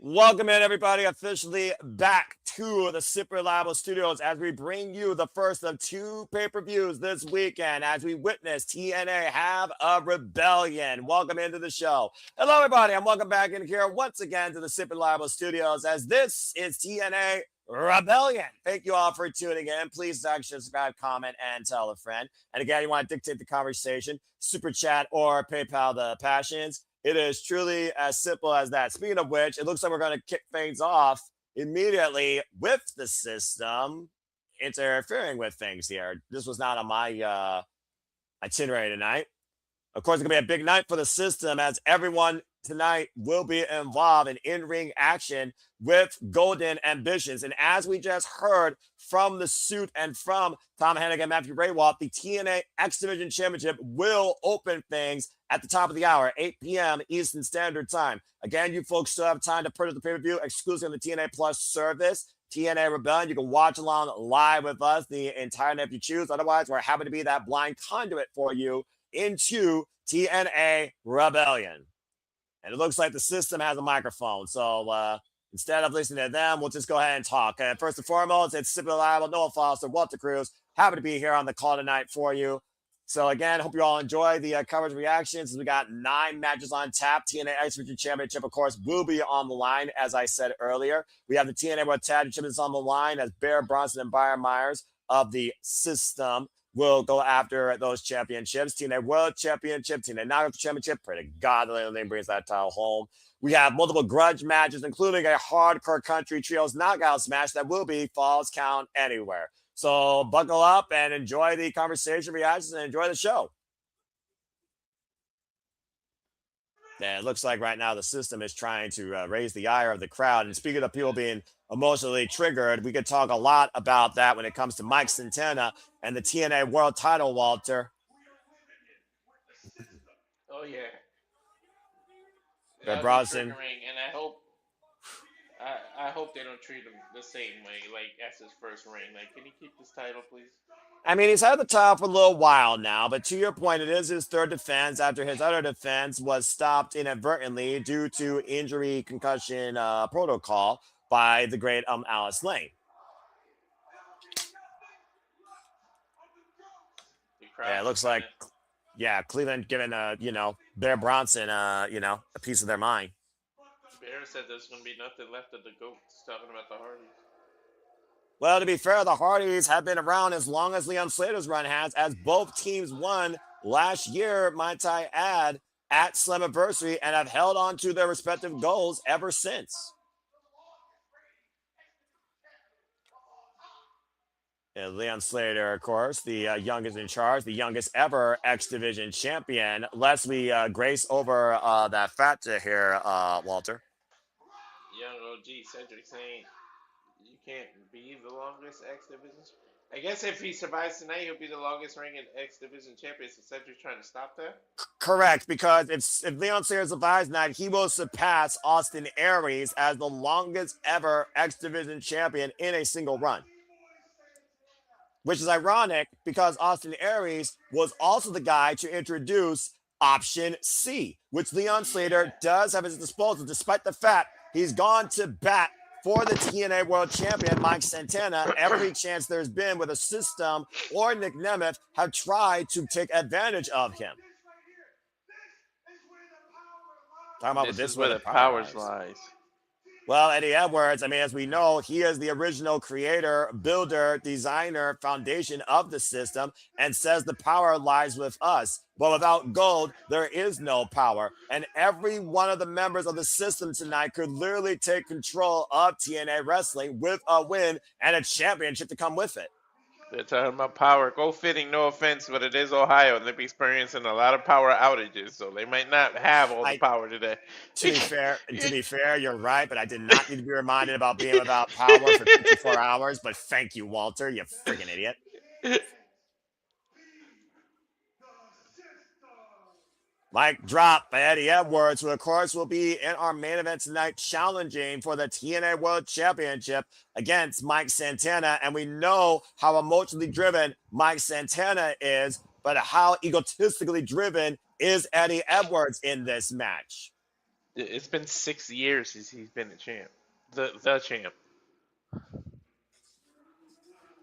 Welcome in, everybody, officially back to the Super Reliable Studios as we bring you the first of two pay-per-views this weekend as we witness TNA have a rebellion. Welcome into the show. Hello, everybody, and welcome back in here once again to the Super Reliable Studios as this is TNA Rebellion. Thank you all for tuning in. Please like, subscribe, comment, and tell a friend. And again, you want to dictate the conversation, super chat or PayPal the passions. It is truly as simple as that. Speaking of which, it looks like we're going to kick things off immediately with the system interfering with things here. This was not on my itinerary tonight. Of course, it's going to be a big night for the system as everyone tonight will be involved in in-ring action with golden ambitions. And as we just heard from the suit and from Tom Hennigan, Matthew Raywalt, the TNA X Division Championship will open things at the top of the hour, 8 p.m. Eastern Standard Time. Again, you folks still have time to purchase the pay-per-view exclusive on the TNA Plus service, TNA Rebellion. You can watch along live with us the entire night if you choose. Otherwise, we're happy to be that blind conduit for you into TNA Rebellion. And it looks like the system has a microphone. So instead of listening to them, we'll just go ahead and talk. First and foremost, it's Super Reliable, Noah Foster, Walter Cruz. Happy to be here on the call tonight for you. So again, hope you all enjoy the coverage reactions. We got 9 matches on tap. TNA X Division Championship, of course, will be on the line, as I said earlier. We have the TNA World Tag Champions on the line as Bear, Bronson, and Byron Myers of the system will go after those championships. TNA World Championship, TNA Knockouts Championship. Pray to God the name brings that title home. We have multiple grudge matches, including a hardcore country trios knockouts match that will be Falls Count Anywhere. So buckle up and enjoy the conversation, reactions, and enjoy the show. And it looks like right now the system is trying to raise the ire of the crowd. And speaking of people being emotionally triggered, we could talk a lot about that when it comes to Mike Santana and the TNA World Title, Walter. Oh yeah. Bear Bronson. And I hope they don't treat him the same way, like as his first reign. Like, can he keep this title, please? I mean, he's had the title for a little while now, but to your point, it is his third defense after his other defense was stopped inadvertently due to injury concussion protocol by the great Alice Lane. Yeah, it looks like, Cleveland giving Bear Bronson a piece of their mind. Bear said there's going to be nothing left of the GOATs, talking about the Hardys. Well, to be fair, the Hardys have been around as long as Leon Slater's run has, as both teams won last year, might I add, at Slammiversary, and have held on to their respective goals ever since. And Leon Slater, of course, the youngest in charge, the youngest ever X Division champion. Lest we grace over that factor here, Walter. Young OG Cedric saying you can't be the longest X Division. I guess if he survives tonight, he'll be the longest reigning X Division champion. So Cedric's trying to stop that? Correct, because if Leon Slater survives tonight, he will surpass Austin Aries as the longest ever X Division champion in a single run. Which is ironic because Austin Aries was also the guy to introduce Option C, which Leon Slater does have at his disposal, despite the fact he's gone to bat for the TNA World Champion, Mike Santana. Every chance there's been with a system or Nic Nemeth have tried to take advantage of him. Talking about this is where the power lies. Well, Eddie Edwards, I mean, as we know, he is the original creator, builder, designer, foundation of the system and says the power lies with us. But without gold, there is no power. And every one of the members of the system tonight could literally take control of TNA Wrestling with a win and a championship to come with it. They're talking about power. Go fitting, no offense, but it is Ohio, and they're experiencing a lot of power outages, so they might not have all the power today. To be fair, you're right, but I did not need to be reminded about being without power for 54 hours. But thank you, Walter, you freaking idiot. Mic drop by Eddie Edwards, who of course will be in our main event tonight, challenging for the TNA World Championship against Mike Santana. And we know how emotionally driven Mike Santana is, but how egotistically driven is Eddie Edwards in this match. It's been 6 years since he's been a champ. The champ.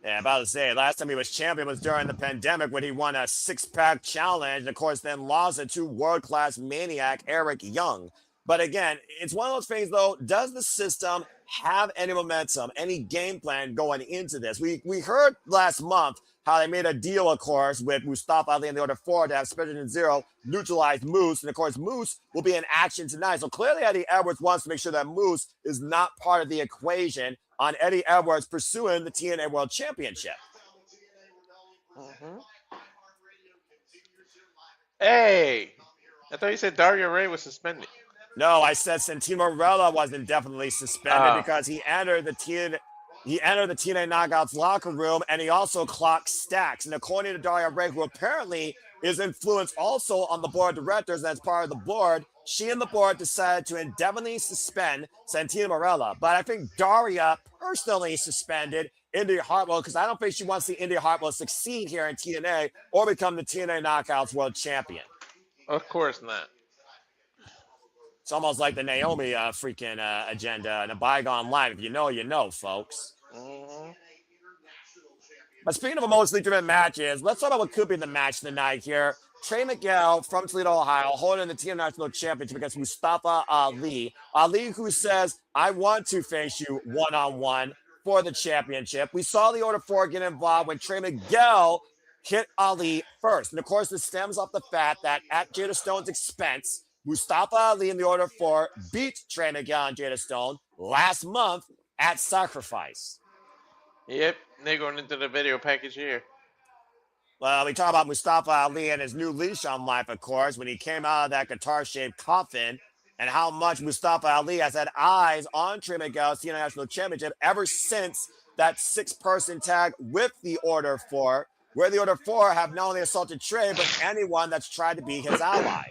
Yeah, about to say, last time he was champion was during the pandemic when he won a six-pack challenge, and of course then lost it to world-class maniac Eric Young. But again, it's one of those things though, does the system have any momentum, any game plan going into this? We heard last month how they made a deal, of course, with Mustafa Ali in the order four to have Special and Zero neutralize Moose. And of course, Moose will be in action tonight. So clearly Eddie Edwards wants to make sure that Moose is not part of the equation on Eddie Edwards pursuing the TNA World Championship. Hmm. Hey, I thought you said Dario Ray was suspended. No, I said Santino Marella was indefinitely suspended Ah, because he entered the TNA Knockouts locker room and he also clocked stacks. And according to Daria Ray, who apparently is influenced also on the board of directors as part of the board, she and the board decided to indefinitely suspend Santino Marella. But I think Daria personally suspended India Hartwell because I don't think she wants to see India Hartwell succeed here in TNA or become the TNA Knockouts World Champion. of course not. It's almost like the Naomi freaking agenda in a bygone life. If you know, you know, folks. Hmm. But speaking of emotionally driven matches, let's talk about what could be the match tonight here. Trey Miguel from Toledo, Ohio, holding the Team National Championship against Mustafa Ali. Ali, who says, I want to face you one on one for the championship. We saw the Order 4 get involved when Trey Miguel hit Ali first. And of course, this stems off the fact that at Jada Stone's expense, Mustafa Ali in the Order 4 beat Trey Miguel and Jada Stone last month at Sacrifice. Yep, they're going into the video package here. Well, we talk about Mustafa Ali and his new leash on life, of course, when he came out of that guitar-shaped coffin, and how much Mustafa Ali has had eyes on Trey Miguel's National Championship ever since that six-person tag with the Order 4, where the Order 4 have not only assaulted Trey, but anyone that's tried to be his ally.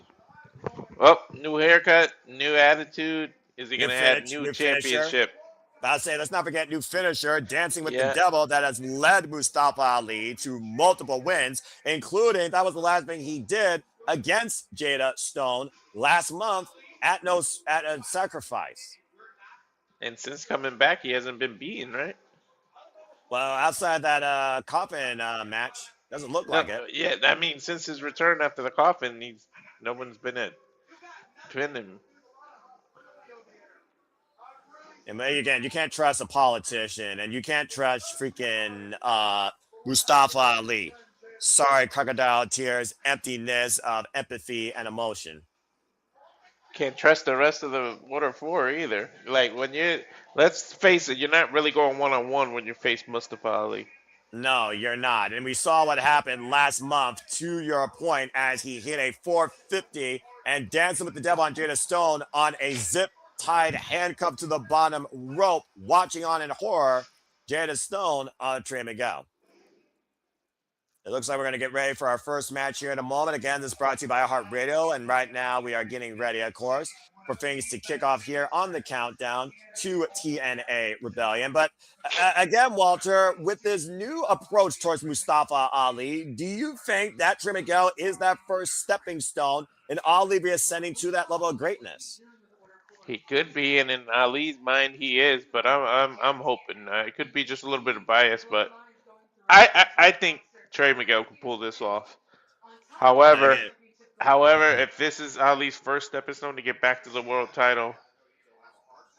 Well, new haircut, new attitude. Is he going to add new New finisher. championship? I'll say, let's not forget new finisher, Dancing with the Yeah. Devil, that has led Mustafa Ali to multiple wins, including that was the last thing he did against Jada Stone last month at a Sacrifice. And since coming back, he hasn't been beaten, right? Well, outside that coffin match, doesn't look No, like it. yeah, I mean, since his return after the coffin, no one's been at pin him. And again, you can't trust a politician, and you can't trust freaking Mustafa Ali. Sorry, crocodile tears, emptiness of empathy and emotion. Can't trust the rest of the Water Four either. Like let's face it, you're not really going one on one when you face Mustafa Ali. No, you're not. And we saw what happened last month, to your point, as he hit a 450 and Dancing with the Devil on Jada Stone on a zip tied handcuff to the bottom rope, watching on in horror, Jada Stone on Trey Miguel. It looks like we're going to get ready for our first match here in a moment. Again, this is brought to you by iHeartRadio. And right now we are getting ready, of course, for things to kick off here on the countdown to TNA Rebellion. But again, Walter, with this new approach towards Mustafa Ali, do you think that Trey Miguel is that first stepping stone and Ali be ascending to that level of greatness? He could be, and in Ali's mind, he is. But I'm hoping it could be just a little bit of bias, but I think Trey Miguel can pull this off. However, Again, if this is Ali's first stepping stone to get back to the world title,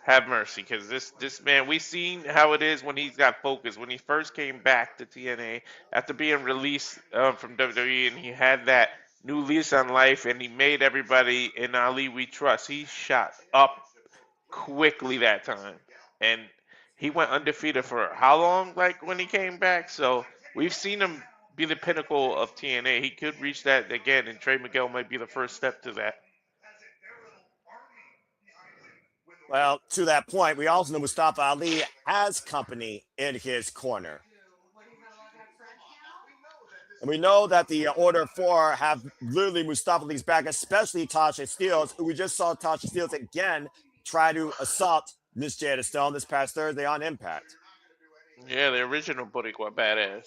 have mercy, because this man, we seen how it is when he's got focus. When he first came back to TNA after being released from WWE, and he had that new lease on life, and he made everybody in Ali we trust. He shot up quickly that time, and he went undefeated for how long? Like when he came back, so we've seen him be the pinnacle of TNA. He could reach that again, and Trey Miguel might be the first step to that. well, to that point, we also know Mustafa Ali has company in his corner. And we know that the Order 4 have literally Mustafa Ali's back, especially Tasha Steelz, who we just saw Tasha Steelz again try to assault Miss Jada Stone this past Thursday on Impact. Yeah, the original Boricua badass.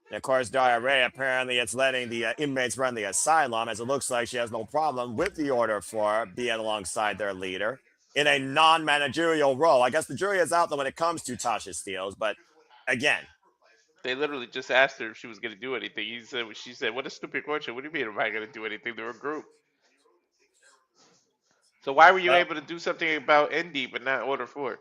And of course, Daria Ray, apparently it's letting the inmates run the asylum, as it looks like she has no problem with the Order 4 being alongside their leader in a non-managerial role. I guess the jury is out, though, when it comes to Tasha Steeles, but again, They literally just asked her if she was going to do anything. She said, "What a stupid question. What do you mean, am I going to do anything? They're a group." So why were you well, able to do something about ND but not Order 4?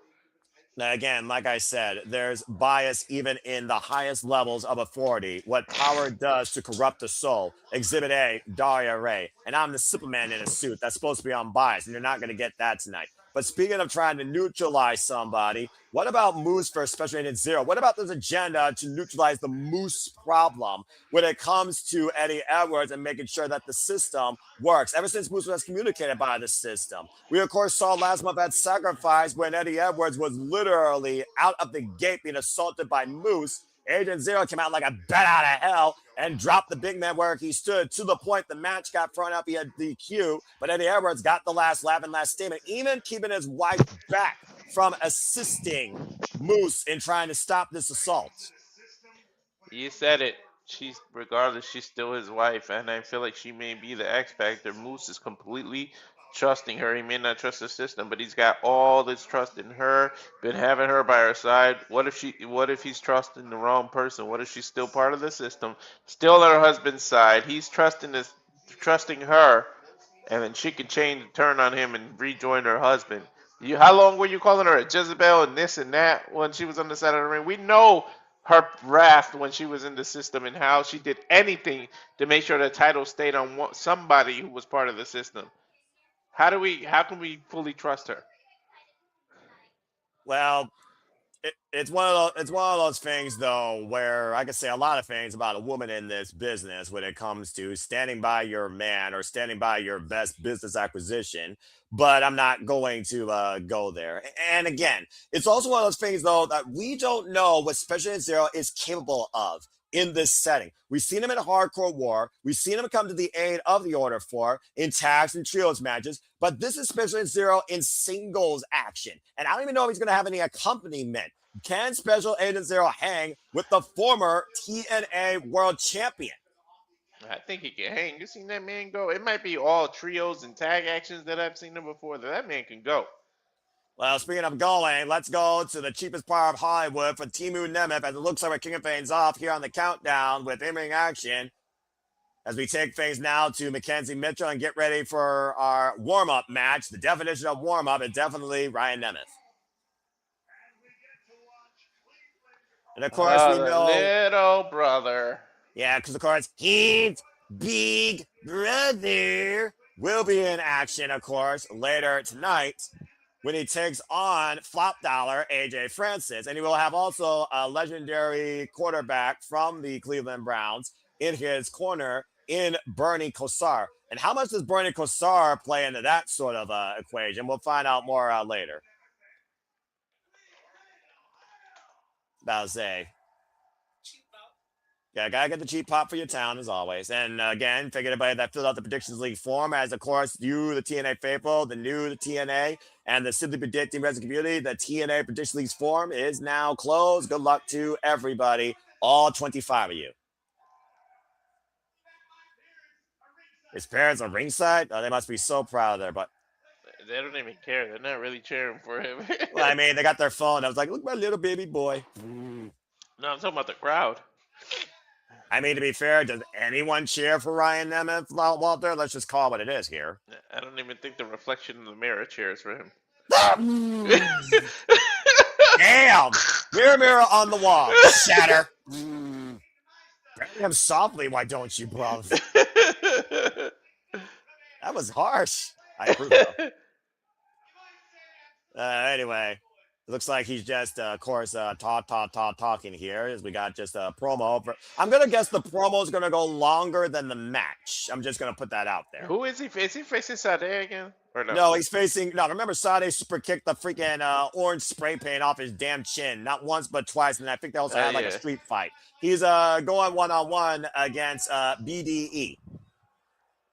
now, again, like I said, there's bias even in the highest levels of authority. What power does to corrupt the soul. Exhibit A, Daria Ray. And I'm the Superman in a suit that's supposed to be unbiased, and you're not going to get that tonight. But speaking of trying to neutralize somebody, what about Moose for Special Agent Zero? What about this agenda to neutralize the Moose problem when it comes to Eddie Edwards and making sure that the system works? Ever since Moose was communicated by the system, we of course saw last month at Sacrifice when Eddie Edwards was literally out of the gate being assaulted by Moose. Agent Zero came out like a bat out of hell and dropped the big man where he stood, to the point the match got thrown out via DQ. But Eddie Edwards got the last laugh and last statement, even keeping his wife back from assisting Moose in trying to stop this assault. You said it. She's still his wife, and I feel like she may be the X factor. Moose is completely trusting her. He may not trust the system, but he's got all this trust in her. Been having her by her side. What if he's trusting the wrong person? What if she's still part of the system, still on her husband's side? He's trusting her, and then she could change and turn on him and rejoin her husband. How long were you calling her a Jezebel and this and that when she was on the side of the ring? We know her wrath when she was in the system and how she did anything to make sure the title stayed on somebody who was part of the system. How can we fully trust her? Well, it's one of those things though where I can say a lot of things about a woman in this business when it comes to standing by your man or standing by your best business acquisition, but I'm not going to go there. And again, it's also one of those things though that we don't know what Special Agent Zero is capable of in this setting. We've seen him in Hardcore War. We've seen him come to the aid of the Order 4 in tags and trios matches, but this is Special Agent Zero in singles action. And I don't even know if he's going to have any accompaniment. Can Special Agent Zero hang with the former TNA World Champion? I think he can hang. You seen that man go? It might be all trios and tag actions that I've seen him before. That man can go. Well, speaking of going, let's go to the cheapest part of Hollywood for Nic Nemeth, as it looks like we're kicking things off here on the countdown with in-ring action. As we take things now to Mackenzie Mitchell and get ready for our warm-up match. The definition of warm-up is definitely Ryan Nemeth. And of course, we The know, little brother. yeah, because of course, his big brother will be in action, of course, later tonight when he takes on Flop Dollar AJ Francis. And he will have also a legendary quarterback from the Cleveland Browns in his corner in Bernie Kosar. And how much does Bernie Kosar play into that sort of equation? We'll find out more later. About to say, yeah, gotta get the cheap pop for your town as always. And again, thank everybody that filled out the Predictions League form. As of course, you, the TNA faithful, the new the TNA, and the Simply Predicting Resident Community, the TNA Prediction League's form is now closed. Good luck to everybody, all 25 of you. His parents are ringside. Oh, they must be so proud of their butt. They don't even care. They're not really cheering for him. Well, I mean, they got their phone. I was like, look, my little baby boy. No, I'm talking about the crowd. I mean, to be fair, does anyone cheer for Ryan Nemeth, Walter? Let's just call it what it is here. I don't even think the reflection in the mirror cheers for him. Damn! Mirror, mirror on the wall. Shatter. Bury him softly, why don't you, bruv? That was harsh. I approve, though. Anyway, it looks like he's just, of course, talking here as we got just a promo. I'm going to guess the promo is going to go longer than the match. I'm just going to put that out there. Who is he? Is he facing Sade again? Or no? No, he's facing. No, remember Sade super kicked the freaking orange spray paint off his damn chin. Not once, but twice. And I think they also had like a street fight. He's going one-on-one against BDE.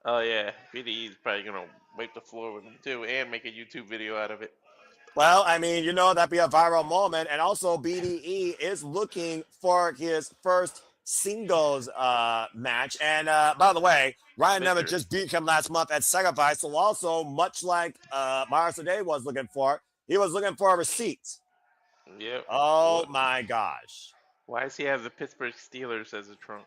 Oh, yeah. BDE is probably going to wipe the floor with him, too, and make a YouTube video out of it. Well, I mean, that'd be a viral moment. And also, BDE is looking for his first singles match. And by the way, Ryan Nemeth Victory. just beat him last month at Sacrifice. So also, much like Myers today was looking for, he was looking for a receipt. Yep. Oh my gosh. Why does he have the Pittsburgh Steelers as a trunk?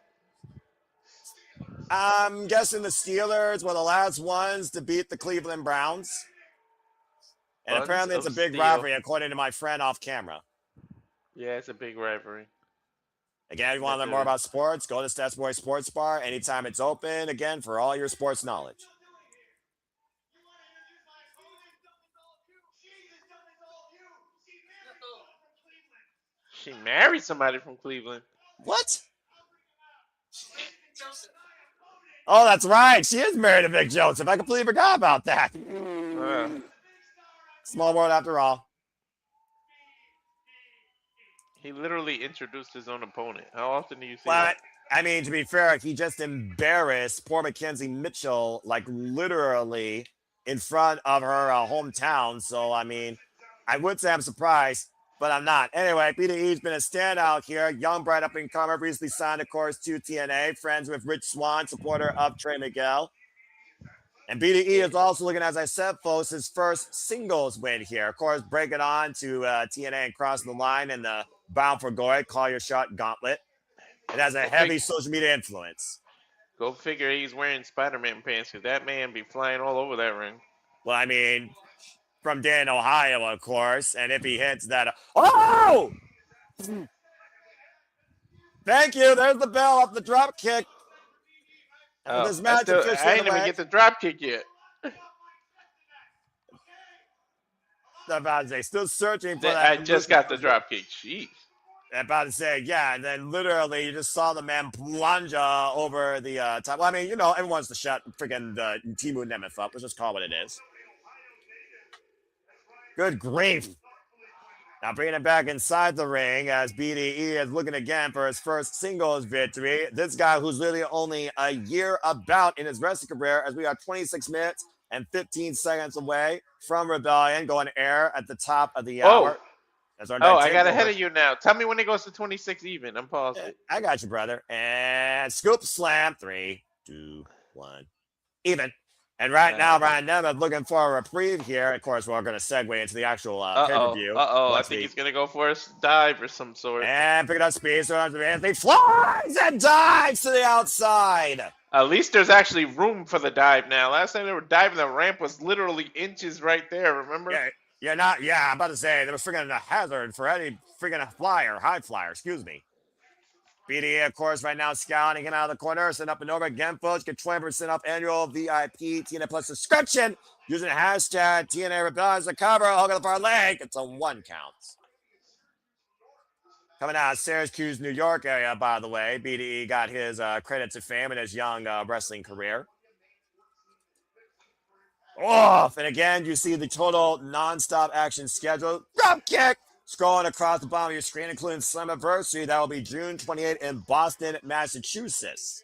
I'm guessing the Steelers were the last ones to beat the Cleveland Browns. And Buns apparently it's a of big steel. rivalry, according to my friend off camera. Yeah, it's a big rivalry. Again, if you want to learn more about sports, go to Stats Boy Sports Bar anytime it's open, again, for all your sports knowledge. She married somebody from Cleveland. What? Oh, that's right. She is married to Vic Joseph. I completely forgot about that. Small world after all. He literally introduced his own opponent. How often do you see Well, that? I mean, to be fair, he just embarrassed poor Mackenzie Mitchell, like literally in front of her hometown. So, I mean, I would say I'm surprised, but I'm not. Anyway, BDE's been a standout here. Young, bright up and comer, recently signed, of course, to TNA. Friends with Rich Swann, supporter of Trey Miguel. And BDE is also looking, as I said, folks, his first singles win here. Of course, breaking on to TNA and crossing the line in the Bound for Glory, Call Your Shot gauntlet. It has a heavy social media influence. Go figure he's wearing Spider-Man pants because that man be flying all over that ring. Well, I mean, from Dayton, Ohio, of course. And if he hits that... Oh! Thank you. There's the bell off the drop kick. Oh, This match I didn't even get the drop kick yet. I'm about to say, still searching for that. I just got the drop kick. Jeez. I'm about to say, yeah, and then literally you just saw the man plunge over the top. Well, I mean, you know, everyone wants to shut freaking Nic Nemeth up. Let's just call it what it is. Good grief. Now bringing it back inside the ring as BDE is looking again for his first singles victory. This guy who's literally only a year about in his wrestling career, as we are 26 minutes and 15 seconds away from Rebellion going air at the top of the hour. I got ahead of you now. Tell me when it goes to 26 even. I'm pausing. I got you, brother. And scoop slam. 3, 2, 1. Even. And right now, Ryan Nemeth looking for a reprieve here. Of course, we're going to segue into the actual pay-per-view. I think he's going to go for a dive or some sort. And pick it up speed. So he flies and dives to the outside. At least there's actually room for the dive now. Last time they were diving, the ramp was literally inches right there, remember? I'm about to say, there was freaking a hazard for any freaking high flyer, excuse me. BDA, of course, right now scouting him out of the corner, send up and over again, folks. Get 20% off annual VIP TNA Plus subscription using hashtag TNA Rebellion as a cover. Hook of the far leg. It's a 1 count. Coming out of Syracuse, New York area, by the way. BDE got his credit to fame in his young wrestling career. Off, and again, you see the total non-stop action schedule. Drop kick! Scrolling across the bottom of your screen, including Slammiversary. That will be June 28th in Boston, Massachusetts.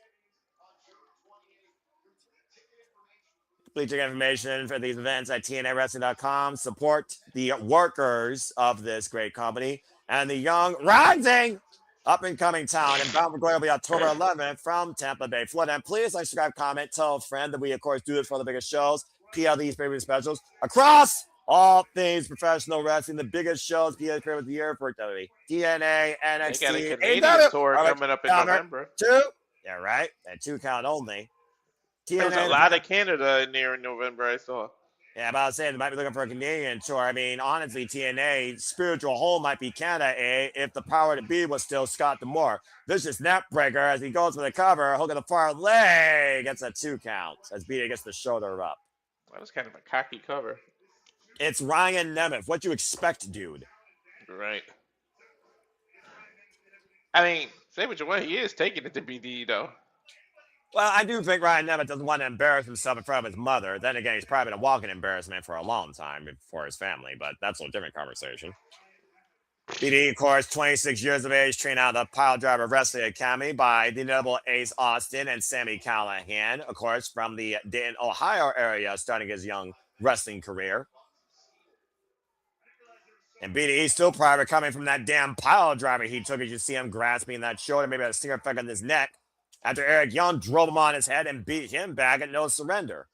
Complete your information for these events at TNAWrestling.com. Support the workers of this great company and the young, rising, up-and-coming talent. And Bound for Glory will be October 11th from Tampa Bay, Florida. And please like, subscribe, comment, tell a friend that we, of course, do it for the biggest shows, PLD's favorite specials, across all things professional wrestling, the biggest shows, PLD's favorite of the year for WWE, TNA, NXT. They got a Canadian tour coming up in November. 2. Yeah, right. And 2 count only. There's a lot of Canada in there in November, I saw. Yeah, I'm about to say they might be looking for a Canadian tour. I mean, honestly, TNA spiritual home might be Canada, if the power to be was still Scott D'Amore. This is Neckbreaker as he goes for the cover, hook of the far leg, gets a 2 count as BJ gets the shoulder up. That was kind of a cocky cover. It's Ryan Nemeth. What you expect, dude? Right. I mean, say what you want, he is taking it to BD though. Well, I do think Ryan Nemeth doesn't want to embarrass himself in front of his mother. Then again, he's probably been a walking embarrassment for a long time for his family, but that's a different conversation. BD, of course, 26 years of age, trained out of the Pile Driver Wrestling Academy by the notable Ace Austin and Sammy Callahan, of course, from the Dayton, Ohio area, starting his young wrestling career. And BDE still probably coming from that damn pile driver he took, as you see him grasping that shoulder, maybe a stinger effect on his neck, after Eric Young drove him on his head and beat him back at no surrender.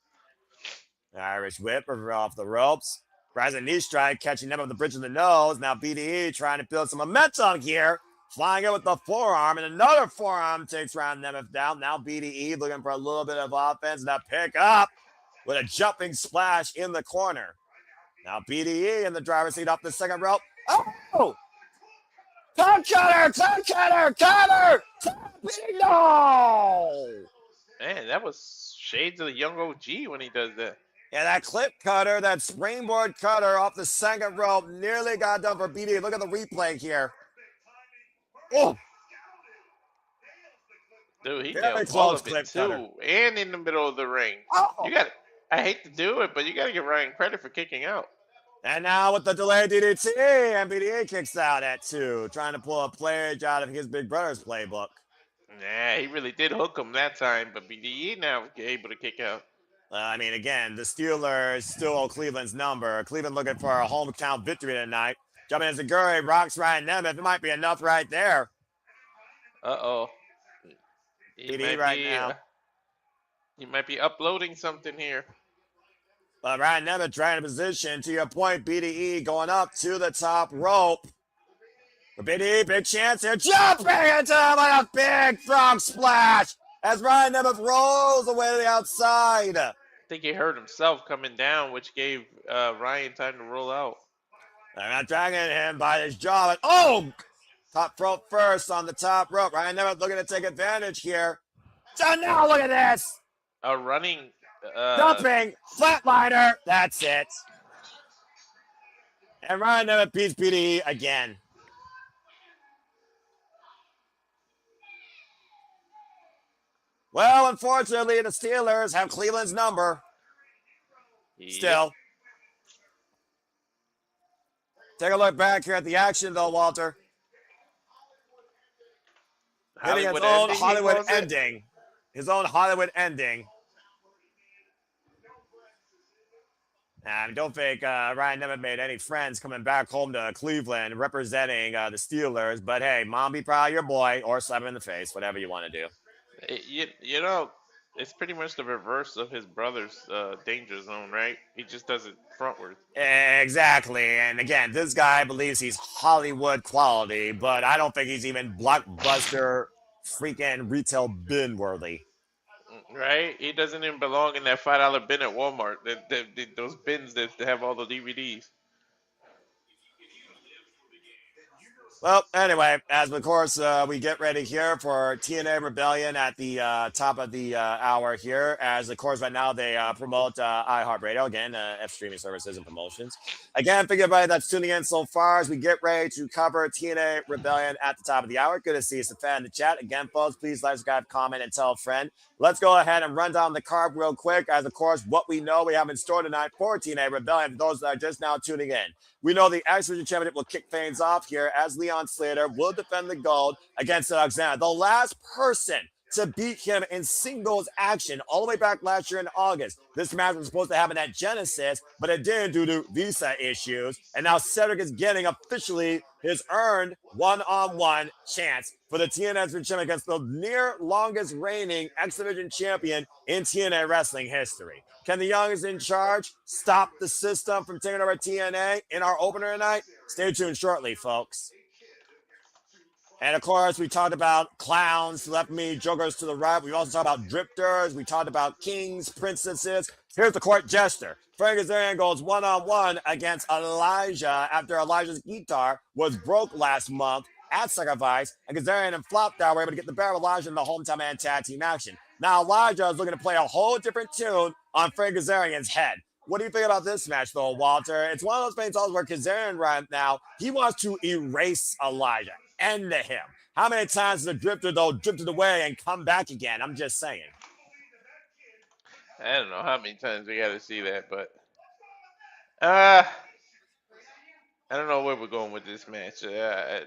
Irish whip off the ropes. Rising knee strike, catching them on the bridge of the nose. Now BDE trying to build some momentum here. Flying in with the forearm, and another forearm takes Ryan Nemeth down. Now BDE looking for a little bit of offense, and a pick up with a jumping splash in the corner. Now BDE in the driver's seat off the second rope. Oh! Cut cutter! No! Man, that was shades of the young OG when he does that. Yeah, that clip cutter, that springboard cutter off the second rope nearly got done for BDE. Look at the replay here. Oh! Dude, he Very nailed all close of it clip too, cutter. and in the middle of the ring. Oh! I hate to do it, but you got to give Ryan credit for kicking out. And now with the delayed DDT, and BDE kicks out at 2, trying to pull a pledge out of his big brother's playbook. Nah, he really did hook him that time, but BDE now able to kick out. I mean, again, the Steelers still owe Cleveland's number. Cleveland looking for a hometown victory tonight. Jumping as Zaguri rocks Ryan Nemeth. It might be enough right there. Uh-oh. BDE right now. He might be uploading something here. But Ryan Nemeth trying to position. To your point, BDE going up to the top rope. For BDE, big chance here. Jumping into him like a big frog splash as Ryan Nemeth rolls away to the outside. I think he hurt himself coming down, which gave Ryan time to roll out. They're not dragging him by his jaw. But, oh! Top rope first on the top rope. Ryan Nemeth looking to take advantage here. So now look at this. A running... Jumping, flatliner. That's it. And Ryan Nemeth beats BDE again. Well, unfortunately, the Steelers have Cleveland's number. Still. Take a look back here at the action, though, Walter. Hitting his own Hollywood ending. His own Hollywood ending. Don't think Ryan Nemeth made any friends coming back home to Cleveland representing the Steelers. But hey, mom, be proud of your boy, or slap him in the face, whatever you want to do. You know, it's pretty much the reverse of his brother's danger zone, right? He just does it frontward. Exactly. And again, this guy believes he's Hollywood quality, but I don't think he's even blockbuster freaking retail bin worthy. Right? He doesn't even belong in that $5 bin at Walmart. Those bins that have all the DVDs. Well, anyway, as of course we get ready here for TNA Rebellion at the top of the hour here, as of course right now they promote iHeartRadio, again, F streaming services and promotions. Again, for everybody that's tuning in so far as we get ready to cover TNA Rebellion at the top of the hour. Good to see you, fan in the chat. Again, folks, please like, subscribe, comment, and tell a friend. Let's go ahead and run down the card real quick, as of course what we know we have in store tonight for TNA Rebellion, for those that are just now tuning in. We know the X Division Championship will kick things off here as Leon Slater will defend the gold against Alexander. The last person to beat him in singles action all the way back last year in August. This match was supposed to happen at Genesis, but it didn't due to visa issues. And now Cedric is getting officially his earned one-on-one chance for the TNA Championship against the near longest reigning X Division champion in TNA wrestling history. Can the youngest in charge stop the system from taking over TNA in our opener tonight? Stay tuned shortly, folks. And of course, we talked about clowns to left me, jokers to the right. We also talked about drifters. We talked about kings, princesses. Here's the court jester. Frankie Kazarian goes one-on-one against Elijah after Elijah's guitar was broke last month at Sacrifice, and Kazarian and Flopdown were able to get the better of Elijah in the hometown man tag team action. Now Elijah is looking to play a whole different tune on Frankie Kazarian's head. What do you think about this match, though, Walter? It's one of those things where Kazarian right now, he wants to erase Elijah. End to him. How many times has the drifter, though, drifted away and come back again? I'm just saying. I don't know how many times we got to see that, but I don't know where we're going with this match.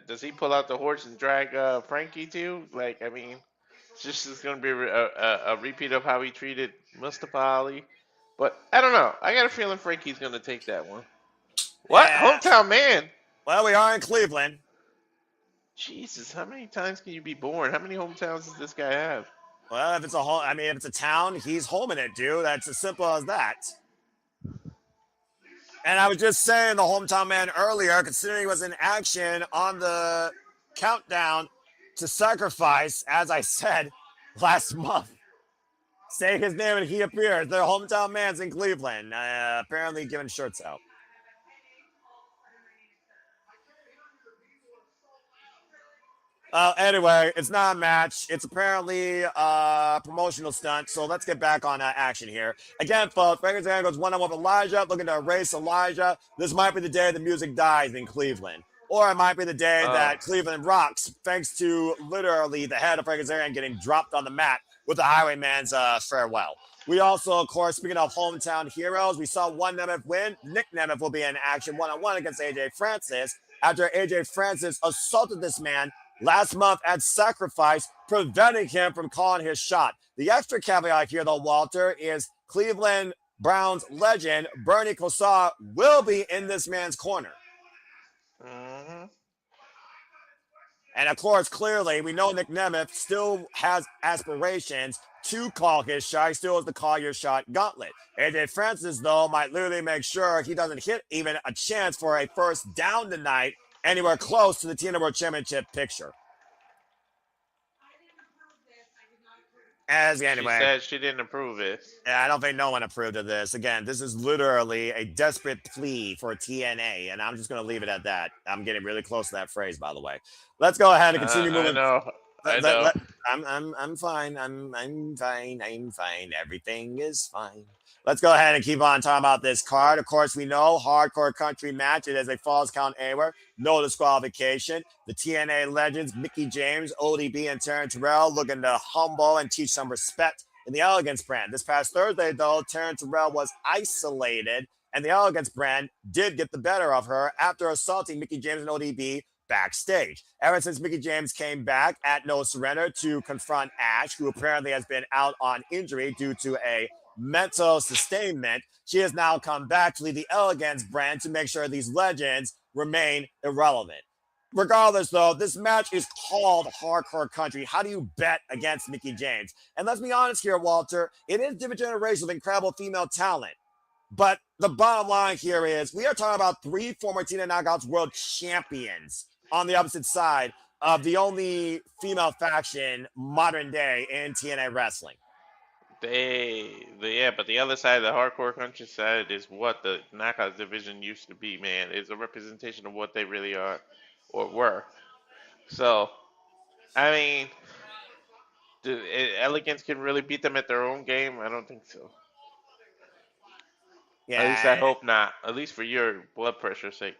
Does he pull out the horse and drag Frankie too? Like, I mean, it's going to be a repeat of how he treated Mustafa Ali. But I don't know. I got a feeling Frankie's going to take that one. What? Yeah. Hometown man? Well, we are in Cleveland. Jesus, how many times can you be born? How many hometowns does this guy have? Well, if it's a home, I mean, if it's a town, he's home in it, dude. That's as simple as that. And I was just saying the hometown man earlier, considering he was in action on the countdown to sacrifice, as I said last month. Say his name and he appears. Their hometown man's in Cleveland, apparently giving shirts out. Anyway, it's not a match. It's apparently a promotional stunt. So let's get back on action here. Again, folks, Frankie goes one-on-one with Elijah, looking to erase Elijah. This might be the day the music dies in Cleveland. Or it might be the day that Cleveland rocks, thanks to literally the head of Frankie getting dropped on the mat with the Highwayman's farewell. We also, of course, speaking of hometown heroes, we saw one Nemeth win. Nic Nemeth will be in action one-on-one against AJ Francis after AJ Francis assaulted this man last month at Sacrifice, preventing him from calling his shot. The extra caveat here, though, Walter, is Cleveland Browns legend Bernie Kosar will be in this man's corner. Mm-hmm. And of course, clearly, we know Nic Nemeth still has aspirations to call his shot. He still has the call your shot gauntlet. AJ Francis, though, might literally make sure he doesn't hit even a chance for a first down tonight anywhere close to the TNA World Championship picture. Anyway, she said she didn't approve it. I don't think no one approved of this. Again, this is literally a desperate plea for TNA, and I'm just going to leave it at that. I'm getting really close to that phrase, by the way. Let's go ahead and continue moving. I know. I'm fine. I'm fine. Everything is fine. Let's go ahead and keep on talking about this card. Of course, we know hardcore country match. It is a falls count anywhere. No disqualification. The TNA legends, Mickie James, ODB, and Terrell looking to humble and teach some respect in the Elegance brand. This past Thursday, though, Terrell was isolated, and the Elegance brand did get the better of her after assaulting Mickie James and ODB backstage. Ever since Mickie James came back at No Surrender to confront Ash, who apparently has been out on injury due to a mental sustainment, she has now come back to lead the Elegance brand to make sure these legends remain irrelevant. Regardless, though, this match is called Hardcore Country. How do you bet against Mickie James? And let's be honest here, Walter, it is different generations of incredible female talent. But the bottom line here is we are talking about 3 former TNA Knockouts world champions on the opposite side of the only female faction modern day in TNA wrestling. But the other side of the hardcore country side is what the Knockouts division used to be, man. It's a representation of what they really are or were. So, I mean, Elegance can really beat them at their own game? I don't think so. Yeah. At least I hope not. At least for your blood pressure's sake.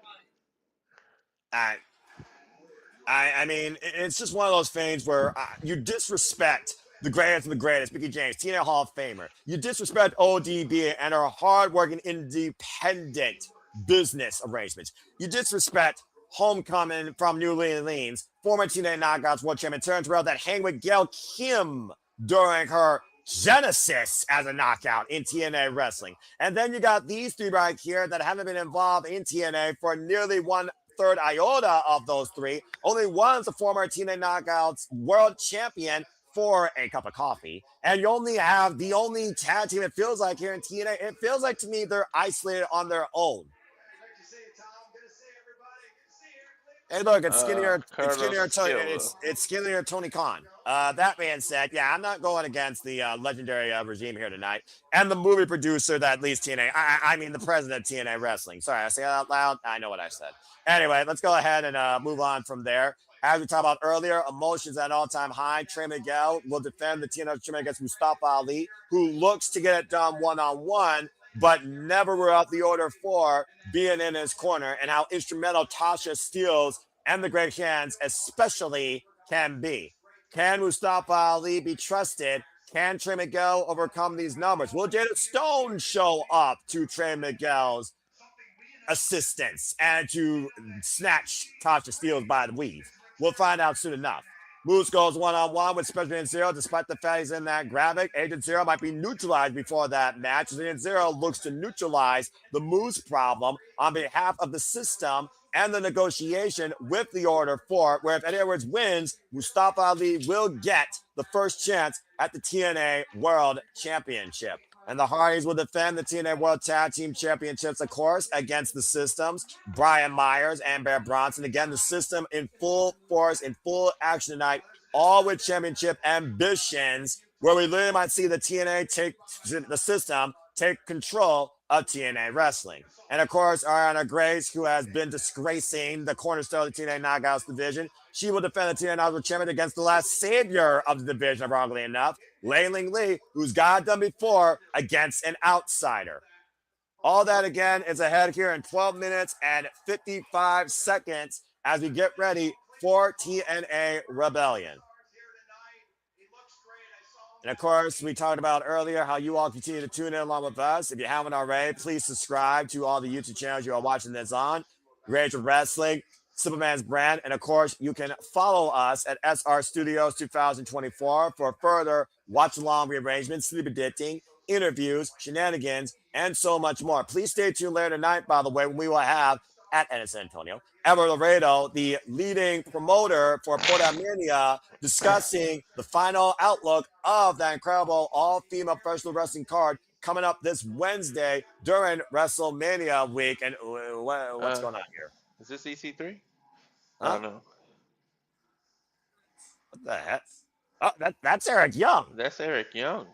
I mean, it's just one of those things where you disrespect the greatest of the greatest, Mickie James, TNA Hall of Famer. You disrespect ODB and her hardworking independent business arrangements. You disrespect homecoming from New Orleans, former TNA Knockouts World Champion Terrell that hang with Gail Kim during her genesis as a knockout in TNA wrestling. And then you got these 3 right here that haven't been involved in TNA for nearly 1/3 iota of those 3. Only one's a former TNA Knockouts World Champion for a cup of coffee. And you only have the only tag team it feels like here in TNA. It feels like to me they're isolated on their own. Hey, look, it's skinnier. It's skinnier Tony Khan. That man said, yeah, I'm not going against the legendary regime here tonight. And the movie producer that leads TNA. I mean, the president of TNA Wrestling. Sorry, I say that out loud. I know what I said. Anyway, let's go ahead and move on from there. As we talked about earlier, emotions at an all-time high. Trey Miguel will defend the TNA Champion against Mustafa Ali, who looks to get it done one-on-one, but never were out the order for being in his corner, and how instrumental Tasha Steelz and the Great Hands especially can be. Can Mustafa Ali be trusted? Can Trey Miguel overcome these numbers? Will Jada Stone show up to Trey Miguel's assistance and to snatch Tasha Steelz by the weave? We'll find out soon enough. Moose goes one-on-one with Special Agent Zero, despite the fact he's in that graphic. Agent Zero might be neutralized before that match. Agent Zero looks to neutralize the Moose problem on behalf of the system and the negotiation with the Order 4, where if Eddie Edwards wins, Mustafa Ali will get the first chance at the TNA World Championship. And the Hardys will defend the TNA World Tag Team Championships, of course, against the Systems, Brian Myers and Bear Bronson. Again, the System in full force, in full action tonight, all with championship ambitions, where we literally might see the TNA take the System take control of TNA Wrestling. And of course, Arianna Grace, who has been disgracing the cornerstone of the TNA Knockouts division, she will defend the TNA Knockouts Champion against the last savior of the division, ironically enough, Ling Lee, who's got it done before against an outsider. All that again is ahead here in 12 minutes and 55 seconds as we get ready for TNA Rebellion. And of course, we talked about earlier how you all continue to tune in along with us. If you haven't already, please subscribe to all the YouTube channels you are watching this on. Rage of Wrestling, Superman's Brand, and of course, you can follow us at SR Studios 2024 for further watch-along rearrangements, sleep editing, interviews, shenanigans, and so much more. Please stay tuned later tonight, by the way, when we will have at San Antonio, Ever Laredo, the leading promoter for Portamania, discussing the final outlook of that incredible all-female professional wrestling card coming up this Wednesday during WrestleMania week. And what's going on here? Is this EC3? Huh? I don't know. What the heck? Oh, that's Eric Young. That's Eric Young.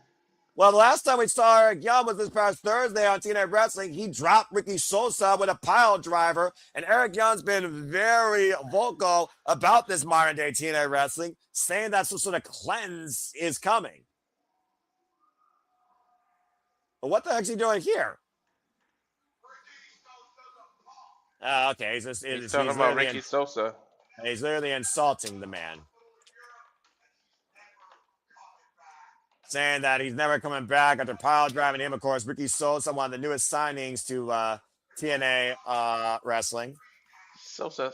Well, the last time we saw Eric Young was this past Thursday on TNA Wrestling. He dropped Ricky Sosa with a pile driver, and Eric Young's been very vocal about this modern-day TNA Wrestling, saying that some sort of cleanse is coming. But what the heck's he doing here? Okay, He's talking about Ricky Sosa. He's literally insulting the man, saying that he's never coming back after pile driving him. Of course, Ricky Sosa, one of the newest signings to TNA Wrestling. Sosa.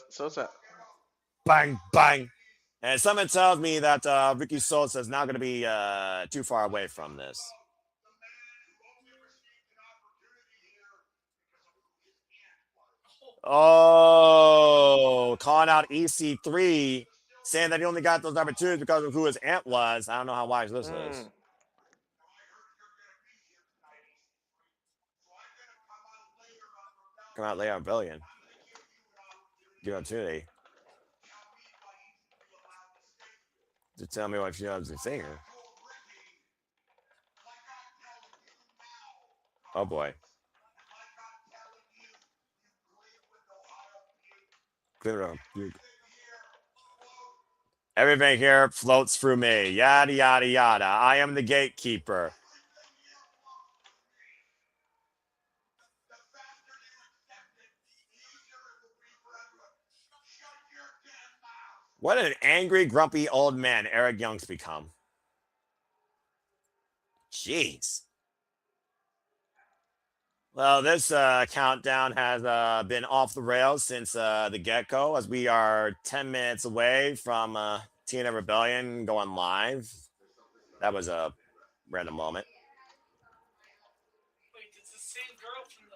Bang, bang. And someone tells me that Ricky Sosa is not going to be too far away from this. Oh, calling out EC3, saying that he only got those opportunities because of who his aunt was. I don't know how wise this is. Come out later on Rebellion. Give opportunity to tell me what she knows to sing her. Oh boy. Clear up. Everything here floats through me. Yada, yada, yada. I am the gatekeeper. What an angry, grumpy old man Eric Young's become. Jeez. Well, this countdown has been off the rails since the get-go, as we are 10 minutes away from TNA Rebellion going live. That was a random moment. Wait, it's the same girl from the...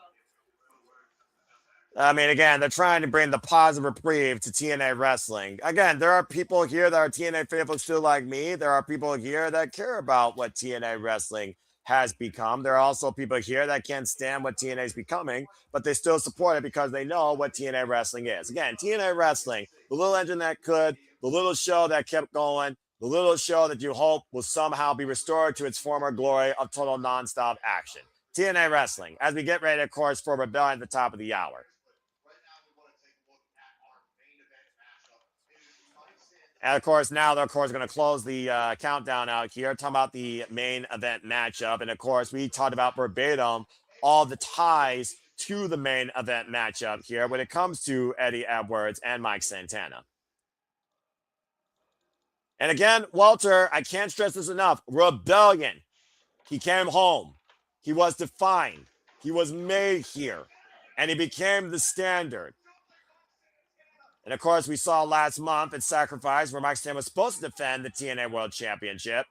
I mean, again, they're trying to bring the positive reprieve to TNA Wrestling. Again, there are people here that are TNA faithful still like me. There are people here that care about what TNA Wrestling has become. There are also people here that can't stand what TNA is becoming, but they still support it because they know what TNA Wrestling is. Again, TNA Wrestling, the little engine that could, the little show that kept going, the little show that you hope will somehow be restored to its former glory of total nonstop action. TNA Wrestling, as we get ready, of course, for Rebellion at the top of the hour. And of course, now they're going to close the countdown out here, talking about the main event matchup. And of course, we talked about verbatim all the ties to the main event matchup here when it comes to Eddie Edwards and Mike Santana. And again, Walter, I can't stress this enough. Rebellion. He came home. He was defined. He was made here. And he became the standard. And of course, we saw last month at Sacrifice where Mike Santana was supposed to defend the TNA World Championship.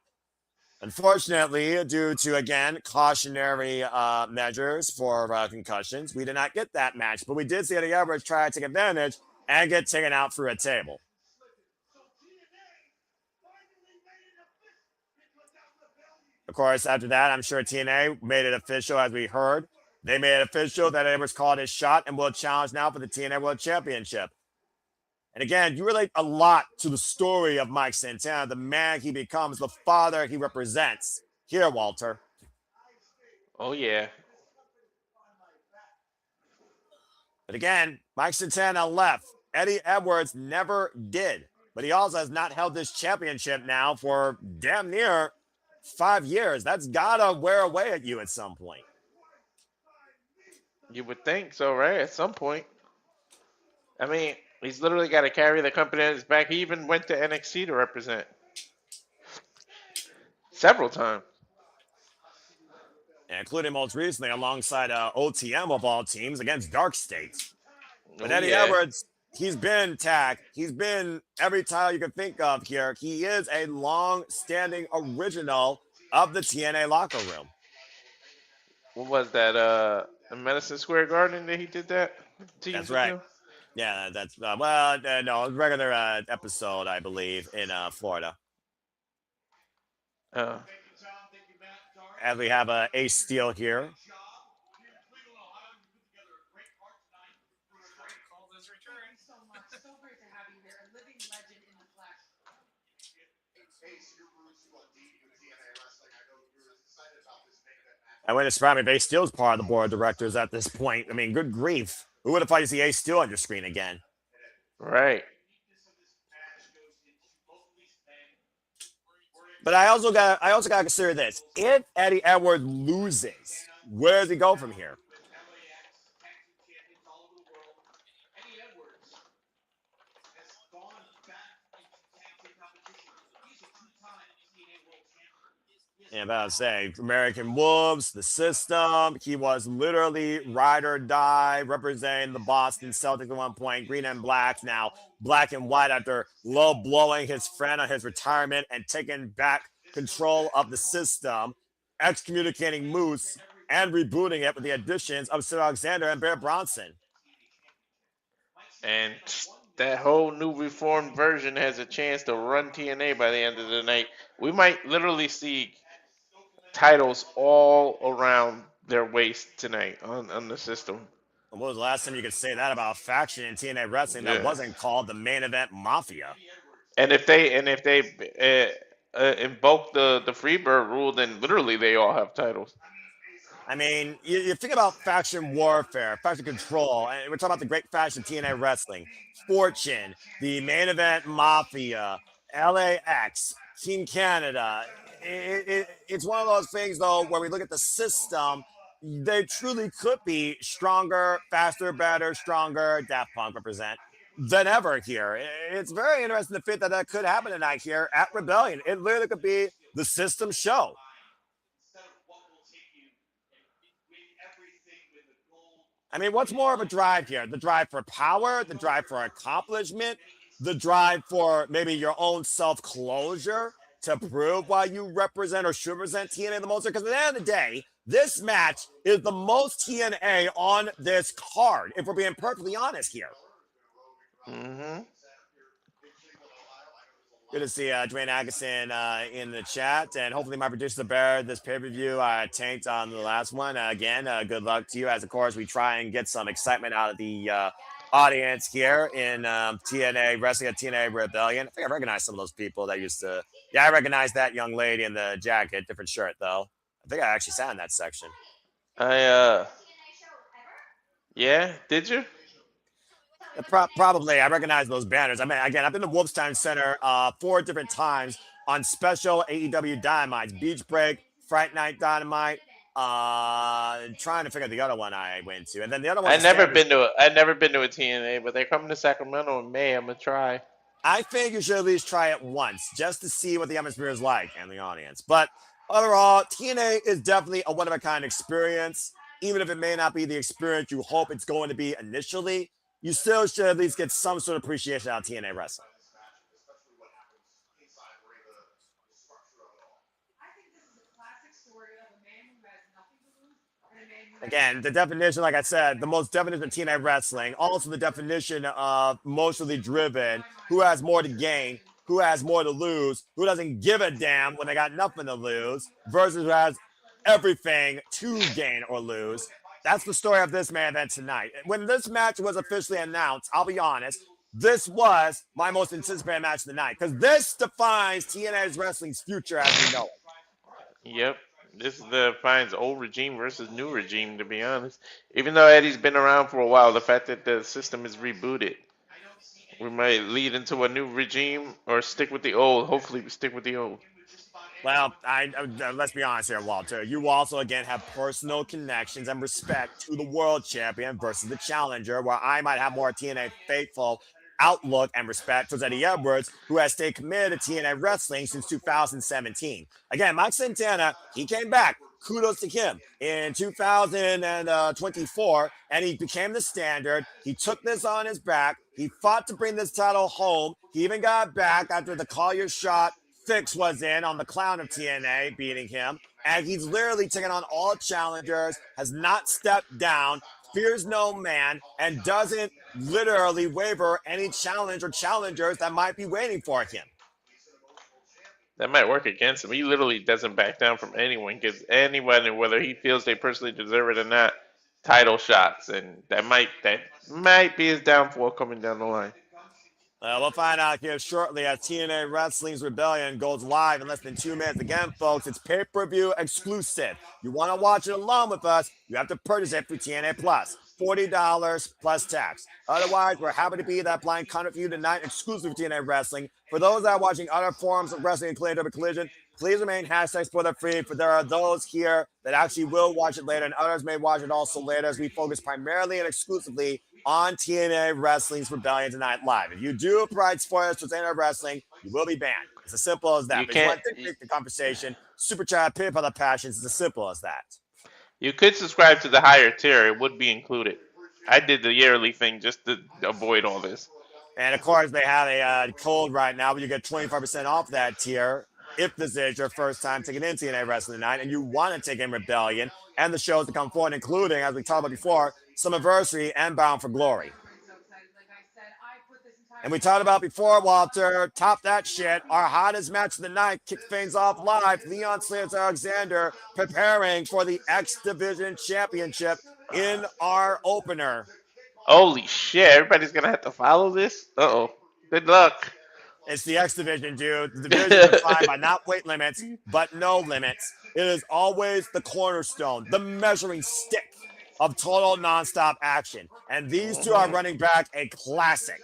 Unfortunately, due to, again, cautionary measures for concussions, we did not get that match, but we did see Eddie Edwards try to take advantage and get taken out through a table. Of course, after that, I'm sure TNA made it official, as we heard. They made it official that Edwards called his shot and will challenge now for the TNA World Championship. And again, you relate a lot to the story of Mike Santana, the man he becomes, the father he represents. Here, Walter. Oh yeah. But again, Mike Santana left. Eddie Edwards never did. But he also has not held this championship now for damn near 5 years. That's gotta wear away at you at some point. You would think so, right? At some point. I mean, he's literally got to carry the company on his back. He even went to NXT to represent several times. Including most recently alongside OTM of all teams against Dark State. But Oh Eddie yeah. Edwards, he's been tag. He's been every title you can think of here. He is a long-standing original of the TNA locker room. What was that? In Madison Square Garden that he did that? That's right. Ago? Yeah, that's no, a regular episode, I believe, in Florida. As we have Ace Steel here. I wouldn't surprise me if Ace Steel's part of the board of directors at this point. I mean, good grief. Who would have thought to see Ace Steel on your screen again? Right. But I also got to consider this. If Eddie Edwards loses, where does he go from here? Yeah, about to say American Wolves, the system. He was literally ride or die, representing the Boston Celtics at one point, green and black, now black and white after low blowing his friend on his retirement and taking back control of the system, excommunicating Moose and rebooting it with the additions of Sir Alexander and Bear Bronson. And that whole new reformed version has a chance to run TNA by the end of the night. We might literally see titles all around their waist tonight on the system. When was the last time you could say that about a faction in TNA wrestling that wasn't called the Main Event Mafia? And if they invoke the Freebird rule, then literally they all have titles. I mean, you think about faction warfare, faction control, and we're talking about the great faction TNA wrestling, Fortune, the Main Event Mafia, LAX, Team Canada. It's one of those things, though, where we look at the system, they truly could be stronger, faster, better, stronger, Daft Punk represent, than ever here. It's very interesting to think that that could happen tonight here at Rebellion. It literally could be the system show. I mean, what's more of a drive here? The drive for power, the drive for accomplishment, the drive for maybe your own self-closure to prove why you represent or should represent TNA the most? Because at the end of the day, this match is the most TNA on this card, if we're being perfectly honest here. Mm-hmm. Good to see Dwayne Agason in the chat, and hopefully my producer bear this pay-per-view tanked on the last one. Again, good luck to you, as of course we try and get some excitement out of the audience here in TNA Wrestling at TNA Rebellion. I think I recognize some of those people that used to. Yeah, I recognize that young lady in the jacket, different shirt though. I think I actually sat in that section. Yeah, did you? Probably. I recognize those banners. I mean, again, I've been to Wolstein Center 4 different times on special AEW Dynamites, Beach Break, Fright Night Dynamite. Trying to figure out the other one I went to, and then the other one. I've never been to a TNA, but they're coming to Sacramento in May. I'm gonna try. I think you should at least try it once, just to see what the atmosphere is like and the audience. But overall, TNA is definitely a one-of-a-kind experience. Even if it may not be the experience you hope it's going to be initially, you still should at least get some sort of appreciation out of TNA wrestling. Again, the definition, like I said, the most definition of TNA wrestling, also the definition of emotionally driven, who has more to gain, who has more to lose, who doesn't give a damn when they got nothing to lose, versus who has everything to gain or lose. That's the story of this main event tonight. When this match was officially announced, I'll be honest, this was my most anticipated match of the night because this defines TNA's wrestling's future as we know it. Yep. This defines old regime versus new regime, to be honest. Even though Eddie's been around for a while, the fact that the system is rebooted, we might lead into a new regime or stick with the old. Hopefully, we stick with the old. Well, let's be honest here, Walter. You also again have personal connections and respect to the world champion versus the challenger, where I might have more TNA faithful outlook and respect towards Eddie Edwards, who has stayed committed to TNA wrestling since 2017. Again, Mike Santana, he came back. Kudos to him in 2024, and he became the standard. He took this on his back. He fought to bring this title home. He even got back after the Collier shot Fix was in on the clown of TNA, beating him. And he's literally taken on all challengers, has not stepped down, fears no man, and doesn't literally waver any challenge or challengers that might be waiting for him. That might work against him. He literally doesn't back down from anyone, gives anyone, whether he feels they personally deserve it or not, title shots, and that might be his downfall coming down the line. We'll find out here shortly as TNA Wrestling's Rebellion goes live in less than 2 minutes. Again, folks, it's pay-per-view exclusive. You want to watch it along with us, you have to purchase it through TNA Plus. $40 plus tax. Otherwise, we're happy to be that blind content for you tonight, exclusive to TNA Wrestling. For those that are watching other forms of wrestling, including Collision, please remain hashtag spoiler free. For there are those here that actually will watch it later, and others may watch it also later, as we focus primarily and exclusively on TNA Wrestling's Rebellion Tonight Live. If you do provide spoilers to TNA Wrestling, you will be banned. It's as simple as that. You But if you can't. want to take the conversation, super chat, pay for the passions. It's as simple as that. You could subscribe to the higher tier; it would be included. I did the yearly thing just to avoid all this. And of course, they have a code right now where you get 25% off that tier if this is your first time taking in TNA Wrestling Tonight and you want to take in Rebellion and the shows to come forward, including, as we talked about before, Summiversary and Bound for Glory. And we talked about before, Walter, top that shit. Our hottest match of the night kicked things off live. Leon Slater Alexander preparing for the X Division Championship in our opener. Holy shit! Everybody's gonna have to follow this. Uh-oh. Good luck. It's the X Division, dude. The division is defined by not weight limits, but no limits. It is always the cornerstone, the measuring stick of total nonstop action. And these two are running back a classic.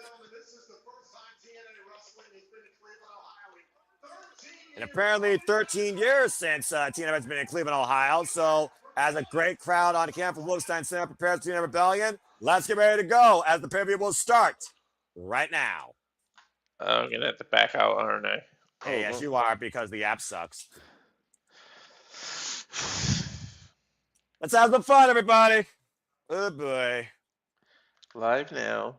And apparently 13 years since TNA has been in Cleveland, Ohio. So as a great crowd on camp from Wolstein Center prepares for TNA Rebellion, let's get ready to go as the pay-per-view will start right now. I'm gonna have to back out, aren't I? Hey, yes, you are, because the app sucks. Let's have some fun, everybody. Oh, boy. Live now.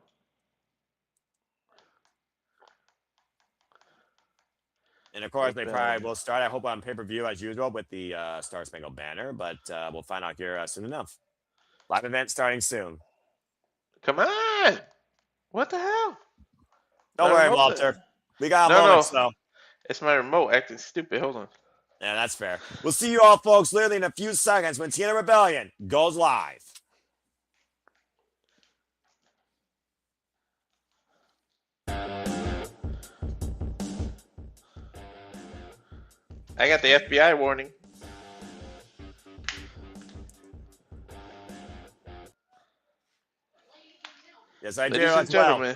And, of course, they probably will start, I hope, on pay-per-view as usual with the Star Spangled Banner, but we'll find out here soon enough. Live event starting soon. Come on! What the hell? Don't worry, Walter. We got a moment, so. It's my remote acting stupid. Hold on. Yeah, that's fair. We'll see you all, folks, literally in a few seconds when TNA Rebellion goes live. I got the FBI warning. Yes, I do Ladies and as well. gentlemen,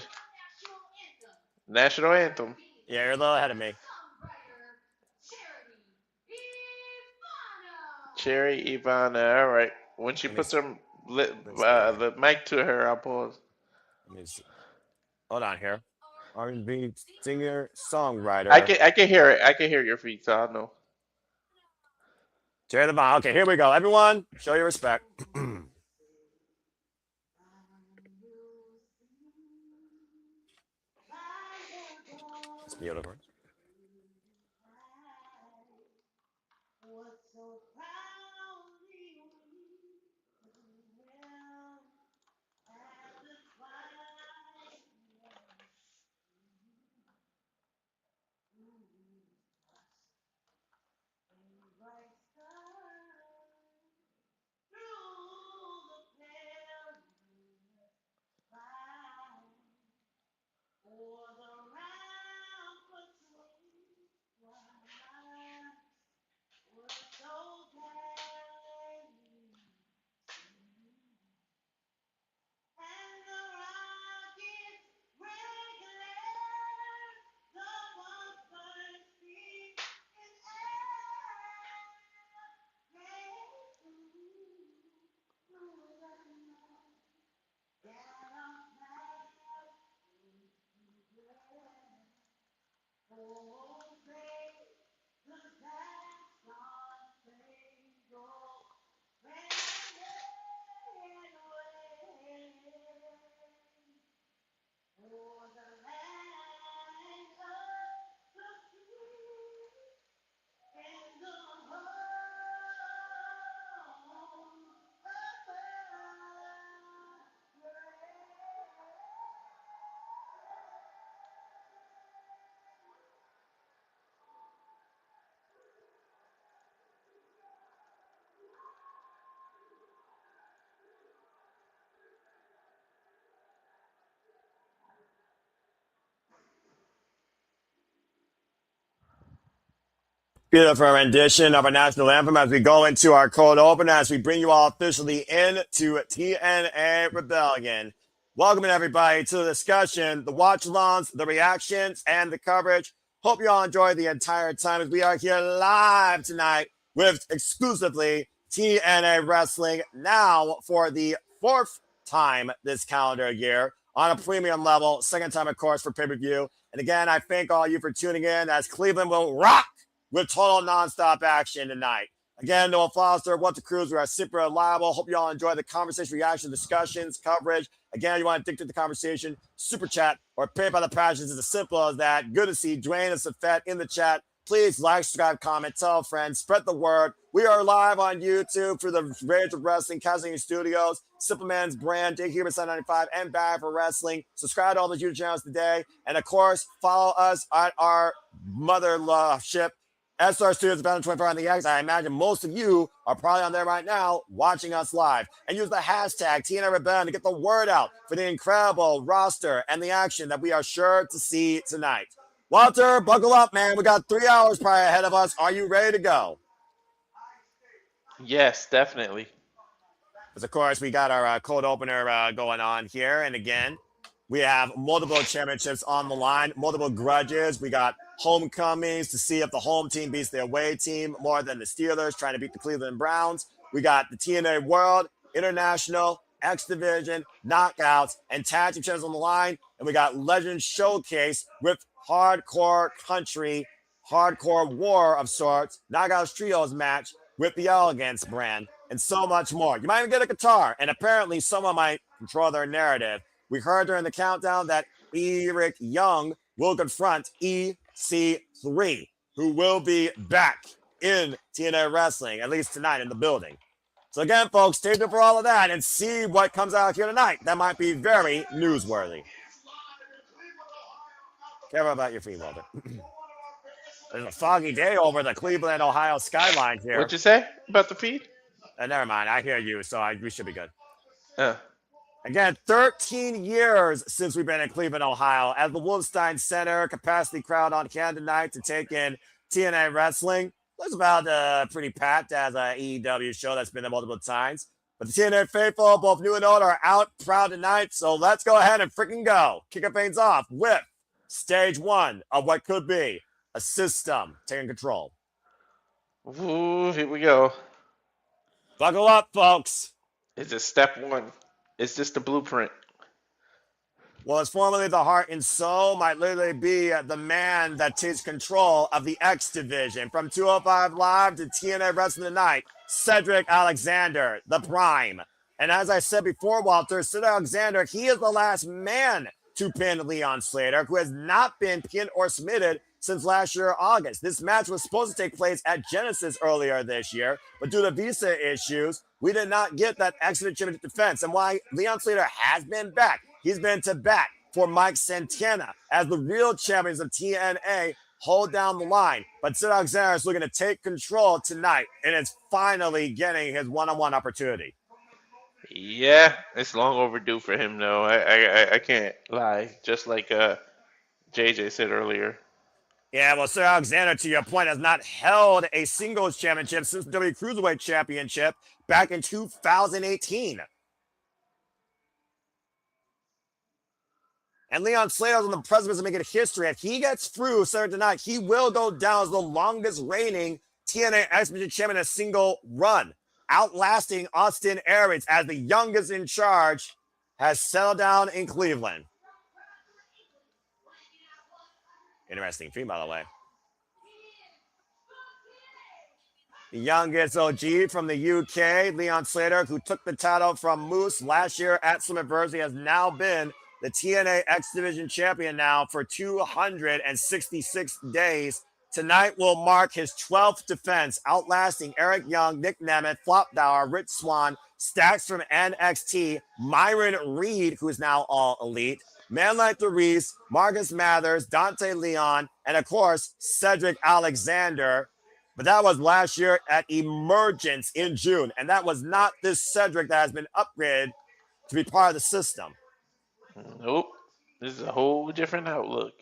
National Anthem. Yeah, you're a little ahead of me. Cherry Ivana. All right. When she puts the mic to her, I'll pause. Let me see. Hold on here. R&B singer, songwriter. I can hear it. I can hear your feet, so I'll know. Jerry the Vaughn. Okay, here we go. Everyone, show your respect. It's beautiful. Beautiful rendition of our national anthem as we go into our cold open, as we bring you all officially into TNA Rebellion. Welcoming everybody to the discussion, the watch-alongs, the reactions, and the coverage. Hope you all enjoy the entire time as we are here live tonight with exclusively TNA Wrestling, now for the fourth time this calendar year on a premium level, second time, of course, for pay-per-view. And again, I thank all you for tuning in as Cleveland will rock with total nonstop action tonight. Again, Noah Foster, what's the Cruz? We are super reliable. Hope you all enjoy the conversation, reaction, discussions, coverage. Again, you want to dictate the conversation, super chat, or pay by the passions. It's as simple as that. Good to see Dwayne and Safet in the chat. Please like, subscribe, comment, tell a friend, spread the word. We are live on YouTube through the Rage of Wrestling, Kazarian Studios, Simple Man's Brand, Dig Human 795, and Bad for Wrestling. Subscribe to all the YouTube channels today. And of course, follow us at our mothership, SR Studios, Battle 24 on the X. I imagine most of you are probably on there right now watching us live. And use the hashtag TNA Rebellion to get the word out for the incredible roster and the action that we are sure to see tonight. Walter, buckle up, man. We got 3 hours probably ahead of us. Are you ready to go? Yes, definitely. Because, of course, we got our cold opener going on here. And again, we have multiple championships on the line, multiple grudges. We got homecomings to see if the home team beats the away team more than the Steelers trying to beat the Cleveland Browns. We got the TNA World, International, X Division, Knockouts, and Tag Team Champions on the line. And we got Legend Showcase with Hardcore Country, Hardcore War of sorts, Knockouts Trios match with the Elegance brand, and so much more. You might even get a guitar, and apparently someone might control their narrative. We heard during the countdown that Eric Young will confront EC3, who will be back in TNA Wrestling, at least tonight in the building. So again, folks, stay tuned for all of that and see what comes out here tonight. That might be very newsworthy. Care about your feet, Walter. There's a foggy day over the Cleveland, Ohio skyline here. What'd you say about the feed? Never mind. I hear you, so we should be good. Oh. Again, 13 years since we've been in Cleveland, Ohio, as the Wolstein Center capacity crowd on hand tonight to take in TNA Wrestling. Looks about pretty packed as an AEW show that's been there multiple times. But the TNA faithful, both new and old, are out proud tonight. So let's go ahead and freaking go. Kick up things off with stage one of what could be a system taking control. Ooh, here we go. Buckle up, folks. It's just step one. It's just the blueprint. Well, it's formerly the Heart and Soul, might literally be the man that takes control of the X Division. From 205 Live to TNA Wrestling Tonight, Cedric Alexander, the Prime. And as I said before, Walter, Cedric Alexander, he is the last man to pin Leon Slater, who has not been pinned or submitted since last year, August. This match was supposed to take place at Genesis earlier this year, but due to visa issues, we did not get that X Division Championship defense. And why Leon Slater has been back, he's been to bat for Mike Santana as the real champions of TNA hold down the line. But Cedric Alexander is looking to take control tonight and is finally getting his one-on-one opportunity. Yeah, it's long overdue for him, though. I can't lie. Just like JJ said earlier. Yeah, well, Cedric Alexander, to your point, has not held a singles championship since the W Cruiserweight Championship back in 2018. And Leon Slater is on the precipice of making history. If he gets through Saturday tonight, he will go down as the longest reigning TNA X Division champion in a single run, outlasting Austin Aries as the youngest in charge has settled down in Cleveland. Interesting feat, by the way. The youngest OG from the UK, Leon Slater, who took the title from Moose last year at Slammiversary, has now been the TNA X Division champion now for 266 days. Tonight will mark his 12th defense, outlasting Eric Young, Nic Nemeth, Flop Dower, Rich Swann, Stacks from NXT, Myron Reed, who is now all elite, Manlight Reese, Marcus Mathers, Dante Leon, and of course, Cedric Alexander. But that was last year at Emergence in June. And that was not this Cedric that has been upgraded to be part of the system. Nope. This is a whole different outlook.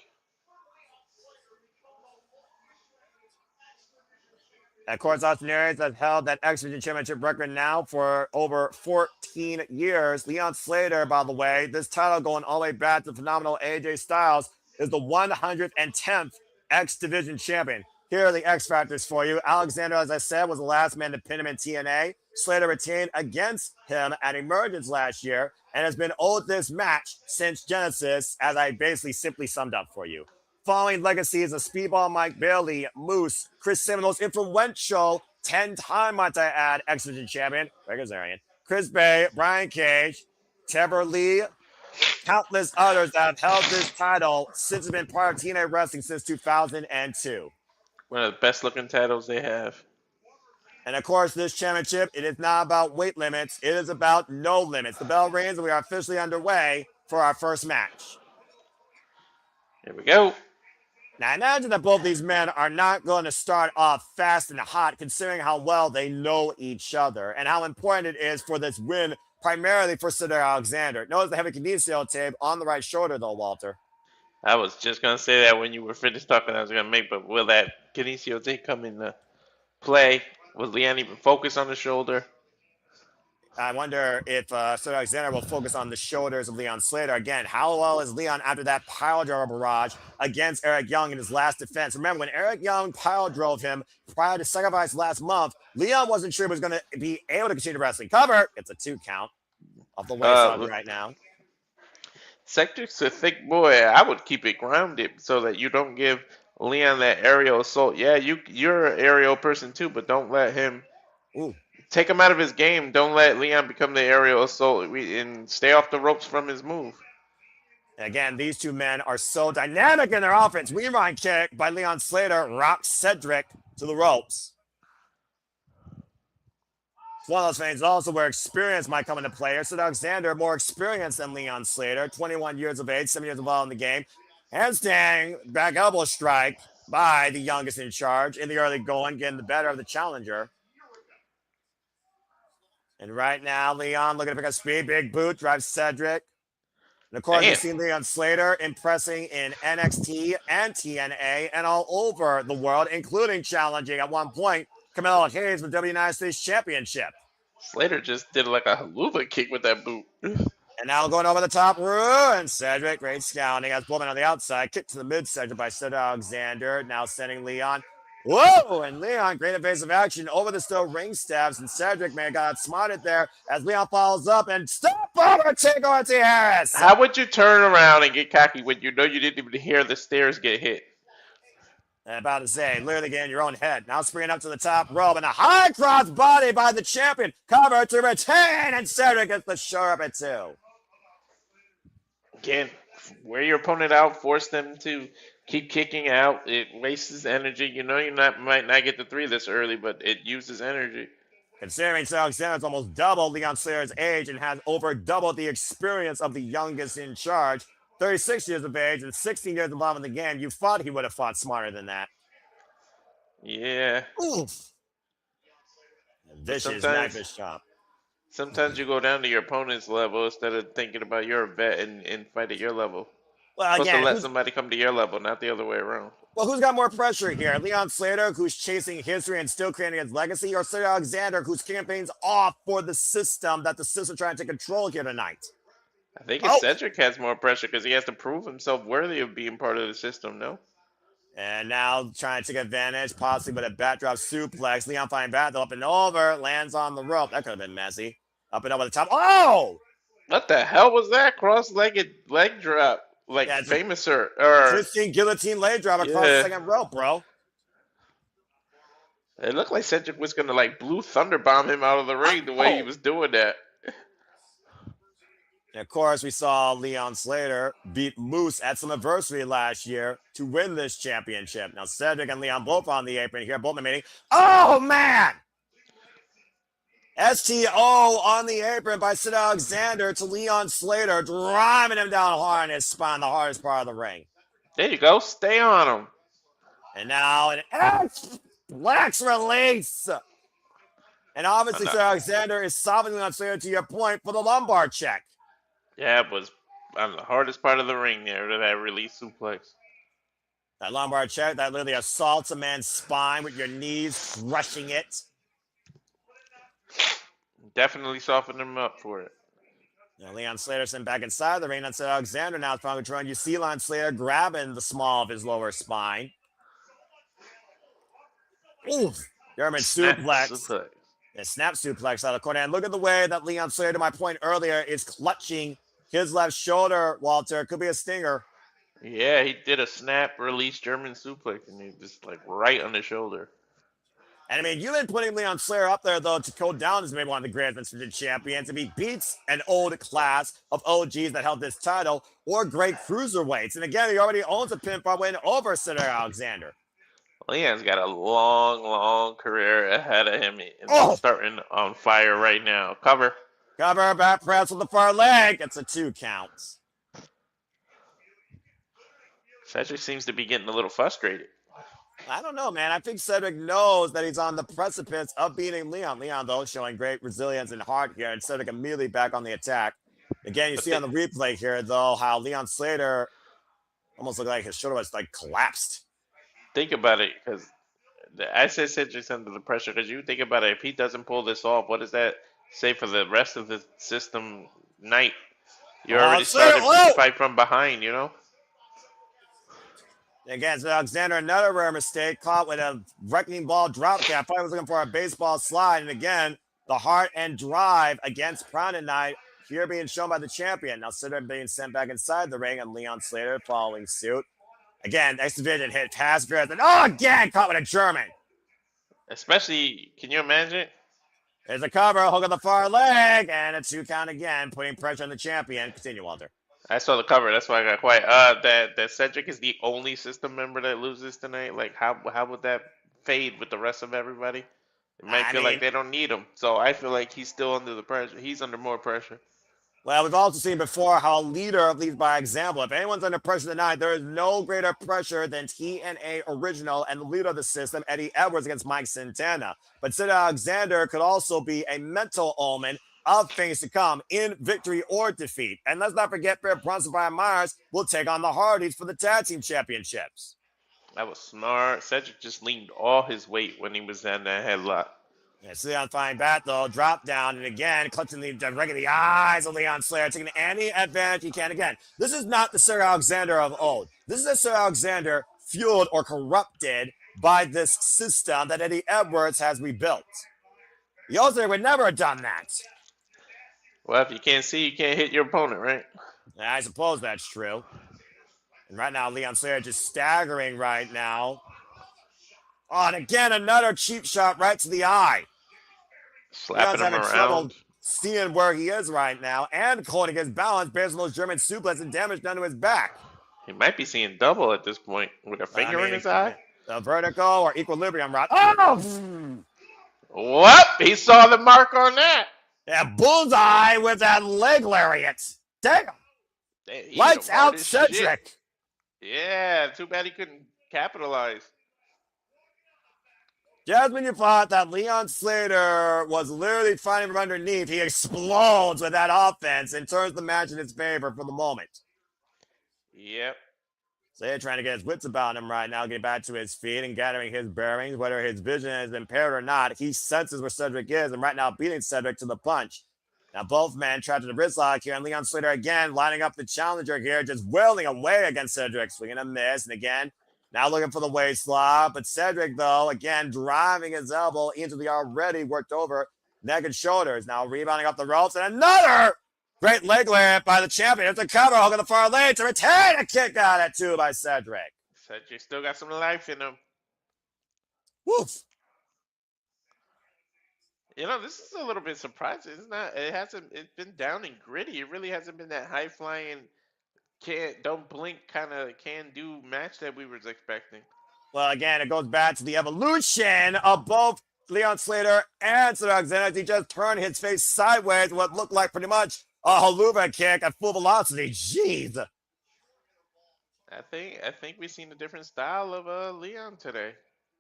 Of course, Austin Aries has held that X Division Championship record now for over 14 years. Leon Slater, by the way, this title going all the way back to phenomenal AJ Styles, is the 110th X Division champion. Here are the X Factors for you. Alexander, as I said, was the last man to pin him in TNA. Slater retained against him at Emergence last year and has been owed this match since Genesis, as I basically simply summed up for you. Following legacies of Speedball Mike Bailey, Moose, Chris Seminoles, influential 10-time, might I add, X Division champion, Kazarian, Chris Bay, Brian Cage, Trevor Lee, countless others that have held this title since it's been part of TNA Wrestling since 2002. One of the best looking titles they have. And of course, this championship, it is not about weight limits. It is about no limits. The bell rings and we are officially underway for our first match. Here we go. Now, I imagine that both these men are not going to start off fast and hot, considering how well they know each other and how important it is for this win, primarily for Cedric Alexander. Notice the heavy kinesio tape on the right shoulder, though, Walter. I was just going to say that when you were finished talking, I was going to make, but will that kinesio tape come into play? Was Leon even focused on the shoulder? I wonder if Cedric Alexander will focus on the shoulders of Leon Slater. Again, how well is Leon after that pile driver barrage against Eric Young in his last defense? Remember, when Eric Young pile drove him prior to Sacrifice last month, Leon wasn't sure he was going to be able to continue wrestling. Cover. It's a 2 count off the waist right now. Cedric's a thick boy. I would keep it grounded so that you don't give Leon that aerial assault. Yeah, you're an aerial person too, but don't let him... Ooh. Take him out of his game. Don't let Leon become the aerial assault and stay off the ropes from his move. Again, these two men are so dynamic in their offense. Rewind kick by Leon Slater rocks Cedric to the ropes. It's one of those things also where experience might come into play. Cedric Alexander, more experienced than Leon Slater, 21 years of age, 7 years involved in the game. Handstand back elbow strike by the youngest in charge in the early going, getting the better of the challenger. And right now, Leon looking to pick up speed. Big boot drives Cedric. And of course, we've seen Leon Slater impressing in NXT and TNA and all over the world, including challenging at one point Carmelo Hayes for the United States Championship. Slater just did like a haluva kick with that boot. And now going over the top row, and Cedric, great scouting, has Bowman on the outside, kick to the midsection by Cedric Alexander, now sending Leon. Whoa! And Leon, great evasive action over the still ring steps, and Cedric may have got outsmarted there as Leon follows up and stop over Chico T. Harris. How would you turn around and get cocky when you know you didn't even hear the stairs get hit? About to say, literally getting your own head. Now springing up to the top rope and a high cross body by the champion. Cover to retain, and Cedric gets the show up at 2. Again, wear your opponent out, force them to keep kicking out. It wastes energy. You know might not get the 3 this early, but it uses energy. Considering Cedric Alexander's almost double Leon Slater's age and has over doubled the experience of the youngest in charge, 36 years of age and 16 years involved in the game, you thought he would have fought smarter than that. Yeah. Oof. Vicious, knife chop. Sometimes you go down to your opponent's level instead of thinking about your vet and fight at your level. Well, again, supposed to let somebody come to your level, not the other way around. Well, who's got more pressure here? Leon Slater, who's chasing history and still creating his legacy, or Cedric Alexander, whose campaign's off for the system that the system trying to take control here tonight? I think Cedric has more pressure because he has to prove himself worthy of being part of the system, no? And now trying to take advantage, possibly with a backdrop suplex. Leon flying back, up and over, lands on the rope. That could have been messy. Up and over the top. Oh! What the hell was that cross-legged leg drop? like Yeah, famous or twisting guillotine leg drop across the second rope, bro. it looked like Cedric was gonna like blue thunder bomb him out of the ring the way he was doing that. And of course, we saw Leon Slater beat Moose at some adversity last year to win this championship. Now, Cedric and Leon both on the apron here, both in the meeting. Oh, man! STO on the apron by Sid Alexander to Leon Slater, driving him down hard in his spine, the hardest part of the ring. There you go. Stay on him. And now an X-Flex release. And obviously, Sid Alexander is solving Leon Slater, to your point, for the lumbar check. Yeah, it was on the hardest part of the ring there, that release suplex. That lumbar check that literally assaults a man's spine with your knees crushing it. Definitely softened him up for it. Now, Leon Slater sent back inside the ring. That's Alexander now trying to control. You see Leon Slater grabbing the small of his lower spine. Oof. German suplex. A snap suplex out of the corner. And look at the way that Leon Slater, to my point earlier, is clutching his left shoulder, Walter. It could be a stinger. Yeah, he did a snap release German suplex, and he just like right on the shoulder. And I mean, you've been putting Leon Slater up there, though, to go down as maybe one of the greatest champions. If he beats an old class of OGs that held this title, or great cruiserweights. And again, he already owns a pinfall win over Cedric Alexander. Leon's got a long, long career ahead of him. He's starting on fire right now. Cover, back press with the far leg. It's a 2 count. Cedric seems to be getting a little frustrated. I don't know, man. I think Cedric knows that he's on the precipice of beating Leon. Leon, though, showing great resilience and heart here, and Cedric immediately back on the attack. Again, you see on the replay here, though, how Leon Slater almost looked like his shoulder was like collapsed. Think about it, because I said Cedric's under the pressure, because you think about it, if he doesn't pull this off, what does that say for the rest of the system night? You're already starting to fight from behind, you know? Again, so Alexander, another rare mistake, caught with a wrecking ball drop kick. I thought he was looking for a baseball slide. And again, the heart and drive against Crown Night here being shown by the champion. Now, Cedric being sent back inside the ring, and Leon Slater following suit. Again, X Division hit past Bears, and again, caught with a German. Especially, can you imagine? There's a cover, hook on the far leg, and a 2 count again, putting pressure on the champion. Continue, Walter. I saw the cover. That's why I got quiet. That Cedric is the only system member that loses tonight. Like, how would that fade with the rest of everybody? It might feel like they don't need him. So I feel like he's still under the pressure. He's under more pressure. Well, we've also seen before how a leader leads by example. If anyone's under pressure tonight, there is no greater pressure than TNA original and the leader of the system, Eddie Edwards, against Mike Santana. But Sid Alexander could also be a mental omen of things to come in victory or defeat. And let's not forget, Bronson Brian Myers will take on the Hardys for the tag team championships. That was smart. Cedric just leaned all his weight when he was in that headlock. Yeah, Leon flying back, though, drop down, and again, clutching directly the eyes of Leon Slater, taking any advantage he can. Again, this is not the Sir Alexander of old. This is a Sir Alexander fueled or corrupted by this system that Eddie Edwards has rebuilt. Yoster would never have done that. Well, if you can't see, you can't hit your opponent, right? I suppose that's true. And right now, Leon Slater just staggering right now. Oh, and again, another cheap shot right to the eye. Slapping him around. Seeing where he is right now and holding his balance based on those German suplex and damage done to his back. He might be seeing double at this point with a finger in his eye. The vertical or equilibrium rod. Oh! What? He saw the mark on that. Yeah, bullseye with that leg lariat. Damn. Lights out Cedric. Yeah, too bad he couldn't capitalize. Just when you thought that Leon Slater was literally fighting from underneath, he explodes with that offense and turns the match in his favor for the moment. Yep. Slater trying to get his wits about him right now, getting back to his feet and gathering his bearings, whether his vision is impaired or not. He senses where Cedric is and right now beating Cedric to the punch. Now both men trapped in the wrist lock here, and Leon Slater again lining up the challenger here, just wailing away against Cedric, swinging a miss, and again, now looking for the waist lock, but Cedric, though, again, driving his elbow into the already worked over neck and shoulders. Now rebounding off the ropes, and another Great leg lift by the champion. It's a cover, hooking the far lane to retain a kick out at 2 by Cedric. Cedric still got some life in him. Woof. You know, this is a little bit surprising. It's not. It hasn't. It's been down and gritty. It really hasn't been that high flying, don't blink kind of can do match that we were expecting. Well, again, it goes back to the evolution of both Leon Slater and Cedric Alexander. He just turned his face sideways, what looked like pretty much a haluva kick at full velocity. Jeez. I think we've seen a different style of Leon today.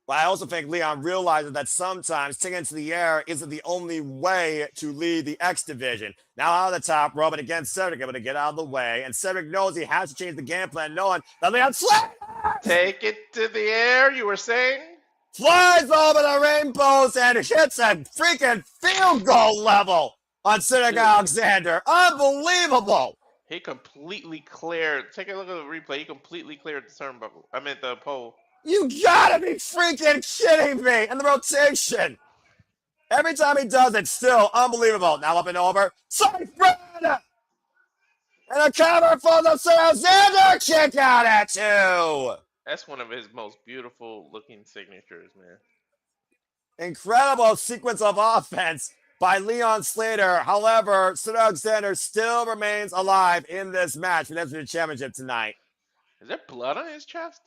Well, I also think Leon realizes that sometimes taking it to the air isn't the only way to lead the X division. Now out of the top rope, and again, Cedric able to get out of the way. And Cedric knows he has to change the game plan, knowing that Leon Slater Take it to the air, you were saying? flies over the rainbows and hits a freaking field goal level on Cedric Alexander. Unbelievable. He completely cleared. Take a look at the replay. He completely cleared the turnbuckle. I meant the pole. You gotta be freaking kidding me. And the rotation. Every time he does it, still unbelievable. Now up and over. Side spread. And a cover for the Alexander. Kick out at 2. That's one of his most beautiful looking signatures, man. Incredible sequence of offense by Leon Slater. However, Cedric Alexander still remains alive in this match for the X Championship tonight. Is there blood on his chest?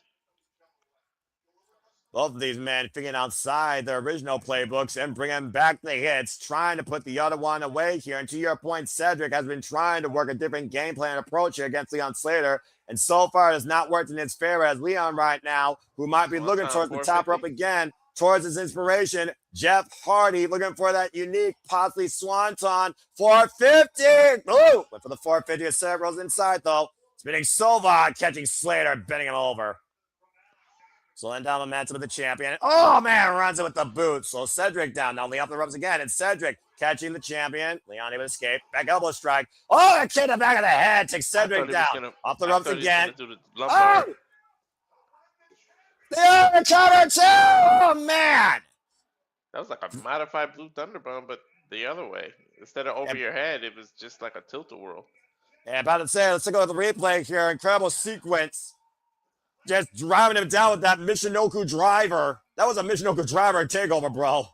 Both of these men figuring outside their original playbooks and bringing back the hits, trying to put the other one away here. And to your point, Cedric has been trying to work a different game plan approach here against Leon Slater. And so far, it has not worked in his favor as Leon right now, who might be looking towards the top rope again, towards his inspiration, Jeff Hardy, looking for that unique, possibly swanton, 450. Ooh, went for the 450 as Cedric rolls inside, though. Spinning Solvad, catching Slater, bending him over. Slowing down momentum of the champion. Oh, man, runs it with the boot. So Cedric down. Now Leon up the ropes again. And Cedric catching the champion. Leon able to escape. Back elbow strike. Oh, that kick in the back of the head. Takes Cedric down. Off the ropes again. Oh! The other cover too! Oh, man! That was like a modified Blue Thunder Bomb, but the other way. Instead of over your head, it was just like a tilt-a-whirl. Yeah, about to say, let's take a look at the replay here. Incredible sequence. Just driving him down with that Michinoku driver. That was a Michinoku driver takeover, bro.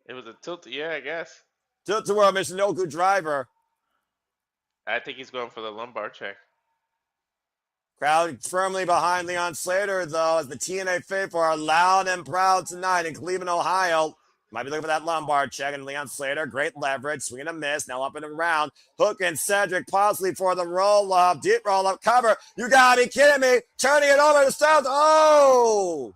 It was a tilt, yeah, I guess. Tilt-a-whirl Michinoku driver. I think he's going for the lumbar check. Crowd firmly behind Leon Slater, though, as the TNA faithful are loud and proud tonight in Cleveland, Ohio. Might be looking for that lumbar check, and Leon Slater, great leverage, swing and a miss, now up and around. Hook and Cedric possibly for the roll-up, deep roll-up cover. You gotta be kidding me. Turning it over to Styles. Oh!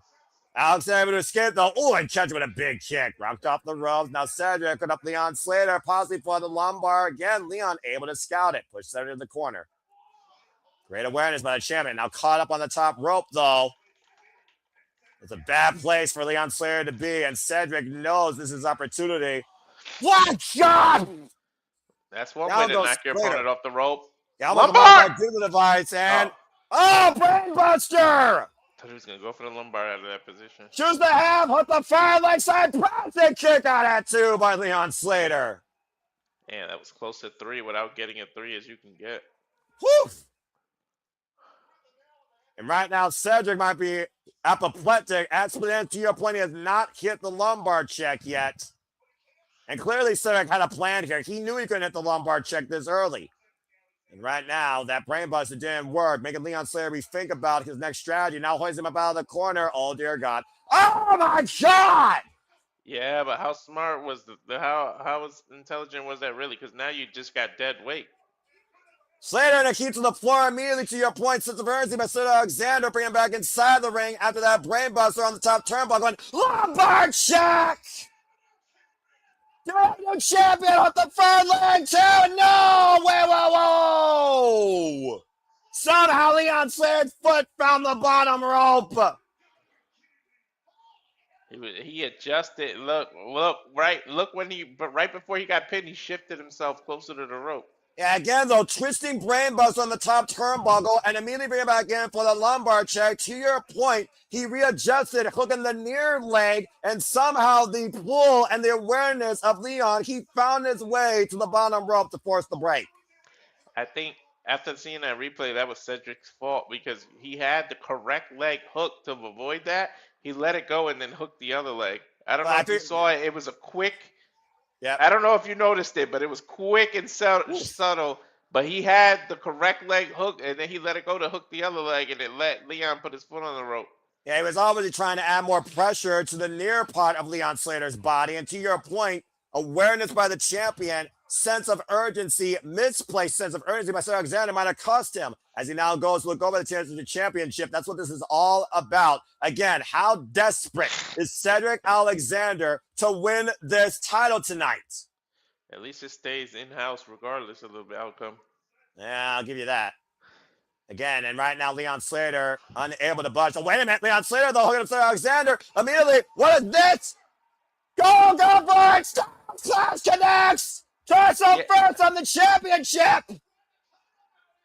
Alexander able to escape, though. Oh, and catch with a big kick. Rocked off the ropes. Now Cedric put up Leon Slater, possibly for the lumbar. Again, Leon able to scout it. Push Cedric to the corner. Great awareness by the champion. Now caught up on the top rope, though. It's a bad place for Leon Slater to be, and Cedric knows this is opportunity. What God! That's one way to knock your opponent off the rope. Yeah, lumbar! Do the device, and brainbuster! I thought he was going to go for the lumbar out of that position. Choose the half, hook the fire leg side, Bronson kick out at 2 by Leon Slater. Man, that was close to 3 without getting a 3 as you can get. Whew! And right now, Cedric might be apoplectic. As to your point, he has not hit the lumbar check yet. And clearly, Cedric had a plan here. He knew he couldn't hit the lumbar check this early. And right now, that brainbuster didn't work, making Leon Slater rethink about his next strategy. Now hoists him up out of the corner. Oh, dear God. Oh, my God! Yeah, but how smart was how intelligent was that really? Because now you just got dead weight. Slater to keep to the floor immediately to your point. Sense of urgency by Cedric Alexander, bringing him back inside the ring after that brainbuster on the top turnbuckle. Lumbar check! The champion off the front leg too! No! Whoa! Somehow Leon Slater's foot found the bottom rope. He adjusted. Look, right. Look but right before he got pinned, he shifted himself closer to the rope. Yeah, again, though, twisting brainbuster on the top turnbuckle and immediately bring it back in for the lumbar check. To your point, he readjusted, hooking the near leg, and somehow the pull and the awareness of Leon, he found his way to the bottom rope to force the break. I think after seeing that replay, that was Cedric's fault because he had the correct leg hooked to avoid that. He let it go and then hooked the other leg. I don't But know I if you think, saw it. It was a quick. yeah. I don't know if you noticed it, but it was quick and subtle. But he had the correct leg hooked, and then he let it go to hook the other leg, and it let Leon put his foot on the rope. Yeah, he was obviously trying to add more pressure to the near part of Leon Slater's body. And to your point, awareness by the champion, sense of urgency, misplaced sense of urgency by Cedric Alexander might have cost him as he now goes to look over the chance of the championship. That's what this is all about. Again, how desperate is Cedric Alexander to win this title tonight? At least it stays in house regardless of the outcome. Yeah, I'll give you that. Again, and right now, Leon Slater unable to budge. So wait a minute, Leon Slater, though, hooking up Cedric Alexander immediately. What is this? Go for it! Stop! Slash connects! Torso first on the championship!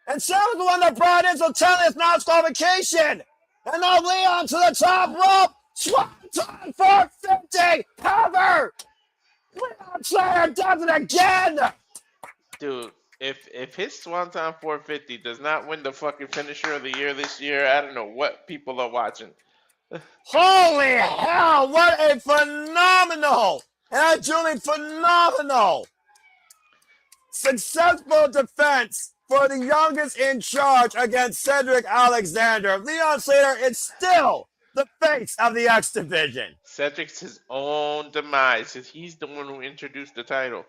And Sarah's the one that brought in, so telling us now it's qualification! And now Leon to the top rope! Swanton 450! Cover! Leon Slater does it again! Dude, if his Swanton 450 does not win the fucking finisher of the year this year, I don't know what people are watching. Holy hell, what a phenomenal, and I truly phenomenal, successful defense for the youngest in charge against Cedric Alexander. Leon Slater is still the face of the X Division. Cedric's his own demise. He's the one who introduced the title.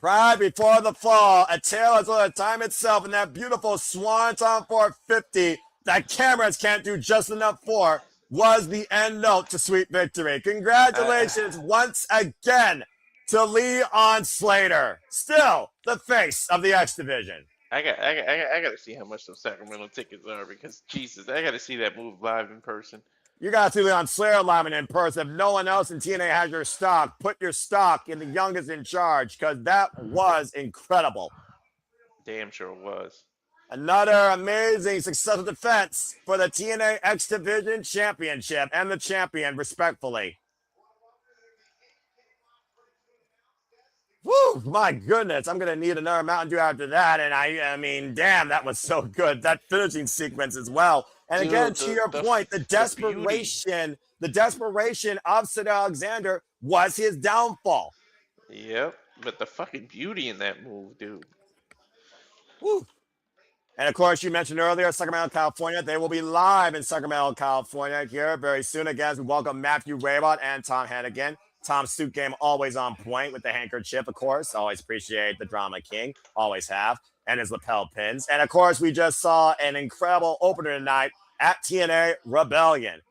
Pride before the fall, a tale as old as time itself, and that beautiful Swanton 450 that cameras can't do just enough for was the end note to sweet victory. Congratulations once again to Leon Slater, still the face of the X Division. I got to see how much those Sacramento tickets are because Jesus, I got to see that move live in person. You got to see Leon Slater live and in person. If no one else in TNA has your stock, put your stock in the youngest in charge because that was incredible. Damn sure it was. Another amazing successful defense for the TNA X Division Championship and the champion, respectfully. Woo, my goodness. I'm going to need another Mountain Dew after that. And I mean, damn, that was so good. That finishing sequence as well. And Dude, again, to your point, the desperation of Cedric Alexander was his downfall. Yep, but the fucking beauty in that move, dude. Woo. And of course, you mentioned earlier, Sacramento, California. They will be live in Sacramento, California here very soon. Again, as we welcome Matthew Raybot and Tom Hannigan. Tom's suit game always on point with the handkerchief, of course. Always appreciate the Drama King. Always have. And his lapel pins. And of course, we just saw an incredible opener tonight at TNA Rebellion.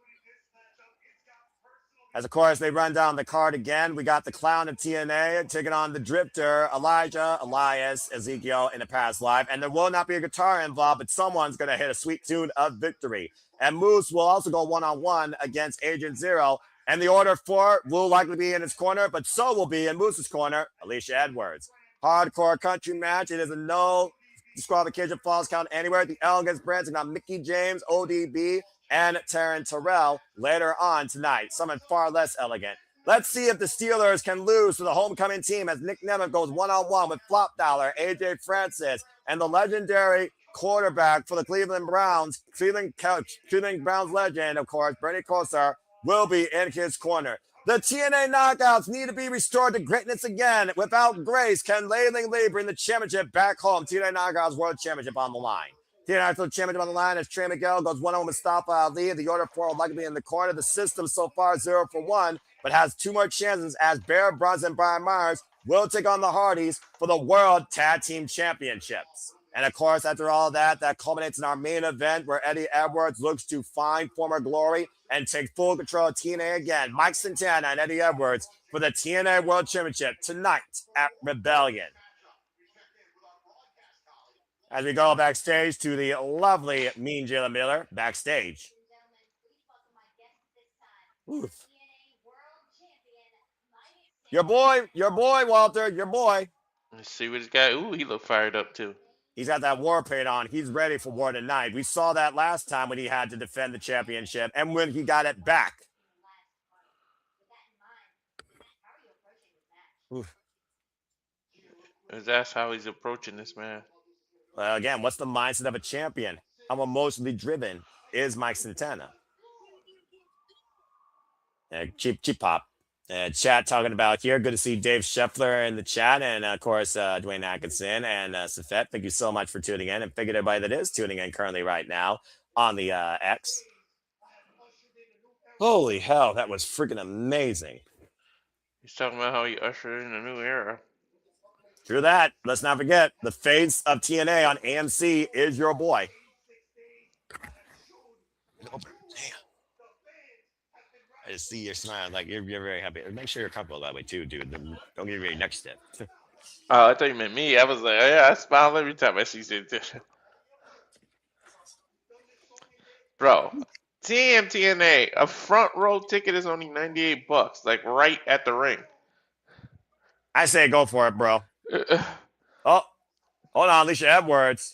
As of course, they run down the card again. We got the Clown of TNA taking on the Drifter, Elijah, Elias, Ezekiel in the past life. And there will not be a guitar involved, but someone's going to hit a sweet tune of victory. And Moose will also go one-on-one against Agent Zero. And the Order 4 will likely be in his corner, but so will be in Moose's corner, Alicia Edwards. Hardcore country match. It is a no disqualification falls count anywhere. The Elegance brand taking on Mickie James, ODB, and Taryn Terrell later on tonight. Something far less elegant. Let's see if the Steelers can lose to the homecoming team as Nic Nemeth goes one-on-one with Flop Dollar, AJ Francis, and the legendary quarterback for the Cleveland Browns, Cleveland Browns legend, of course, Bernie Kosar, will be in his corner. The TNA knockouts need to be restored to greatness again. Without grace, can Leiling Lee bring the championship back home? TNA knockouts World Championship on the line. TNA National Championship on the line as Trey Miguel goes one-on-one with Mustafa Ali. The Order 4 will likely be in the corner. The system so far 0-1, but has two more chances as Bear, Bronson, and Brian Myers will take on the Hardys for the World Tag Team Championships. And of course, after all that culminates in our main event where Eddie Edwards looks to find former glory and take full control of TNA again. Mike Santana and Eddie Edwards for the TNA World Championship tonight at Rebellion. As we go backstage to the lovely Mean Jayla Miller backstage. Oof. Your boy, Walter, your boy. Let's see what this guy. Ooh, he looked fired up too. He's got that war paint on. He's ready for war tonight. We saw that last time when he had to defend the championship and when he got it back. Oof. That's how he's approaching this man. Again, what's the mindset of a champion? How emotionally driven is Mike Santana? Cheap pop. Chat talking about here. Good to see Dave Scheffler in the chat. And of course, Dwayne Atkinson and Safet. Thank you so much for tuning in. And thank you to everybody that is tuning in currently right now on the X. Holy hell, that was freaking amazing. He's talking about how he ushered in a new era. Through that, let's not forget the face of TNA on AMC is your boy. Oh, damn. I just see your smile. Like you're very happy. Make sure you're comfortable that way too, dude. Don't give me your next step. Oh, I thought you meant me. I was like, oh, yeah, I smile every time I see Santana. Bro, TNA, a front row ticket is only $98, like right at the ring. I say go for it, bro. Oh, hold on, Alicia Edwards.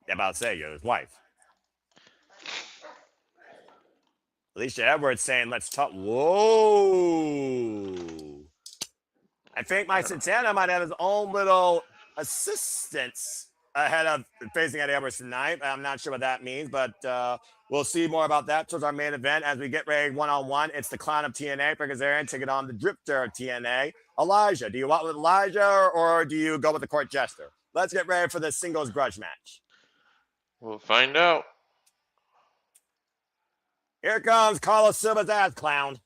Yeah, about to say you're his wife. Alicia Edwards saying, let's talk. Whoa. I think Mike Santana might have his own little assistants ahead of facing Eddie Edwards tonight. I'm not sure what that means, but we'll see more about that towards our main event as we get ready one-on-one. It's the clown of TNA, Kazarian, taking on the drifter of TNA, Elijah. Do you want with Elijah or do you go with the court jester? Let's get ready for the singles grudge match. We'll find out. Here comes Carlos Silva's ass clown.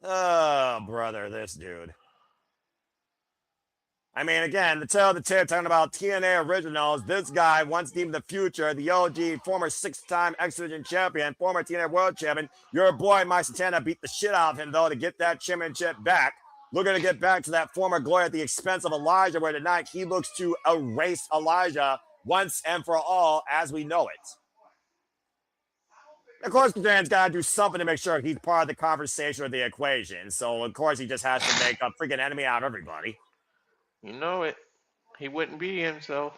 Oh, brother, this dude. I mean, again, the tale of the tape talking about TNA originals. This guy, once deemed the future, the OG, former 6-time X Division champion, former TNA world champion. Your boy, Mike Santana, beat the shit out of him, though, to get that championship back. Looking to get back to that former glory at the expense of Elijah, where tonight he looks to erase Elijah once and for all as we know it. Of course, Kazarian's got to do something to make sure he's part of the conversation or the equation. So, of course, he just has to make a freaking enemy out of everybody. You know it. He wouldn't be himself.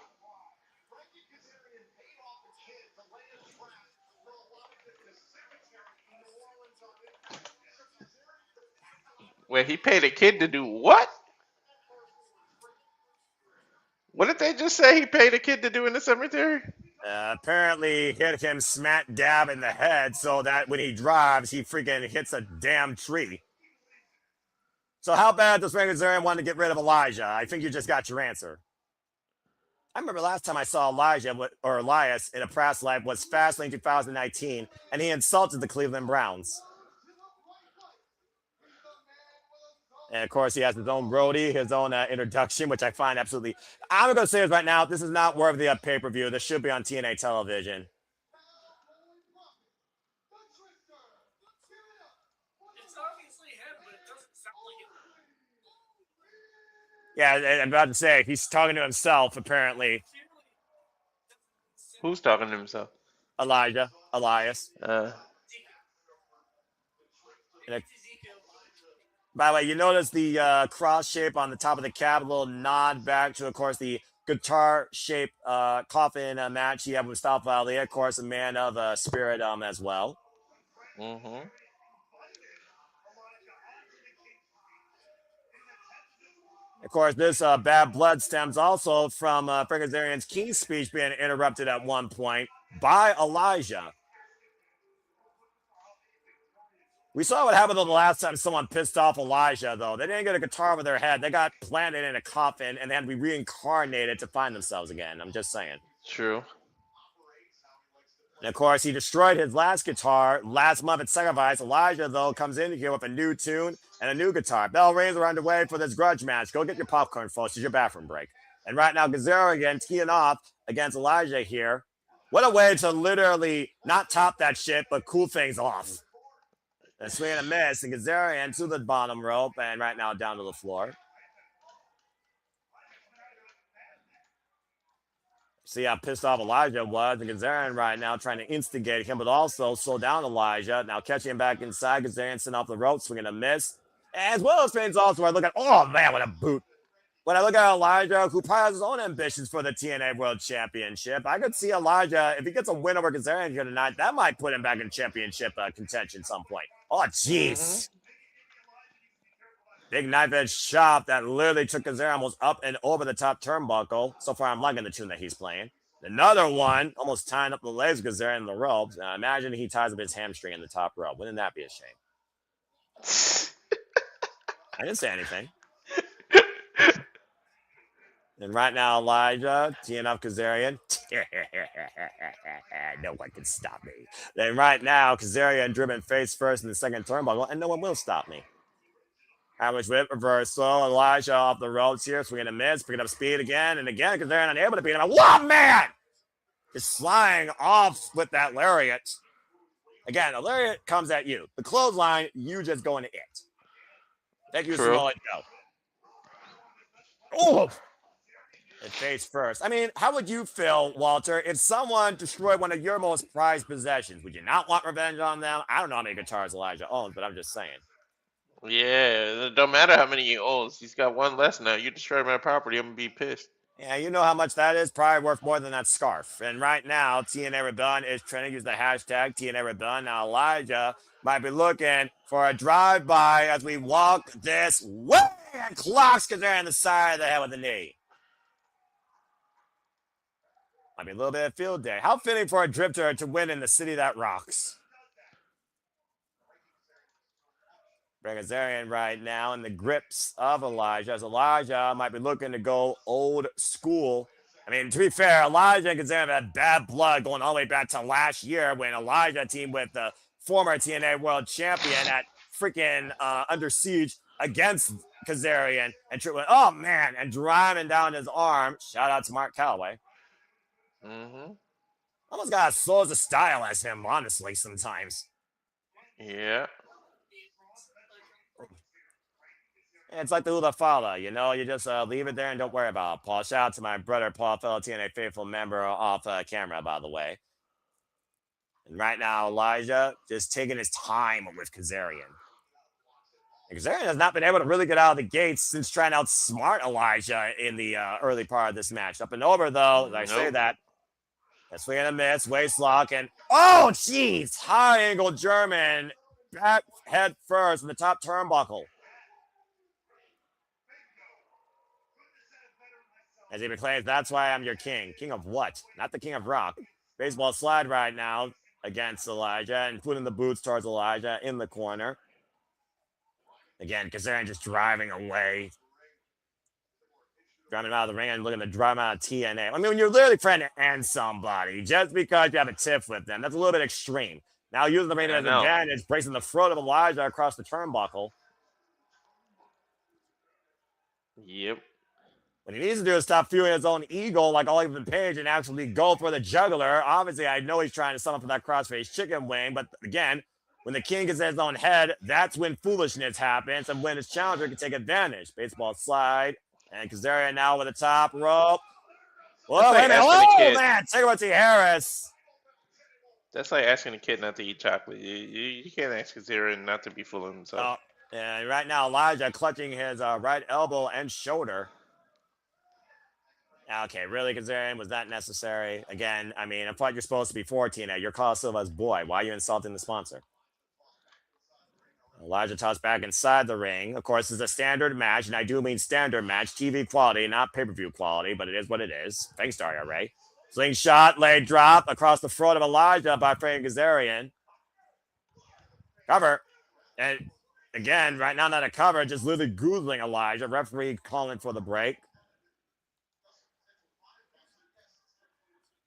Wait, he paid a kid to do what? What did they just say he paid a kid to do in the cemetery? Apparently hit him smack dab in the head so that when he drives, he freaking hits a damn tree. So how bad does Frankie Kazarian want to get rid of Elijah? I think you just got your answer. I remember last time I saw Elijah or Elias in a press live was Fastlane 2019, and he insulted the Cleveland Browns. And of course, he has his own roadie, his own introduction, which I find absolutely. I'm going to say this right now. This is not worthy of pay-per-view. This should be on TNA television. It's obviously him, but it doesn't sound like it. Yeah, I'm about to say, he's talking to himself, apparently. Who's talking to himself? Elias. By the way, you notice the cross shape on the top of the cap, a little nod back to, of course, the guitar-shaped coffin match he had with Mustafa Ali, of course, a man of spirit as well. Mm-hmm. Of course, this bad blood stems also from Frankie Kazarian's key speech being interrupted at one point by Elijah. We saw what happened the last time someone pissed off Elijah, though. They didn't get a guitar over their head. They got planted in a coffin and they had to be reincarnated to find themselves again. I'm just saying. True. And of course, he destroyed his last guitar last month at Sacrifice. Elijah, though, comes in here with a new tune and a new guitar. Bell rings are underway for this grudge match. Go get your popcorn, folks. It's your bathroom break. And right now, Kazarian teeing off against Elijah here. What a way to literally not top that shit, but cool things off. A swing and a miss, and Kazarian to the bottom rope, and right now down to the floor. See how pissed off Elijah was, and Kazarian right now trying to instigate him, but also slow down Elijah. Now catching him back inside, Kazarian sent off the rope, swinging a miss. As well as things also, I look at, oh man, what a boot. When I look at Elijah, who probably has his own ambitions for the TNA World Championship, I could see Elijah, if he gets a win over Kazarian here tonight, that might put him back in championship contention at some point. Oh, jeez. Big knife edge chop that literally took Kazarian almost up and over the top turnbuckle. So far, I'm liking the tune that he's playing. Another one, almost tying up the legs of Kazarian in the ropes. Now, imagine he ties up his hamstring in the top rope. Wouldn't that be a shame? I didn't say anything. And right now, Elijah teeing up Kazarian. No one can stop me. Then right now, Kazarian driven face first in the second turnbuckle, and no one will stop me. Average whip reversal. Elijah off the ropes here, swinging a miss, picking up speed again and again. Kazarian unable to beat him. What man? Just flying off with that lariat. Again, a lariat comes at you. The clothesline, you just go into it. Thank you, Samoa Joe. Oh! And face first. I mean, how would you feel, Walter, if someone destroyed one of your most prized possessions? Would you not want revenge on them? I don't know how many guitars Elijah owns, but I'm just saying. Yeah, it don't matter how many he owns. He's got one less now. You destroy my property, I'm gonna be pissed. Yeah, you know how much that is? Probably worth more than that scarf. And right now, TNA Rebellion is trying to use the hashtag TNA Rebellion. Now, Elijah might be looking for a drive-by as we walk this way and clocks Kazarian on the side of the head with a knee. Might be a little bit of field day. How fitting for a drifter to win in the city that rocks. Kazarian right now in the grips of Elijah, as Elijah might be looking to go old school. I mean, to be fair, Elijah and Kazarian have had bad blood going all the way back to last year when Elijah teamed with the former TNA World Champion at freaking Under Siege against Kazarian and oh man, and driving down his arm. Shout out to Mark Calloway. Almost got as slow as a style as him, honestly, sometimes. Yeah. It's like the Ula Fala, you know, you just leave it there and don't worry about it. Paul, shout out to my brother, Paul, fellow TNA faithful member off camera, by the way. And right now, Elijah just taking his time with Kazarian. And Kazarian has not been able to really get out of the gates since trying to outsmart Elijah in the early part of this match. Up and over, though, as I say that. That's swing and a miss, waist lock, and oh, jeez, high angle German, back head first in the top turnbuckle. As he proclaims, that's why I'm your king. King of what? Not the king of rock. Baseball slide right now against Elijah, including the boots towards Elijah in the corner. Again, Kazarian just driving away. Driving him out of the ring and looking to drive him out of TNA. I mean, when you're literally trying to end somebody just because you have a tiff with them, that's a little bit extreme. Now using the ring as an advantage, bracing the throat of Elijah across the turnbuckle. Yep. What he needs to do is stop fueling his own ego like Oliver Page and actually go for the juggler. Obviously, I know he's trying to summon for that crossface chicken wing, but again, when the king gets in his own head, that's when foolishness happens and when his challenger can take advantage. Baseball slide, and Kazarian now with the top rope. Whoa, like oh, man, take it to Harris. That's like asking a kid not to eat chocolate. You can't ask Kazarian not to be fooling himself. Oh, and right now, Elijah clutching his right elbow and shoulder. Okay, really, Kazarian, was that necessary? Again, I mean, I thought you're supposed to be for TNA. You're Carl Silva's boy. Why are you insulting the sponsor? Elijah tossed back inside the ring. Of course, it's a standard match, and I do mean standard match, TV quality, not pay-per-view quality, but it is what it is. Thanks, Daria Ray. Slingshot, leg drop across the throat of Elijah by Frankie Kazarian. Cover. And again, right now, not a cover, just literally googling Elijah. Referee calling for the break.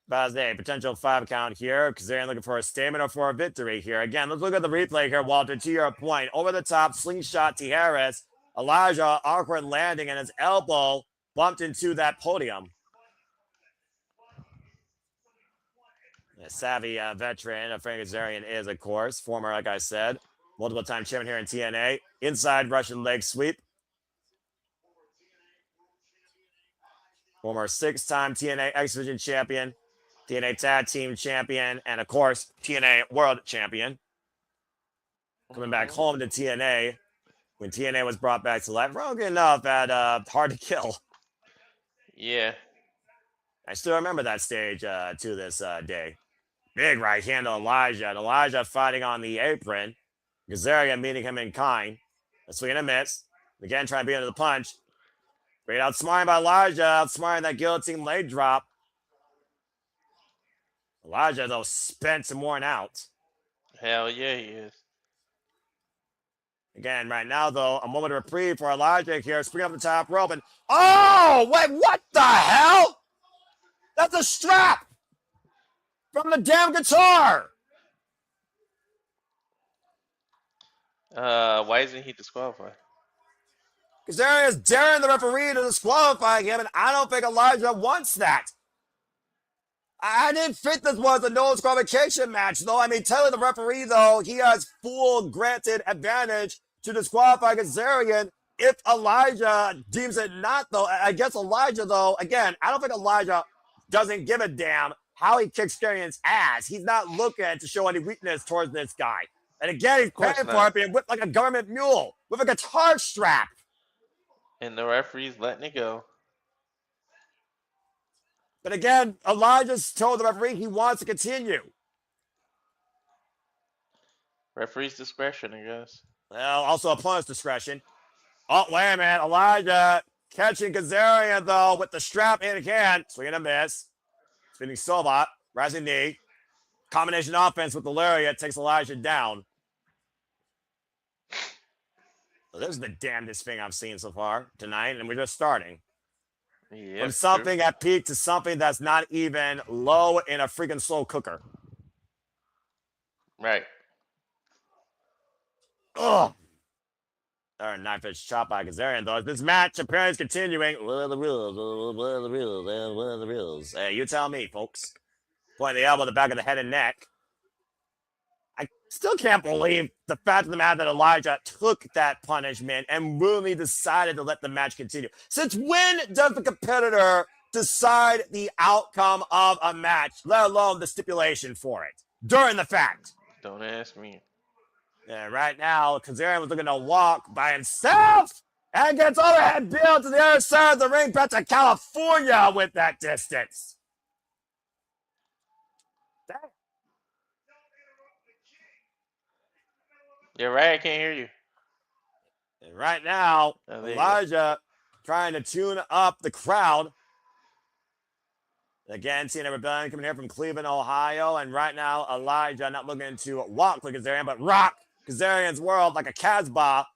Bazay, potential 5 count here. Kazarian looking for a statement or for a victory here. Again, let's look at the replay here, Walter. To your point, over the top, slingshot to Harris. Elijah, awkward landing, and his elbow bumped into that podium. A savvy veteran of Frankie Kazarian is, of course, former, like I said, multiple-time champion here in TNA. Inside Russian leg sweep. Former 6-time TNA X Division champion. TNA Tag Team Champion, and of course, TNA World Champion. Coming back home to TNA when TNA was brought back to life. Wrong enough at Hard to Kill. Yeah. I still remember that stage to this day. Big right hand to Elijah. And Elijah fighting on the apron. Kazarian meeting him in kind. A swing and a miss. Again, trying to be under the punch. Great outsmarting by Elijah. Outsmarting that guillotine leg drop. Elijah, though, spent and worn out. Hell yeah, he is. Again, right now, though, a moment of reprieve for Elijah here. Spring up the top rope. And oh, wait, what the hell? That's a strap from the damn guitar. Why isn't he disqualified? Kazarian is daring the referee to disqualify him, and I don't think Elijah wants that. I didn't think this was a no disqualification match, though. I mean, telling the referee, though, he has full granted advantage to disqualify Kazarian if Elijah deems it not, though. I guess Elijah, though, again, I don't think Elijah doesn't give a damn how he kicks Kazarian's ass. He's not looking to show any weakness towards this guy. And again, he's paying for it being whipped like a government mule with a guitar strap. And the referee's letting it go. But again, Elijah's told the referee he wants to continue. Referee's discretion, I guess. Well, also opponent's discretion. Oh, wait a minute. Elijah catching Kazarian, though, with the strap in hand. Swing and a miss. Spinning Sobot. Rising knee. Combination offense with the lariat takes Elijah down. So this is the damnedest thing I've seen so far tonight, and we're just starting. Yeah. From something at peak to something that's not even low in a freaking slow cooker. Right. Ugh. All right, knife edge chop by Kazarian, though. This match apparently is continuing. What are the rules? What are the rules? What are the rules? Hey, you tell me, folks. Pointing the elbow at the back of the head and neck. I still can't believe the fact of the matter that Elijah took that punishment and really decided to let the match continue. Since when does the competitor decide the outcome of a match, let alone the stipulation for it, during the fact? Don't ask me. Yeah, right now, Kazarian was looking to walk by himself and gets overhead built to the other side of the ring, back to California with that distance. You're right, I can't hear you. And right now, Oh, Elijah trying to tune up the crowd. Again, TNA Rebellion coming here from Cleveland, Ohio. And right now, Elijah not looking to walk like Kazarian, but rock Kazarian's world like a Casbah.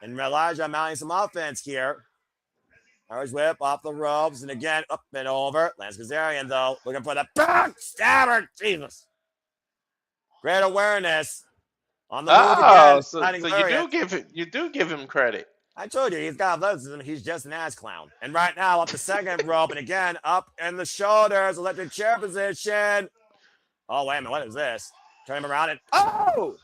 And Elijah mounting some offense here. Irish whip off the ropes. And again, up and over. Lance Kazarian, though, looking for the backstabber. Jesus. Great awareness. On the move again. So you do give him credit. I told you, he's got athleticism. He's just an ass clown. And right now, up the second rope, and again, up in the shoulders, electric chair position. Oh, wait a minute, what is this? Turn him around and, oh!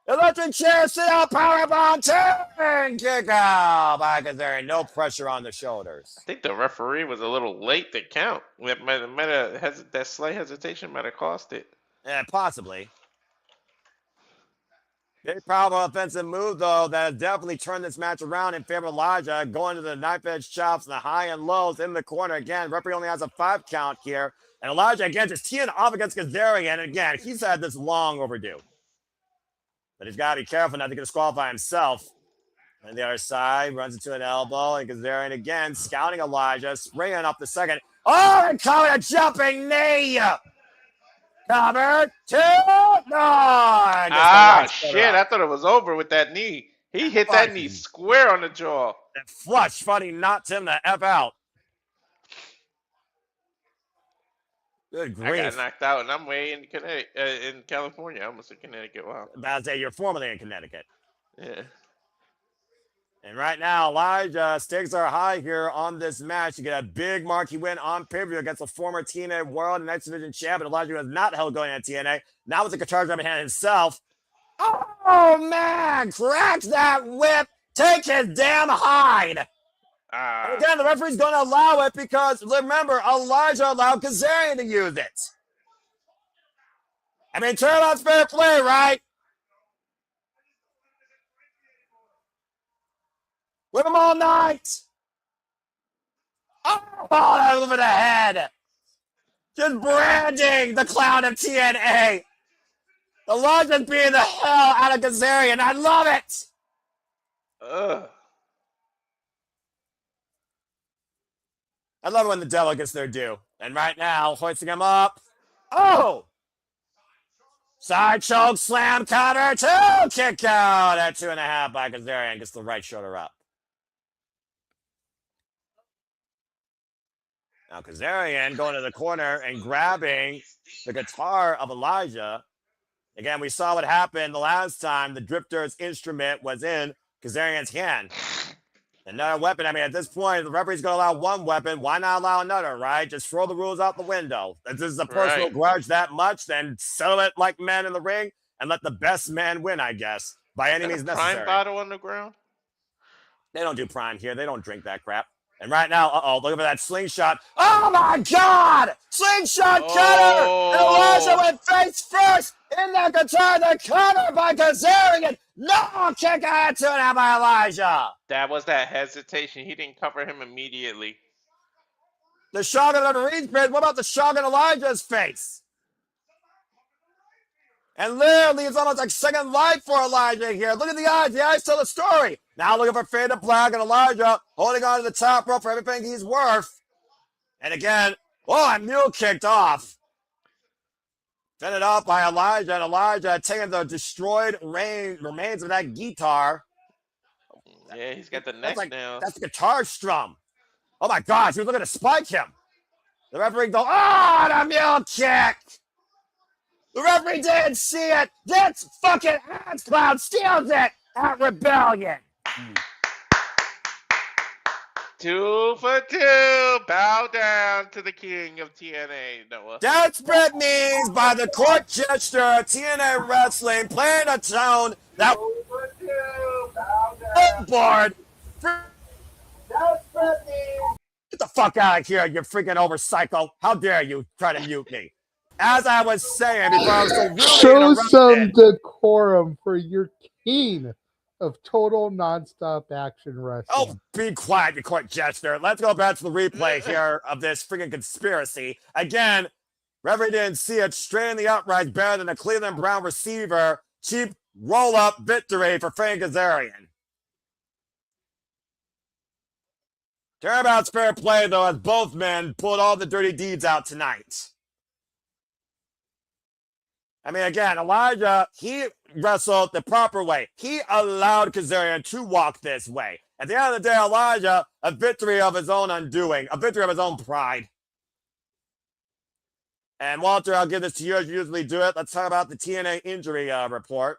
Electric chair, sit out, powerbomb, turn, kick out by Kazarian. No pressure on the shoulders. I think the referee was a little late to count. That slight hesitation might have cost it. Yeah, possibly. Very powerful offensive move, though, that has definitely turned this match around in favor of Elijah, going to the knife edge chops and the high and lows in the corner. Again, referee only has a 5 count here. And Elijah, again, just teeing off against Kazarian. And again, he's had this long overdue. But he's got to be careful not to disqualify himself. On the other side, runs into an elbow. And Kazarian, again, scouting Elijah, springing up the second. Oh, and coming a jumping knee! Cover 2. No! Shit. I thought it was over with that knee. He hit that knee square on the jaw. That flush funny knocked him the F out. Good grief. I got knocked out, and I'm way in California. I almost in Connecticut. Wow. About to say, you're formerly in Connecticut. Yeah. And right now, Elijah, stakes are high here on this match to get a big marquee win on pay-per-view against a former TNA World and X Division champion. Elijah was not held going at TNA. Now with the guitar drum in hand himself. Oh, man! Cracks that whip! Take his damn hide! And again, the referee's going to allow it because, remember, Elijah allowed Kazarian to use it. I mean, turn on fair play, right? Whip him all night. Oh, that over the head. Just branding the clown of TNA. Elijah's beating the hell out of Kazarian. I love it. Ugh. I love it when the devil gets their due. And right now, hoisting him up. Oh! Side choke, slam, counter, 2, kick out at 2.5 by Kazarian. Gets the right shoulder up. Now Kazarian going to the corner and grabbing the guitar of Elijah. Again, we saw what happened the last time the Drifter's instrument was in Kazarian's hand. Another weapon. I mean, at this point, the referee's going to allow one weapon. Why not allow another, right? Just throw the rules out the window. If this is a personal grudge that much, then settle it like men in the ring and let the best man win, I guess. By any means necessary. Prime bottle on the ground? They don't do prime here. They don't drink that crap. And right now, look at that slingshot. Oh, my God! Slingshot cutter! And Elijah went face first in the guitar. The cover by Kazarian. No, kick out at 2.5 by Elijah. That was that hesitation. He didn't cover him immediately. The shotgun on the Reed's face. What about the shotgun Elijah's face? And literally, it's almost like second life for Elijah here. Look at the eyes. The eyes tell the story. Now looking for Fade to Black and Elijah holding on to the top rope for everything he's worth. And again, a mule kicked off. Fended off by Elijah, and Elijah taking the destroyed remains of that guitar. Yeah, he's got the neck down. That's the guitar strum. Oh my gosh, he was looking to spike him. The referee goes, the mule kick. The referee didn't see it. This fucking ass clown steals it at Rebellion. 2 for 2. Bow down to the king of TNA, Noah. Desperate means by the court gesture, TNA Wrestling playing a tone that board. Desperate means. Get the fuck out of here, you freaking over psycho. How dare you try to mute me? As I was saying before I was so rudely show interrupted. some decorum for your king of total nonstop action wrestling. Oh, be quiet, you court jester. Let's go back to the replay here of this freaking conspiracy. Again, referee didn't see it. Straight in the upright, better than a Cleveland Brown receiver. Cheap roll-up victory for Frank Kazarian. Turnabout's fair play, though, as both men pulled all the dirty deeds out tonight. I mean, again, Elijah, he wrestled the proper way. He allowed Kazarian to walk this way. At the end of the day, Elijah, a victory of his own undoing, a victory of his own pride. And Walter, I'll give this to you as you usually do it. Let's talk about the TNA injury report.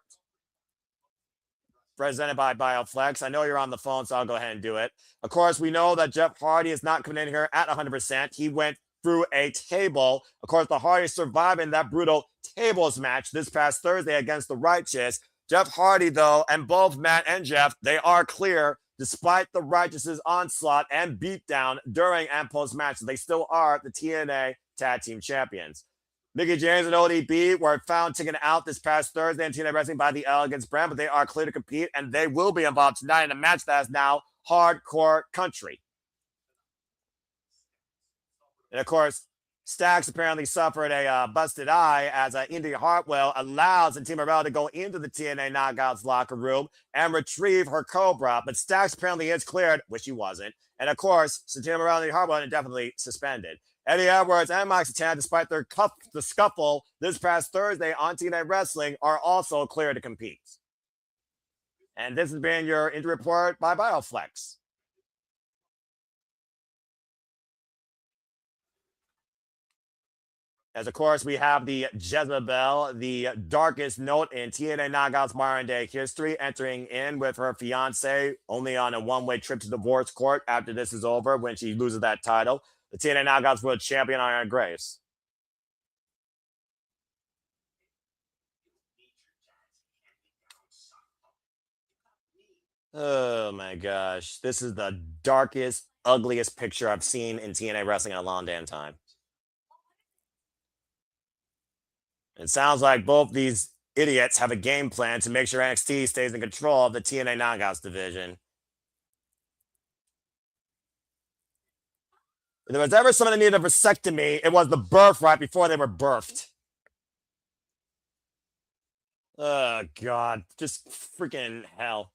Presented by BioFlex. I know you're on the phone, so I'll go ahead and do it. Of course, we know that Jeff Hardy is not coming in here at 100%. He went through a table. Of course, the Hardys surviving that brutal tables match this past Thursday against the Righteous. Jeff Hardy, though, and both Matt and Jeff, they are clear despite the Righteous' onslaught and beatdown during and post-match. They still are the TNA Tag Team Champions. Mickie James and ODB were found taken out this past Thursday in TNA Wrestling by the Elegance brand, but they are clear to compete, and they will be involved tonight in a match that is now Hardcore Country. And, of course, Stacks apparently suffered a busted eye as Indy Hartwell allows Team Morel to go into the TNA Knockouts locker room and retrieve her Cobra. But Stacks apparently is cleared, which he wasn't. And, of course, Santana Morel and Indy Hartwell are indefinitely suspended. Eddie Edwards and Mike Santana, despite their the scuffle this past Thursday on TNA Wrestling, are also clear to compete. And this has been your injury report by BioFlex. As, of course, we have the Jezebel, the darkest note in TNA Knockouts modern day history, entering in with her fiance only on a one-way trip to divorce court after this is over when she loses that title. The TNA Knockouts World Champion, Arianna Grace. Oh, my gosh. This is the darkest, ugliest picture I've seen in TNA Wrestling in a long damn time. It sounds like both these idiots have a game plan to make sure NXT stays in control of the TNA Knockouts division. If there was ever someone that needed a vasectomy, it was the birth right before they were birthed. Oh, God. Just freaking hell.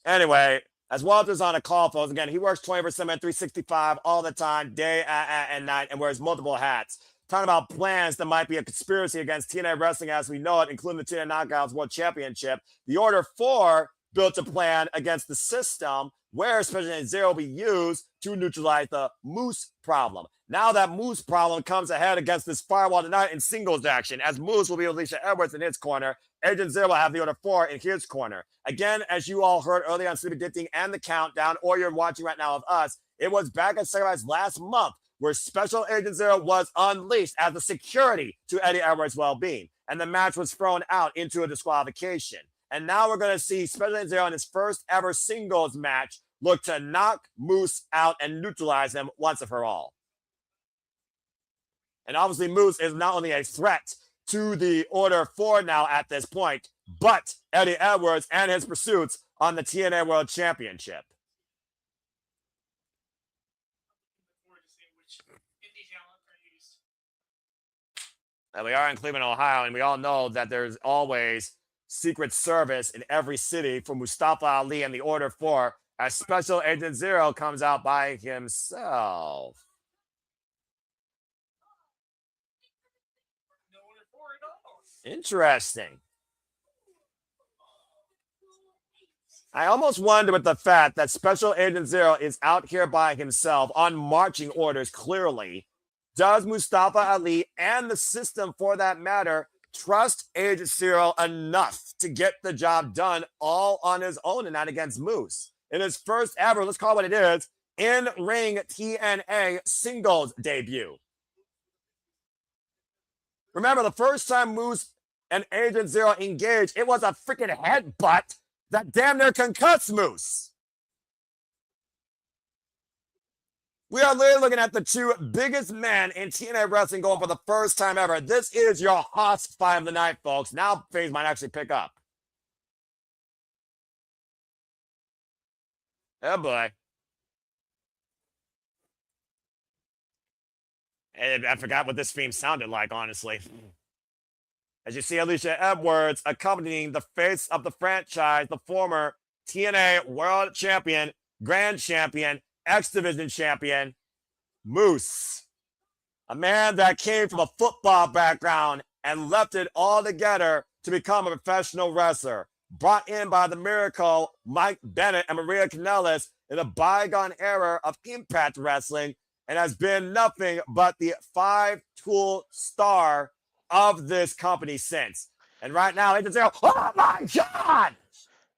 Anyway, as Walter's on a call, folks, again, he works 24/7, 365 all the time, day and night, and wears multiple hats. Talking about plans that might be a conspiracy against TNA wrestling as we know it, including the TNA Knockouts World Championship. The Order 4 built a plan against the system where Special Agent Zero will be used to neutralize the Moose problem. Now that Moose problem comes ahead against this firewall tonight in singles action, as Moose will be with Alicia Edwards in his corner. Agent Zero will have the Order 4 in his corner. Again, as you all heard earlier on Sleepy Dicting and the Countdown, or you're watching right now of us, it was back at Sacrifice last month where Special Agent Zero was unleashed as the security to Eddie Edwards' well-being, and the match was thrown out into a disqualification. And now we're going to see Special Agent Zero in his first ever singles match look to knock Moose out and neutralize him once and for all. And obviously Moose is not only a threat to the Order 4 now at this point, but Eddie Edwards and his pursuits on the TNA World Championship. And we are in Cleveland, Ohio, and we all know that there's always Secret Service in every city for Mustafa Ali and the Order 4 as Special Agent Zero comes out by himself. Interesting. I almost wonder with the fact that Special Agent Zero is out here by himself on marching orders, clearly. Does Mustafa Ali and the system, for that matter, trust Agent Zero enough to get the job done all on his own and not against Moose? In his first ever, let's call it what it is, in-ring TNA singles debut. Remember, the first time Moose and Agent Zero engaged, it was a freaking headbutt that damn near concussed Moose. We are literally looking at the two biggest men in TNA wrestling going for the first time ever. This is your Haas 5 of the night, folks. Now things might actually pick up. Oh, boy. And I forgot what this theme sounded like, honestly. As you see Alicia Edwards accompanying the face of the franchise, the former TNA World Champion, Grand Champion, X Division Champion, Moose. A man that came from a football background and left it all together to become a professional wrestler. Brought in by the Miracle, Mike Bennett and Maria Kanellis in a bygone era of Impact Wrestling, and has been nothing but the 5-tool star of this company since. And right now, Agent Zero, oh my God!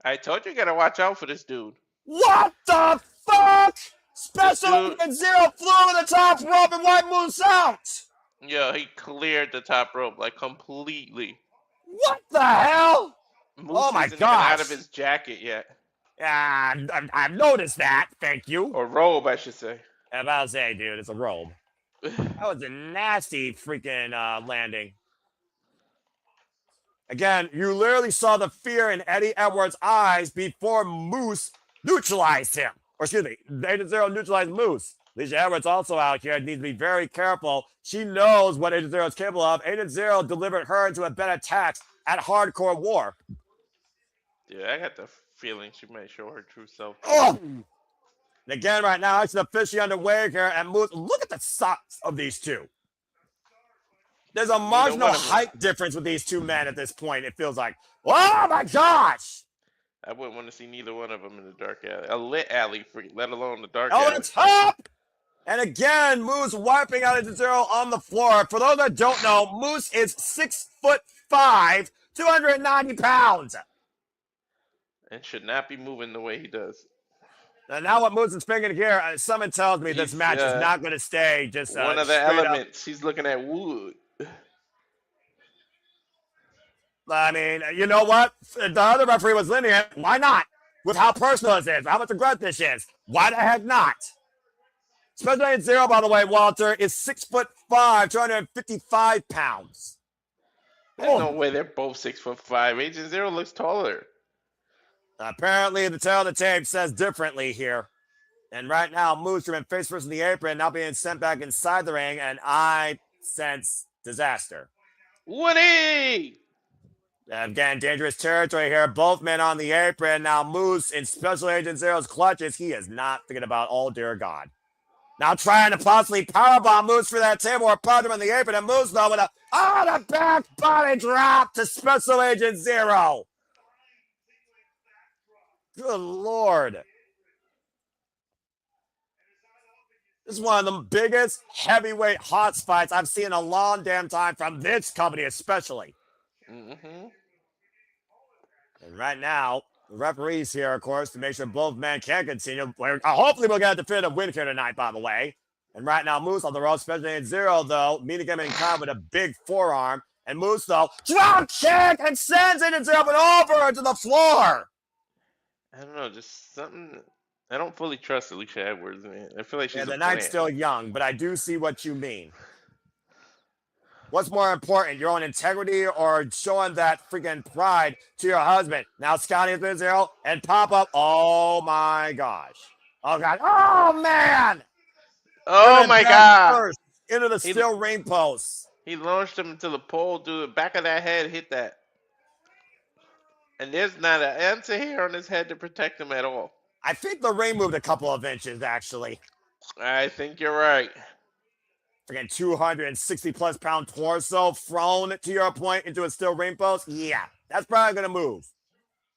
I told you gotta watch out for this dude. What the fuck? Special Agent Zero flew over the top rope and wiped Moose out. Yeah, he cleared the top rope like completely. What the hell? Moose Oh my isn't even out of gosh. his jacket yet. I've noticed that. Thank you. Or robe, I should say. I'm about to say, dude, it's a robe. That was a nasty freaking landing. Again, you literally saw the fear in Eddie Edwards' eyes before Moose neutralized him. Or excuse me, Agent Zero neutralized Moose. Alicia Edwards also out here needs to be very careful. She knows what Agent Zero is capable of. Agent Zero delivered her into a bed of attacks at Hardcore War. Yeah, I got the feeling she might show her true self. Oh! And again, right now, it's officially underway here. And Moose, look at the size of these two. There's a marginal height difference with these two men at this point, it feels like. Oh, my gosh! I wouldn't want to see neither one of them in the dark alley. A lit alley, let alone the dark alley. Oh, the top! And again, Moose wiping out Agent Zero on the floor. For those that don't know, Moose is 6'5", 290 pounds. And should not be moving the way he does. And now what Moose is thinking here, someone tells me this match is not going to stay just one of the elements. Up. He's looking at wood. I mean, you know what? The other referee was linear. Why not? With how personal this is, how much regret this is. Why the heck not? Special Agent Zero, by the way, Walter, is 6'5", 255 pounds. There's no way they're both 6'5". Agent Zero looks taller. Apparently, the tail of the tape says differently here. And right now, Moose has been face first in the apron, now being sent back inside the ring, and I sense disaster. Woody! Again, dangerous territory here. Both men on the apron. Now Moose in Special Agent Zero's clutches. He is not thinking about, oh dear God. Now trying to possibly powerbomb Moose for that table or punch him in the apron. And Moose, though, with the back body drop to Special Agent Zero. Good Lord. This is one of the biggest heavyweight hot fights I've seen in a long damn time from this company especially. Mm-hmm. And right now, the referee's here, of course, to make sure both men can continue. Hopefully we'll get a definitive win here tonight, by the way. And right now, Moose on the road, Special Agent Zero, though, meeting him in kind with a big forearm. And Moose, though, drop kick and sends Agent Zero over to the floor. I don't know, just something. I don't fully trust Alicia Edwards, man. I feel like she's the night's still young, but I do see what you mean. What's more important, your own integrity or showing that freaking pride to your husband? Now Scotty is 0 and pop up. Oh my gosh. Oh God. Oh man. Oh my God. First into the steel ring post. He launched him to the pole, dude. The back of that head hit that. And there's not an answer here on his head to protect him at all. I think the ring moved a couple of inches, actually. I think you're right. Freaking 260+ pound torso thrown, to your point, into a steel ring post. Yeah, that's probably going to move.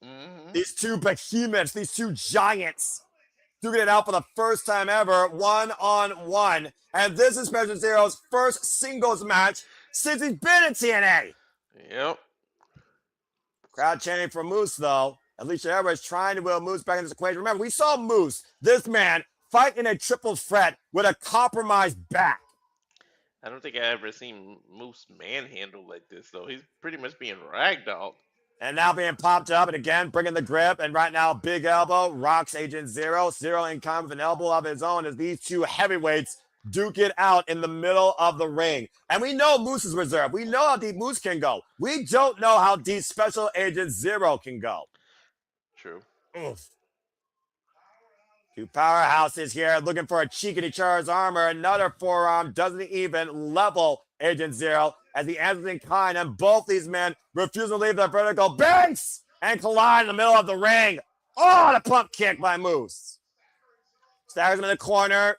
Mm-hmm. These two behemoths, these two giants, duking it out for the first time ever, 1-on-1. And this is Special Zero's first singles match since he's been in TNA. Yep. Crowd chanting for Moose, though. Alicia Edwards trying to wheel Moose back into this equation. Remember, we saw Moose, this man, fight in a triple threat with a compromised back. I don't think I ever seen Moose manhandled like this, though. He's pretty much being ragdolled. And now being popped up, and again, bringing the grip. And right now, big elbow, rocks Agent Zero. Zero in kind of an elbow of his own as these two heavyweights duke it out in the middle of the ring. And we know Moose is reserved. We know how deep Moose can go. We don't know how deep Special Agent Zero can go. True. Oof. Two powerhouses here looking for a cheek in each other's armor. Another forearm doesn't even level Agent Zero as he answers in kind, and both these men refuse to leave their vertical base and collide in the middle of the ring. Oh, the pump kick by Moose. Staggers him in the corner.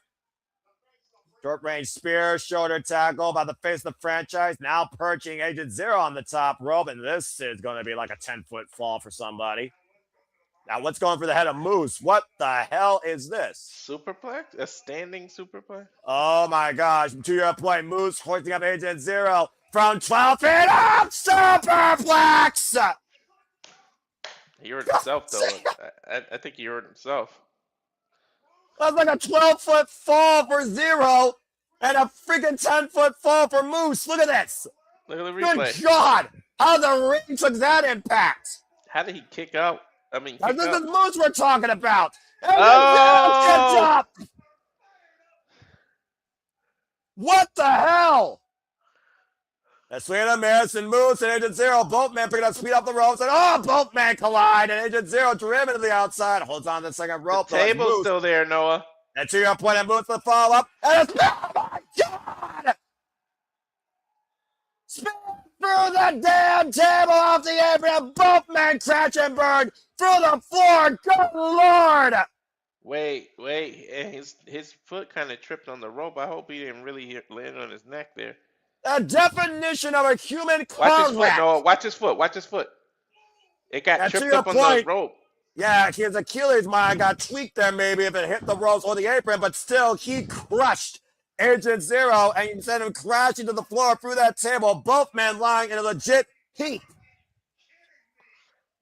Short range spear, shoulder tackle by the face of the franchise. Now perching Agent Zero on the top rope, and this is going to be like a 10-foot fall for somebody. Now, what's going for the head of Moose? What the hell is this? Superplex? A standing superplex? Oh, my gosh. To your point, Moose hoisting up Agent Zero from 12 feet up. Superplex! He hurt himself, though. I think he hurt himself. That's like a 12-foot fall for Zero and a freaking 10-foot fall for Moose. Look at this. Look at the replay. Good God. How the ring took that impact. How did he kick out? I mean, This is Moose we're talking about. Oh! What the hell? That's Slater, Madison, Moose, and Agent Zero. Both men picking up speed off the ropes, and both men collide. And Agent Zero driven to the outside, holds on to the second rope. The table's still there, Noah. And to your point, and Moose the follow up, and it's oh my God! Spin through the damn table off the apron. Both men crash and burn through the floor. Good Lord! Wait. And his foot kind of tripped on the rope. I hope he didn't really land on his neck there. The definition of a human Watch his foot, contract. Noah. Watch his foot. It got tripped up on the rope. Yeah, his Achilles might got tweaked there maybe if it hit the ropes or the apron, but still, he crushed Agent Zero, and you sent him crashing to the floor through that table. Both men lying in a legit heap.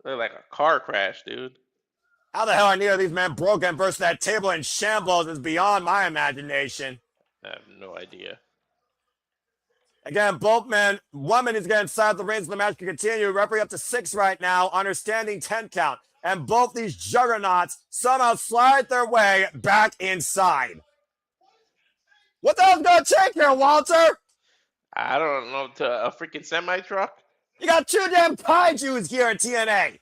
Looked like a car crash, dude. How the hell are neither of these men broken versus that table in shambles is beyond my imagination. I have no idea. Again, both men, one man is getting inside the ring so the match can continue. Referee up to 6 right now, understanding 10 count. And both these juggernauts somehow slide their way back inside. What the hell's going to take here, Walter? I don't know, to a freaking semi-truck? You got 2 damn kaijus here in TNA.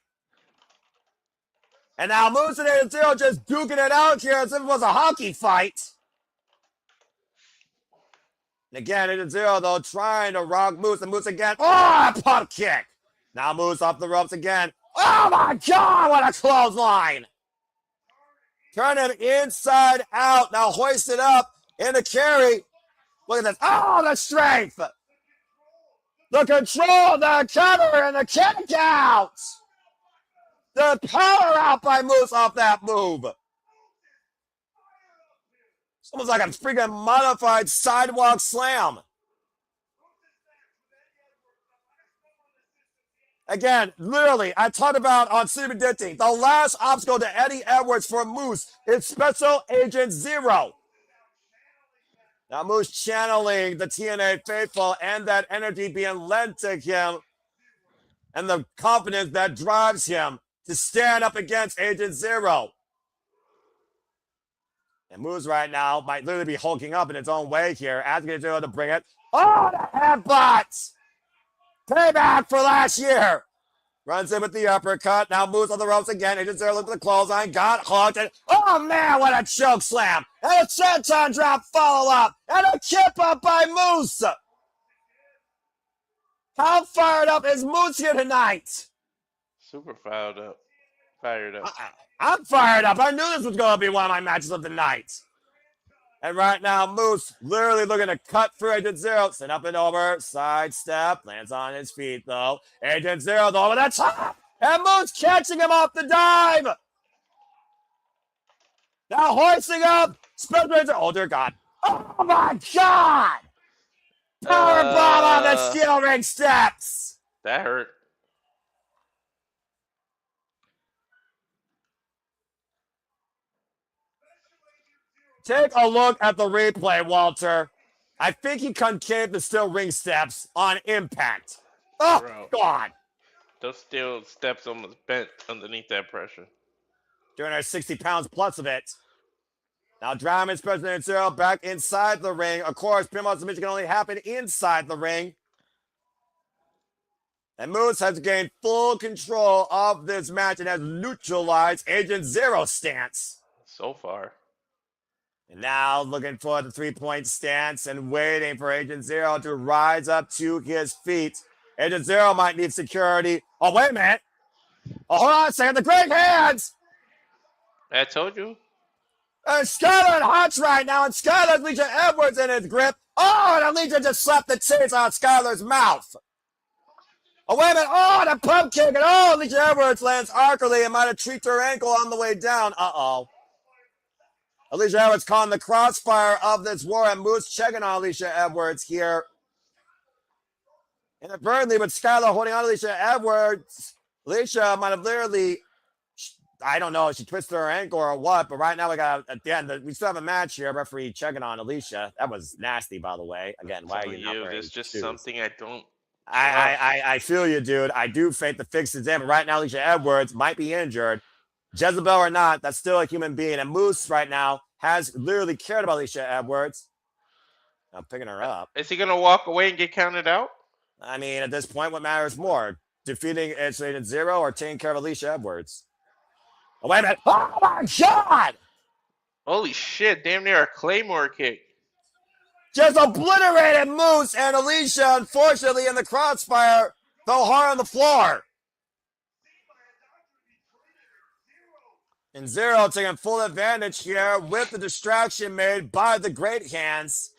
And now Moose and Agent Zero just duking it out here as if it was a hockey fight. And again, Agent Zero, though, trying to rock Moose, and Moose again. Oh, a pump kick. Now moves off the ropes again. Oh my God, what a clothesline! Turn him inside out. Now hoist it up in the carry. Look at this. Oh, the strength! The control, the cover, and the kick out! The power out by Moose off that move. It's almost like a freaking modified sidewalk slam. Again, literally, I talked about on City Predicting, the last obstacle to Eddie Edwards for Moose is Special Agent Zero. Now Moose channeling the TNA faithful and that energy being lent to him and the confidence that drives him to stand up against Agent Zero. And Moose right now might literally be hulking up in its own way here, asking Zero to bring it. Oh, the headbutt! Payback for last year. Runs in with the uppercut. Now moves on the ropes again. Agent Zero looks at the clothesline. Got hooked. And, oh, man, what a choke slam. And a senton drop follow-up. And a kip up by Moose. How fired up is Moose here tonight? Super fired up. Fired up. I'm fired up. I knew this was going to be one of my matches of the night. And right now, Moose literally looking to cut through Agent Zero. Sit up and over. Sidestep. Lands on his feet, though. Agent Zero, though, over the top. And Moose catching him off the dive. Now hoisting up. Special Agent. Oh, dear God. Oh, my God. Power bomb on the steel ring steps. That hurt. Take a look at the replay, Walter. I think he concaved the steel ring steps on impact. Oh, Bro. God. Those steel steps almost bent underneath that pressure. 260 pounds plus of it. Now Dramon's President Zero back inside the ring. Of course, pinfall submission can only happen inside the ring. And Moose has gained full control of this match and has neutralized Agent Zero's stance. So far. And now looking for the three-point stance and waiting for Agent Zero to rise up to his feet. Agent Zero might need security. Oh, wait a minute. Oh, hold on a second. The great hands. I told you. Skylar Hotch right now, and Skylar's Alicia Edwards in his grip. Oh, and Alicia just slapped the tits out of Skylar's mouth. Oh, wait a minute. Oh, the pump kick. And oh, Alicia Edwards lands awkwardly and might have tweaked her ankle on the way down. Uh-oh. Alicia Edwards caught in the crossfire of this war, and Moose checking on Alicia Edwards here. Inadvertently, with Skylar holding on to Alicia Edwards, Alicia might have literally, I don't know if she twisted her ankle or what, but right now we got, at the end, we still have a match here. Referee checking on Alicia. That was nasty, by the way. Again, why are you not wearing There's just shoes? something I don't. I feel you, dude. I do think the fix is in, but right now Alicia Edwards might be injured. Jezebel or not, that's still a human being. And Moose right now has literally cared about Alicia Edwards. I'm picking her up. Is he going to walk away and get counted out? I mean, at this point, what matters more? Defeating Agent Zero or taking care of Alicia Edwards? Oh, wait a minute. Oh, my God! Holy shit, damn near a Claymore kick. Just obliterated Moose and Alicia, unfortunately, in the crossfire, fell hard on the floor. And Zero taking full advantage here with the distraction made by the great hands.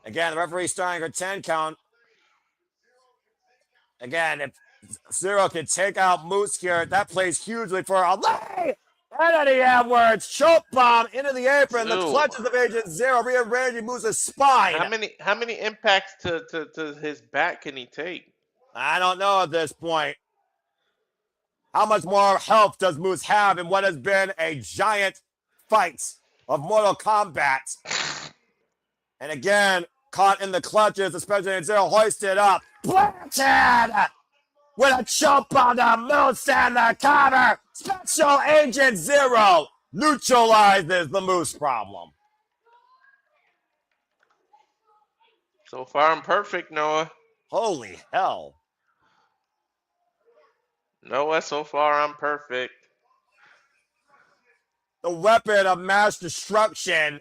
Again, the referee starting her 10 count. Again, if Zero can take out Moose here, that plays hugely for Ali. And Eddie Edwards, choke bomb into the apron. The clutches of Agent Zero rearranging Moose's spine. How many impacts to his back can he take? I don't know at this point. How much more health does Moose have in what has been a giant fight of Mortal Kombat? And again, caught in the clutches, especially in Zero hoisted up. Planted with a choke on the Moose and the cover. Special Agent Zero neutralizes the Moose problem. So far, I'm perfect, Noah. Holy hell. Noah, so far, I'm perfect. The weapon of mass destruction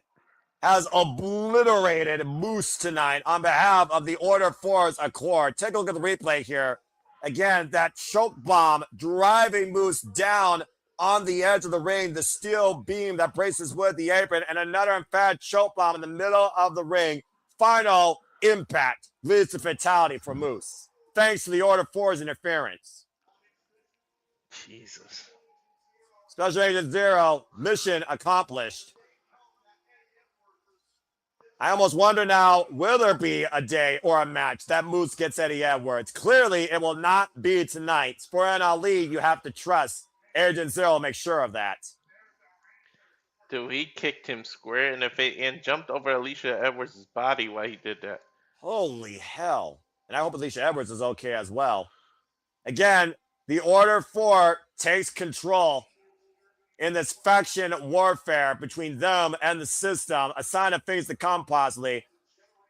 has obliterated Moose tonight on behalf of the Order Force Accord. Take a look at the replay here. Again, that choke bomb driving Moose down on the edge of the ring, the steel beam that braces with the apron, and another emphatic choke bomb in the middle of the ring. Final impact leads to fatality for Moose, thanks to the Order 4's interference. Jesus. Special Agent Zero, mission accomplished. I almost wonder now, will there be a day or a match that Moose gets Eddie Edwards? Clearly, it will not be tonight. For an Ali, you have to trust Agent Zero, make sure of that. Dude, he kicked him square in the face and jumped over Alicia Edwards' body while he did that. Holy hell. And I hope Alicia Edwards is okay as well. Again, the Order 4 takes control in this faction warfare between them and the system, a sign of things to come possibly.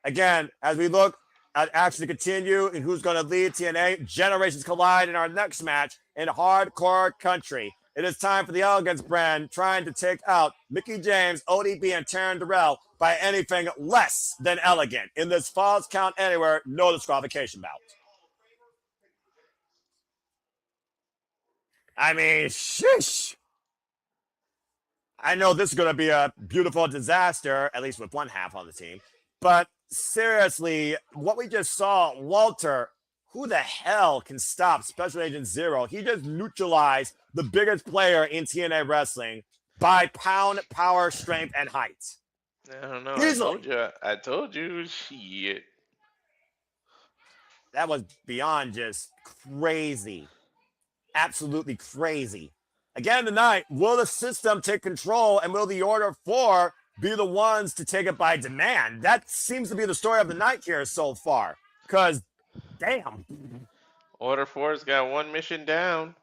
Again, as we look at action to continue and who's going to lead TNA, generations collide in our next match in Hardcore Country. It is time for the Elegance brand trying to take out Mickie James, ODB, and Terrell by anything less than elegant in this Falls Count Anywhere no disqualification bout. I mean, sheesh. I know this is going to be a beautiful disaster, at least with one half on the team. But seriously, what we just saw, Walter, who the hell can stop Special Agent Zero? He just neutralized the biggest player in TNA wrestling by pound, power, strength, and height. I don't know. Easily. I told you. Shit. That was beyond just crazy. Absolutely crazy. Again tonight, will the system take control and will the Order 4 be the ones to take it by demand? That seems to be the story of the night here so far. Because, damn. Order 4's got one mission down.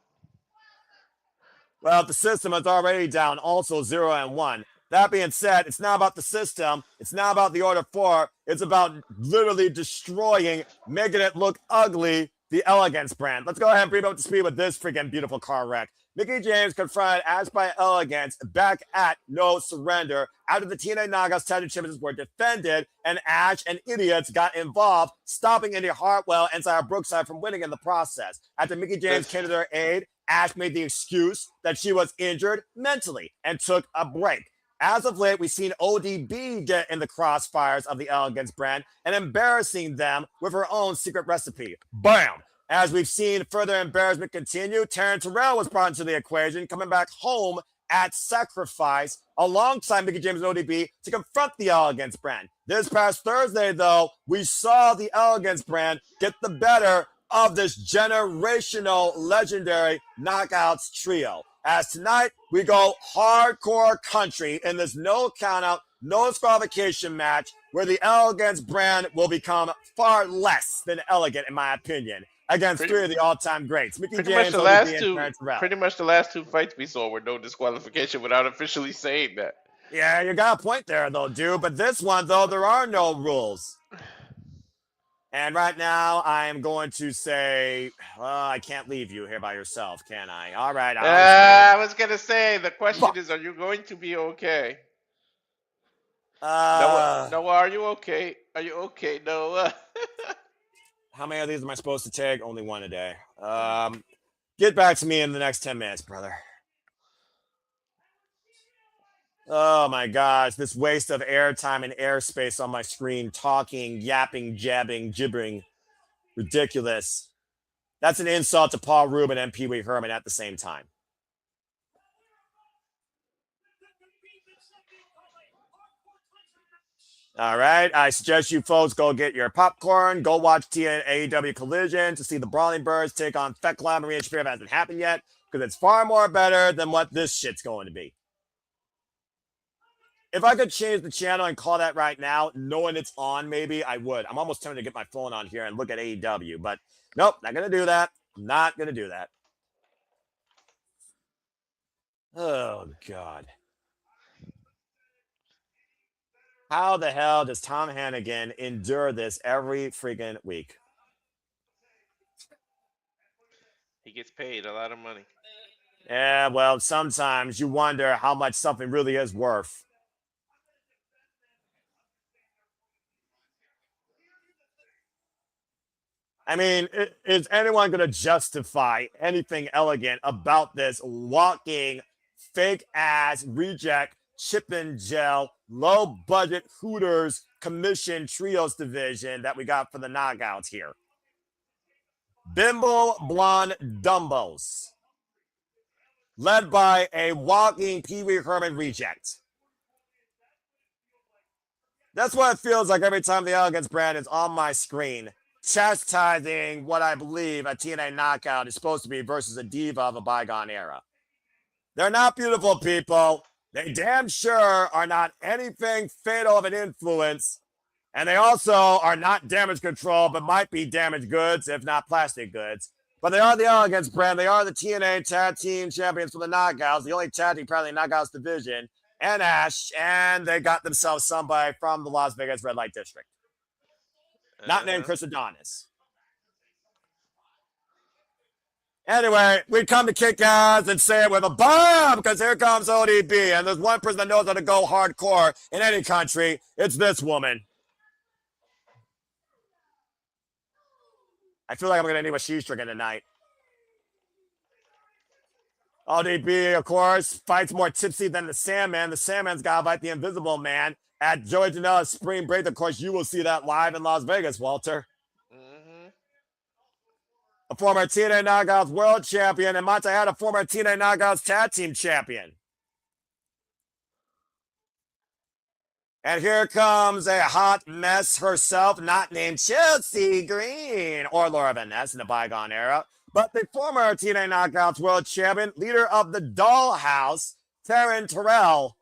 Well, the system is already down, also 0 and 1. That being said, it's not about the system. It's not about the Order 4. It's about literally destroying, making it look ugly, the Elegance brand. Let's go ahead and bring up to speed with this freaking beautiful car wreck. Mickie James confronted as by Elegance back at No Surrender after the TNA Knockouts Title Championships were defended and Ash and Idiots got involved, stopping Indy Hartwell and Sarah Brookside from winning in the process. After Mickie James came to their aid, Ash made the excuse that she was injured mentally and took a break. As of late, we've seen ODB get in the crossfires of the Elegance brand and embarrassing them with her own secret recipe. Bam! As we've seen further embarrassment continue, Terrell was brought into the equation, coming back home at Sacrifice alongside Mickie James and ODB to confront the Elegance brand. This past Thursday, though, we saw the Elegance brand get the better of this generational legendary Knockouts trio. As tonight, we go Hardcore Country in this no countout, no disqualification match where the Elegance brand will become far less than elegant, in my opinion, against three of the all-time greats. Mickie James, pretty much the last two fights we saw were no disqualification without officially saying that. Yeah, you got a point there, though, dude. But this one, though, there are no rules. And right now, I am going to say, I can't leave you here by yourself, can I? All right. I was going to say, the question is, are you going to be okay? Noah, are you okay? Are you okay, Noah? How many of these am I supposed to take? Only one a day. Get back to me in the next 10 minutes, brother. Oh my gosh, this waste of airtime and airspace on my screen, talking, yapping, jabbing, gibbering. Ridiculous. That's an insult to Paul Rubin and Pee Wee Herman at the same time. All right, I suggest you folks go get your popcorn, go watch TNA Collision to see the Brawling Birds take on Fekla and Maria Shafir if it hasn't happened yet, because it's far more better than what this shit's going to be. If I could change the channel and call that right now, knowing it's on, maybe I would. I'm almost tempted to get my phone on here and look at AEW, but nope, not going to do that. Not going to do that. Oh, God. How the hell does Tom Hannigan endure this every freaking week? He gets paid a lot of money. Yeah, well, sometimes you wonder how much something really is worth. I mean, is anyone going to justify anything elegant about this walking, fake ass, reject, chip and gel, low budget Hooters commission trios division that we got for the knockouts here? Bimbo Blonde Dumbos, led by a walking Pee Wee Herman reject. That's what it feels like every time the Elegance brand is on my screen, chastising what I believe a TNA knockout is supposed to be versus a diva of a bygone era. They're not beautiful people. They damn sure are not anything fatal of an influence. And they also are not damage control, but might be damaged goods, if not plastic goods. But they are the Elegance brand. They are the TNA Tag Team Champions for the Knockouts, the only tag team probably Knockouts division, and Ash, and they got themselves somebody from the Las Vegas Red Light District. Not named Chris Adonis. Anyway, we come to kick ass and say it with a bomb because here comes ODB. And there's one person that knows how to go hardcore in any country. It's this woman. I feel like I'm going to need what she's drinking tonight. ODB, of course, fights more tipsy than the Sandman. The Sandman's got to fight the Invisible Man at Joey Janela's Spring Break. Of course, you will see that live in Las Vegas, Walter. A former TNA Knockouts World Champion, and Monte had a former TNA Knockouts Tag Team Champion. And here comes a hot mess herself, not named Chelsea Green or Laura Van Ness in the bygone era, but the former TNA Knockouts World Champion, leader of the Dollhouse, Taryn Terrell,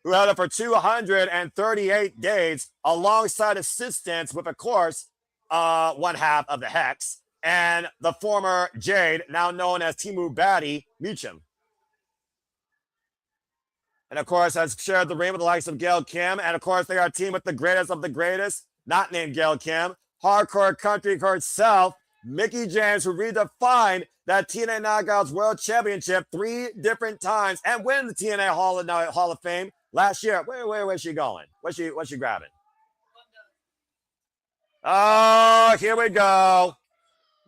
who held it for 238 days alongside assistants with, of course, one half of the Hex, and the former Jade, now known as Timu Batty, Meacham. And of course, has shared the ring with the likes of Gail Kim, and of course, they are a team with the greatest of the greatest, not named Gail Kim, hardcore country herself, Mickie James, who redefined that TNA Knockouts World Championship 3 different times and win the TNA Hall of Fame last year. Where's she going? What's she grabbing? Oh, here we go.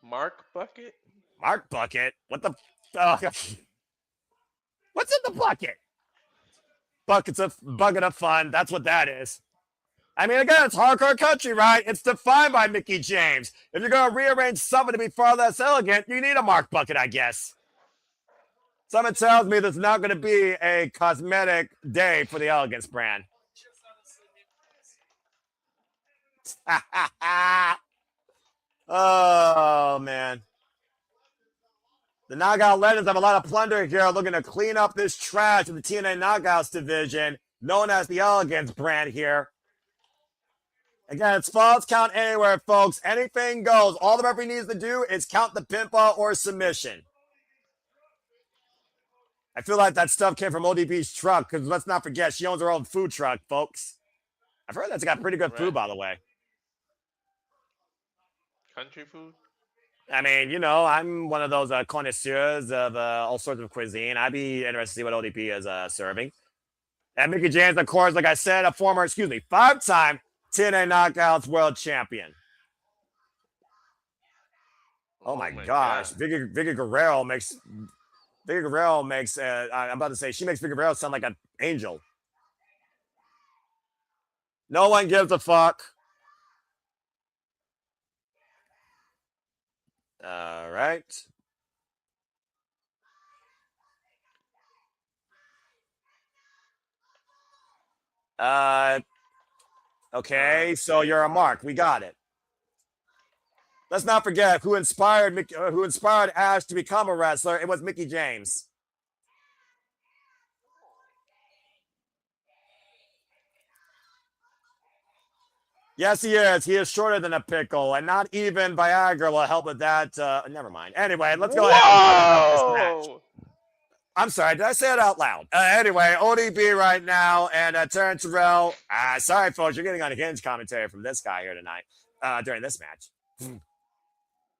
Mark Bucket? Mark Bucket? What the? What's in the bucket? Bucket of fun. That's what that is. I mean, again, it's hardcore country, right? It's defined by Mickie James. If you're going to rearrange something to be far less elegant, you need a Mark Bucket, I guess. Something tells me there's not going to be a cosmetic day for the Elegance brand. Oh, man. The Knockout Legends have a lot of plunder here, looking to clean up this trash in the TNA Knockouts division, known as the Elegance brand here. Again, it's falls count anywhere, folks. Anything goes. All the referee needs to do is count the pinfall or submission. I feel like that stuff came from ODB's truck, because let's not forget, she owns her own food truck, folks. I've heard that's got pretty good food, by the way. Country food? I mean, you know, I'm one of those connoisseurs of all sorts of cuisine. I'd be interested to see what ODB is serving. And Mickie James, of course, like I said, a former, 5-time TNA Knockouts World Champion. Oh my gosh. Vicky Guerrero makes, I'm about to say, she makes Vicky Guerrero sound like an angel. No one gives a fuck. All right. Okay, so you're a mark. We got it. Let's not forget who inspired Ash to become a wrestler. It was Mickie James. Yes, he is. He is shorter than a pickle, and not even Viagra will help with that. Never mind. Anyway, let's go ahead and talk about this match. I'm sorry, did I say it out loud? Anyway, ODB right now, and Taryn Terrell. Sorry, folks, you're getting on a Hinge commentary from this guy here tonight during this match.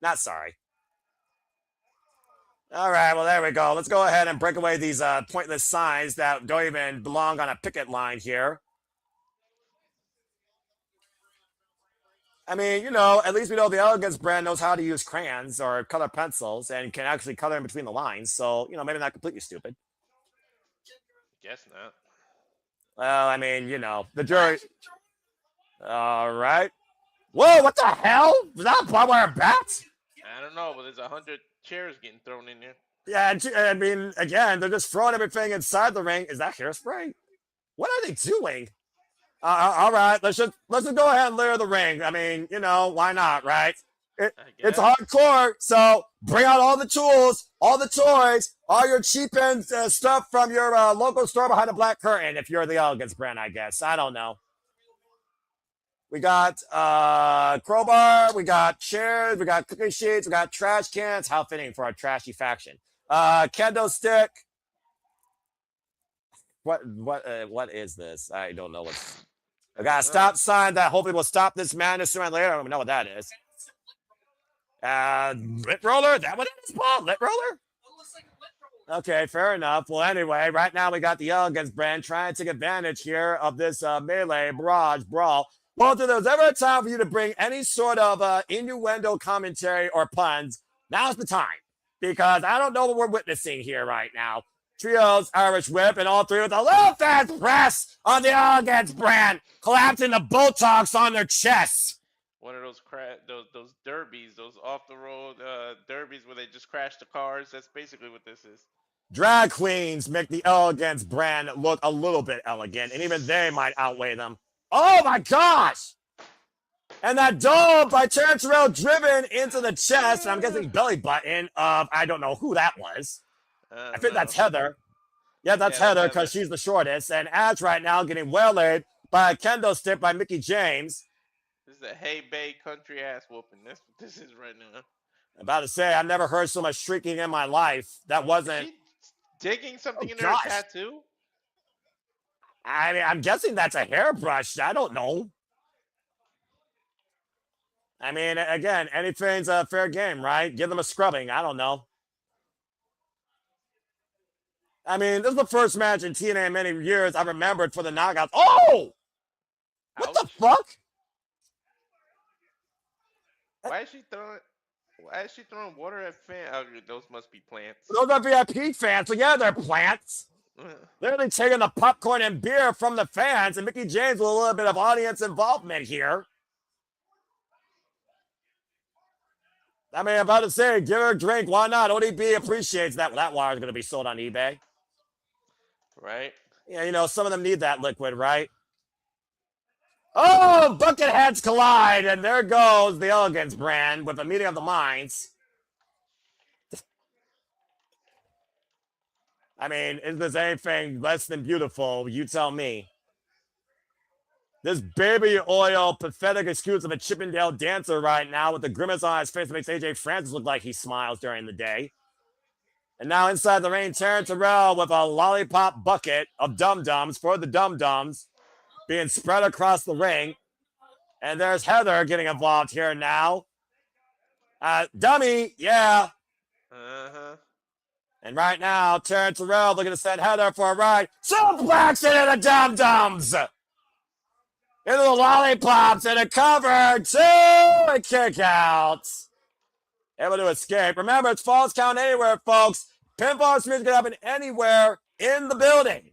Not sorry. All right, well, there we go. Let's go ahead and break away these pointless signs that don't even belong on a picket line here. I mean, you know, at least we know the Elegance brand knows how to use crayons or color pencils and can actually color in between the lines. So, you know, maybe not completely stupid. Guess not. Well, I mean, you know, the jury. All right. Whoa, what the hell? Was that a barbed wire bat? I don't know, but there's 100 chairs getting thrown in there. Yeah, I mean, again, they're just throwing everything inside the ring. Is that hairspray? What are they doing? All right, let's just go ahead and layer the ring. I mean, you know, why not, right? It's hardcore, so bring out all the tools, all the toys, all your cheap end stuff from your local store behind a black curtain. If you're the Elegance brand, I guess. I don't know. We got crowbar, we got chairs, we got cookie sheets, we got trash cans. How fitting for a trashy faction. Kendo stick. What is this? I don't know what's. I got a stop sign that hopefully will stop this madness sooner or later. I don't even know what that is. Lit roller? Is that what it is, Paul? Lit roller? Okay, fair enough. Well, anyway, right now we got the Elegance brand trying to take advantage here of this melee barrage brawl. Well, if there's ever a time for you to bring any sort of innuendo commentary or puns, now's the time. Because I don't know what we're witnessing here right now. Trios, Irish whip, and all three with a little fast press on the Elegance brand, collapsing the Botox on their chests. One of those those derbies, those off the road derbies where they just crash the cars. That's basically what this is. Drag queens make the Elegance brand look a little bit elegant, and even they might outweigh them. Oh my gosh! And that dome by Terrell driven into the chest, and I'm guessing belly button of I don't know who that was. I think that's Heather. Yeah, that's Heather because she's the shortest. And Ash right now getting waylaid by a kendo stick by Mickie James. This is a hey bay country ass whooping. That's what this is right now. I'm about to say, I've never heard so much shrieking in my life. That wasn't. Digging something in her tattoo? I mean, I'm guessing that's a hairbrush. I don't know. I mean, again, anything's a fair game, right? Give them a scrubbing. I don't know. I mean, this is the first match in TNA in many years I remembered for the knockouts. Oh! What the fuck? Why is she throwing water at fans? Oh, those must be plants. Those are VIP fans. So yeah, they're plants. Literally taking the popcorn and beer from the fans, and Mickie James with a little bit of audience involvement here. I mean, I'm about to say, give her a drink. Why not? ODB appreciates that. Well, that wire is going to be sold on eBay. Right. Yeah, you know, some of them need that liquid, right? Oh, bucket heads collide, and there goes the Elegance brand with a meeting of the minds. I mean, is this anything less than beautiful? You tell me. This baby oil, pathetic excuse of a Chippendale dancer right now with the grimace on his face that makes AJ Francis look like he smiles during the day. And now inside the ring, Terrell with a lollipop bucket of dum-dums for the dum-dums being spread across the ring. And there's Heather getting involved here now. Dummy, yeah. Uh-huh. And right now, Terrell looking to send Heather for a ride. Suplex into the dum-dums. Into the lollipops and a cover to a kick out. Able to escape. Remember, it's falls count anywhere, folks. Pinfall Smith can happen anywhere in the building.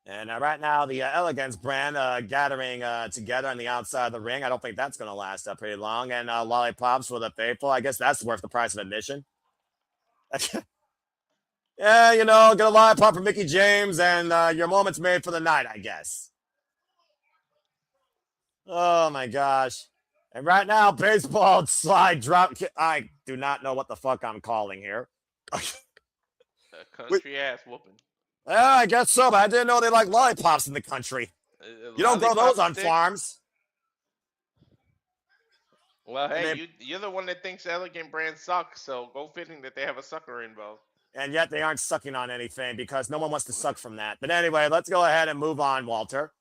And right now, the Elegance brand gathering together on the outside of the ring. I don't think that's going to last up pretty long. And lollipops for the faithful. I guess that's worth the price of admission. Yeah, you know, get a lollipop from Mickie James, and your moment's made for the night, I guess. Oh, my gosh. And right now, baseball slide drop. I do not know what the fuck I'm calling here. A country ass whooping. Yeah, I guess so, but I didn't know they like lollipops in the country. You don't grow those on farms. Well, hey, you're the one that thinks Elegant brand sucks, so go fitting that they have a sucker involved. And yet they aren't sucking on anything because no one wants to suck from that. But anyway, let's go ahead and move on, Walter.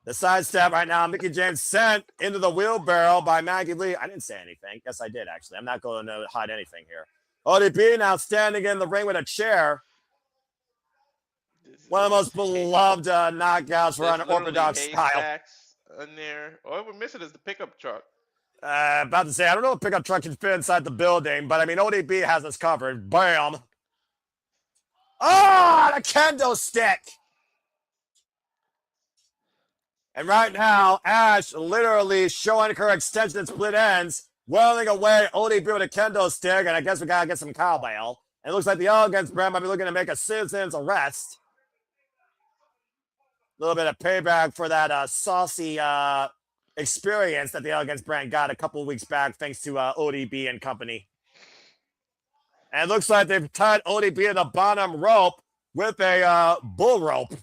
The sidestep right now, Mickie James sent into the wheelbarrow by Maggie Lee. I didn't say anything. Yes, I did, actually. I'm not going to hide anything here. ODB now standing in the ring with a chair. One of the most beloved knockouts for unorthodox style. in there. All we're missing is the pickup truck. About to say, I don't know if pickup truck can fit inside the building, but I mean, ODB has us covered. Bam. Oh, the kendo stick. And right now, Ash literally showing her extension and split ends, whirling away ODB with a kendo stick, and I guess we gotta get some cowbell. And it looks like the Elegance brand might be looking to make a citizen's arrest. A little bit of payback for that saucy experience that the Elegance brand got a couple weeks back, thanks to ODB and company. And it looks like they've tied ODB in the bottom rope with a bull rope.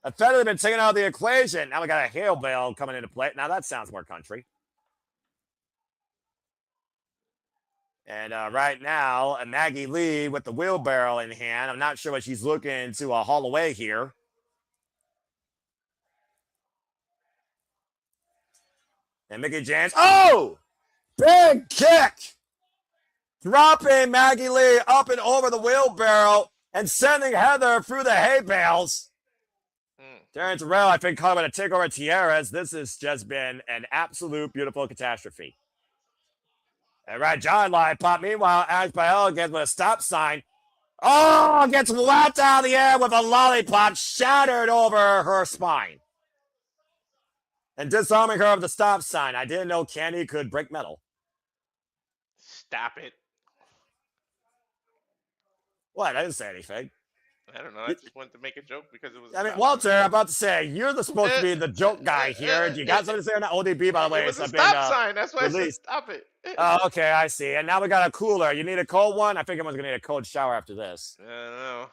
Effectively been taken out of the equation. Now we got a hail bale coming into play. Now that sounds more country. And right now, Maggie Lee with the wheelbarrow in hand. I'm not sure what she's looking to haul away here. And Mickie James. Oh! Big kick! Dropping Maggie Lee up and over the wheelbarrow and sending Heather through the hay bales. Terrell, I think, caught with a takeover tiaras. This has just been an absolute beautiful catastrophe. And right, John Live pop. Meanwhile, Ash by Elegance with a stop sign. Oh, gets whacked out of the air with a lollipop shattered over her spine. And disarming her of the stop sign. I didn't know Candy could break metal. Stop it. What? I didn't say anything. I don't know. I just wanted to make a joke because it was. I mean, Walter, I'm about to say, you're supposed to be the joke guy here. You got something to say on that ODB, by the way? It was a stop sign. That's why released. I said stop it. Oh, okay, I see. And now we got a cooler. You need a cold one? I think everyone's going to need a cold shower after this. I don't know.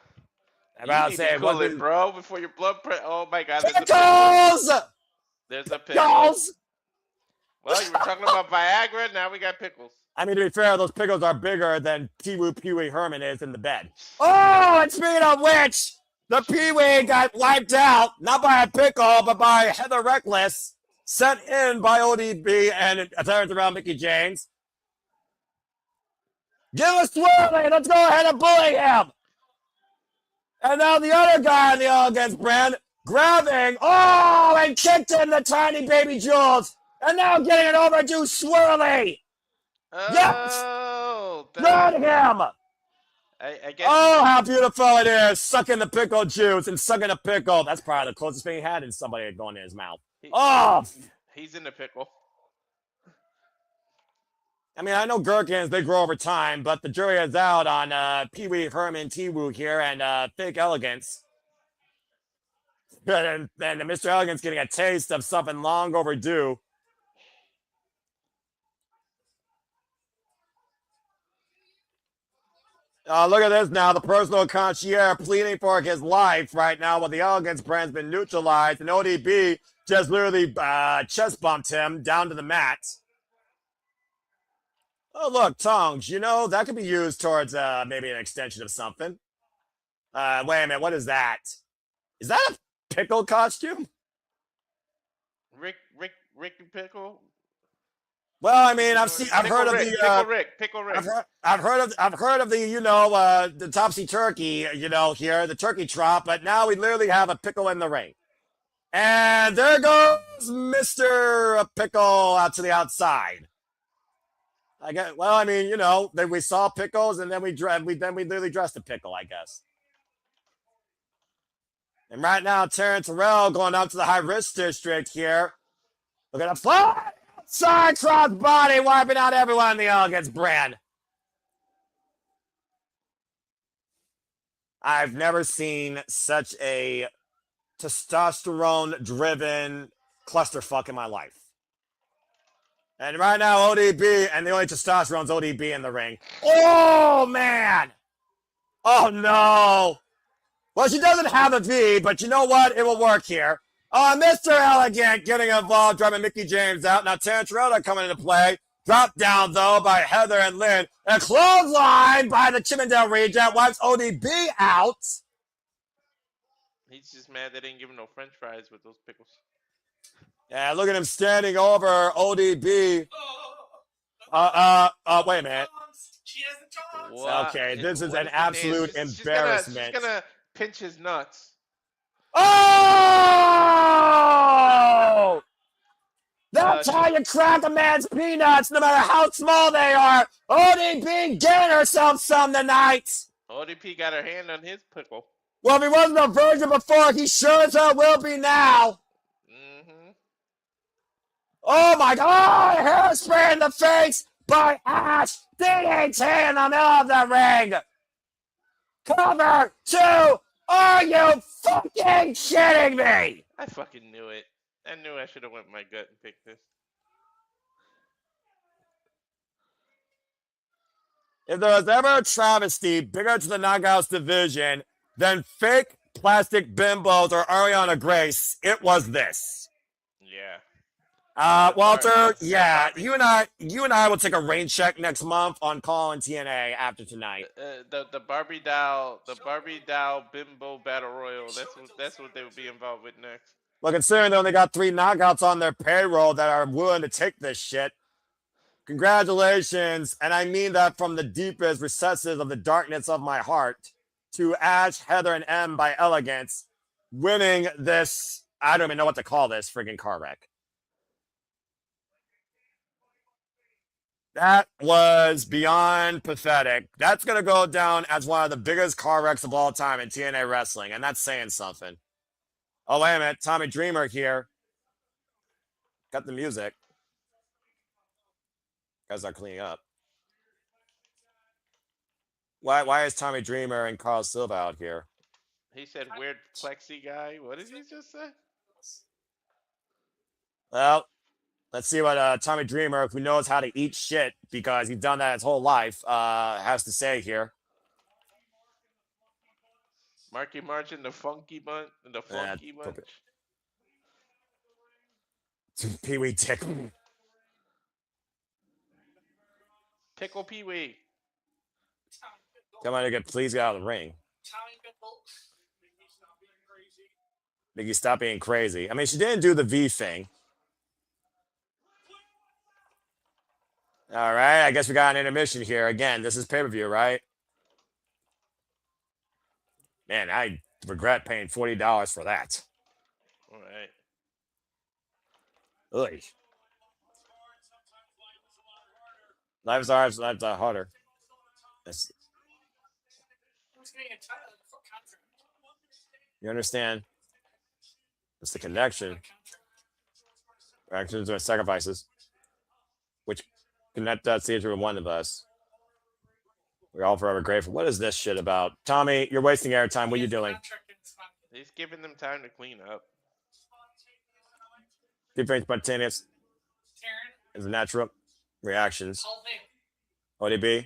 I'm about to say, cool it, bro, before your blood pressure. Oh, my God. Pickles! There's a pickles. Well, you were talking about Viagra. Now we got pickles. I mean, to be fair, those pickles are bigger than Pee-wee Herman is in the bed. Oh, and speaking of which, the Pee-wee got wiped out, not by a pickle, but by Heather Reckless, sent in by ODB and Taryn around Mickie James. Give us swirling. Let's go ahead and bully him. And now the other guy in the Elegance brand grabbing, and kicked in the tiny baby jewels. And now getting it over to Swirly. Oh, yes! Run him! I guess how beautiful it is. Sucking the pickle juice and sucking a pickle. That's probably the closest thing he had in somebody going in his mouth. He's in the pickle. I mean, I know gherkins, they grow over time, but the jury is out on Pee-wee Herman T-Woo here and fake Elegance. And Mr. Elegance getting a taste of something long overdue. Look at this now. The personal concierge pleading for his life right now while the Elegance brand's been neutralized. And ODB just literally chest bumped him down to the mat. Oh, look, tongs. You know, that could be used towards maybe an extension of something. Wait a minute. What is that? Is that a pickle costume? Rick and Pickle? Well, I mean, I've heard of the Pickle Rick. I've heard of the the topsy turkey, here, the turkey trot, but now we literally have a pickle in the ring. And there goes Mr. Pickle out to the outside. Then we saw pickles and then we literally dressed a pickle, I guess. And right now, Terrell going up to the high risk district here. Look at a fly! Side cross body wiping out everyone in the Elegance brand. I've never seen such a testosterone-driven clusterfuck in my life. And right now, ODB, and the only testosterone's ODB in the ring. Oh, man! Oh, no! Well, she doesn't have a V, but you know what? It will work here. Oh, Mr. Elegant getting involved, driving Mickie James out. Now, Terrell coming into play. Dropped down, though, by Heather and Lynn. And a clothesline by the Chippendale Reject wipes ODB out. He's just mad they didn't give him no french fries with those pickles. Yeah, look at him standing over ODB. Wait a minute. She has the tongs. Okay, this is an absolute embarrassment. She's gonna pinch his nuts. Oh! That's how you crack a man's peanuts, no matter how small they are. ODB getting herself some tonight. ODP got her hand on his pickle. Well, if he wasn't a virgin before, he sure as hell will be now. Mm-hmm. Oh my God! Hairspray in the face by Ash DDT in the middle of the ring. Cover 2. Are you fucking kidding me? I fucking knew it. I knew I should have went with my gut and picked this. If there was ever a travesty bigger to the Knockouts division than fake plastic bimbos or Arianna Grace, it was this. Yeah. Walter, yeah, you and I will take a rain check next month on Call and TNA after tonight. The Barbie doll bimbo battle royal. That's what they would be involved with next. Well, considering they only got 3 knockouts on their payroll that are willing to take this shit, congratulations, and I mean that from the deepest recesses of the darkness of my heart, to Ash, Heather, and M by Elegance winning this, I don't even know what to call this friggin' car wreck. That was beyond pathetic. That's going to go down as one of the biggest car wrecks of all time in TNA wrestling, and that's saying something. Oh, wait a minute. Tommy Dreamer here. Cut the music. Guys are cleaning up. Why is Tommy Dreamer and Carl Silva out here? He said weird plexi guy. What did he just say? Well, let's see what Tommy Dreamer, who knows how to eat shit because he's done that his whole life, has to say here. Marky March and the Funky Bunch. The Funky Bunch. Pee-wee dick. Pickle Pee-wee. Come on, nigga, please get out of the ring. Tommy Pickle. Mickey, stop being crazy. Mickie, stop being crazy. I mean, she didn't do the V thing. All right, I guess we got an intermission here. Again, this is pay-per-view, right? Man, I regret paying $40 for that. All right. Ugh. Life's hard, life's harder. That's, you understand? It's the connection. Actions are sacrifices, which connect us to one of us. We're all forever grateful. What is this shit about? Tommy, you're wasting airtime. What are you doing? He's giving them time to clean up. Different spontaneous is natural reactions. ODB.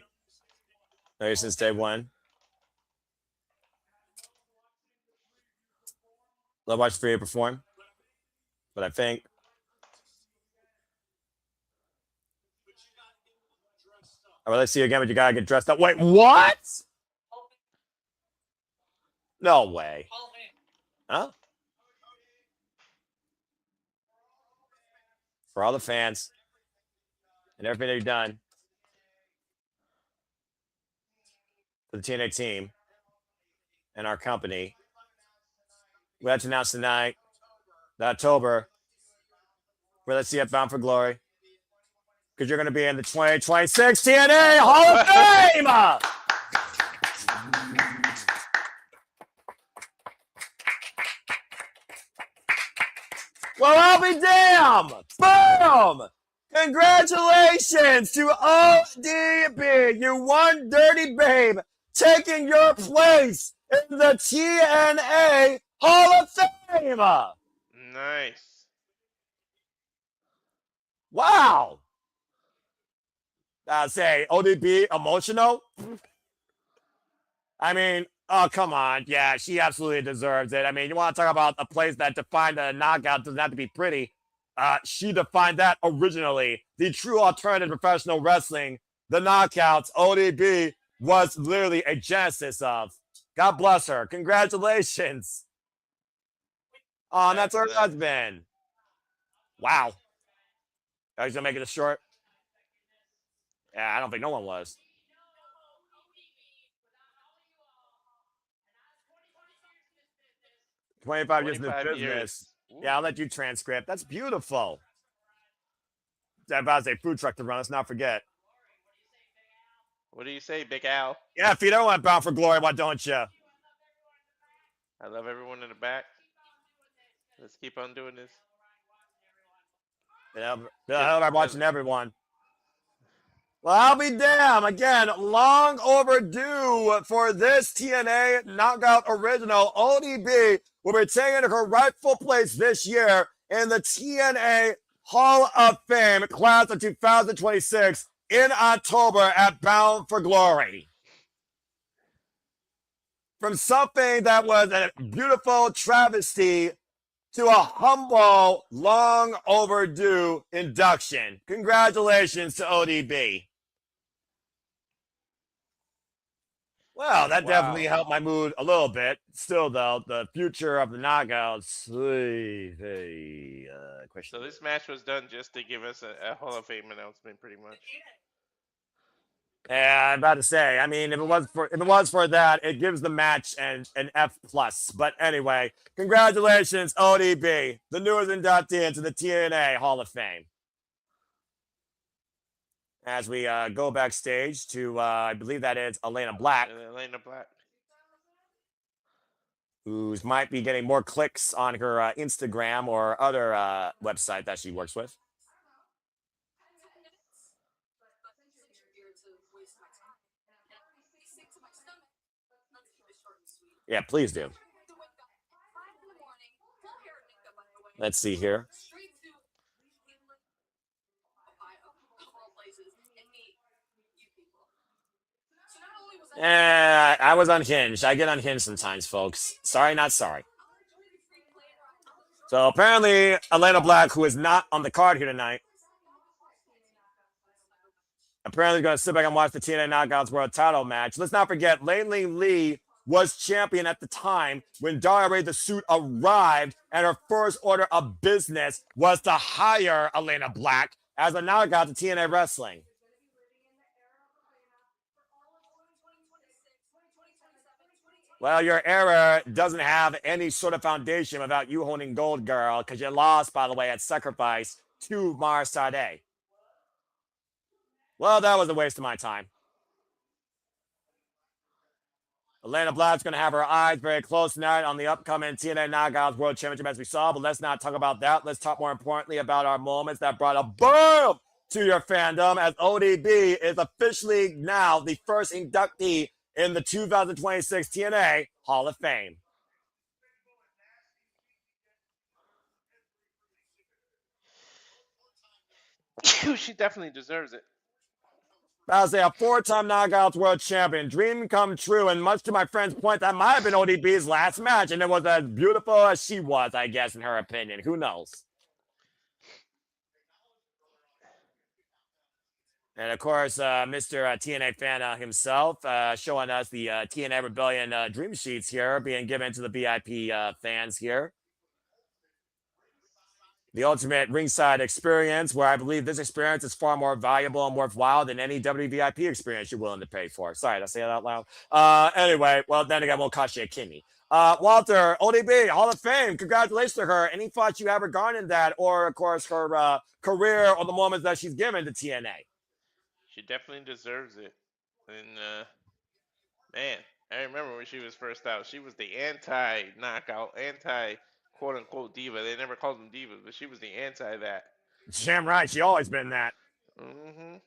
No, since day one. Love watching for you perform. But I think I would like to see you again, but you gotta get dressed up. Wait, what? No way. Huh? For all the fans and everything they've done for the TNA team and our company, we had to announce tonight that October, we're Let's See It Bound for Glory, because you're going to be in the 2026 TNA Hall of Fame! Well, I'll be damned! Boom! Congratulations to ODB, you one dirty babe, taking your place in the TNA Hall of Fame! Nice. Wow! I'll say, ODB emotional? I mean, oh, come on. Yeah, she absolutely deserves it. I mean, you want to talk about a place that defined a knockout doesn't have to be pretty. She defined that originally. The true alternative professional wrestling, the knockouts, ODB was literally a genesis of. God bless her. Congratulations. Oh, and that's her husband. Wow. Are you going to make it short? Yeah, I don't think no one was. 25 years in the 25 business. years. Ooh. Yeah, I'll let you transcript. That's beautiful. I'm about to say food truck to run. Let's not forget. What do you say, Big Al? Yeah, feed everyone bound for glory. Why don't you? I love everyone in the back. Let's keep on doing this. Yeah, I'm watching everyone. Well, I'll be damned. Again, long overdue for this TNA Knockout Original. ODB will be taking her rightful place this year in the TNA Hall of Fame class of 2026 in October at Bound for Glory. From something that was a beautiful travesty to a humble, long overdue induction. Congratulations to ODB. Well, that definitely helped my mood a little bit. Still, though, the future of the knockouts, question. So this match was done just to give us a Hall of Fame announcement, pretty much. Yeah, I'm about to say. I mean, if it was for that, it gives the match an F+. But anyway, congratulations, ODB, the newest inductee into the TNA Hall of Fame. As we go backstage to, I believe that is Elena Black. Elena Black. Who might be getting more clicks on her Instagram or other website that she works with. Yeah, please do. Let's see here. I was unhinged. I get unhinged sometimes, folks. Sorry, not sorry. So apparently, Elena Black, who is not on the card here tonight, apparently going to sit back and watch the TNA Knockouts World Title match. Let's not forget, Laylee Lee was champion at the time when Daria Ray the Suit arrived, and her first order of business was to hire Elena Black as a knockout to TNA Wrestling. Well, your era doesn't have any sort of foundation without you holding gold, girl, because you lost, by the way, at Sacrifice to Mar Sade. Well, that was a waste of my time. Elena Black's going to have her eyes very close tonight on the upcoming TNA Knockouts World Championship, as we saw, but let's not talk about that. Let's talk more importantly about our moments that brought a boom to your fandom, as ODB is officially now the first inductee in the 2026 TNA Hall of Fame. She definitely deserves it. I'll say a four-time Knockouts World Champion. Dream come true, and much to my friend's point, that might have been ODB's last match, and it was as beautiful as she was, I guess, in her opinion. Who knows? And, of course, Mr. TNA fan himself showing us the TNA Rebellion dream sheets here being given to the VIP fans here. The ultimate ringside experience, where I believe this experience is far more valuable and worthwhile than any WVIP experience you're willing to pay for. Sorry, did I say that out loud? Anyway, well, then again, won't cost you a kidney. Walter, ODB, Hall of Fame, congratulations to her. Any thoughts you have regarding that, or, of course, her career or the moments that she's given to TNA? She definitely deserves it. And, man, I remember when she was first out. She was the anti-knockout, quote-unquote diva. They never called them divas, but she was the anti that. Damn right. She always been that. Mm-hmm.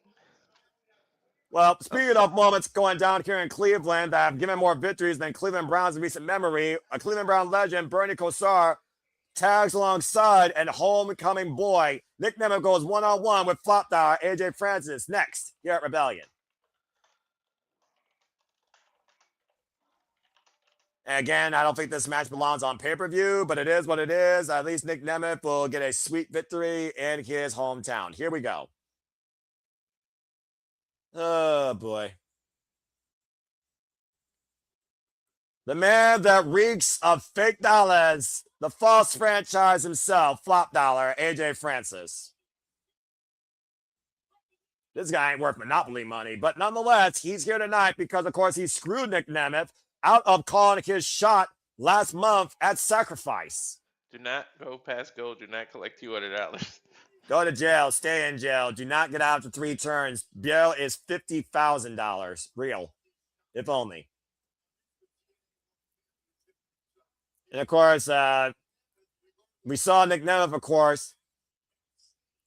Well, speaking of moments going down here in Cleveland that have given more victories than Cleveland Browns in recent memory, a Cleveland Brown legend, Bernie Kosar, tags alongside and homecoming boy. Nic Nemeth goes one-on-one with Flopdar, AJ Francis, next here at Rebellion. And again, I don't think this match belongs on pay-per-view, but it is what it is. At least Nic Nemeth will get a sweet victory in his hometown. Here we go. Oh, boy. The man that reeks of fake dollars, the false franchise himself, Flop Dollar, AJ Francis. This guy ain't worth Monopoly money, but nonetheless, he's here tonight because, of course, he screwed Nic Nemeth out of calling his shot last month at Sacrifice. Do not go past goal. Do not collect $200. Go to jail. Stay in jail. Do not get out after 3 turns. Bail is $50,000. Real. If only. And of course, we saw Nic Nemeth, of course.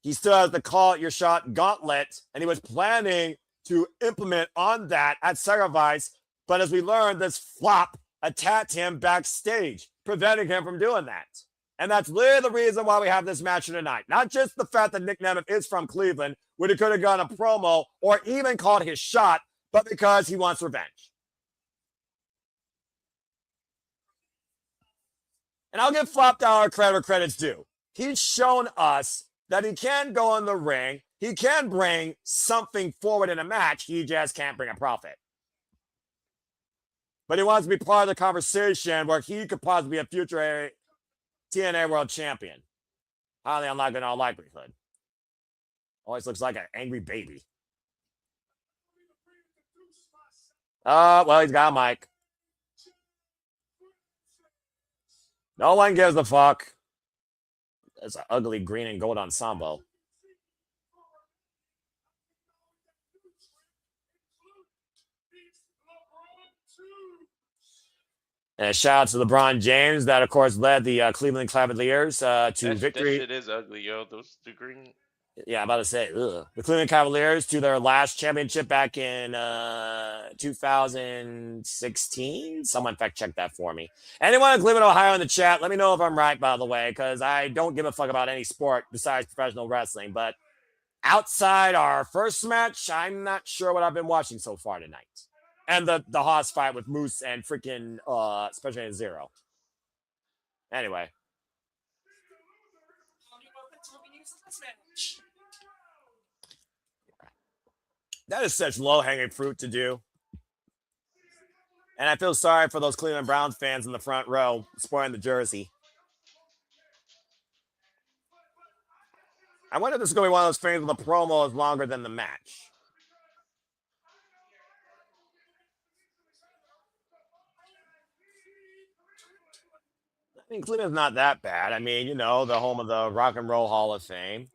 He still has the call your shot gauntlet, and he was planning to implement on that at Sacrifice. But as we learned, this flop attacked him backstage, preventing him from doing that. And that's literally the reason why we have this match tonight. Not just the fact that Nic Nemeth is from Cleveland, where he could have gone a promo or even called his shot, but because he wants revenge. And I'll give Flopdower credit where credit's due. He's shown us that he can go in the ring. He can bring something forward in a match. He just can't bring a profit. But he wants to be part of the conversation where he could possibly be a future TNA World Champion. Highly unlikely in all likelihood. Always looks like an angry baby. Well, he's got a mic. No one gives a fuck. That's an ugly green and gold ensemble. And a shout out to LeBron James, that of course led the Cleveland Cavaliers to victory. That shit is ugly, yo. The green. Yeah, I'm about to say, ugh. The Cleveland Cavaliers to their last championship back in 2016. Someone fact check that for me. Anyone in Cleveland, Ohio in the chat, let me know if I'm right, by the way, because I don't give a fuck about any sport besides professional wrestling. But outside our first match, I'm not sure what I've been watching so far tonight. And the Haas fight with Moose and freaking Special Agent Zero. Anyway. That is such low-hanging fruit to do. And I feel sorry for those Cleveland Browns fans in the front row spoiling the jersey. I wonder if this is going to be one of those things where the promo is longer than the match. I mean, Cleveland's not that bad. I mean, you know, the home of the Rock and Roll Hall of Fame.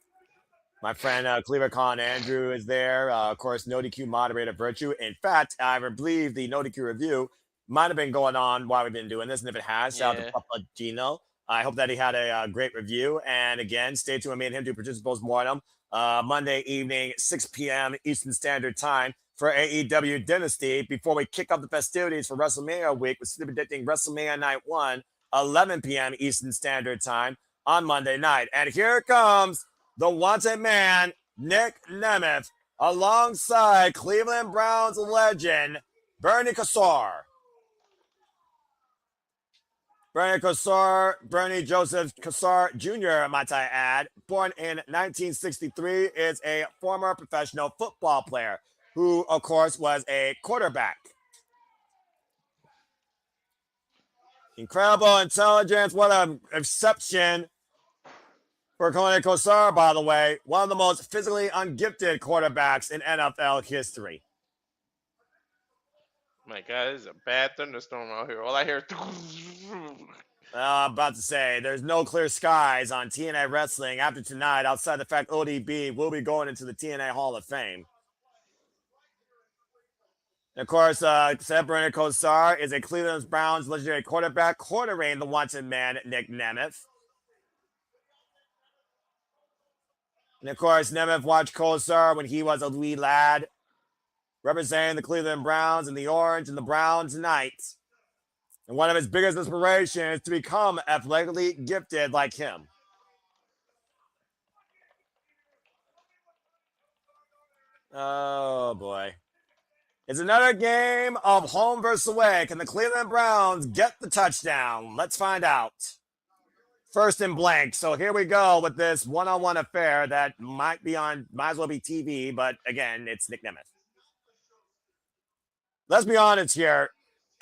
My friend Cleaver Con Andrew is there. Of course, No DQ moderator Virtue. In fact, I believe the No DQ review might have been going on while we've been doing this. And if it has, shout out to Papa Gino. I hope that he had a great review. And again, stay tuned. Me and him do produce postmortem Monday evening, 6 p.m. Eastern Standard Time for AEW Dynasty before we kick off the festivities for WrestleMania week. We're predicting WrestleMania Night 1, 11 p.m. Eastern Standard Time on Monday night. And here comes the wanted man, Nic Nemeth, alongside Cleveland Browns legend, Bernie Kosar. Bernie Joseph Kosar Jr., might I add, born in 1963, is a former professional football player who, of course, was a quarterback. Incredible intelligence. What an exception for Bernie Kosar, by the way. One of the most physically ungifted quarterbacks in NFL history. My God, this is a bad thunderstorm out here. All I hear. I'm about to say, there's no clear skies on TNA Wrestling after tonight, outside the fact ODB will be going into the TNA Hall of Fame. And of course, Bernie Kosar is a Cleveland Browns legendary quarterback, quartering the wanted man, Nic Nemeth. And of course, Nemeth watched Kosar when he was a wee lad, representing the Cleveland Browns in the orange and the brown tonight. And one of his biggest inspirations is to become athletically gifted like him. Oh, boy. It's another game of home versus away. Can the Cleveland Browns get the touchdown? Let's find out. First and blank. So here we go with this one-on-one affair that might as well be TV, but again, it's Nic Nemeth. Let's be honest here.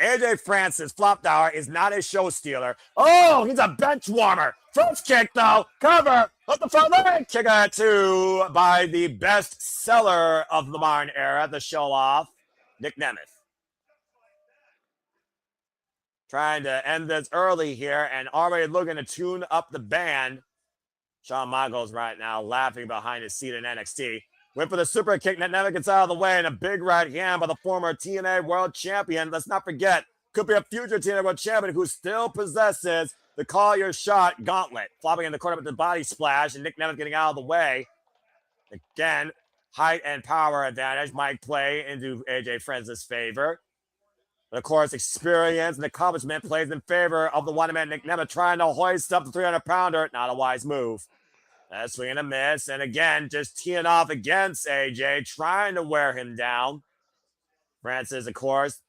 AJ Francis, Flopdower, is not a show stealer. Oh, he's a bench warmer. First kick, though. Cover. What the front leg? Kick at 2 by the best seller of the modern era, the show-off, Nic Nemeth. trying to end this early here and already looking to tune up the band. Shawn Michaels right now laughing behind his seat in NXT. Went for the super kick. Nic Nemeth gets out of the way and a big right hand by the former TNA World Champion. Let's not forget, could be a future TNA World Champion who still possesses the call your shot gauntlet. Flopping in the corner with the body splash and Nic Nemeth getting out of the way. Again, height and power advantage might play into AJ Friends' favor. But of course, experience and accomplishment plays in favor of the one-man Nic Nemeth trying to hoist up the 300-pounder. Not a wise move. That swing and a miss. And again, just teeing off against AJ, trying to wear him down. Francis, of course,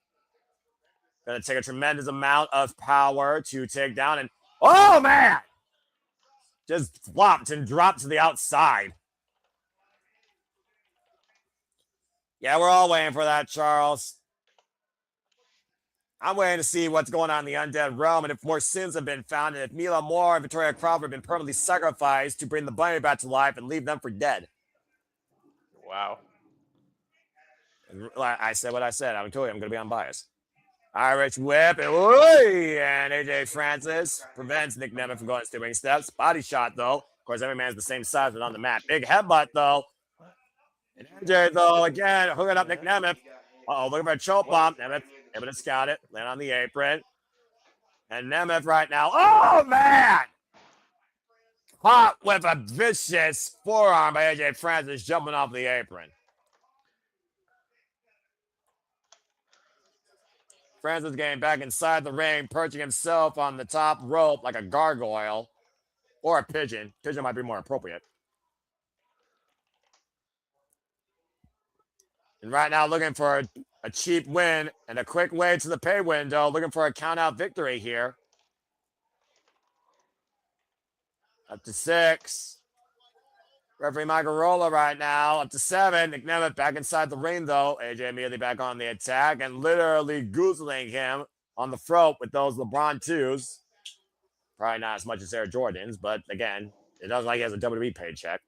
going to take a tremendous amount of power to take down. And, oh, man! Just flopped and dropped to the outside. Yeah, we're all waiting for that, Charles. I'm waiting to see what's going on in the undead realm and if more sins have been found and if Mila Moore and Victoria Crawford have been permanently sacrificed to bring the bunny back to life and leave them for dead. Wow. I said what I said. I'm telling you, I'm going to be unbiased. Irish whip. And AJ Francis prevents Nic Nemeth from going stepping steps. Body shot, though. Of course, every man's the same size but on the mat. Big headbutt, though. And AJ, though, again, hooking up Nic Nemeth. Uh-oh, looking for a choke bomb. Nemeth able to scout it. Land on the apron. And Nemeth right now. Oh, man! Caught with a vicious forearm by AJ Francis jumping off the apron. Francis getting back inside the ring, perching himself on the top rope like a gargoyle. Or a pigeon. Pigeon might be more appropriate. And right now looking for a cheap win and a quick way to the pay window. Looking for a count-out victory here. Up to 6. Referee Michael right now. Up to 7. Nic Nemeth back inside the ring, though. AJ immediately back on the attack and literally goozling him on the throat with those LeBron 2s. Probably not as much as Air Jordans, but again, it doesn't like he has a WWE paycheck.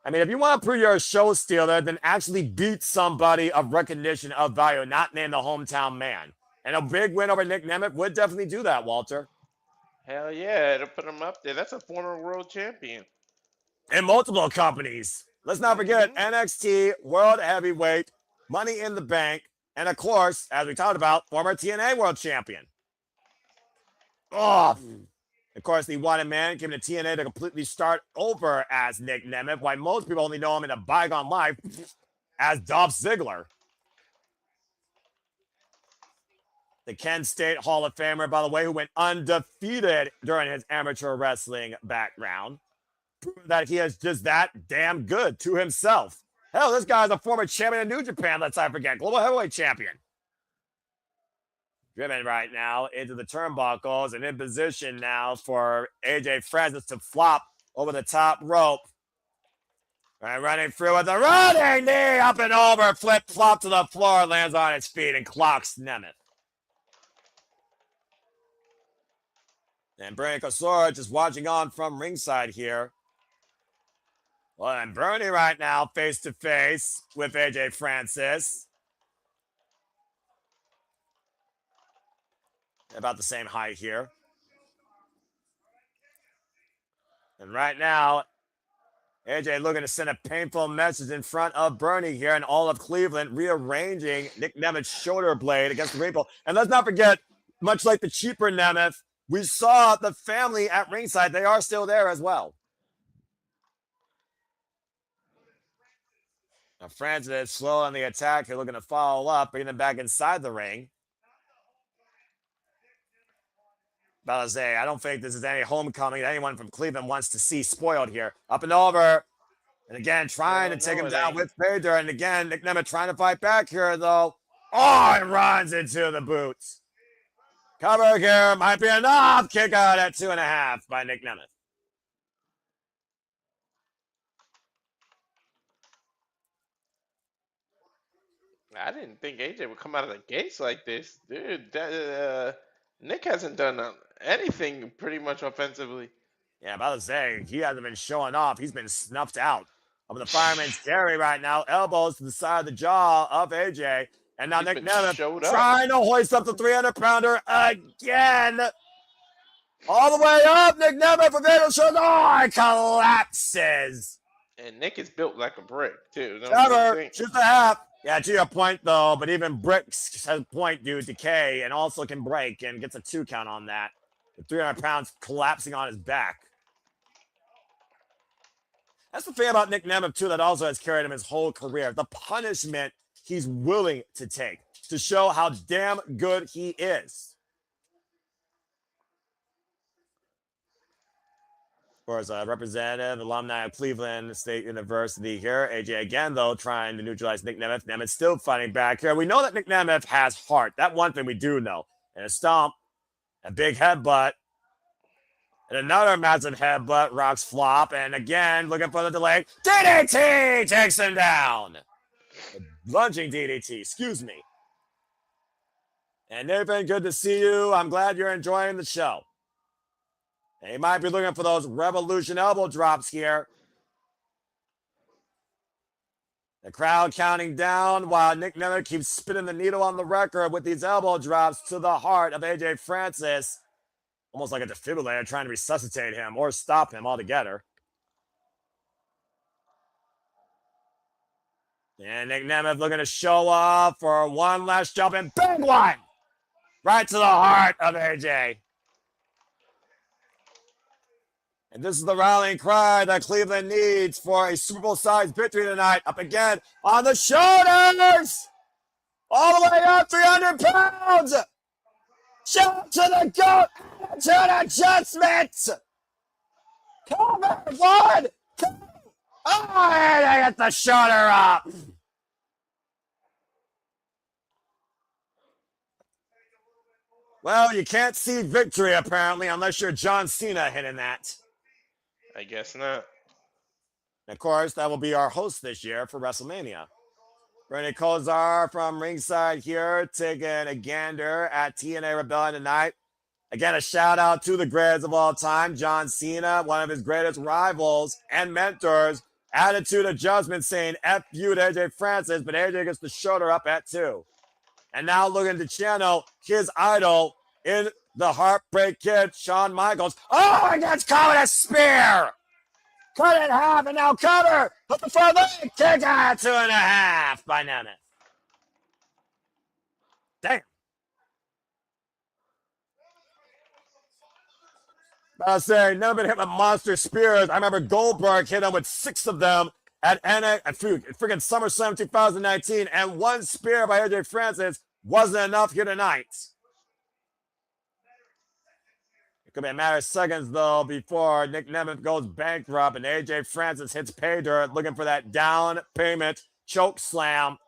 I mean, if you want to prove you're a show stealer, then actually beat somebody of recognition of value, not name the hometown man. And a big win over Nic Nemeth would definitely do that, Walter. Hell yeah, it'll put him up there. That's a former world champion. In multiple companies. Let's not forget NXT, World Heavyweight, Money in the Bank, and of course, as we talked about, former TNA World Champion. Oh, of course, the wanted man came to TNA to completely start over as Nic Nemeth, while most people only know him in a bygone life as Dolph Ziggler. The Kent State Hall of Famer, by the way, who went undefeated during his amateur wrestling background. Proving that he is just that damn good to himself. Hell, this guy's a former champion of New Japan, let's not forget. Global Heavyweight Champion. Driven right now into the turnbuckles and in position now for AJ Francis to flop over the top rope. And running through with a running knee up and over. Flip flop to the floor, lands on his feet and clocks Nemeth. And Bernie Kosora just watching on from ringside here. Well, and Bernie right now face to face with AJ Francis. About the same height here. And right now, AJ looking to send a painful message in front of Bernie here and all of Cleveland, rearranging Nic Nemeth's shoulder blade against the ring pole. And let's not forget, much like the cheaper Nemeth, we saw the family at ringside. They are still there as well. Now Francis is slow on the attack. They're looking to follow up, bringing them back inside the ring. About to say, I don't think this is any homecoming that anyone from Cleveland wants to see spoiled here. Up and over. And again, trying to take him down with Pager. And again, Nic Nemeth trying to fight back here, though. Oh, it runs into the boots. Cover here might be enough. Kick out at 2.5 by Nic Nemeth. I didn't think AJ would come out of the gates like this. Dude, Nick hasn't done anything pretty much offensively. Yeah, about to say, he hasn't been showing off. He's been snuffed out of the fireman's carry right now. Elbows to the side of the jaw of AJ. And now He's Nic been Nemeth showed up. trying to hoist up the 300-pounder again. All the way up, Nic Nemeth for fatal shoulder. Oh, it collapses. And Nick is built like a brick, too. Don't Trevor, think. just a half. Yeah, to your point, though, but even bricks has point due decay and also can break and gets a 2 count on that. With 300 pounds collapsing on his back. That's the thing about Nic Nemeth, too, that also has carried him his whole career. The punishment he's willing to take to show how damn good he is. Of course, representative, alumni of Cleveland State University here. AJ again, though, trying to neutralize Nic Nemeth. Nemeth still fighting back here. We know that Nic Nemeth has heart. That one thing we do know. And a stomp, a big headbutt, and another massive headbutt. Rocks flop, and again, looking for the delay. DDT takes him down. Lunging DDT, excuse me. And Nathan, good to see you. I'm glad you're enjoying the show. And you might be looking for those Revolution elbow drops here. The crowd counting down while Nic Nemeth keeps spinning the needle on the record with these elbow drops to the heart of AJ Francis. Almost like a defibrillator trying to resuscitate him or stop him altogether. And Nic Nemeth looking to show off for one last jump and big one! Right to the heart of AJ. And this is the rallying cry that Cleveland needs for a Super Bowl-sized victory tonight. Up again on the shoulders! All the way up, 300 pounds! Shout to the GOAT! To the adjustment! Cover! 1, 2! Oh, and I got the shoulder up! Well, you can't see victory, apparently, unless you're John Cena hitting that. I guess not. And of course, that will be our host this year for WrestleMania. Bernie Kosar from ringside here, taking a gander at TNA Rebellion tonight. Again, a shout out to the greatest of all time, John Cena, one of his greatest rivals and mentors. Attitude adjustment saying F you to AJ Francis, but AJ gets the shoulder up at 2. And now looking to channel his idol in the Heartbreak Kid, Shawn Michaels. Oh, and that's caught with a spear. Cut it in half and now cover. Put the front leg. Kick out 2.5 by Nemeth. Damn. I was saying, never been hit with monster spears. I remember Goldberg hit him with 6 of them at freaking SummerSlam 2019, and 1 spear by AJ Francis wasn't enough here tonight. It could be a matter of seconds, though, before Nic Nemeth goes bankrupt and AJ Francis hits pay dirt looking for that down payment choke slam.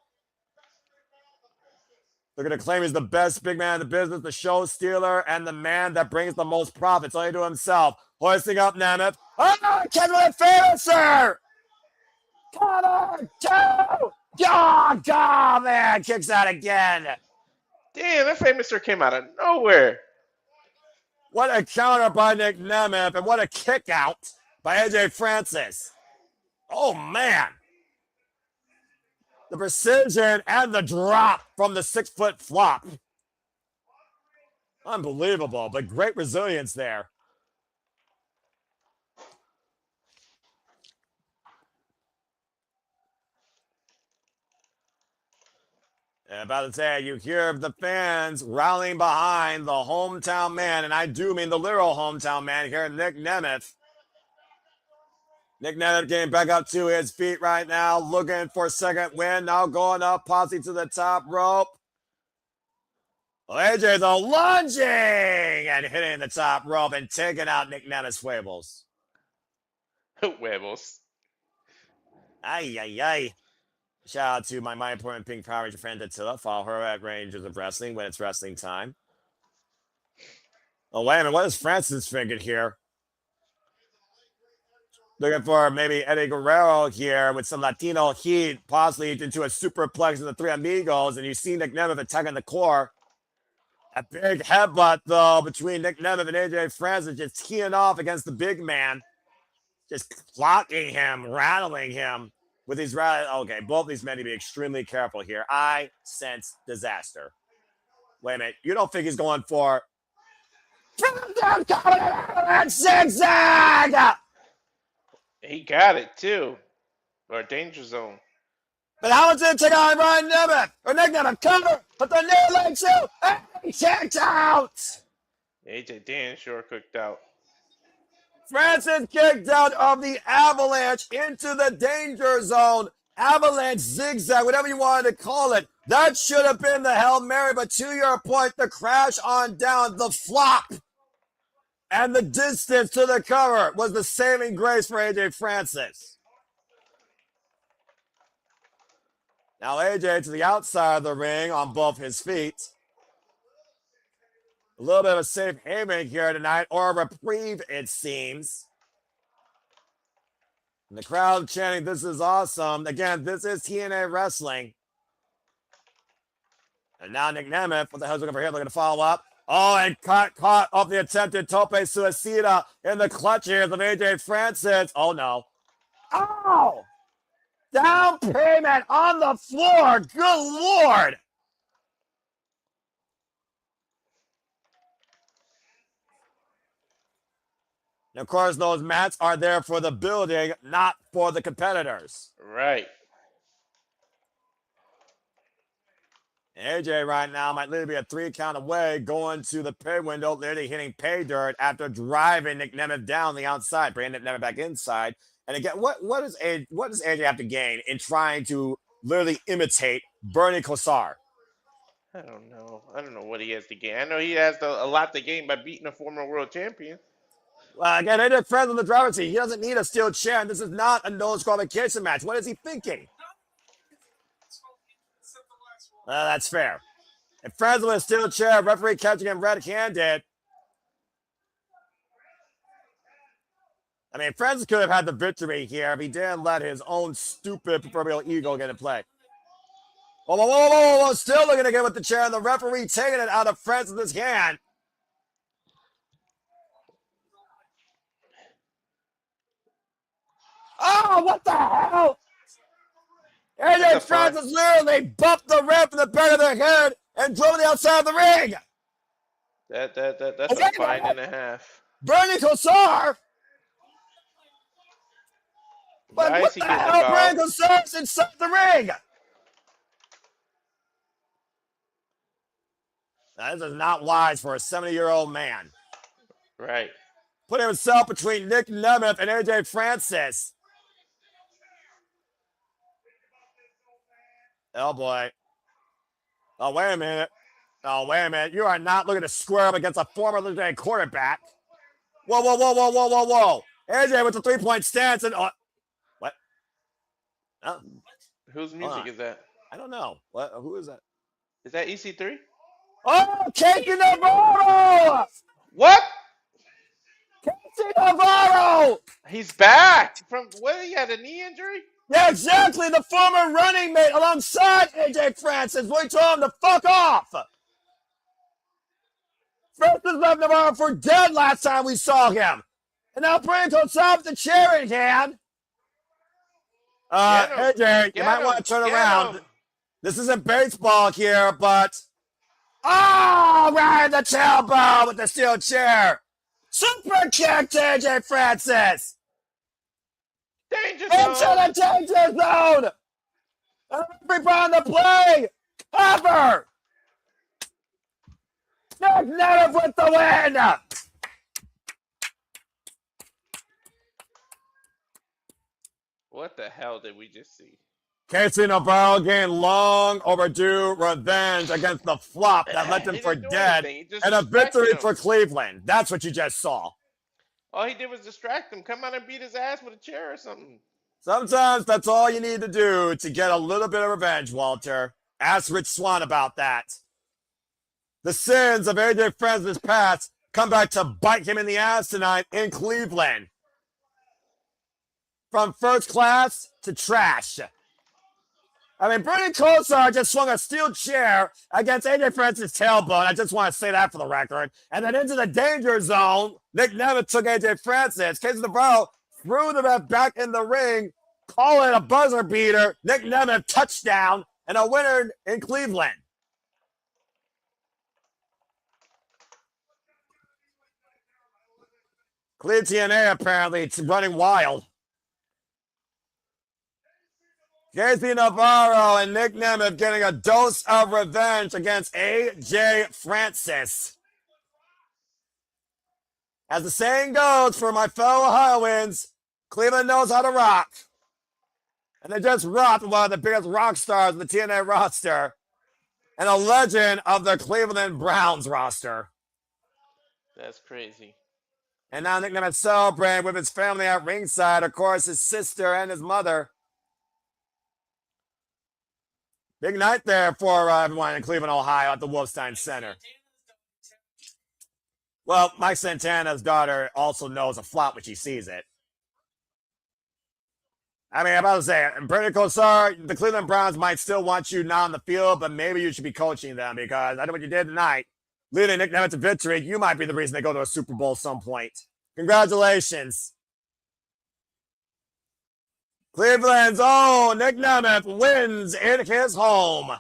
They're going to claim he's the best big man in the business, the show stealer, and the man that brings the most profits only to himself. Hoisting up Nemeth. Oh, catch with a finisher! Cover! 2! Oh, God, man! Kicks out again. Damn, that famouser came out of nowhere. What a counter by Nic Nemeth, and what a kick out by AJ Francis. Oh, man. The precision and the drop from the 6-foot flop. Unbelievable, but great resilience there. And about to say, you hear the fans rallying behind the hometown man, and I do mean the literal hometown man here, Nic Nemeth. Nic Nemeth getting back up to his feet right now, looking for a second win. Now going up, posse to the top rope. Well, AJ's a lunging and hitting the top rope and taking out Nic Nemeth's huevos. Huevos. Ay, ay, ay. Shout out to my important pink Power Ranger friend Attila. Follow her at Rangers of Wrestling when it's wrestling time. Oh, wait a minute. What is Francis thinking here? Looking for maybe Eddie Guerrero here with some Latino heat, possibly into a superplex of the Three Amigos, and you see Nic Nemeth attacking the core. A big headbutt, though, between Nic Nemeth and AJ Francis, just teeing off against the big man. Just clocking him, rattling him with these rallies. Okay, both these men need to be extremely careful here. I sense disaster. Wait a minute. You don't think he's going for zigzag? He got it too. Or danger zone. But how much did it take on Nic Nemeth? Or Nic Nemeth cover, but the near leg too. He checked out. AJ Dan sure cooked out. Francis kicked out of the avalanche into the danger zone. Avalanche zigzag, whatever you wanted to call it. That should have been the Hail Mary, but to your point, the crash on down, the flop, and the distance to the cover was the saving grace for AJ Francis. Now AJ to the outside of the ring on both his feet. A little bit of a safe haven here tonight, or a reprieve, it seems. And the crowd chanting, "This is awesome." Again, this is TNA wrestling. And now Nic Nemeth, what the hell's looking for here? Looking to follow up. Oh, and caught off the attempted tope suicida in the clutches of AJ Francis. Oh, no. Oh! Down payment on the floor. Good Lord. And of course, those mats are there for the building, not for the competitors. Right. AJ right now might literally be a 3 count away, going to the pay window, literally hitting pay dirt after driving Nic Nemeth down the outside, bringing Nic Nemeth back inside. And again, what does AJ have to gain in trying to literally imitate Bernie Kosar? I don't know. I don't know what he has to gain. I know he has a lot to gain by beating a former world champion. Well, again, AJ friends on the driver's seat. He doesn't need a steel chair, and this is not a no disqualification match. What is he thinking? That's fair. If Friends with a steel chair, referee catching him red-handed. I mean, Friends could have had the victory here if he didn't let his own stupid proverbial ego get in play. Whoa, whoa, whoa, whoa, whoa. Still looking to get with the chair, and the referee taking it out of Francis' hand. Oh, what the hell? AJ Francis literally bumped the ref in the back of their head and drove to the outside of the ring. That's a fine and a half. Bernie Kosar. But what the hell, Bernie Kosar's inside the ring? Now, this is not wise for a 70-year-old man. Right. Putting himself between Nic Nemeth and AJ Francis. Oh, boy. Oh, wait a minute. Oh, wait a minute. You are not looking to square up against a former legendary quarterback. Whoa, whoa, whoa, whoa, whoa, whoa, whoa. AJ with the three-point stance. And what? Oh. Whose music is that? I don't know. What? Who is that? Is that EC3? Oh, Casey Navarro! What? Casey Navarro! He's back from what? He had a knee injury? Yeah, exactly. The former running mate alongside AJ Francis. We told him to fuck off. Francis left Navarro for dead last time we saw him. And now Brandon Kosar with the chair in hand. AJ, you might want to turn around. This isn't baseball here, but... Oh, right in the tailbone with the steel chair. Super kick to AJ Francis. Danger zone. Into the danger zone. Everybody on the play. Cover. Nic Nemeth with the win. What the hell did we just see? Casey Navarro gained long overdue revenge against the flop that left him for dead and a victory for Cleveland. That's what you just saw. All he did was distract him. Come out and beat his ass with a chair or something. Sometimes that's all you need to do to get a little bit of revenge, Walter. Ask Rich Swann about that. The sins of AJ Francis' past come back to bite him in the ass tonight in Cleveland. From first class to trash. I mean, Bernie Kosar just swung a steel chair against AJ Francis' tailbone. I just want to say that for the record. And then into the danger zone, Nic Nemeth took AJ Francis. Casey Navarro threw the ref back in the ring, call it a buzzer beater. Nic Nemeth touchdown and a winner in Cleveland. Cleveland TNA apparently it's running wild. Casey Navarro and Nic Nemeth getting a dose of revenge against AJ Francis. As the saying goes for my fellow Ohioans, Cleveland knows how to rock. And they just rocked one of the biggest rock stars of the TNA roster and a legend of the Cleveland Browns roster. That's crazy. And now Nic Nemeth celebrating with his family at ringside. Of course, his sister and his mother. Big night there for everyone in Cleveland, Ohio at the Wolstein Center. Well, Mike Santana's daughter also knows a flop when she sees it. I mean, I'm about to say, Brady Kosar, the Cleveland Browns might still want you not on the field, but maybe you should be coaching them because I know what you did tonight. Leading Nic Nemeth to victory, you might be the reason they go to a Super Bowl some point. Congratulations. Cleveland's own Nic Nemeth wins in his home.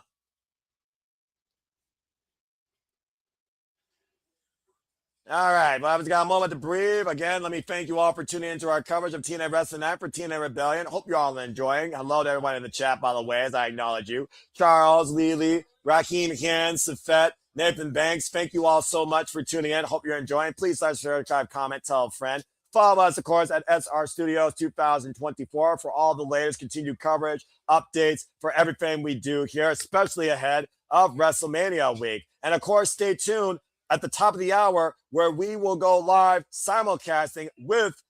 All right, well, I've got a moment to breathe. Again, let me thank you all for tuning into our coverage of TNA Wrestling Night for TNA Rebellion. Hope you're all enjoying. Hello to everyone in the chat, by the way, as I acknowledge you. Charles, Lily, Raheem Han, Safet, Nathan Banks, thank you all so much for tuning in. Hope you're enjoying. Please like, subscribe, comment, tell a friend. Follow us, of course, at SR Studios 2024 for all the latest continued coverage, updates for everything we do here, especially ahead of WrestleMania week. And, of course, stay tuned at the top of the hour where we will go live simulcasting with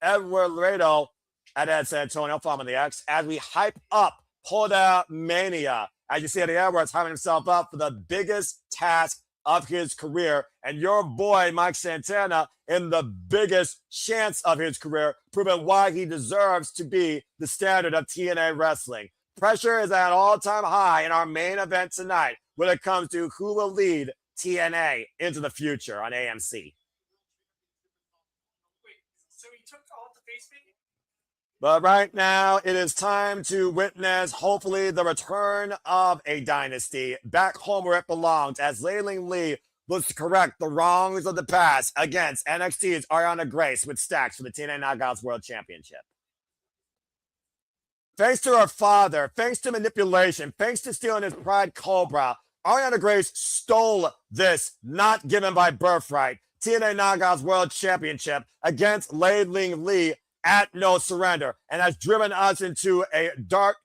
Edward Laredo at Ed San Antonio, follow the X, as we hype up Poda Mania. As you see, Edward's hyping himself up for the biggest task of his career, and your boy Mike Santana in the biggest chance of his career, proving why he deserves to be the standard of TNA wrestling. Pressure is at an all-time high in our main event tonight when it comes to who will lead TNA into the future on AMC. Wait, so he took all the face painting? But right now, it is time to witness, hopefully, the return of a dynasty back home where it belongs as Layling Lee looks to correct the wrongs of the past against NXT's Arianna Grace with stacks for the TNA Knockouts World Championship. Thanks to her father, thanks to manipulation, thanks to stealing his Pride Cobra, Arianna Grace stole this not given by birthright TNA Knockouts World Championship against Layling Lee at No Surrender, and has driven us into a dark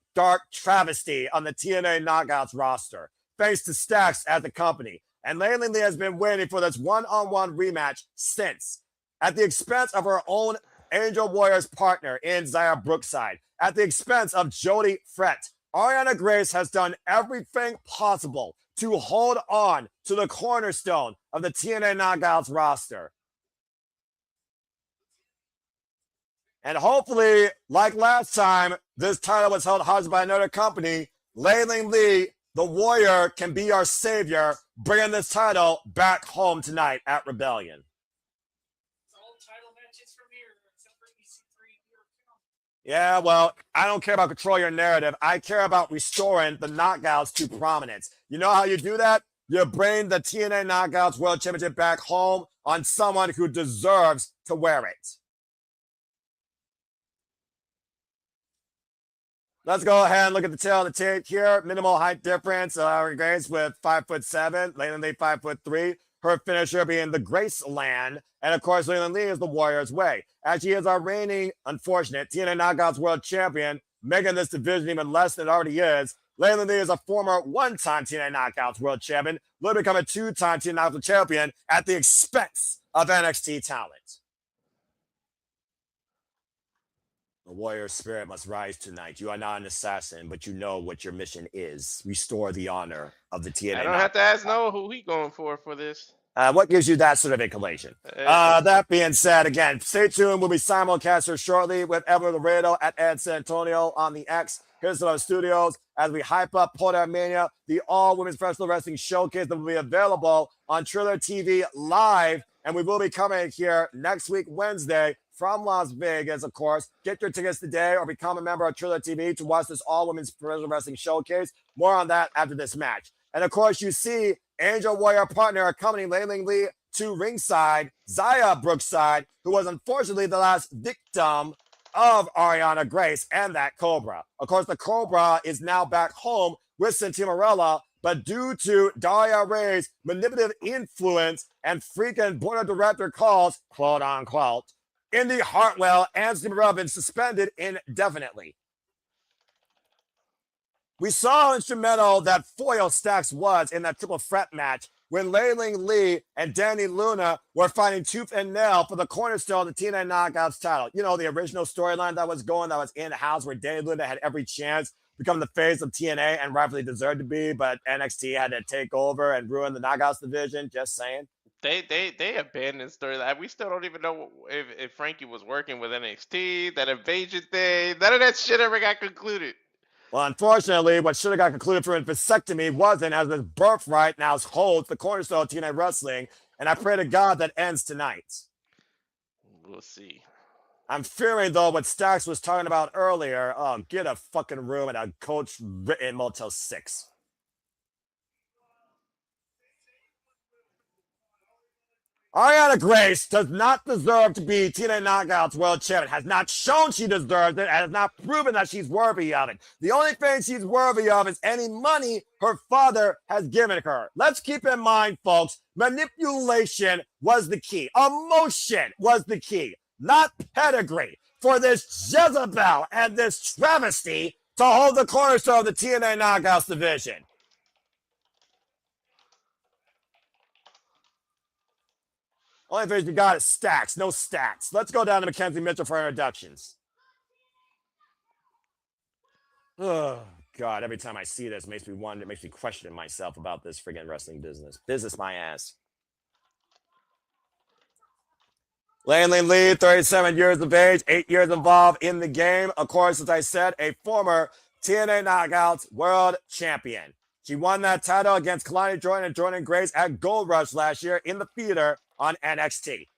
travesty on the TNA Knockouts roster, thanks to Stacks at the company. And Layling Lee has been waiting for this one-on-one rematch since, at the expense of her own Angel Warriors partner in Zaya Brookside, at the expense of Jody Frett. Arianna Grace has done everything possible to hold on to the cornerstone of the TNA Knockouts roster. And hopefully, like last time, this title was held hostage by another company. Layling Lee, the Warrior, can be our savior, bringing this title back home tonight at Rebellion. It's all title matches from here, except for EC3. Yeah, well, I don't care about control your narrative. I care about restoring the Knockouts to prominence. You know how you do that? You bring the TNA Knockouts World Championship back home on someone who deserves to wear it. Let's go ahead and look at the tail of the tape here. Minimal height difference. Grace with 5'7", Layling Lee 5'3". Her finisher being the Graceland. And of course, Layling Lee is the Warrior's Way. As she is our reigning, unfortunate TNA Knockouts World Champion, making this division even less than it already is. Layling Lee is a former one-time TNA Knockouts World Champion, will become a two-time TNA Knockouts Champion at the expense of NXT talent. The warrior spirit must rise tonight. You are not an assassin, but you know what your mission is. Restore the honor of the TNA. I don't have to ask Noah who he going for this. What gives you that sort of inclination? That being said, again, stay tuned. We'll be simulcasting shortly with Edward Laredo at Ed San Antonio on the X. Here's to our studios as we hype up Poda Mania, the all-women's professional wrestling showcase that will be available on Triller TV live And we will be coming here next week, Wednesday, from Las Vegas, of course. Get your tickets today or become a member of Triller TV to watch this all-women's professional wrestling showcase. More on that after this match. And, of course, you see Angel Warrior partner accompanying Layling Lee to ringside, Zaya Brookside, who was unfortunately the last victim of Arianna Grace and that Cobra. Of course, the Cobra is now back home with Santimarella, but due to Daria Ray's manipulative influence and freaking board of director calls, quote unquote, Indy Hartwell and Santimarella have been suspended indefinitely. We saw how instrumental that foil Stacks was in that triple threat match when Layling Lee and Danny Luna were fighting tooth and nail for the cornerstone of the TNA Knockouts title. You know, the original storyline that was in-house where Danny Luna had every chance to become the face of TNA and rightfully deserved to be, but NXT had to take over and ruin the Knockouts division. Just saying. They abandoned storyline. We still don't even know if Frankie was working with NXT, that invasion thing. None of that shit ever got concluded. Well, unfortunately, what should have got concluded for a vasectomy wasn't, as his birthright now holds the cornerstone of TNA Wrestling, and I pray to God that ends tonight. We'll see. I'm fearing, though, what Stacks was talking about earlier. Oh, get a fucking room at a coach-written Motel 6. Arianna Grace does not deserve to be TNA Knockouts World Champion, has not shown she deserves it, and has not proven that she's worthy of it. The only thing she's worthy of is any money her father has given her. Let's keep in mind, folks, manipulation was the key. Emotion was the key, not pedigree, for this Jezebel and this travesty to hold the cornerstone of the TNA Knockouts division. Only thing you got is Stacks, no stats. Let's go down to Mackenzie Mitchell for introductions. Oh, God, every time I see this, it makes me wonder, it makes me question myself about this friggin' wrestling business. Business my ass. Layling Lee, 37 years of age, 8 years involved in the game. Of course, as I said, a former TNA Knockouts World Champion. She won that title against Kalani Jordan and Jordan Grace at Gold Rush last year in the theater on NXT.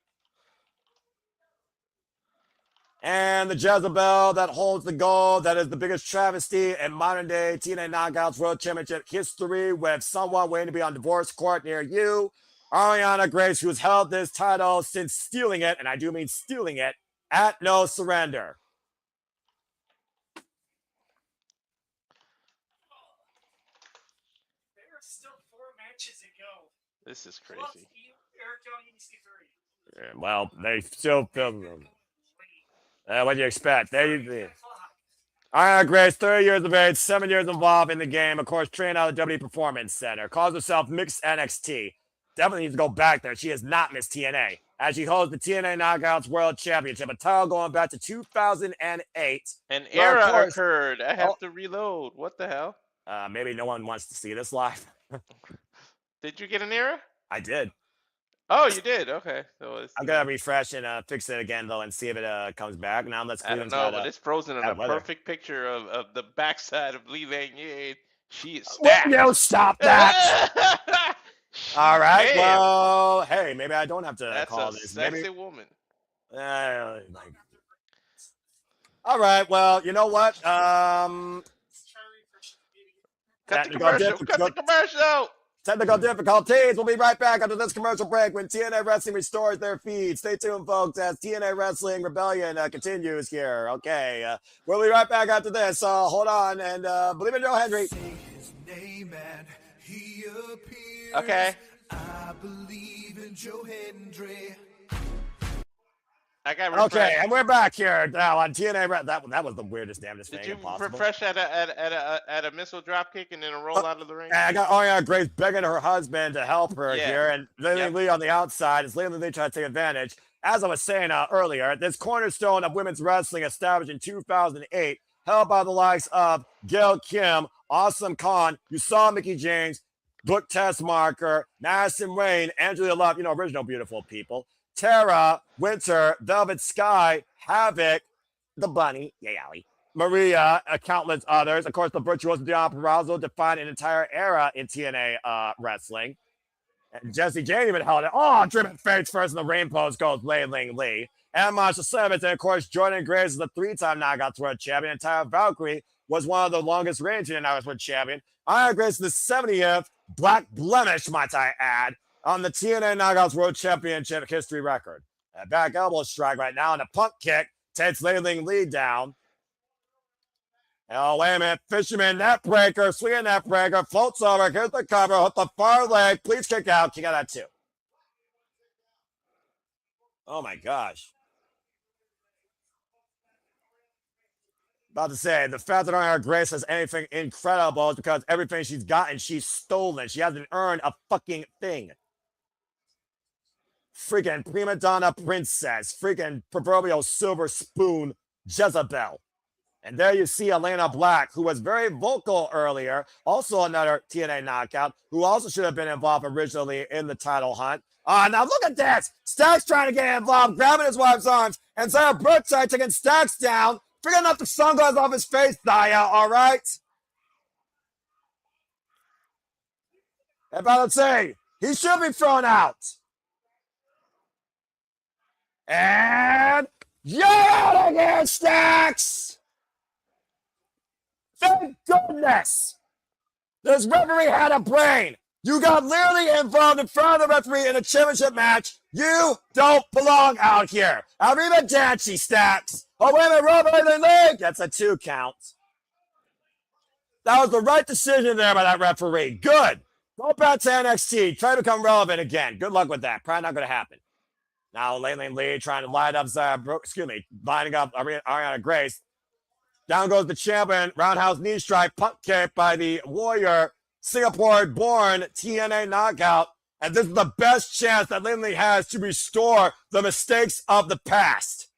And the Jezebel that holds the gold, that is the biggest travesty in modern day TNA Knockouts World Championship history, with someone waiting to be on divorce court near you. Arianna Grace, who's held this title since stealing it, and I do mean stealing it, at No Surrender. There are still 4 matches to go. This is crazy. Yeah, well, they still film them. What do you expect? Arianna Grace, 30 years of age, 7 years involved in the game. Of course, trained out of the WWE Performance Center. Calls herself Mixed NXT. Definitely needs to go back there. She has not missed TNA, as she holds the TNA Knockouts World Championship, a title going back to 2008. An era occurred. I have to reload. What the hell? Maybe no one wants to see this live. Did you get an error? I did. Oh, you did? Okay. So I'm going to refresh and fix it again, though, and see if it comes back. Now let's I don't know, but it's frozen in a perfect picture of the backside of Lee Lang Ying. She is stacked. No, stop that. All right. Damn. Well, hey, maybe I don't have to call this. That's a sexy woman. All right. Well, you know what? Cut the commercial. Technical difficulties. We'll be right back after this commercial break when TNA Wrestling restores their feed. Stay tuned, folks, as TNA Wrestling Rebellion continues here. Okay. We'll be right back after this. Hold on. And believe in Joe Hendry. Okay. I believe in Joe Hendry. I got refreshed. Okay, and we're back here now on TNA. That was the weirdest damnedest thing possible. Did you refresh at a missile drop kick and then a roll out of the ring? I got Arianna Grace begging her husband to help her here, and Layling Lee on the outside. As Layling Lee trying to take advantage. As I was saying earlier, this cornerstone of women's wrestling established in 2008, held by the likes of Gail Kim, Awesome Khan, you saw Mickie James, Book Test Marker, Madison Rain, Angela Love, original beautiful people. Tara, Winter, Velvet Sky, Havoc, The Bunny, yay, Allie, Maria, countless others. Of course, the virtuoso Dion Perazzo defined an entire era in TNA wrestling. And Jesse Jane even held it. Oh, driven face first in the rainbows goes Lei Ling Lee. And Monster Savage, and of course, Jordan Graves is the 3-time Knockouts World Champion. And Tyra Valkyrie was one of the longest reigning Knockouts World Champion. Arianna Grace is the 70th Black Blemish, might I add, on the TNA Knockouts World Championship history record. A back elbow strike right now, and a pump kick takes Lei Ling Lee down. Oh, wait a minute. Fisherman net breaker, swinging net breaker, floats over, here's the cover, hit the far leg, please kick out. Kick out that too. Oh my gosh. About to say, the fact that Arianna Grace has anything incredible is because everything she's gotten, she's stolen. She hasn't earned a fucking thing. Freaking prima donna princess. Freaking proverbial silver spoon Jezebel. And there you see Elena Black, who was very vocal earlier. Also another TNA knockout, who also should have been involved originally in the title hunt. Now look at this. Stacks trying to get involved, grabbing his wife's arms. And Zaya Brookside taking Stacks down. Figuring out the sunglasses off his face, Zaya, all right? And about to say, he should be thrown out. And you're out of here, Stacks! Thank goodness! This referee had a brain. You got literally involved in front of the referee in a championship match. You don't belong out here. Arrivederci, Stacks. Oh, wait a minute, Robert in the leg. That's a 2 count. That was the right decision there by that referee. Good. Go back to NXT. Try to become relevant again. Good luck with that. Probably not going to happen. Now, Lei Ling Lee trying to line up, lining up Arianna Grace. Down goes the champion. Roundhouse knee strike. Punt kick by the Warrior. Singapore-born TNA knockout. And this is the best chance that Lei Ling Lee has to restore the mistakes of the past.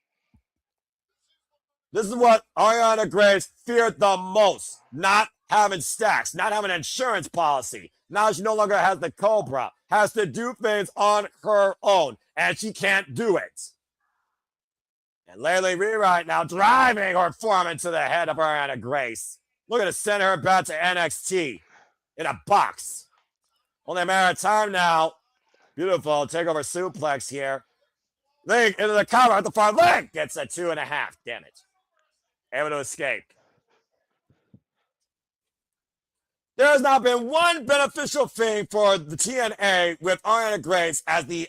This is what Arianna Grace feared the most. Not having Stacks. Not having an insurance policy. Now she no longer has the Cobra. Has to do things on her own. And she can't do it. And Lei Ling Lee right now driving her form into the head of Arianna Grace. Looking to send her back to NXT in a box. Only a matter of time now. Beautiful takeover suplex here. Ling into the cover at the far leg. Gets a 2.5. Damn it. Able to escape. There has not been one beneficial thing for the TNA with Arianna Grace as the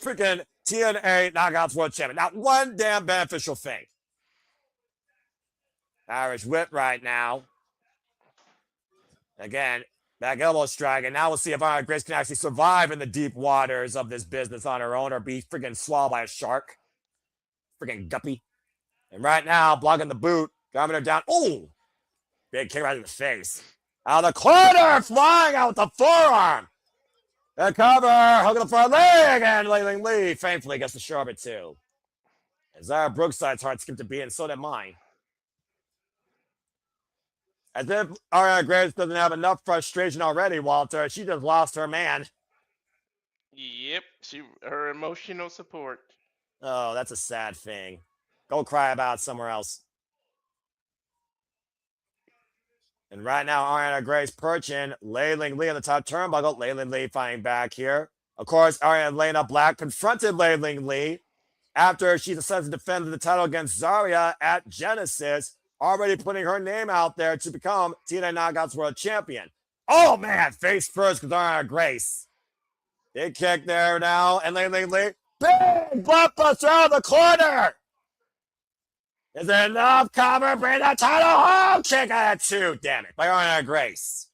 freaking TNA Knockouts World Champion. Not one damn beneficial thing. Irish whip right now. Again, back elbow strike. And now we'll see if Arianna Grace can actually survive in the deep waters of this business on her own or be freaking swallowed by a shark. Freaking guppy. And right now, blocking the boot. Got her down. Oh! Big kick right in the face. Out of the corner! Flying out with the forearm. The cover, hooking the front leg, and Lei Ling Lee thankfully gets the show of it too. And Zaya Brookside's heart skipped a beat, and so did mine. As if Arianna Grace doesn't have enough frustration already, Walter. She just lost her man. Yep, her emotional support. Oh, that's a sad thing. Go cry about it somewhere else. And right now, Arianna Grace perching Lei Ling Lee on the top turnbuckle. Lei Ling Lee fighting back here. Of course, Elena Black confronted Lei Ling Lee after she decided to defend the title against Zarya at Genesis, already putting her name out there to become TNA Knockouts World Champion. Oh, man, face first with Arianna Grace. Big kick there now, and Lei Ling Lee. Big blockbuster out of the corner. Is it enough? Cover, bring the title home. Kick out 2. Damn it. By Arianna Grace.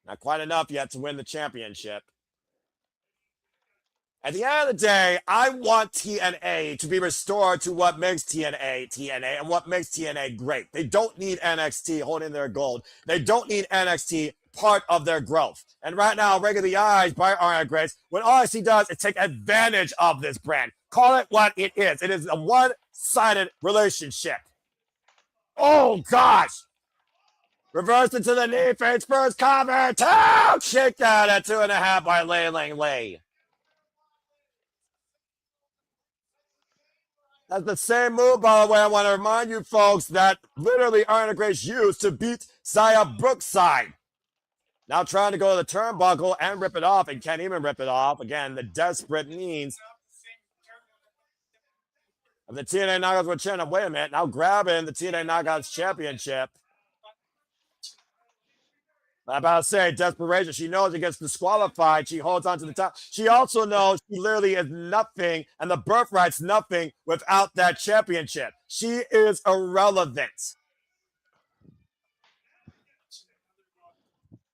Not quite enough yet to win the championship. At the end of the day, I want TNA to be restored to what makes TNA, and what makes TNA great. They don't need NXT holding their gold. They don't need NXT part of their growth. And right now, regular the eyes by Arianna Grace, when all NXT does is take advantage of this brand. Call it what it is. It is a one-sided relationship. Oh, gosh. Reversed into the knee, face first, cover, 2! Kicked out at 2.5 by Lei Ling Lee. That's the same move, by the way. I want to remind you folks that literally Arianna Grace used to beat Zaya Brookside. Now trying to go to the turnbuckle and rip it off and can't even rip it off. Again, the desperate means of the TNA Knockouts World Championship. Wait a minute. Now grabbing the TNA Knockouts Championship. I'm about to say desperation. She knows it gets disqualified. She holds on to the top. She also knows she literally is nothing, and the birthright's nothing without that championship. She is irrelevant.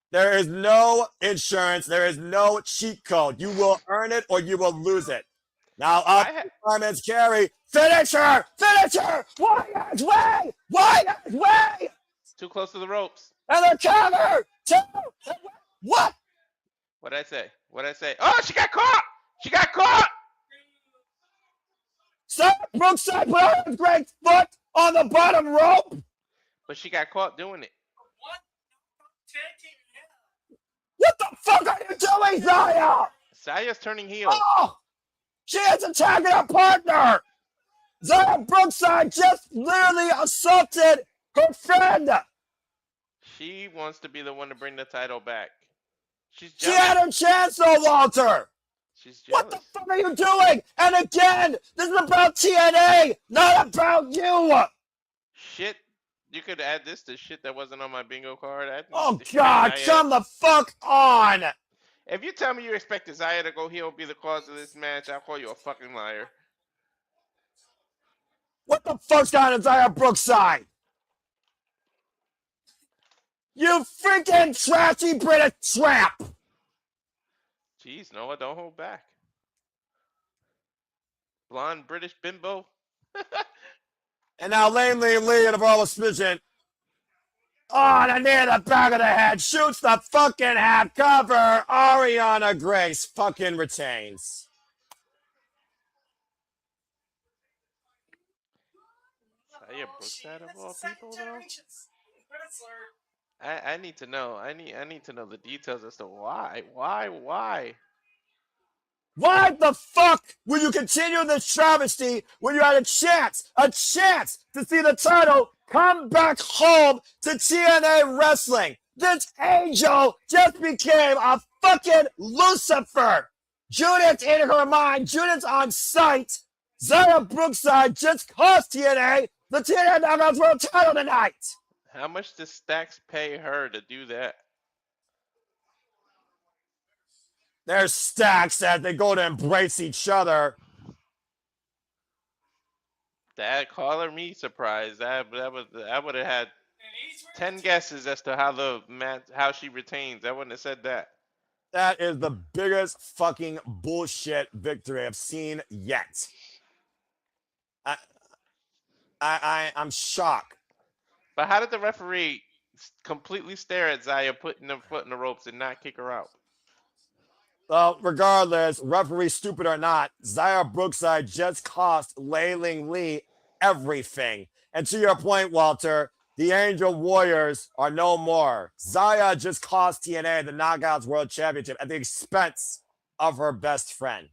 There is no insurance. There is no cheat code. You will earn it or you will lose it. Now up Fireman's carry. Finish her! Finish her! Wyatt's way! Wyatt's way! Too close to the ropes. And the counter! What? What'd I say? What'd I say? Oh, she got caught! She got caught! Sir, Brookside put her great foot on the bottom rope. But she got caught doing it. What the fuck are you doing, Zaya? Zaya's turning heel. Oh! She is attacking her partner! Zaya Brookside just literally assaulted her friend! She wants to be the one to bring the title back. She's She jealous. had her chance though, Walter! She's jealous. What the fuck are you doing? And again, this is about TNA, not about you! Shit. You could add this to shit that wasn't on my bingo card. Oh God, come the fuck on! If you tell me you expect Zaya to go heel and be the cause of this match, I'll call you a fucking liar. What the fuck's going on, Zaya Brookside? You freaking trashy British tramp! Jeez, Noah, don't hold back. Blonde British bimbo. And now Lane Lee in a brawl with Smidgen. On and near the back of the head. Shoots the fucking half cover. Arianna Grace fucking retains. Zaya Brookside of all people, though? I need to know. I need to know the details as to why. Why? Why the fuck will you continue this travesty when you had a chance to see the title come back home to TNA Wrestling? This angel just became a fucking Lucifer. Judith's in her mind. Judith's on site. Zaya Brookside just cost TNA the TNA Knockouts World title tonight. How much does Stacks pay her to do that? There's Stacks as they go to embrace each other. That color me surprised. I would have had 10 guesses as to how she retains. I wouldn't have said that. That is the biggest fucking bullshit victory I've seen yet. I'm shocked. But how did the referee completely stare at Zaya putting her foot in the ropes and not kick her out? Well, regardless, referee stupid or not, Zaya Brookside just cost Lei Lee everything. And to your point, Walter, the Angel Warriors are no more. Zaya just cost TNA the Knockouts World Championship at the expense of her best friend.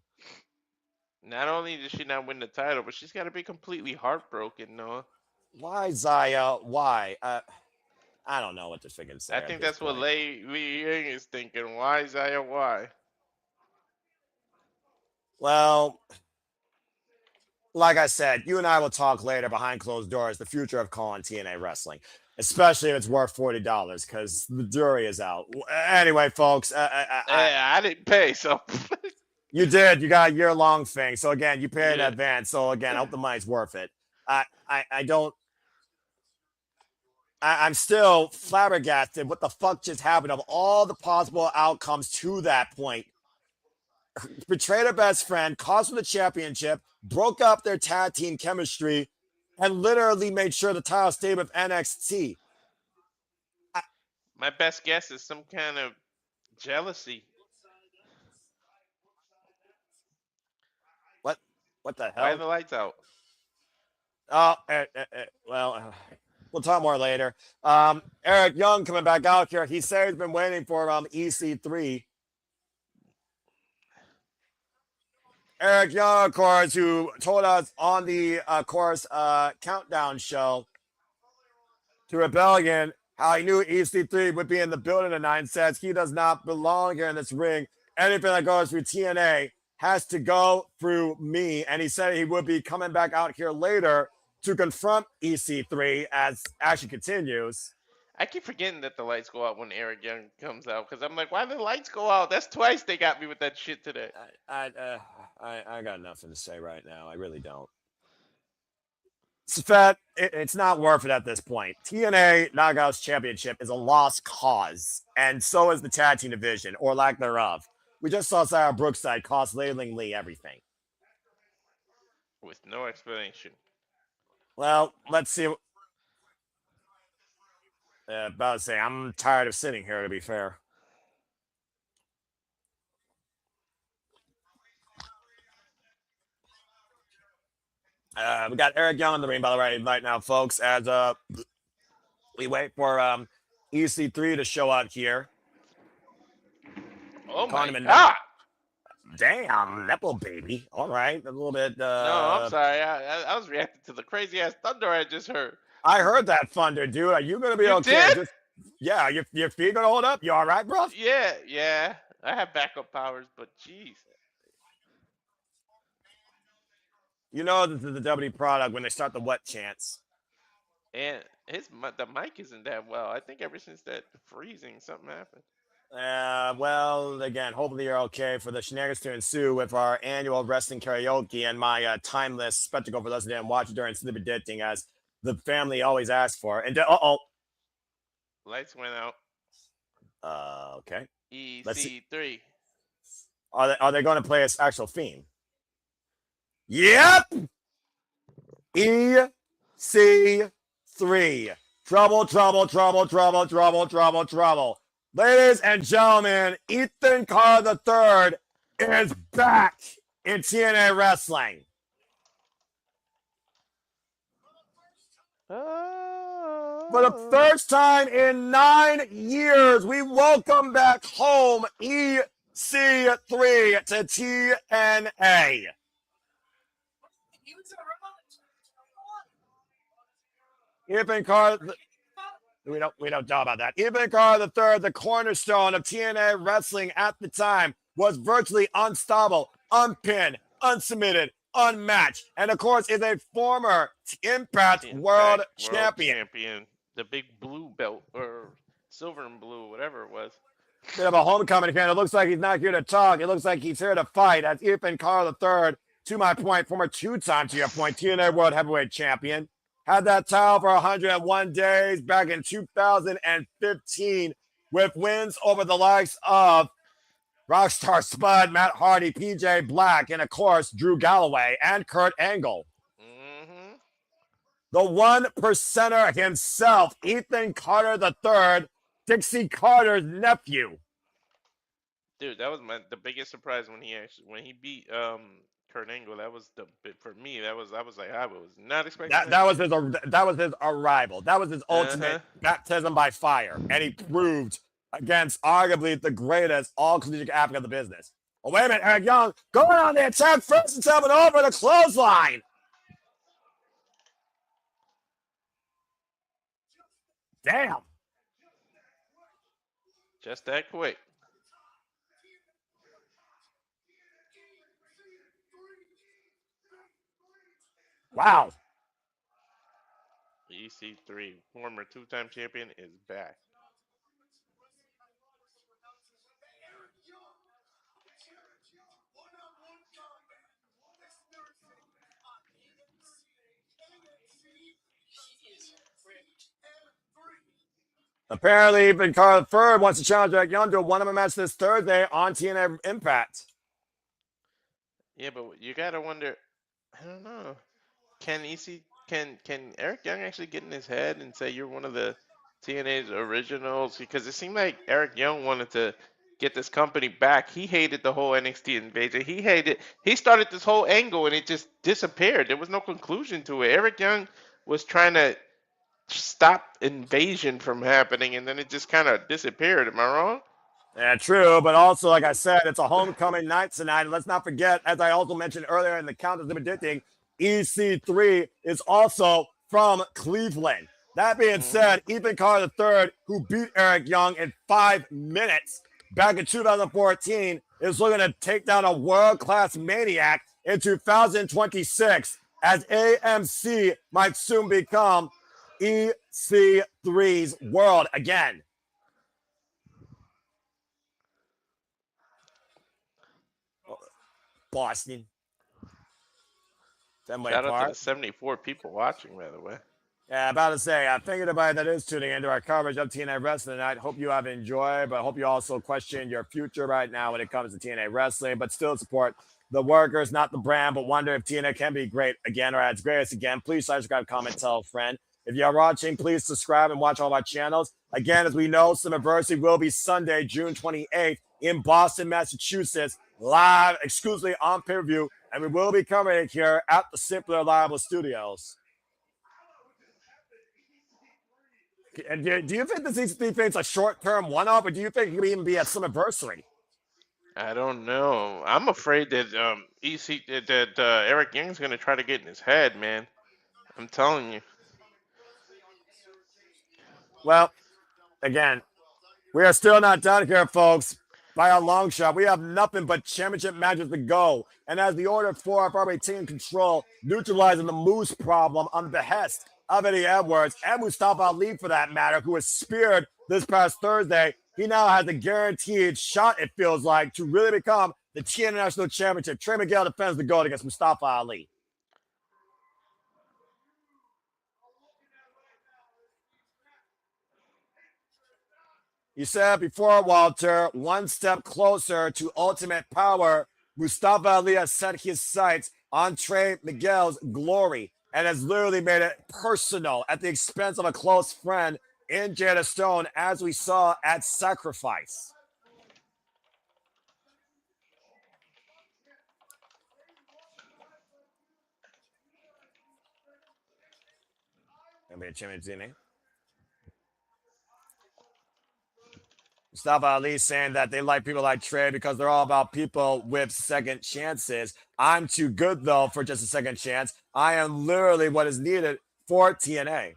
Not only did she not win the title, but she's got to be completely heartbroken, Noah. Why, Zaya? Why? I don't know what to freaking say. I think that's what Ying is thinking. Why, Zaya? Why? Well, like I said, you and I will talk later behind closed doors, the future of calling TNA Wrestling, especially if it's worth $40 because the jury is out. Anyway, folks. I didn't pay, so. You did. You got a year-long thing. So, again, you paid in advance. So, again, I hope the money's worth it. I'm still flabbergasted what the fuck just happened of all the possible outcomes to that point. Betrayed her best friend, cost her the championship, broke up their tag team chemistry, and literally made sure the title stayed with NXT. My best guess is some kind of jealousy. What the hell? Why are the lights out? Oh, well, we'll talk more later. Eric Young coming back out here. He said he's been waiting for EC3. Eric Young, of course, who told us on the, countdown show to Rebellion, how he knew EC3 would be in the building tonight and says he does not belong here in this ring. Anything that goes through TNA has to go through me. And he said he would be coming back out here later to confront EC3 as action continues. I keep forgetting that the lights go out when Eric Young comes out because I'm like, why the lights go out? That's twice they got me with that shit today. I got nothing to say right now. I really don't. Svet, it's not worth it at this point. TNA Knockouts Championship is a lost cause, and so is the tag team division, or lack thereof. We just saw Sarah Brookside cost Layling Lee everything. With no explanation. Well, let's see. About to say, I'm tired of sitting here, to be fair. We got Eric Young in the ring, by the way, right now, folks, as we wait for EC3 to show up here. Oh, my God. Damn, nipple baby. All right, a little bit. No, I'm sorry. I was reacting to the crazy-ass thunder I just heard. I heard that thunder, dude. Are you going to be You okay? did? Yeah, your feet going to hold up? You all right, bro? Yeah. I have backup powers, but jeez. You know this is the WWE product when they start the what chants. And the mic isn't that well. I think ever since that freezing, something happened. Well, again, hopefully you're okay for the shenanigans to ensue with our annual wrestling karaoke and my timeless spectacle for those who didn't watch it during Sleepy Ditting, as the family always asks for. And Lights went out. Okay. EC3. Are they going to play its actual theme? Yep. EC3. Trouble. Ladies and gentlemen, Ethan Carr III is back in TNA Wrestling. For the first time in 9 years, we welcome back home EC3 to TNA. Ethan Carr, we don't talk about that. Ethan Carr III, the cornerstone of TNA Wrestling at the time, was virtually unstoppable, unpinned, unsubmitted, unmatched, and of course is a former Impact World Champion. The big blue belt, or silver and blue, whatever it was. Bit of a homecoming again. It looks like he's not here to talk. It looks like he's here to fight. As Ethan Carr III, to my point, former two-time, to your point, TNA World Heavyweight Champion. Had that title for 101 days back in 2015 with wins over the likes of Rockstar Spud, Matt Hardy, PJ Black, and of course, Drew Galloway and Kurt Angle. Mm-hmm. The one percenter himself, Ethan Carter III, Dixie Carter's nephew. Dude, that was the biggest surprise when he beat Kurt Angle. That was for me. I was like, I was not expecting that was his arrival. That was his ultimate baptism by fire, and he proved against arguably the greatest all-collegiate athlete of the business. Oh, wait a minute, Eric Young going on the attack first and coming over the clothesline. Damn. Just that quick. Wow. EC3, former two-time champion, is back. Apparently, even Carl III wants to challenge Eric Young to a one-on-one match this Thursday on TNA Impact. Yeah, but you gotta wonder. I don't know. Can Eric Young actually get in his head and say you're one of the TNA's originals? Because it seemed like Eric Young wanted to get this company back. He hated the whole NXT invasion. He started this whole angle and it just disappeared. There was no conclusion to it. Eric Young was trying to stop invasion from happening, and then it just kind of disappeared. Am I wrong? Yeah, true. But also, like I said, it's a homecoming night tonight. And let's not forget, as I also mentioned earlier in the Countess of Addicting, EC3 is also from Cleveland. That being said, Ethan Carter III, who beat Eric Young in 5 minutes back in 2014, is looking to take down a world-class maniac in 2026, as AMC might soon become EC3's world again. Boston. Fenway Shout out to Park. the 74 people watching, by the way. Yeah, about to say, thank you to everybody that is tuning into our coverage of TNA Wrestling tonight. Hope you have enjoyed, but hope you also question your future right now when it comes to TNA Wrestling, but still support the workers, not the brand, but wonder if TNA can be great again or at its greatest again. Please subscribe, comment, tell a friend. If you're watching, please subscribe and watch all of our channels. Again, as we know, Summerversary will be Sunday, June 28th in Boston, Massachusetts, live exclusively on pay-per-view, and we will be covering it here at the Simply Reliable Studios. And do you think this EC3 thing's a short-term one-off, or do you think it could even be a Summerversary? I don't know. I'm afraid that Eric Young's gonna try to get in his head, man. I'm telling you. Well, again, we are still not done here, folks. By a long shot, we have nothing but championship matches to go. And as the Order 4 are probably taking control, neutralizing the Moose problem on the behest of Eddie Edwards and Mustafa Ali, for that matter, who was speared this past Thursday, he now has a guaranteed shot, it feels like, to really become the TNA National Championship. Trey Miguel defends the gold against Mustafa Ali. You said before, Walter, one step closer to ultimate power. Mustafa Ali has set his sights on Trey Miguel's glory and has literally made it personal at the expense of a close friend in Jada Stone, as we saw at Sacrifice. Gonna be a championship. Mustafa Ali saying that they like people like Trey because they're all about people with second chances. I'm too good, though, for just a second chance. I am literally what is needed for TNA.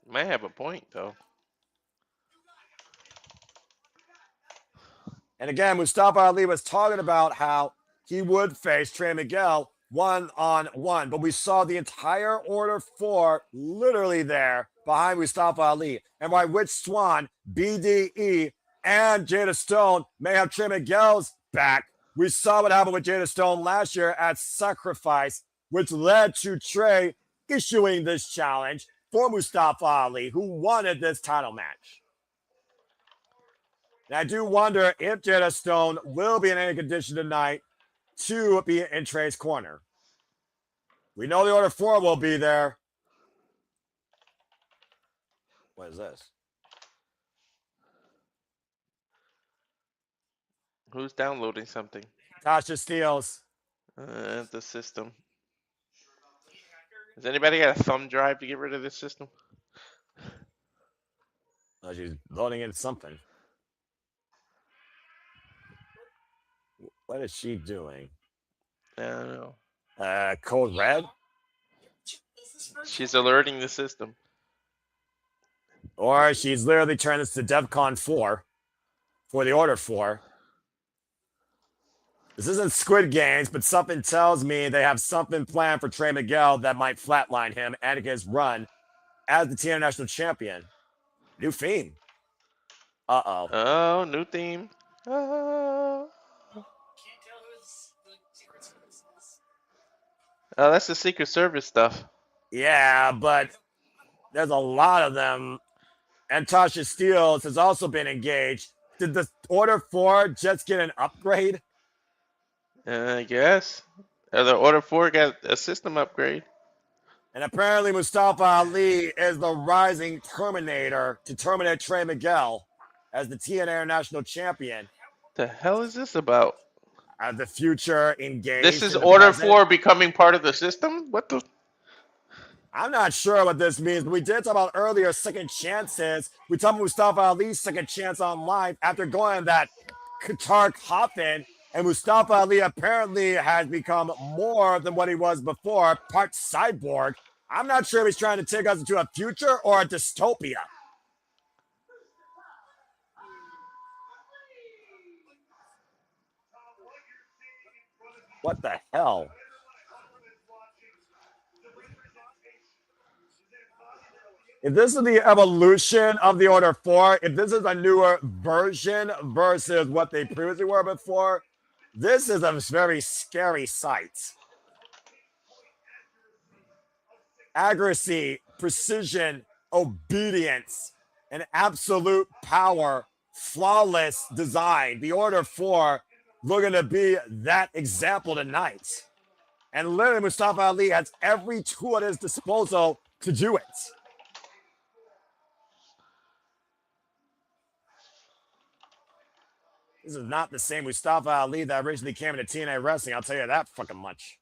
Might have a point, though. And again, Mustafa Ali was talking about how he would face Trey Miguel one-on-one. But we saw the entire Order 4 literally there behind Mustafa Ali. And by Witch Swan, BDE, and Jada Stone may have Trey Miguel's back. We saw what happened with Jada Stone last year at Sacrifice, which led to Trey issuing this challenge for Mustafa Ali, who wanted this title match. And I do wonder if Jada Stone will be in any condition tonight to be in Trey's corner. We know the Order 4 will be there. What is this? Who's downloading something? Tasha Steeles. The system. Has anybody got a thumb drive to get rid of this system? Oh, she's loading in something. What is she doing? I don't know. Code Red? She's alerting the system. Or she's literally turned this to DEFCON 4 for the Order 4. This isn't Squid Games, but something tells me they have something planned for Trey Miguel that might flatline him and his run as the TNA National Champion. New theme. Uh-oh. Oh, new theme. Oh, that's the Secret Service stuff. Yeah, but there's a lot of them. And Tasha Steeles has also been engaged. Did the Order 4 just get an upgrade? I guess. The Order 4 got a system upgrade. And apparently Mustafa Ali is the rising Terminator to terminate Trey Miguel as the TNA National Champion. The hell is this about? The future engaged. This is in the Order present. 4 becoming part of the system? What the? I'm not sure what this means, but we did talk about earlier second chances. We talked about Mustafa Ali's second chance on life after going on that Qatar coffin. And Mustafa Ali apparently has become more than what he was before, part cyborg. I'm not sure if he's trying to take us into a future or a dystopia. What the hell? If this is the evolution of the Order 4, if this is a newer version versus what they previously were before, this is a very scary sight. Accuracy, precision, obedience, and absolute power, flawless design. The Order 4 looking to be that example tonight. And literally, Mustafa Ali has every tool at his disposal to do it. This is not the same Mustafa Ali that originally came into TNA wrestling. I'll tell you that fucking much.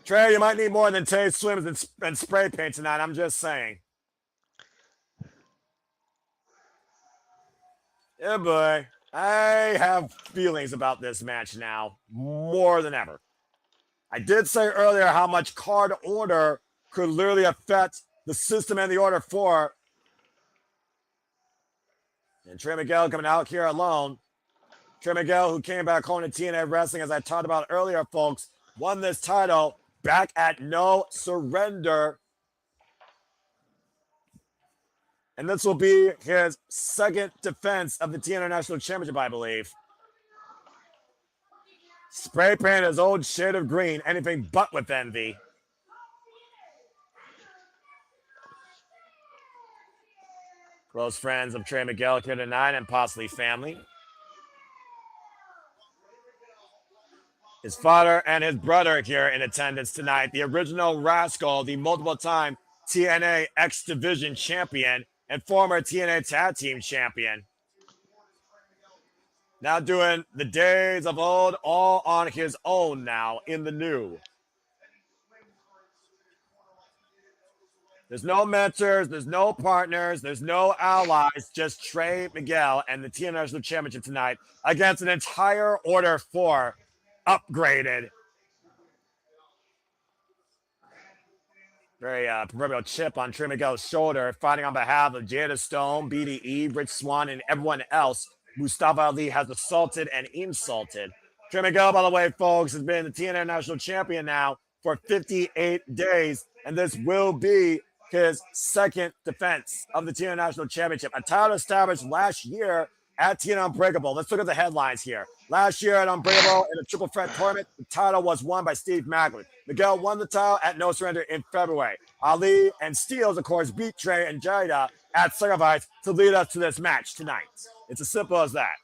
Trey, you might need more than taste swims and spray paint tonight. I'm just saying. Yeah, boy. I have feelings about this match now more than ever. I did say earlier how much card order could literally affect the system and the Order 4. And Trey Miguel coming out here alone. Trey Miguel, who came back home to TNA Wrestling, as I talked about earlier, folks, won this title back at No Surrender. And this will be his second defense of the TNA National Championship, I believe. Spray paint his old shade of green, anything but with envy. Close friends of Trey Miguel here tonight and possibly family. His father and his brother here in attendance tonight. The original Rascal, the multiple-time TNA X Division champion and former TNA Tag Team champion. Now doing the days of old all on his own now in the new. There's no mentors, there's no partners, there's no allies, just Trey Miguel and the TNA National Championship tonight against an entire Order 4 upgraded. Very proverbial chip on Trey Miguel's shoulder, fighting on behalf of Jada Stone, BDE, Rich Swann, and everyone else Mustafa Ali has assaulted and insulted. Trey Miguel, by the way, folks, has been the TNA National Champion now for 58 days, and this will be his second defense of the TNA National Championship. A title established last year at TNA Unbreakable. Let's look at the headlines here. Last year at Unbreakable in a triple threat tournament, the title was won by Steve Macklin. Miguel won the title at No Surrender in February. Ali and Steels, of course, beat Trey and Jada at Sacrifice to lead us to this match tonight. It's as simple as that.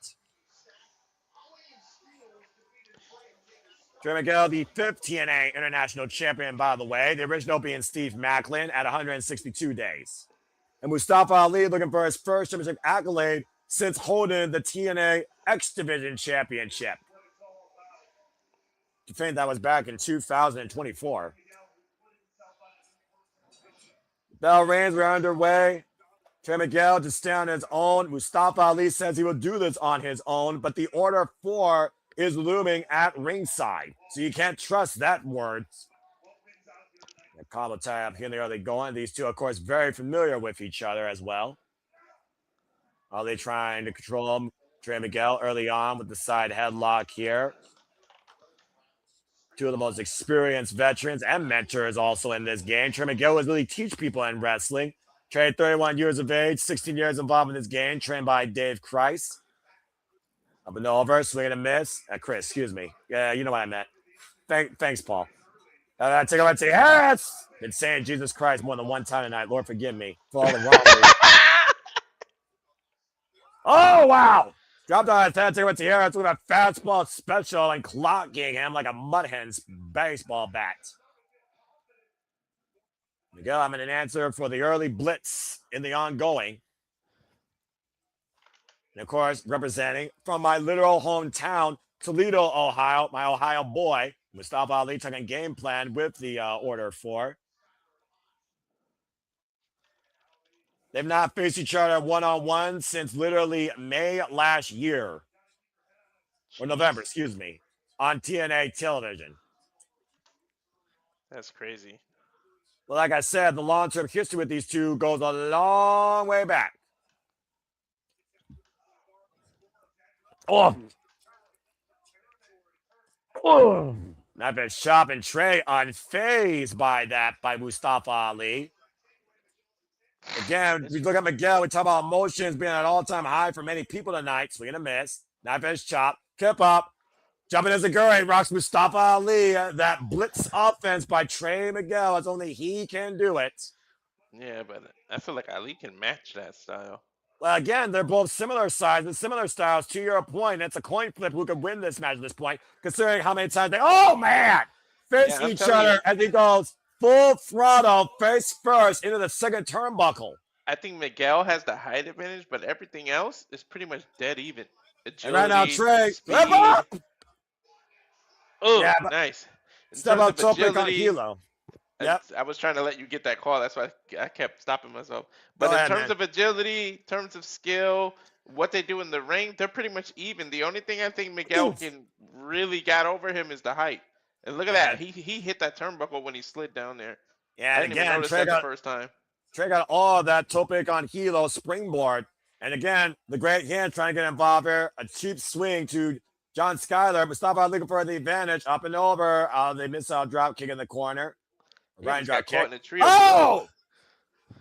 Trey Miguel, the 5th TNA International Champion, by the way. The original being Steve Macklin at 162 days. And Mustafa Ali looking for his first championship accolade since holding the TNA X Division Championship. I think that was back in 2024. Bell rings were underway. Trey Miguel just stay on his own. Mustafa Ali says he will do this on his own, but the Order 4 is looming at ringside. So you can't trust that word. A combo tie up here in the early going. These two, of course, very familiar with each other as well. Are they trying to control him? Trey Miguel early on with the side headlock here. Two of the most experienced veterans and mentors also in this game. Trey Miguel was really teach people in wrestling. Trey, 31 years of age, 16 years involved in this game, trained by Dave Christ. Up and over, swing and a miss. Chris, excuse me. Yeah, you know what I meant. Thanks, Paul. Take a right to yes! Been saying Jesus Christ more than one time tonight. Lord, forgive me for all the wrong. Oh, wow. Dropped on his head, take a right to here. It's with a fastball special and clocking him like a mudhen's baseball bat. Miguel, I'm an answer for the early blitz in the ongoing. And of course, representing from my literal hometown, Toledo, Ohio, my Ohio boy, Mustafa Ali talking game plan with the Order 4. They've not faced each other one-on-one since literally May last year. Or November, excuse me, on TNA television. That's crazy. Well, like I said, the long-term history with these two goes a long way back. Oh. Oh. I've been shopping Trey unfazed by that by Mustafa Ali. Again, we look at Miguel. We talk about emotions being at an all-time high for many people tonight. Swing and a miss. Knife edge chop. Kip up. Jumping as a Gurry. Rocks Mustafa Ali. That blitz offense by Trey Miguel. As only he can do it. Yeah, but I feel like Ali can match that style. Well, again, they're both similar sizes, similar styles. To your point, it's a coin flip who could win this match at this point, considering how many times they, oh man, face Yeah, I'm each telling other you. as he goes full throttle, face first into the second turnbuckle. I think Miguel has the height advantage, but everything else is pretty much dead even. And Agility, right now, Trey, speed. step up! Oh, Yeah, but nice. In Step terms up, of topic on agility, Hilo. Yep. I was trying to let you get that call. That's why I kept stopping myself. Go But in ahead, terms man. of agility, terms of skill, what they do in the ring, they're pretty much even. The only thing I think Miguel Oof. can really got over him is the height. And look at Yeah. that. He hit that turnbuckle when he slid down there. Yeah, I and didn't even again, notice Trey that the got, first time. Trey got all of that topic on Hilo springboard. And again, the great hand trying to get involved here. A cheap swing to John Skyler. Mustafa looking for the advantage. Up and over. They miss out drop kick in the corner. He Ryan almost drop got caught in kick. a tree. Of Oh!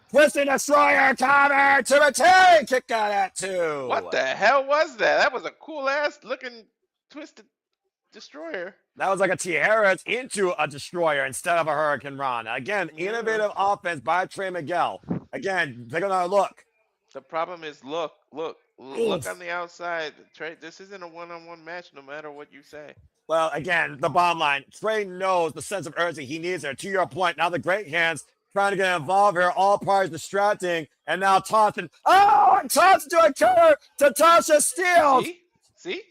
Twisting Destroyer cover to retain. Kick out at two. What the hell was that? That was a cool ass looking twisted destroyer. That was like a Tijeras into a Destroyer instead of a Hurricane Run. Again, innovative offense by Trey Miguel. Again, take another look. The problem is look on the outside. Trey, this isn't a one-on-one match no matter what you say. Well, again, the bottom line, Trey knows the sense of urgency he needs there. To your point, now the great hands trying to get involved here, all parties distracting, and now tossing. Oh, and tossing to a cover to Tasha Steele. See?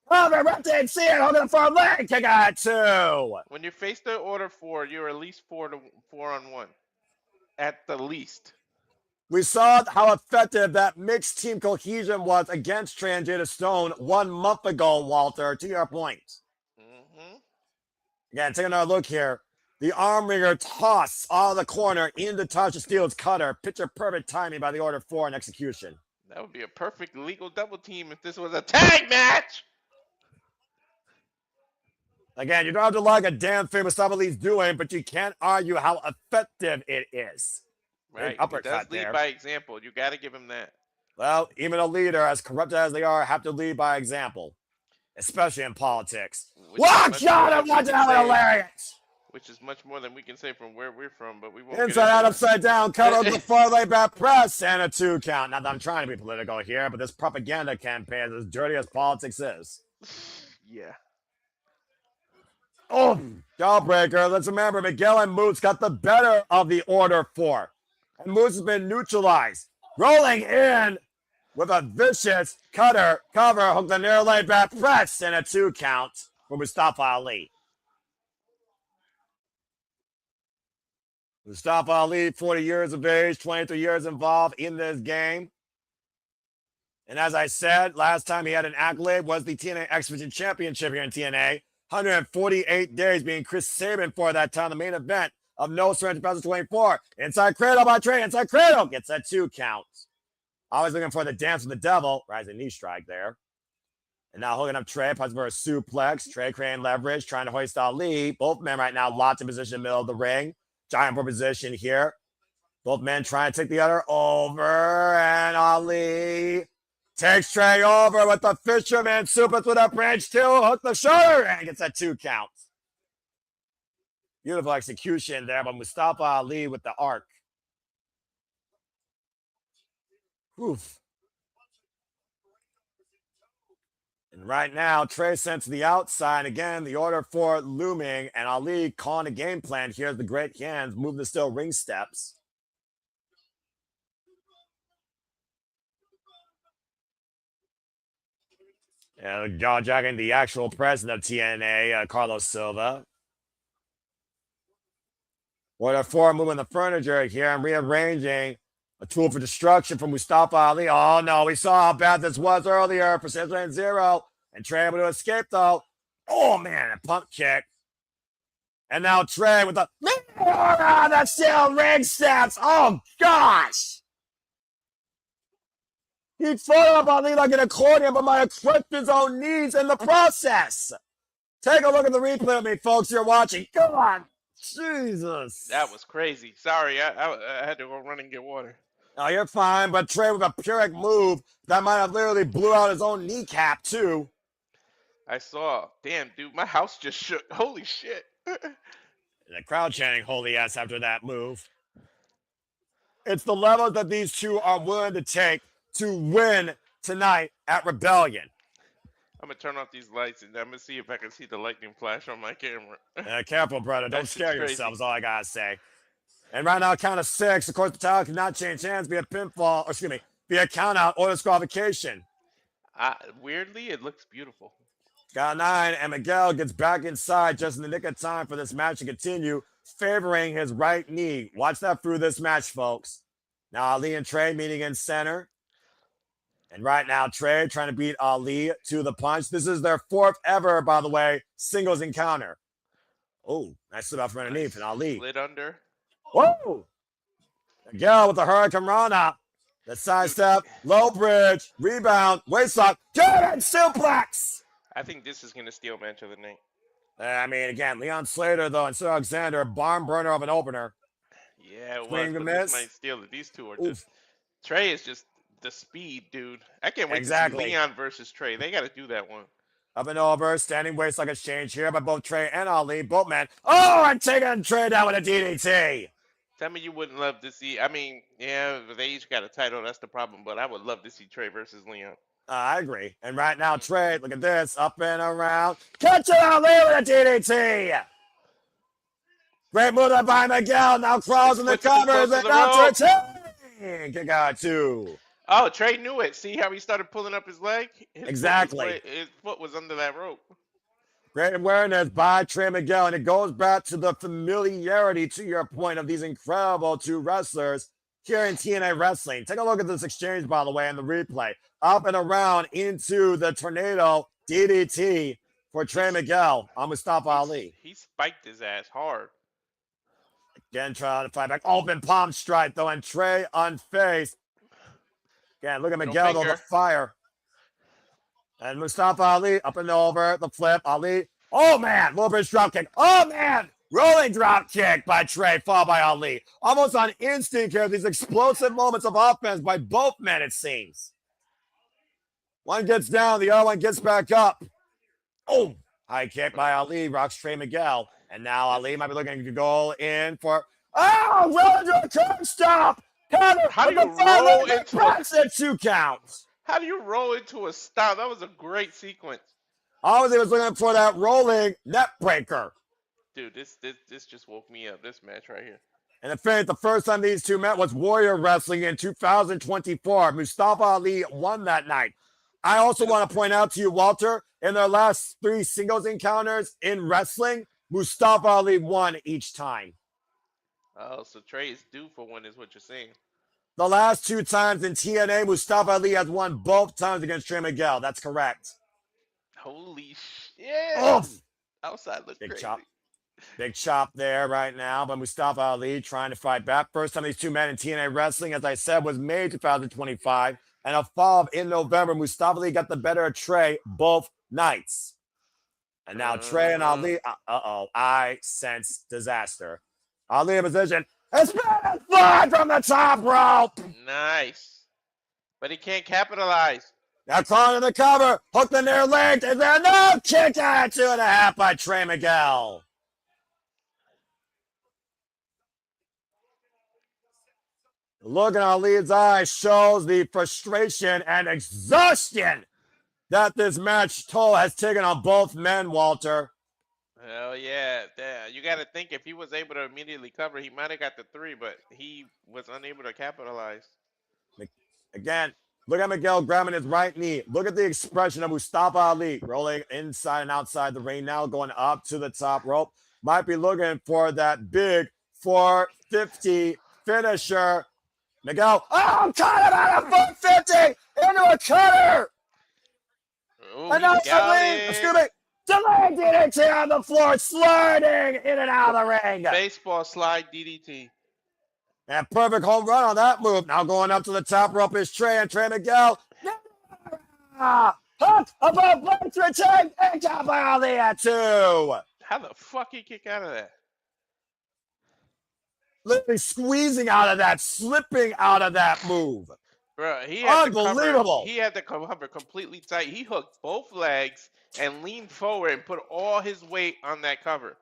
Oh, the ref didn't see it. Holding for a leg kick at two. When you face the order 4, you're at least 4-on-1. At the least. We saw how effective that mixed team cohesion was against Trey and Jada Stone 1 month ago, Walter, to your point. Mm-hmm. Again, take another look here. The arm wringer toss out of the corner into Tasha Steele's cutter. Picture perfect timing by the order 4 in execution. That would be a perfect legal double team if this was a tag match. Again, you don't have to like a damn thing Mustafa Ali's doing, but you can't argue how effective it is. Right. Uppercut He does lead there. by example. You got to give him that. Well, even a leader, as corrupted as they are, have to lead by example, especially in politics. Watch out! Watch out! Hilarious! Which is much more than we can say from where we're from, but we won't. Inside out, upside down, cut on the far leg back press, and a 2 count. Not that I'm trying to be political here, but this propaganda campaign is as dirty as politics is. Yeah. Oh, jawbreaker. Let's remember, Miguel and Moose got the better of the order 4. And Moose has been neutralized. Rolling in with a vicious cutter, cover, hook the near leg back press, and a 2 count for Mustafa Ali. Mustafa Ali, 40 years of age, 23 years involved in this game. And as I said, last time he had an accolade was the TNA X Division Championship here in TNA. 148 days being Chris Sabin for that time, the main event of No Surrender 2024. Inside cradle by Trey, inside cradle, gets that 2 count. Always looking for the dance with the devil, rising knee strike there. And now hooking up Trey, punches for a suplex. Trey creating leverage, trying to hoist Ali. Both men right now locked in position in the middle of the ring. Giant for position here. Both men trying to take the other over, and Ali takes Trey over with the fisherman suplex with a bridge 2, hook the shoulder, and gets that 2 count. Beautiful execution there by Mustafa Ali with the arc. Oof. And right now, Trey sent to the outside. Again, the order 4 looming, and Ali calling a game plan here as the great hands move the steel ring steps. Jaw-jacking the actual president of TNA, Carlos Silva. Order 4 moving the furniture here and rearranging a tool for destruction from Mustafa Ali. Oh, no, we saw how bad this was earlier for Celveland 0. And Trey able to escape, though. Oh, man, a pump kick. And now Trey with the that steel ring steps. Oh, gosh. He fought up Ali like an accordion, but might have crushed his own knees in the process. Take a look at the replay of me, folks. You're watching. Come on. Jesus. That was crazy. Sorry, I had to go run and get water. Oh, you're fine, but Trey with a Pyrrhic move that might have literally blew out his own kneecap, too. I saw. Damn, dude, my house just shook. Holy shit. The crowd chanting holy ass after that move. It's the levels that these two are willing to take to win tonight at Rebellion. I'm going to turn off these lights and I'm going to see if I can see the lightning flash on my camera. Careful, brother. Don't That's scare crazy. yourselves, all I got to say. And right now, count of 6. Of course, the title cannot change hands via pinfall, or excuse me, via count out or disqualification. Weirdly, it looks beautiful. Got 9, and Miguel gets back inside just in the nick of time for this match to continue, favoring his right knee. Watch that through this match, folks. Now, Ali and Trey meeting in center. And right now, Trey trying to beat Ali to the punch. This is their 4th ever, by the way, singles encounter. Oh, nice slip out from underneath, and Ali. Slid under. Whoa! Miguel with the Hurricane Rana. The sidestep, low bridge, rebound, waistlock, German suplex! I think this is going to steal match of the night. I mean, again, Leon Slater, though, and Sir Alexander, barn burner of an opener. Yeah, it Swing was, and but miss. this might steal it. These two are Oof. just... Trey is just the speed, dude. I can't wait to Exactly. see Leon versus Trey. They got to do that one. Up and over, standing waistlock exchange here by both Trey and Ali, both men. Oh, and taking Trey down with a DDT. Tell me you wouldn't love to see... I mean, yeah, they each got a title. That's the problem. But I would love to see Trey versus Leon. I agree. And right now, Trey, look at this, up and around. Catch it Ali with a DDT. Great move by Miguel. Now crawls in the Puts it close covers to and the up to a 10. Kick out 2. Oh, Trey knew it. See how he started pulling up his leg? Exactly. His foot was under that rope. Great awareness by Trey Miguel, and it goes back to the familiarity, to your point, of these incredible two wrestlers here in TNA Wrestling. Take a look at this exchange, by the way, in the replay. Up and around into the tornado DDT for Trey Miguel on Mustafa Ali. He spiked his ass hard. Again, trying to fight back. Open palm strike, though, and Trey unfazed. Again, look at Miguel, though, the fire. And Mustafa Ali up and over, the flip. Ali. Oh, man. Low bridge drop kick. Oh, man. Rolling drop kick by Trey, followed by Ali. Almost on instinct here, these explosive moments of offense by both men, it seems. One gets down, the other one gets back up. Oh, high kick by Ali, rocks Trey Miguel. And now Ali might be looking to go in for... Oh, roll into a curb stop. Counter. How do you roll into a 2 count? How do you roll into a stop? That was a great sequence. Obviously, was looking for that rolling net breaker. Dude, this just woke me up, this match right here. And in fact, the first time these two met was Warrior Wrestling in 2024. Mustafa Ali won that night. I also want to point out to you, Walter, in their last 3 singles encounters in wrestling, Mustafa Ali won each time. Oh, so Trey is due for one is what you're saying. The last 2 times in TNA, Mustafa Ali has won both times against Trey Miguel. That's correct. Holy shit. Oof. Outside look Big crazy. chop. Big chop there right now by Mustafa Ali trying to fight back. First time these two men in TNA Wrestling, as I said, was May 2025. And a fall in November, Mustafa Ali got the better of Trey both nights. And now Trey and Ali, I sense disaster. Ali in position. It's been fly from the top rope. Nice. But he can't capitalize. Now calling in the cover. Hooked in their leg. Is there no kick out 2.5 by Trey Miguel? The look in Ali's eyes shows the frustration and exhaustion that this match toll has taken on both men, Walter. Hell yeah. You got to think if he was able to immediately cover, he might have got the 3, but he was unable to capitalize. Again, look at Miguel grabbing his right knee. Look at the expression of Mustafa Ali rolling inside and outside the ring now, going up to the top rope. Might be looking for that big 450 finisher. Miguel, caught him out of 450 into a cutter. Ooh, And now he got Ali, it. excuse me, Delayed DDT on the floor, sliding in and out of the ring. Baseball slide DDT. And perfect home run on that move. Now going up to the top rope is Trey and Trey Miguel. Hook above Blake's return. And top by Ali at 2. How the fuck he kick out of that? Literally squeezing out of that, slipping out of that move. Bro, he had Unbelievable. He had the cover completely tight. He hooked both legs and leaned forward and put all his weight on that cover.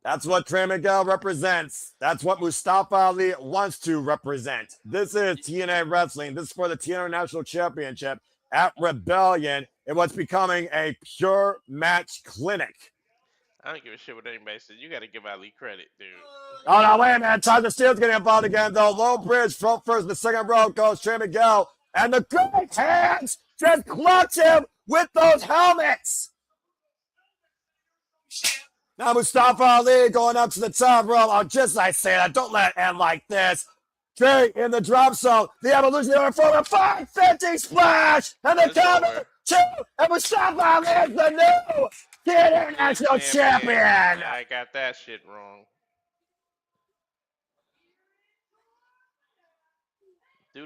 That's what Trey Miguel represents. That's what Mustafa Ali wants to represent. This is TNA Wrestling. This is for the TNA National Championship at Rebellion. It was becoming a pure match clinic. I don't give a shit what anybody says. You got to give Ali credit, dude. Oh, no, wait a minute. Tyler Steele's getting involved again, though. Low bridge, front first, the second row goes Trey Miguel. And the great hands just clutch him with those helmets. Now Mustafa Ali going up to the top row. Oh, just I say that. Don't let it end like this. Trey in the drop zone. The evolutionary for a 550 splash. And the cover 2. And Mustafa Ali is the new International Champion. I got that shit wrong.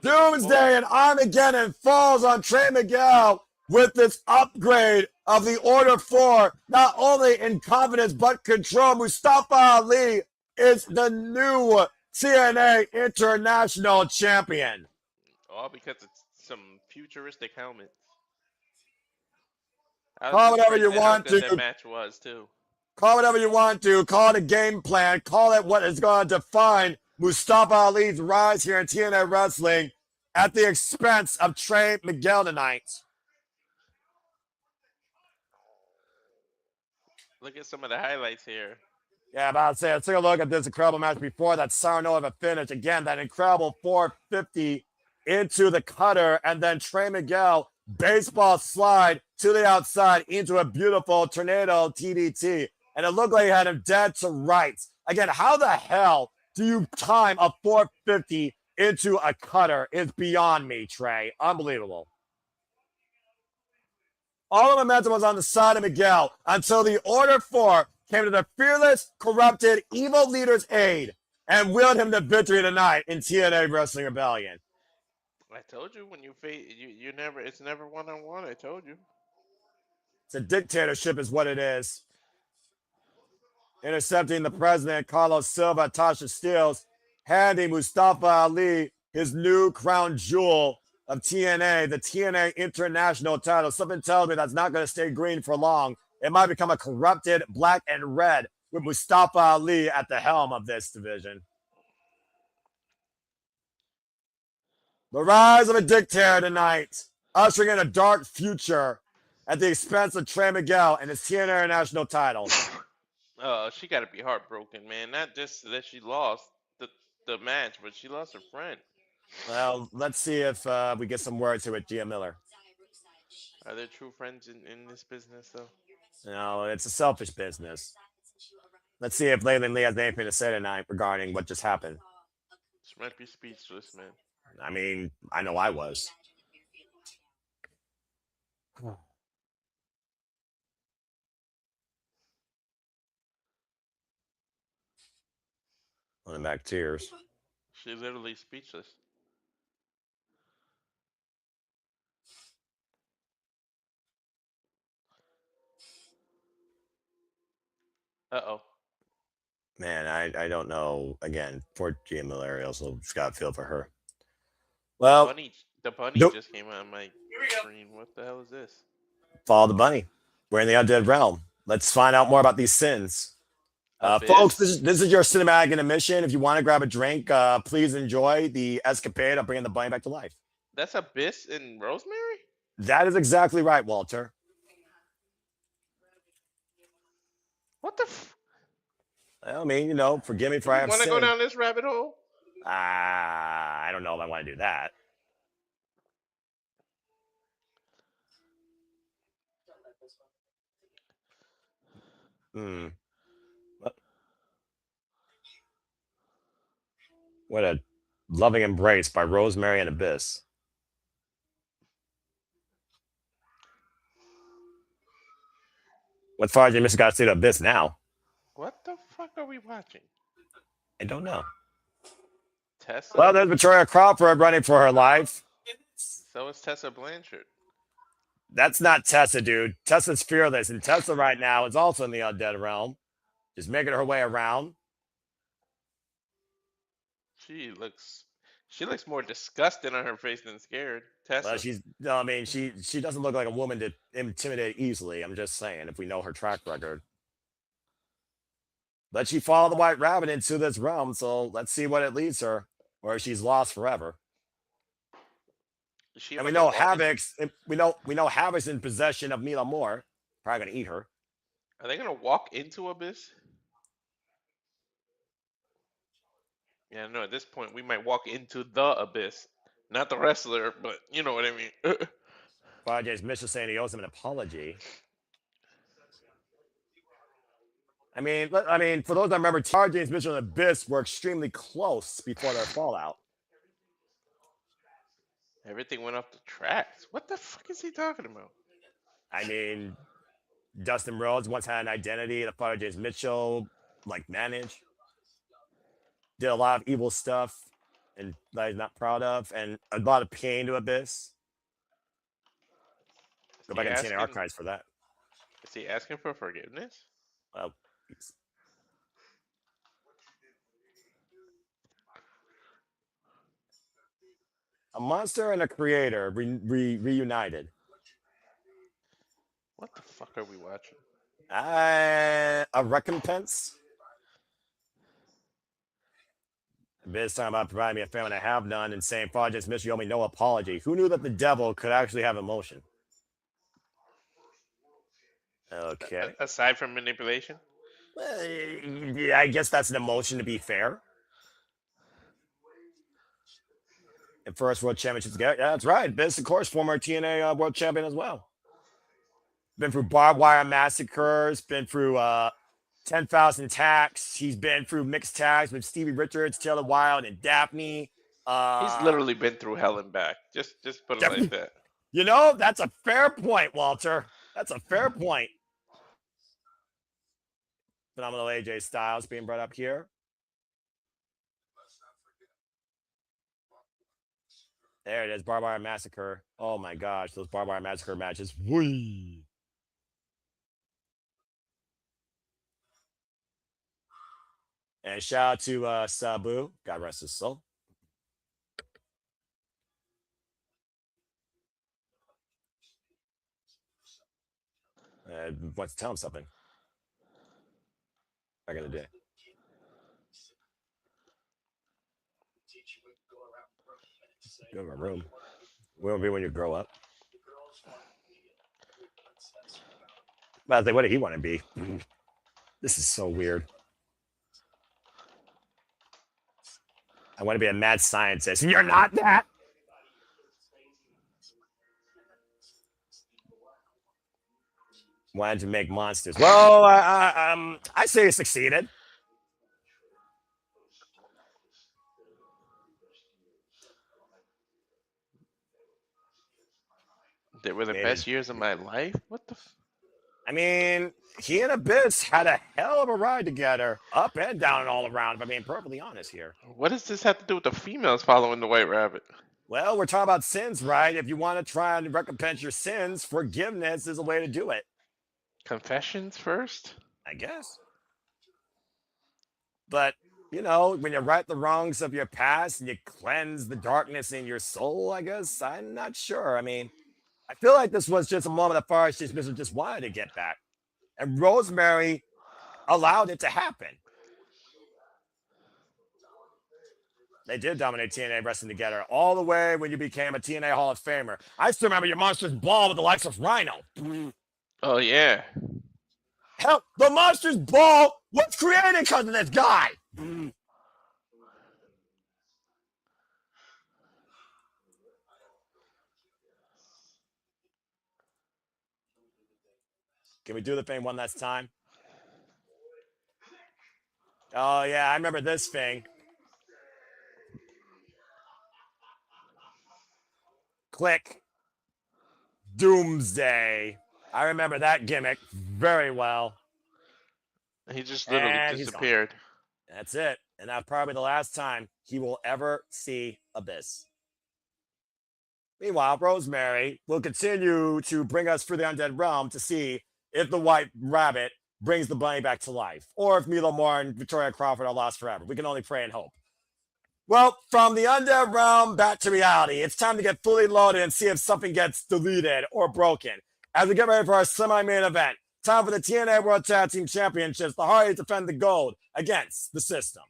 Doomsday and Armageddon falls on Trey Miguel with this upgrade of the Order 4, not only in confidence but control. Mustafa Ali is the new TNA International Champion. All because it's some futuristic helmets. Call whatever you want to. That match was too. Call whatever you want to. Call it a game plan. Call it what is going to define Mustafa Ali's rise here in TNA Wrestling at the expense of Trey Miguel tonight. Look at some of the highlights here. Yeah, about to say, let's take a look at this incredible match before that Saranova finish. Again, that incredible 450 into the cutter, and then Trey Miguel baseball slide to the outside into a beautiful tornado TDT. And it looked like he had him dead to rights. Again, how the hell do you time a 450 into a cutter is beyond me, Trey. Unbelievable. All the momentum was on the side of Miguel until the Order 4 came to the fearless, corrupted, evil leader's aid and willed him to victory tonight in TNA Wrestling Rebellion. I told you when you face you never it's never one-on-one. I told you. It's a dictatorship is what it is. Intercepting the president, Carlos Silva, Tasha Steeles, handing Mustafa Ali his new crown jewel of TNA, the TNA International title. Something tells me that's not going to stay green for long. It might become a corrupted black and red with Mustafa Ali at the helm of this division. The rise of a dictator tonight, ushering in a dark future at the expense of Trey Miguel and his TNA International title. She got to be heartbroken, man. Not just that she lost the match, but she lost her friend. Well, let's see if we get some words here with Gia Miller. Are there true friends in this business, though? No, it's a selfish business. Let's see if Laylan Lee has anything to say tonight regarding what just happened. She might be speechless, man. I mean, I know I was. Running back tears. She's literally speechless. Uh-oh. Man, I don't know. Again, poor Gia Miller. I also just got a feel for her. Well, the bunny nope. just came on my screen. What the hell is this? Follow the bunny. We're in the undead realm. Let's find out more about these sins. Folks, this is your cinematic intermission. If you want to grab a drink, please enjoy the escapade of bringing the bunny back to life. That's Abyss and Rosemary? That is exactly right, Walter. What the I mean, you know, forgive me for I have want to go down this rabbit hole? I don't know if I want to do that. What a loving embrace by Rosemary and Abyss. What far as Mr. got to see the abyss now? What the fuck are we watching? I don't know. Tessa? Well, there's Victoria Crawford running for her life. So is Tessa Blanchard. That's not Tessa, dude. Tessa's fearless, and Tessa right now is also in the undead realm, just making her way around. She looks more disgusted on her face than scared. Tessa. Well, I mean, she doesn't look like a woman to intimidate easily. I'm just saying, if we know her track record. But she followed the White Rabbit into this realm, so let's see what it leads her, or if she's lost forever. And we know Havoc's. We know Havoc's in possession of Mila Moore. Probably gonna eat her. Are they gonna walk into Abyss? Yeah, no. At this point, we might walk into the Abyss, not the wrestler, but you know what I mean. James Mitchell saying he owes him an apology. I mean, for those that remember, James Mitchell and Abyss were extremely close before their fallout. Everything went off the tracks. What the fuck is he talking about? I mean, Dustin Rhodes once had an identity that Father James Mitchell managed. Did a lot of evil stuff and that he's not proud of, and a lot of pain to Abyss. Go back and TNA archives for that. Is he asking for forgiveness? Well, a monster and a creator reunited. What the fuck are we watching? A recompense. Biz talking about providing me a family I have none and saying, Father James Mitchell, you owe me no apology. Who knew that the devil could actually have emotion? Okay. Aside from manipulation? Yeah, I guess that's an emotion, to be fair. And first world championships. Yeah, that's right. Biz, of course, former TNA world champion as well. Been through barbed wire massacres, been through 10,000 attacks. He's been through mixed tags with Stevie Richards, Taylor Wilde, and Daphne. He's literally been through hell and back. Just put it like that. You know, that's a fair point, Walter. That's a fair point. Phenomenal AJ Styles being brought up here. There it is, Barbed Wire Massacre. Oh my gosh, those Barbed Wire Massacre matches. Whee! And shout out to Sabu. God rest his soul. Wants to tell him something. Back in the day. Go to my room. We won't be when you grow up. But I was like, what did he want to be? This is so weird. I want to be a mad scientist. You're not that. Wanted to make monsters. Well, I say he succeeded. They were the best years of my life? What the I mean, he and Abyss had a hell of a ride together, up and down and all around, if I'm being perfectly honest here. What does this have to do with the females following the White Rabbit? Well, we're talking about sins, right? If you want to try and recompense your sins, forgiveness is a way to do it. Confessions first? I guess. But, you know, when you right the wrongs of your past and you cleanse the darkness in your soul, I guess, I'm not sure. I mean, I feel like this was just a moment that Forrest just wanted to get back. And Rosemary allowed it to happen. They did dominate TNA wrestling together all the way when you became a TNA Hall of Famer. I still remember your Monsters Ball with the likes of Rhino. Oh, yeah. Hell, the Monsters Ball was created because of this guy. Can we do the thing one last time? Oh, yeah, I remember this thing. Click. Doomsday. I remember that gimmick very well. He just literally And he's gone. disappeared. That's it. And that's probably the last time he will ever see Abyss. Meanwhile, Rosemary will continue to bring us through the Undead Realm to see if the White Rabbit brings the bunny back to life, or if Milo Moore and Victoria Crawford are lost forever. We can only pray and hope. Well, from the Undead Realm back to reality, it's time to get fully loaded and see if something gets deleted or broken. As we get ready for our semi-main event, time for the TNA World Tag Team Championships. The Hardys defend the gold against the System.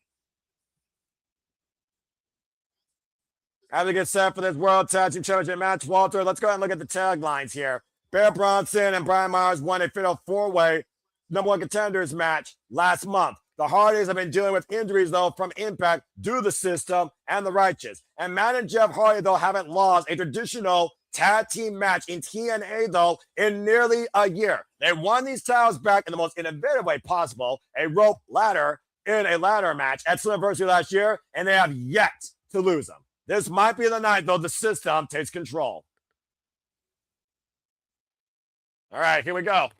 As we get set for this World Tag Team Championship match, Walter, let's go ahead and look at the taglines here. Bear Bronson and Brian Myers won a fatal four-way #1 contenders match last month. The Hardys have been dealing with injuries, though, from Impact due to the System and the Righteous. And Matt and Jeff Hardy, though, haven't lost a traditional tag team match in TNA, though, in nearly a year. They won these titles back in the most innovative way possible, a rope ladder in a ladder match at Slammiversary last year, and they have yet to lose them. This might be the night, though, the System takes control. All right, here we go.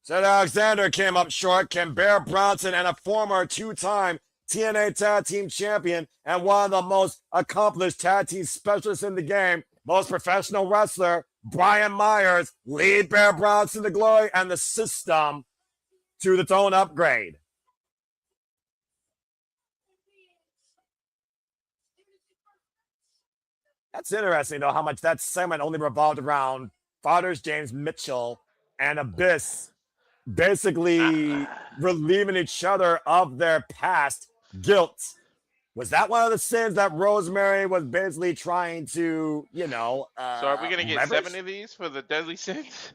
Cedric Alexander came up short. Can Bear Bronson and a former two-time TNA Tag Team Champion and one of the most accomplished tag team specialists in the game, most professional wrestler, Brian Myers, lead Bear Bronson to glory and the System to its own upgrade? That's interesting, though, how much that segment only revolved around Fathers James Mitchell and Abyss basically relieving each other of their past guilt. Was that one of the sins that Rosemary was basically trying to, So are we going to get leverage? 7 of these for the Deadly Sins?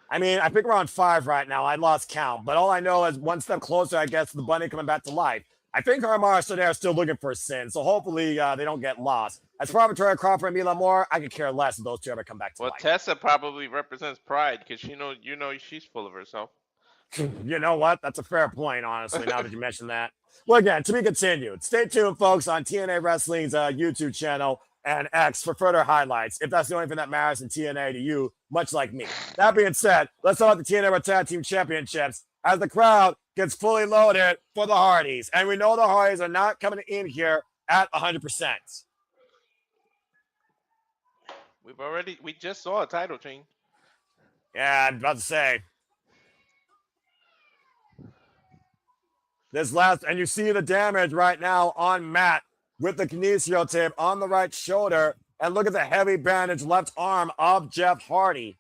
I mean, I think we're on 5 right now. I lost count. But all I know is one step closer, I guess, to the bunny coming back to life. I think her and Mara are still looking for a sin, so hopefully they don't get lost. As far as Victoria Crawford and Mila Moore, I could care less if those two ever come back to Well, life. Tessa probably represents pride because she's full of herself. You know what? That's a fair point, honestly, now that you mention that. Well, again, to be continued. Stay tuned, folks, on TNA Wrestling's YouTube channel and X for further highlights, if that's the only thing that matters in TNA to you, much like me. That being said, let's talk about the TNA World Tag Team Championships as the crowd gets fully loaded for the Hardys. And we know the Hardys are not coming in here at 100%. We just saw a title change. Yeah, I'm about to say. This last, and you see the damage right now on Matt with the kinesio tape on the right shoulder. And look at the heavy bandage left arm of Jeff Hardy.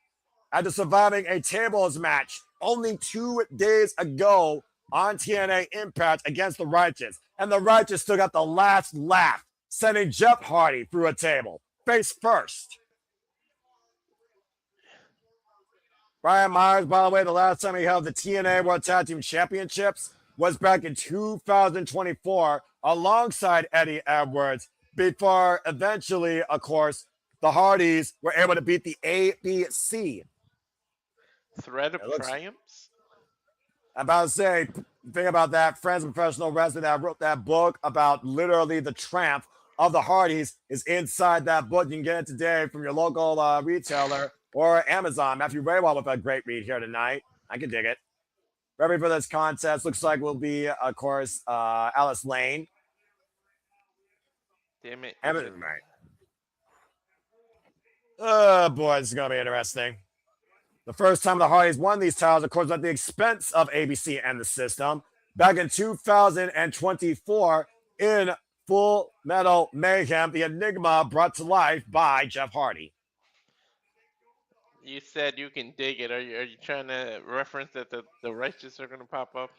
After surviving a tables match only 2 days ago on TNA Impact against the Righteous. And the Righteous still got the last laugh, sending Jeff Hardy through a table, face first. Brian Myers, by the way, the last time he held the TNA World Tag Team Championships was back in 2024 alongside Eddie Edwards before eventually, of course, the Hardys were able to beat the ABC. Thread of Triumphs? I'm about to say, think about that. Friends of Professional Wrestling that wrote that book about literally the triumph of the Hardys is inside that book. You can get it today from your local retailer or Amazon. Matthew Raywall with a great read here tonight. I can dig it. Ready for this contest looks like will be, of course, Alice Lane. Damn it. Right. Oh, boy, this is going to be interesting. The first time the Hardys won these titles, of course, at the expense of ABC and the System. Back in 2024 in Full Metal Mayhem, the Enigma brought to life by Jeff Hardy. You said you can dig it. Are you trying to reference that the Righteous are going to pop up?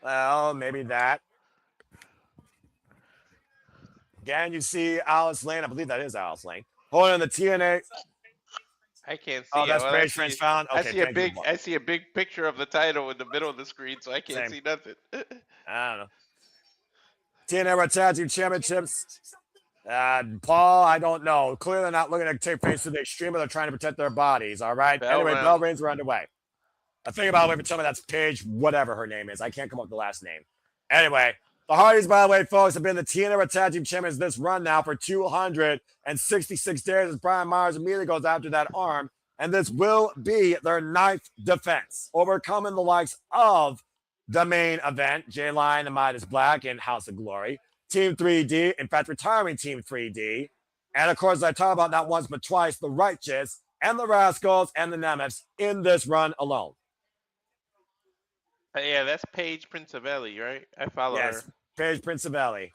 Well, maybe that. Again, you see Alice Lane. I believe that is Alice Lane. Holding the TNA. I can't see. Oh, that's it. Page French found. Okay, I see a big picture of the title in the middle of the screen, so I can't see nothing. I don't know. TNA World Tag Team Championships. Paul, I don't know. Clearly not looking to take place to the extreme, but they're trying to protect their bodies. All right. Anyway, bell rings are underway. I think about it. Tell me that's Paige, whatever her name is. I can't come up with the last name. Anyway, The Hardys, by the way, folks, have been the TNA Tag Team Champions this run now for 266 days as Brian Myers immediately goes after that arm. And this will be their 9th defense, overcoming the likes of the main event, J-Line and Midas Black and House of Glory, Team 3D, in fact, retiring Team 3D. And, of course, I talk about not once but twice, the Righteous and the Rascals and the Nemeths in this run alone. Yeah, that's Paige Princevelli, right? I follow her. Paige Princevelli.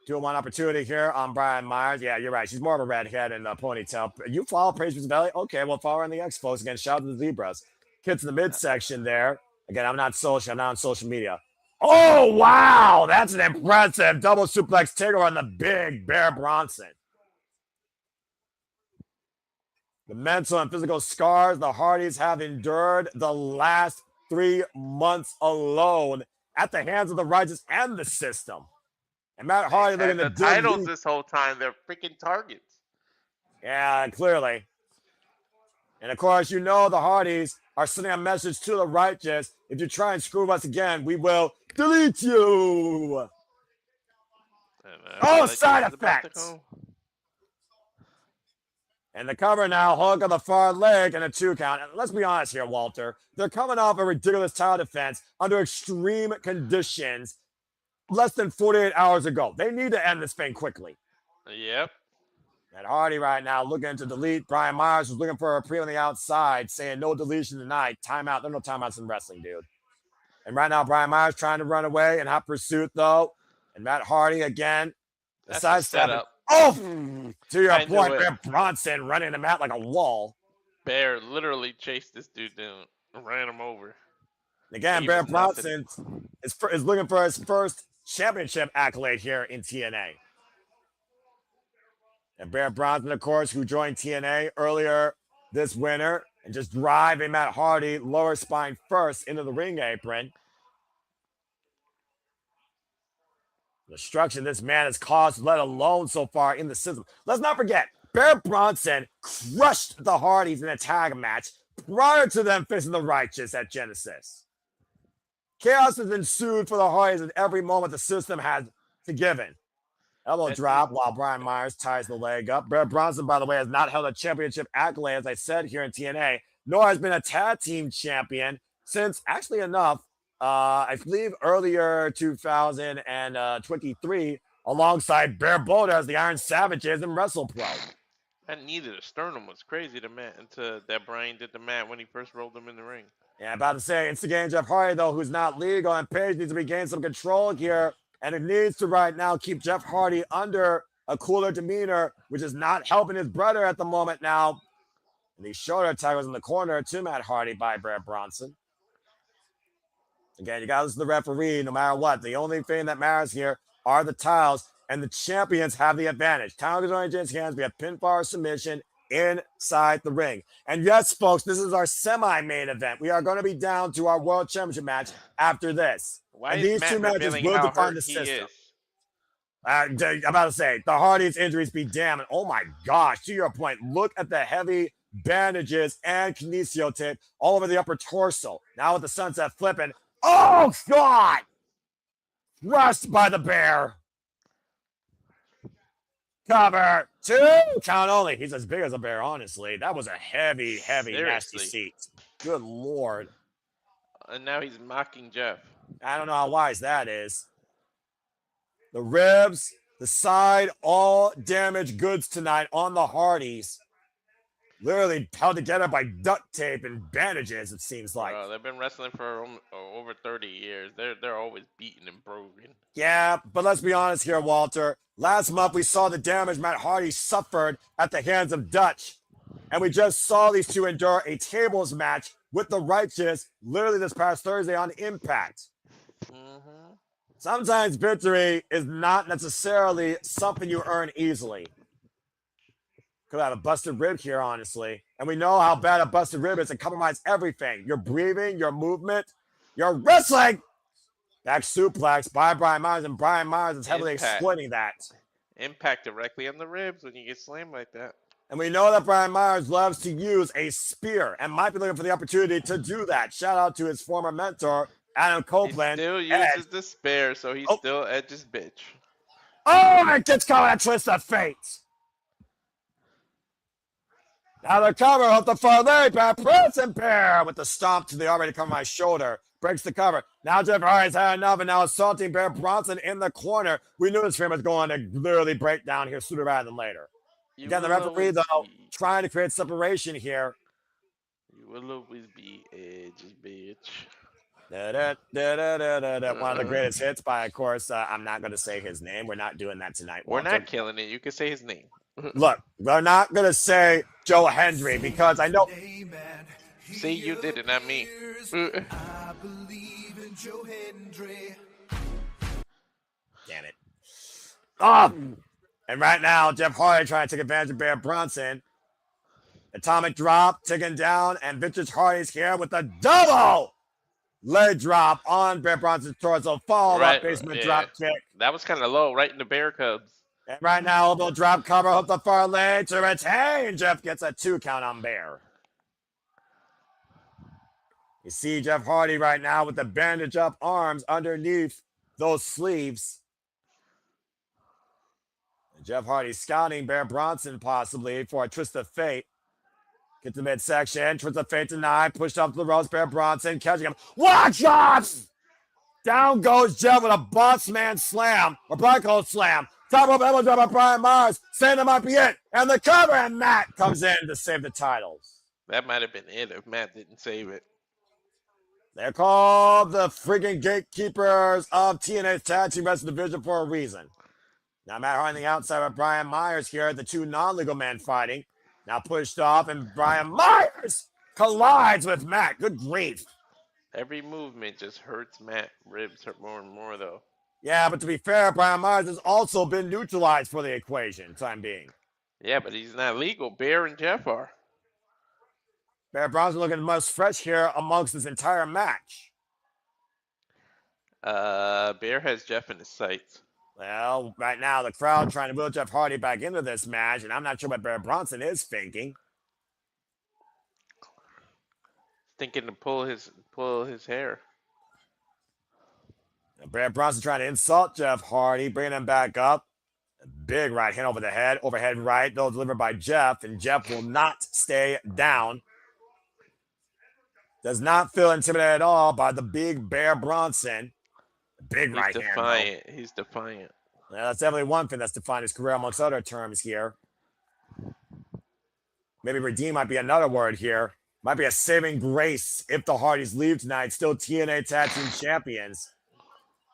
2-1 opportunity here on Brian Myers. Yeah, you're right. She's more of a redhead and a ponytail. You follow Paige Princevelli? Okay, well, follow her on the X, folks. Again, shout out to the Zebras. Kids in the midsection there. Again, I'm not on social media. Oh, wow. That's an impressive double suplex takeover on the big Bear Bronson. The mental and physical scars the Hardys have endured the last 3 months alone at the hands of the Righteous and the system. And Matt Hardy looking the to titles this whole time, they're freaking targets. Yeah, clearly. And of course, you know the Hardys are sending a message to the Righteous. If you try and screw us again, we will delete you. Oh, side effects. And the cover now, hook on the far leg and a 2 count. And let's be honest here, Walter. They're coming off a ridiculous title defense under extreme conditions less than 48 hours ago. They need to end this thing quickly. Yep. And Hardy right now looking to delete. Brian Myers was looking for a pre on the outside, saying no deletion tonight. Timeout. There are no timeouts in wrestling, dude. And right now, Brian Myers trying to run away in hot pursuit, though. And Matt Hardy again. The side step. Oh, to your point, Bear Bronson running the mat like a wall. Bear literally chased this dude down and ran him over. Again, Bear Bronson is looking for his first championship accolade here in TNA. And Bear Bronson, of course, who joined TNA earlier this winter and just driving Matt Hardy lower spine first into the ring apron. The destruction this man has caused, let alone so far in the system. Let's not forget, Bear Bronson crushed the Hardys in a tag match prior to them facing the Righteous at Genesis. Chaos has ensued for the Hardys at every moment the system has to give in. Elbow drop while Brian Myers ties the leg up. Bear Bronson, by the way, has not held a championship accolade, as I said, here in TNA, nor has been a tag team champion since, actually enough, I believe earlier 2023, alongside Bear Boulder as the Iron Savages and WrestlePro. And neither the sternum was crazy that Brian did the mat when he first rolled him in the ring. Yeah, about to say, instigating Jeff Hardy, though, who's not legal, and Paige needs to regain some control here, and it needs to right now keep Jeff Hardy under a cooler demeanor, which is not helping his brother at the moment now. And these shoulder tackles in the corner to Matt Hardy by Bear Bronson. Again, you got to listen to the referee no matter what. The only thing that matters here are the tiles, and the champions have the advantage. Title is only in James' hands. We have pinfall or submission inside the ring. And yes, folks, this is our semi-main event. We are going to be down to our World Championship match after this. Why and is these two Matt matches revealing will how define hurt the he system. is? I'm about to say, the Hardys' injuries be damned. And oh my gosh, to your point, look at the heavy bandages and kinesio tape all over the upper torso. Now with the sunset flipping. Oh, God! Thrust by the Bear. Cover 2. Count only. He's as big as a bear, honestly. That was a heavy, nasty seat. Good Lord. And now he's mocking Jeff. I don't know how wise that is. The ribs, the side, all damaged goods tonight on the Hardys. Literally held together by duct tape and bandages, it seems like. They've been wrestling for over 30 years. They're always beaten and broken. Yeah, but let's be honest here, Walter. Last month, we saw the damage Matt Hardy suffered at the hands of Dutch. And we just saw these two endure a tables match with the Righteous literally this past Thursday on Impact. Mm-hmm. Sometimes victory is not necessarily something you earn easily. Could have a busted rib here, honestly. And we know how bad a busted rib is. It compromises everything. Your breathing, your movement, your wrestling. Back suplex by Brian Myers, and Brian Myers is heavily exploiting that. Impact directly on the ribs when you get slammed like that. And we know that Brian Myers loves to use a spear and might be looking for the opportunity to do that. Shout out to his former mentor, Adam He Copeland. still Edge. uses the spare, so he's Oh. still Edge's bitch. Oh, it gets caught at twist of fate. Now the cover off the far leg by Bronson Bear with the stomp to the already cover my shoulder. Breaks the cover. Now Jeff Hardy's had enough and now assaulting Bear Bronson in the corner. We knew this frame was going to literally break down here sooner rather than later. Again, the referee, though, trying to create separation here. You will always be Edge's bitch. One of the greatest hits by, of course, I'm not going to say his name. We're not doing that tonight. We're Walter. not killing it. You can say his name. Look, we're not going to say Joe Hendry because I know. See, you did it, not me. I believe in Joe Hendry. Damn it. Oh! And right now, Jeff Hardy trying to take advantage of Bear Bronson. Atomic drop, ticking down, and Vintage Hardy's here with a double leg drop on Bear Bronson's torso. Follow up basement drop kick. That was kind of low, right in the Bear Cubs. And right now, elbow drop cover up the far leg to retain. Jeff gets a 2 count on Bear. You see Jeff Hardy right now with the bandage up arms underneath those sleeves. And Jeff Hardy scouting Bear Bronson possibly for a twist of fate. Get to midsection, twist of fate denied, pushed up to the ropes, Bear Bronson catching him. Watch out! Down goes Jeff with a boss man slam, or Bronco slam. Top rope elbow drop by Brian Myers, saying that might be it. And the cover, and Matt comes in to save the titles. That might have been it if Matt didn't save it. They're called the freaking gatekeepers of TNA's Tag Team Wrestling Division for a reason. Now Matt Hardy on the outside with Brian Myers here, the 2 non-legal men fighting. Now pushed off, and Brian Myers collides with Matt. Good grief. Every movement just hurts Matt. Ribs hurt more and more, though. Yeah, but to be fair, Brian Myers has also been neutralized for the equation, time being. Yeah, but he's not legal. Bear and Jeff are. Bear Bronson looking most fresh here amongst this entire match. Bear has Jeff in his sights. Well, right now, the crowd trying to wheel Jeff Hardy back into this match, and I'm not sure what Bear Bronson is thinking. Thinking to pull his hair. Bear Bronson trying to insult Jeff Hardy, bringing him back up. A big right hand over the head, overhead right, though delivered by Jeff, and Jeff will not stay down. Does not feel intimidated at all by the big Bear Bronson. Big right hand. Defiant. He's defiant. Yeah, that's definitely one thing that's defined his career amongst other terms here. Maybe redeem might be another word here. Might be a saving grace if the Hardys leave tonight. Still TNA Tag Team Champions.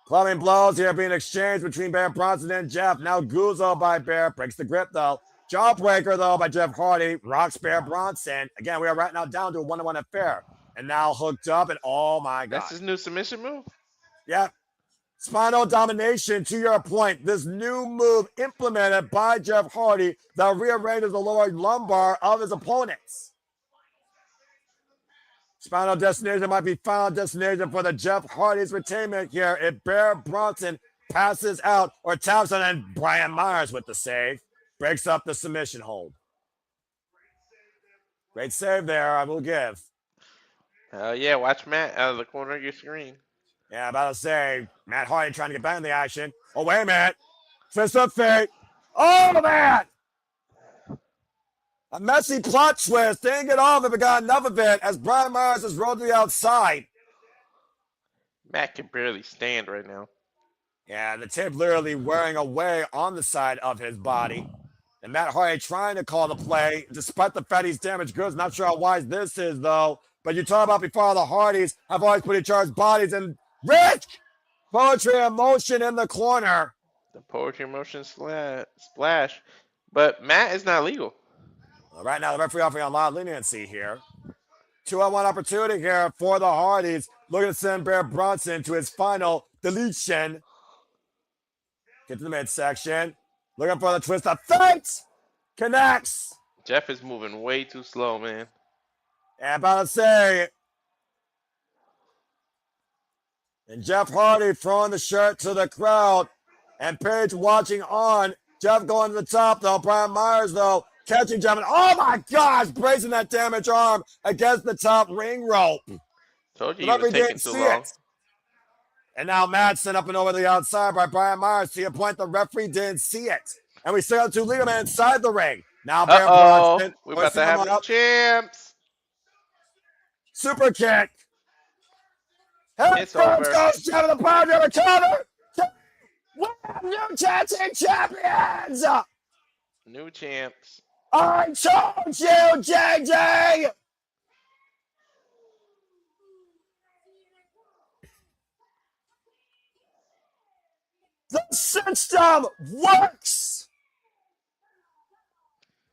Clubbing blows here being exchanged between Bear Bronson and Jeff. Now Guzzo by Bear. Breaks the grip though. Jawbreaker though by Jeff Hardy. Rocks Bear Bronson. Again, we are right now down to a 1-1 affair. And now hooked up and oh my God. That's his new submission move? Yeah. Spinal domination, to your point. This new move implemented by Jeff Hardy that rearranges the lower lumbar of his opponents. Spinal destination might be final destination for the Jeff Hardy's retainment here if Bear Bronson passes out or taps on, and Brian Myers with the save. Breaks up the submission hold. Great save there, I will give. Yeah, watch Matt out of the corner of your screen. Yeah, about to say, Matt Hardy trying to get back in the action. Oh, wait a minute. Twist of fate. Oh, man. A messy plot twist. Didn't get off if it got enough of it as Brian Myers is rolled to the outside. Matt can barely stand right now. Yeah, the tip literally wearing away on the side of his body. And Matt Hardy trying to call the play despite the fact he's damaged goods. Not sure how wise this is, though. But you talk about before, the Hardys have always put each other's bodies in risk. Poetry and motion in the corner. The poetry and motion splash. But Matt is not legal. Well, right now, the referee offering a lot of leniency here. 2-on-1 opportunity here for the Hardys. Looking to send Bear Bronson to his final deletion. Get to the midsection. Looking for the twist of fate. Connects. Jeff is moving way too slow, man. And about to say, and Jeff Hardy throwing the shirt to the crowd. And Paige watching on. Jeff going to the top, though. Brian Myers, though, catching Jeff. And oh, my gosh, bracing that damaged arm against the top ring rope. Told you he was taking too long. And now Madsen up and over the outside by Brian Myers. To your point, the referee didn't see it. And we still have two legal men inside the ring. Now Bear Bronson. We're about to have new champs. Super kick. Head It's first over. goes down to the power driver counter. We have new tag team champions. New champs. I told you, JJ. The system works.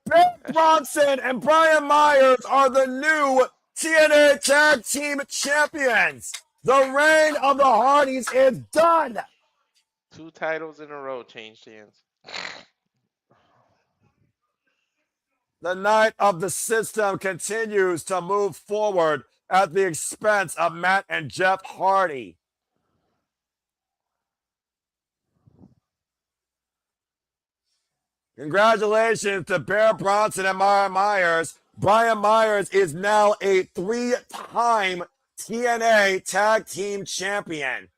Bill Bronson and Brian Myers are the new TNA Tag Team Champions. The reign of the Hardys is done. 2 titles in a row changed hands. The night of the system continues to move forward at the expense of Matt and Jeff Hardy. Congratulations to Bear Bronson and Brian Myers. Brian Myers is now a 3-time TNA Tag Team Champion.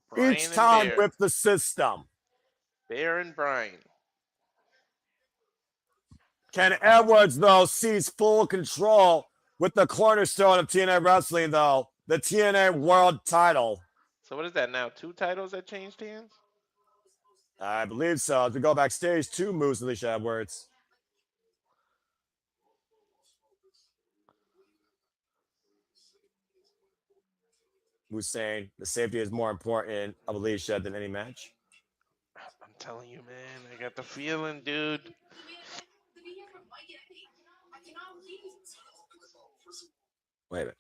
Brian Each time Bear. with the system. Bear and Brian. Ken Edwards, though, sees full control with the cornerstone of TNA Wrestling, though, the TNA World title. So what is that now? 2 titles that changed hands? I believe so. As we go backstage to Moose and Alicia Edwards. Moose saying the safety is more important of Alicia than any match. I'm telling you, man. I got the feeling, dude. Wait a minute.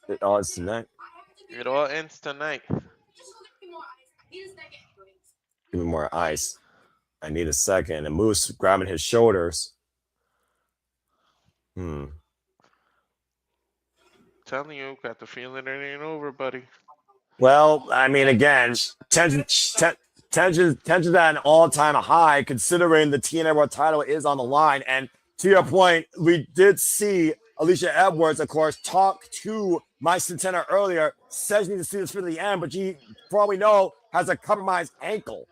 It all is tonight. It all ends tonight. Give me more ice. I need a second. And Moose grabbing his shoulders. Telling you, got the feeling it ain't over, buddy. Well, I mean, again, tension's at an all-time high, considering the TNA World title is on the line. And to your point, we did see Alicia Edwards, of course, talk to Mike Santana earlier. Says she needs to see this for the end, but she, for all we know, has a compromised ankle.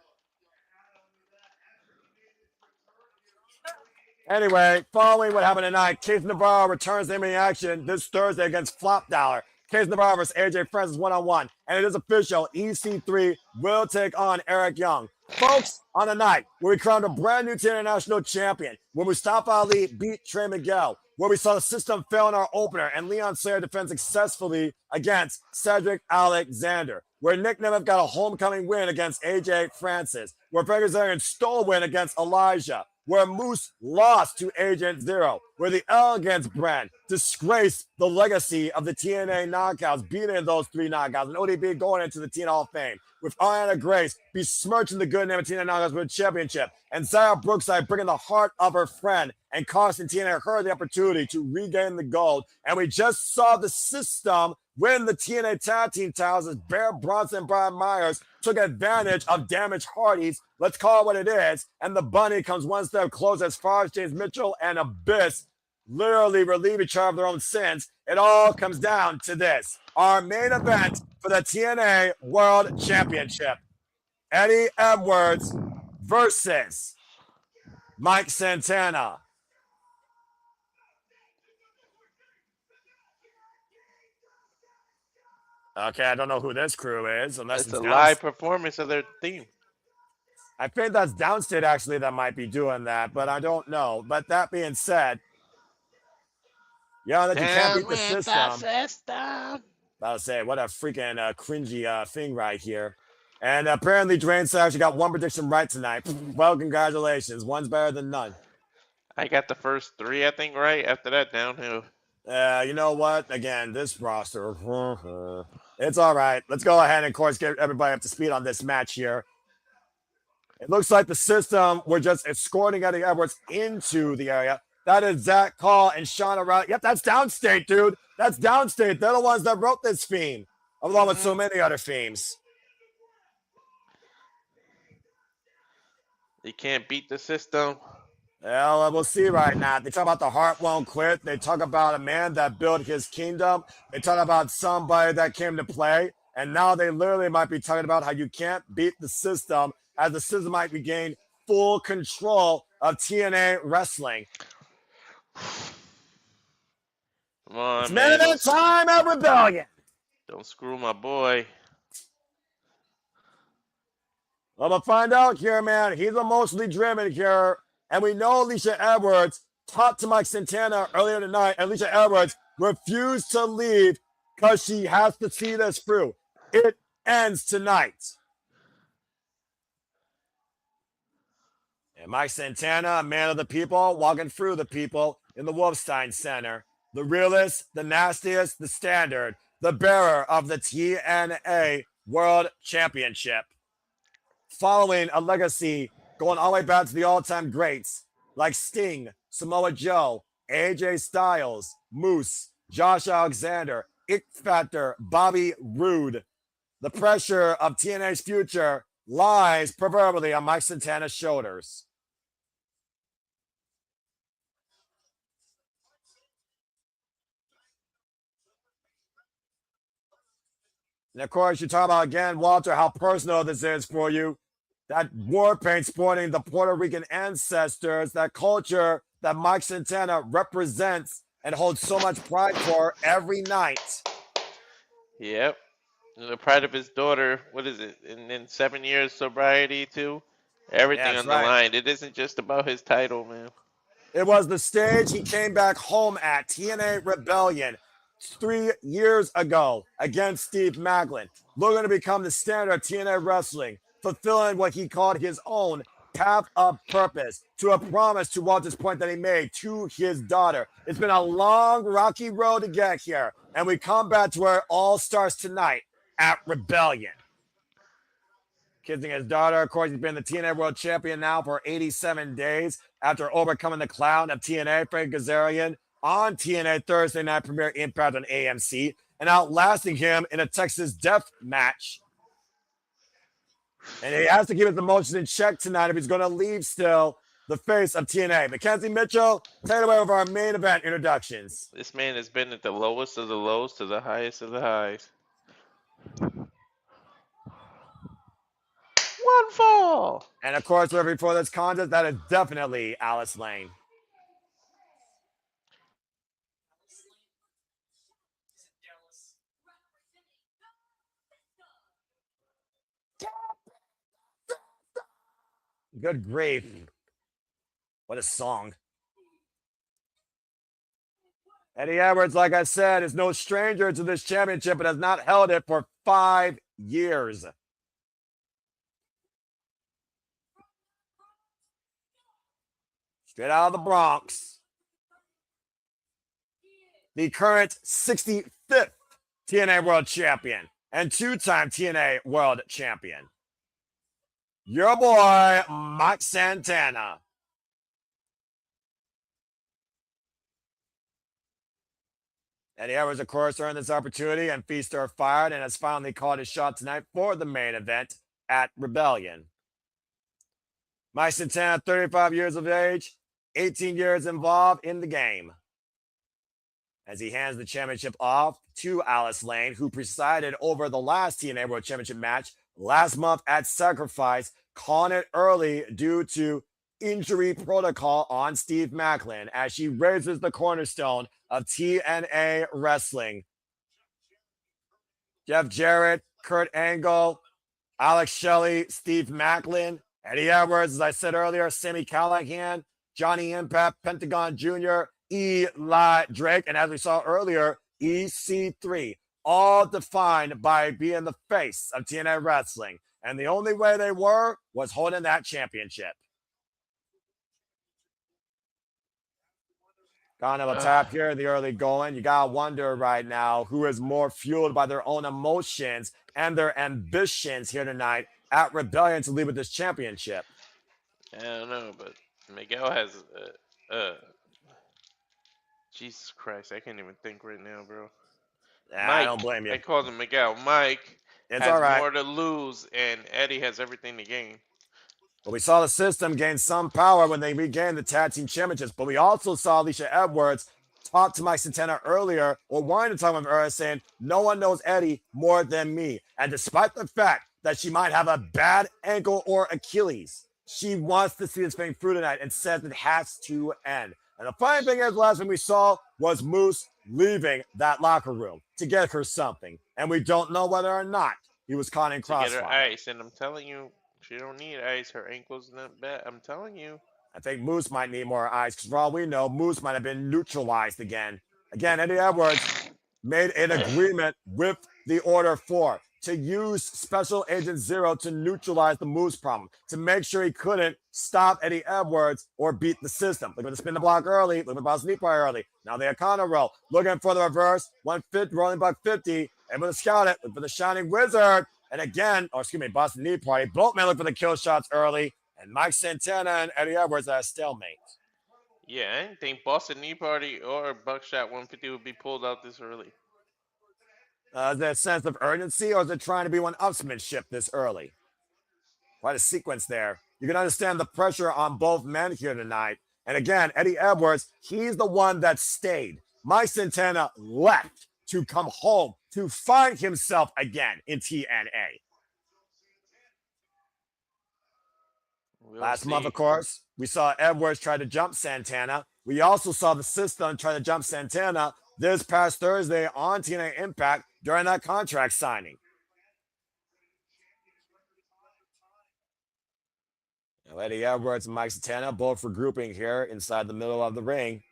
Anyway, following what happened tonight, Case Navarro returns to MMA action this Thursday against Flop Dollar. Case Navarro versus AJ Francis one-on-one. And it is official, EC3 will take on Eric Young. Folks, on a night where we crowned a brand new international champion, where Mustafa Ali beat Trey Miguel, where we saw the system fail in our opener and Leon Slater defend successfully against Cedric Alexander, where Nic Nemeth got a homecoming win against AJ Francis, where Frankie Kazarian stole a win against Elijah, where Moose lost to Agent Zero, where the Elegance brand disgraced the legacy of the TNA knockouts, beating those 3 knockouts, and ODB going into the TNA Hall of Fame, with Arianna Grace besmirching the good name of TNA knockouts with a championship, and Zara Brookside bringing the heart of her friend and costing TNA her the opportunity to regain the gold. And we just saw the system win the TNA Tag Team titles as Bear Bronson and Brian Myers took advantage of damaged Hardys. Let's call it what it is. And the bunny comes one step closer as far as James Mitchell and Abyss literally relieve each other of their own sins. It all comes down to this. Our main event for the TNA World Championship. Eddie Edwards versus Mike Santana. Okay, I don't know who this crew is, unless It's a live performance of their theme. I think that's Downstate actually that might be doing that, but I don't know. But that being said, that you can't beat the system. I'll say, what a freaking cringy thing right here. And apparently, Drain actually got one prediction right tonight. Well, congratulations. One's better than none. I got the first 3, I think, right. After that, downhill. You know what? Again, this roster, it's all right. Let's go ahead and, of course, get everybody up to speed on this match here. It looks like the system, we're just escorting Eddie Edwards into the area. That is Zach Call and Sean O'Reilly. Yep, that's Downstate, dude. That's Downstate. They're the ones that wrote this theme, along with so many other themes. You can't beat the system. Well, we'll see right now. They talk about the heart won't quit. They talk about a man that built his kingdom. They talk about somebody that came to play. And now they literally might be talking about how you can't beat the system, as the system might regain full control of TNA wrestling. Come on, It's man. minute time at Rebellion. Don't screw my boy. I'm going to find out here, man. He's emotionally driven here. And we know Alicia Edwards talked to Mike Santana earlier tonight. And Alicia Edwards refused to leave because she has to see this through. It ends tonight. And Mike Santana, a man of the people, walking through the people in the Wolstein Center. The realest, the nastiest, the standard, the bearer of the TNA World Championship. Following a legacy going all the way back to the all-time greats like Sting, Samoa Joe, AJ Styles, Moose, Josh Alexander, X Factor, Bobby Roode. The pressure of TNA's future lies proverbially on Mike Santana's shoulders. And of course, you talk about again, Walter, how personal this is for you. That war paint sporting the Puerto Rican ancestors, that culture that Mike Santana represents and holds so much pride for every night. Yep. And the pride of his daughter. What is it? And then 7 years sobriety too. Everything That's on the right. line. It isn't just about his title, man. It was the stage he came back home at, TNA Rebellion, 3 years ago against Steve Maclin. Looking to become the standard of TNA wrestling, fulfilling what he called his own path of purpose, to a promise to Walter's point that he made to his daughter. It's been a long, rocky road to get here, and we come back to where it all starts tonight at Rebellion. Kissing his daughter. Of course, he's been the TNA World Champion now for 87 days after overcoming the clown of TNA, Frankie Kazarian, on TNA Thursday Night Premiere Impact on AMC, and outlasting him in a Texas Death match. And he has to keep his emotions in check tonight if he's going to leave still the face of TNA. Mackenzie Mitchell, take it away with our main event introductions. This man has been at the lowest of the lows to the highest of the highs. One fall. And of course, before this contest, that is definitely Alice Lane. Good grief. What a song. Eddie Edwards, like I said, is no stranger to this championship, but has not held it for 5 years. Straight out of the Bronx. The current 65th TNA World Champion and 2-time TNA World Champion. Your boy, Mike Santana. Eddie Edwards, of course, earned this opportunity, and feast are fired, and has finally called his shot tonight for the main event at Rebellion. Mike Santana, 35 years of age, 18 years involved in the game. As he hands the championship off to Alice Lane, who presided over the last TNA World Championship match last month at Sacrifice, calling it early due to injury protocol on Steve Maclin, as she raises the cornerstone of TNA wrestling. Jeff Jarrett, Kurt Angle, Alex Shelley, Steve Maclin, Eddie Edwards, as I said earlier, Sami Callihan, Johnny Impact, Pentagon Jr., Eli Drake, and as we saw earlier, EC3, all defined by being the face of TNA wrestling. And the only way they were was holding that championship. Kind of a tap here in the early going. You got to wonder right now who is more fueled by their own emotions and their ambitions here tonight at Rebellion to lead with this championship. I don't know, but Miguel has Jesus Christ, I can't even think right now, bro. Mike, I don't blame you. I called him Miguel. Mike It's has all right. more to lose, and Eddie has everything to gain. But we saw the system gain some power when they regained the tag team championships. But we also saw Alicia Edwards talk to Mike Santana earlier, or wanted to talk with her, saying, no one knows Eddie more than me. And despite the fact that she might have a bad ankle or Achilles, she wants to see this thing through tonight and says it has to end. And the funny thing is, the last thing we saw was Moose leaving that locker room to get her something. And we don't know whether or not he was caught in To get her crossfire. ice, and I'm telling you, she don't need ice. Her ankle's not bad. I'm telling you. I think Moose might need more ice because for all we know, Moose might have been neutralized again. Again, Eddie Edwards made an agreement with the Order 4 to use Special Agent Zero to neutralize the Moose problem, to make sure he couldn't stop Eddie Edwards or beat the system. Look at the spin the block early. Look at the Boston Knee Pie early. Now the Akana roll. Looking for the reverse. 150, rolling buck 50. Able to scout it. Look for the Shining Wizard. And again, Boston Knee Party. Both men look for the kill shots early. And Mike Santana and Eddie Edwards are a stalemate. Yeah, I didn't think Boston Knee Party or Buckshot 150 would be pulled out this early. Is there a sense of urgency, or is it trying to be one-upsmanship this early? Quite a sequence there. You can understand the pressure on both men here tonight. And again, Eddie Edwards, he's the one that stayed. Mike Santana left to come home to find himself again in TNA. Last month, of course, we saw Edwards try to jump Santana. We also saw the system try to jump Santana this past Thursday on TNA Impact during that contract signing. Now, Eddie Edwards and Mike Santana both regrouping here inside the middle of the ring.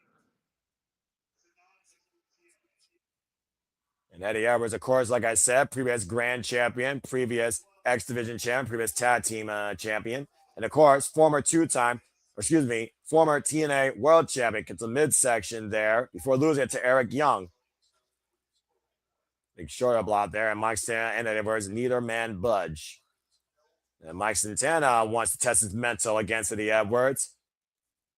And Eddie Edwards, of course, like I said, previous Grand Champion, previous X Division Champion, previous Tag Team Champion. And of course, former TNA World Champion. Gets a midsection there before losing it to Eric Young. Big shoulder block there, and Mike Santana and Eddie Edwards, neither man budge. And Mike Santana wants to test his mental against Eddie Edwards.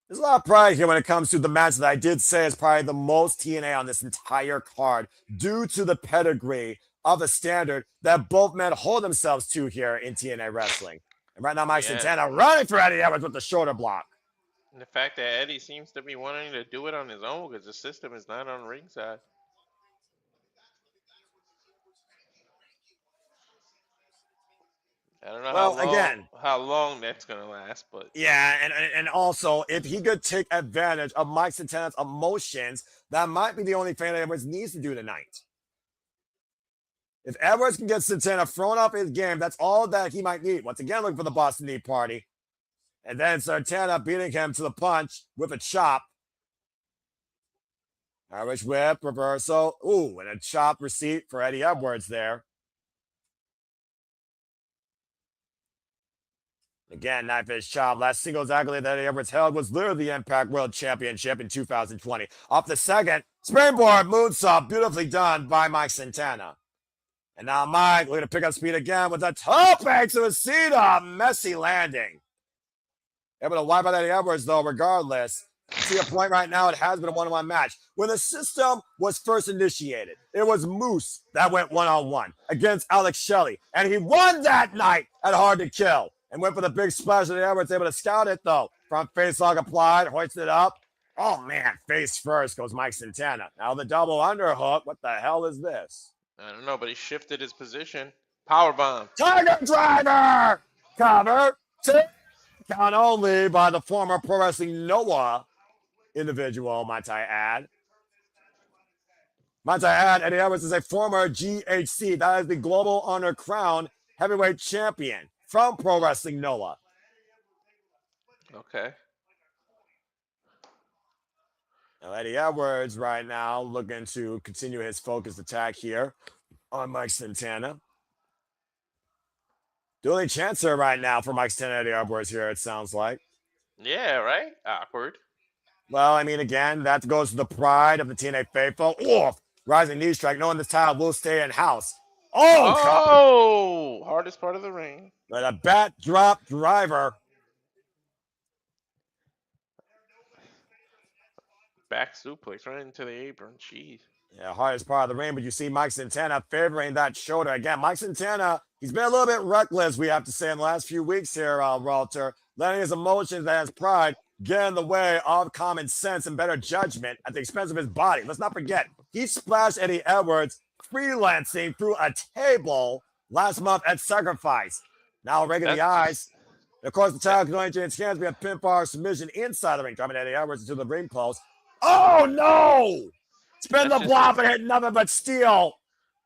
There's a lot of pride here when it comes to the match that I did say is probably the most TNA on this entire card due to the pedigree of the standard that both men hold themselves to here in TNA wrestling. And right now, Mike Santana running for Eddie Edwards with the shoulder block. And the fact that Eddie seems to be wanting to do it on his own because the system is not on ringside. I don't know how long that's going to last, but... Yeah, and also, if he could take advantage of Mike Santana's emotions, that might be the only thing that Edwards needs to do tonight. If Edwards can get Santana thrown off his game, that's all that he might need. Once again, looking for the Boston Knee Party. And then Santana beating him to the punch with a chop. Irish whip, reversal. Ooh, and a chop receipt for Eddie Edwards there. Again, knife edge chop. Last singles accolade that Eddie Edwards held was literally the Impact World Championship in 2020. Off the second, springboard moonsault, beautifully done by Mike Santana. And now Mike looking to pick up speed again with a tope to a seat up. Messy landing. Able to wipe out Eddie Edwards, though, regardless. See a point right now, it has been a one-on-one match. When the system was first initiated, it was Moose that went one-on-one against Alex Shelley. And he won that night at Hard to Kill. And went for the big splash of the Edwards, able to scout it, though. Front face lock applied, hoisted it up. Oh, man, face first goes Mike Santana. Now the double underhook. What the hell is this? I don't know, but he shifted his position. Powerbomb. Tiger Driver! Cover. Count only by the former Pro Wrestling Noah individual, might I add. Might I add, Eddie Edwards is a former GHC. That is the Global Honor Crown Heavyweight Champion from Pro Wrestling Noah. Okay. Now, Eddie Edwards right now looking to continue his focused attack here on Mike Santana. Dueling chancer right now for Mike Santana and Eddie Edwards here, it sounds like. Yeah, right? Awkward. Well, I mean, again, that goes to the pride of the TNA faithful. Oh, rising knee strike, knowing this title will stay in house. Oh, hardest part of the ring. But a bat drop driver. Back suplex right into the apron. Jeez. Yeah, hardest part of the ring, but you see Mike Santana favoring that shoulder. Again, Mike Santana He's been a little bit reckless, we have to say, in the last few weeks here, Walter, letting his emotions and his pride get in the way of common sense and better judgment at the expense of his body. Let's not forget, he splashed Eddie Edwards freelancing through a table last month at Sacrifice. Now, right in the eyes. And of course, the title can only change hands. We have pinfall submission inside the ring, driving Eddie Edwards into the ring post. Oh, no! Spin the block and hit nothing but steel.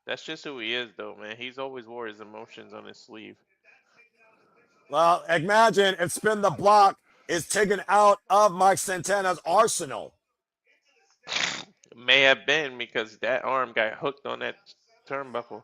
That's just who he is, though, man. He's always wore his emotions on his sleeve. Well, imagine if spin the block is taken out of Mike Santana's arsenal. It may have been because that arm got hooked on that turnbuckle.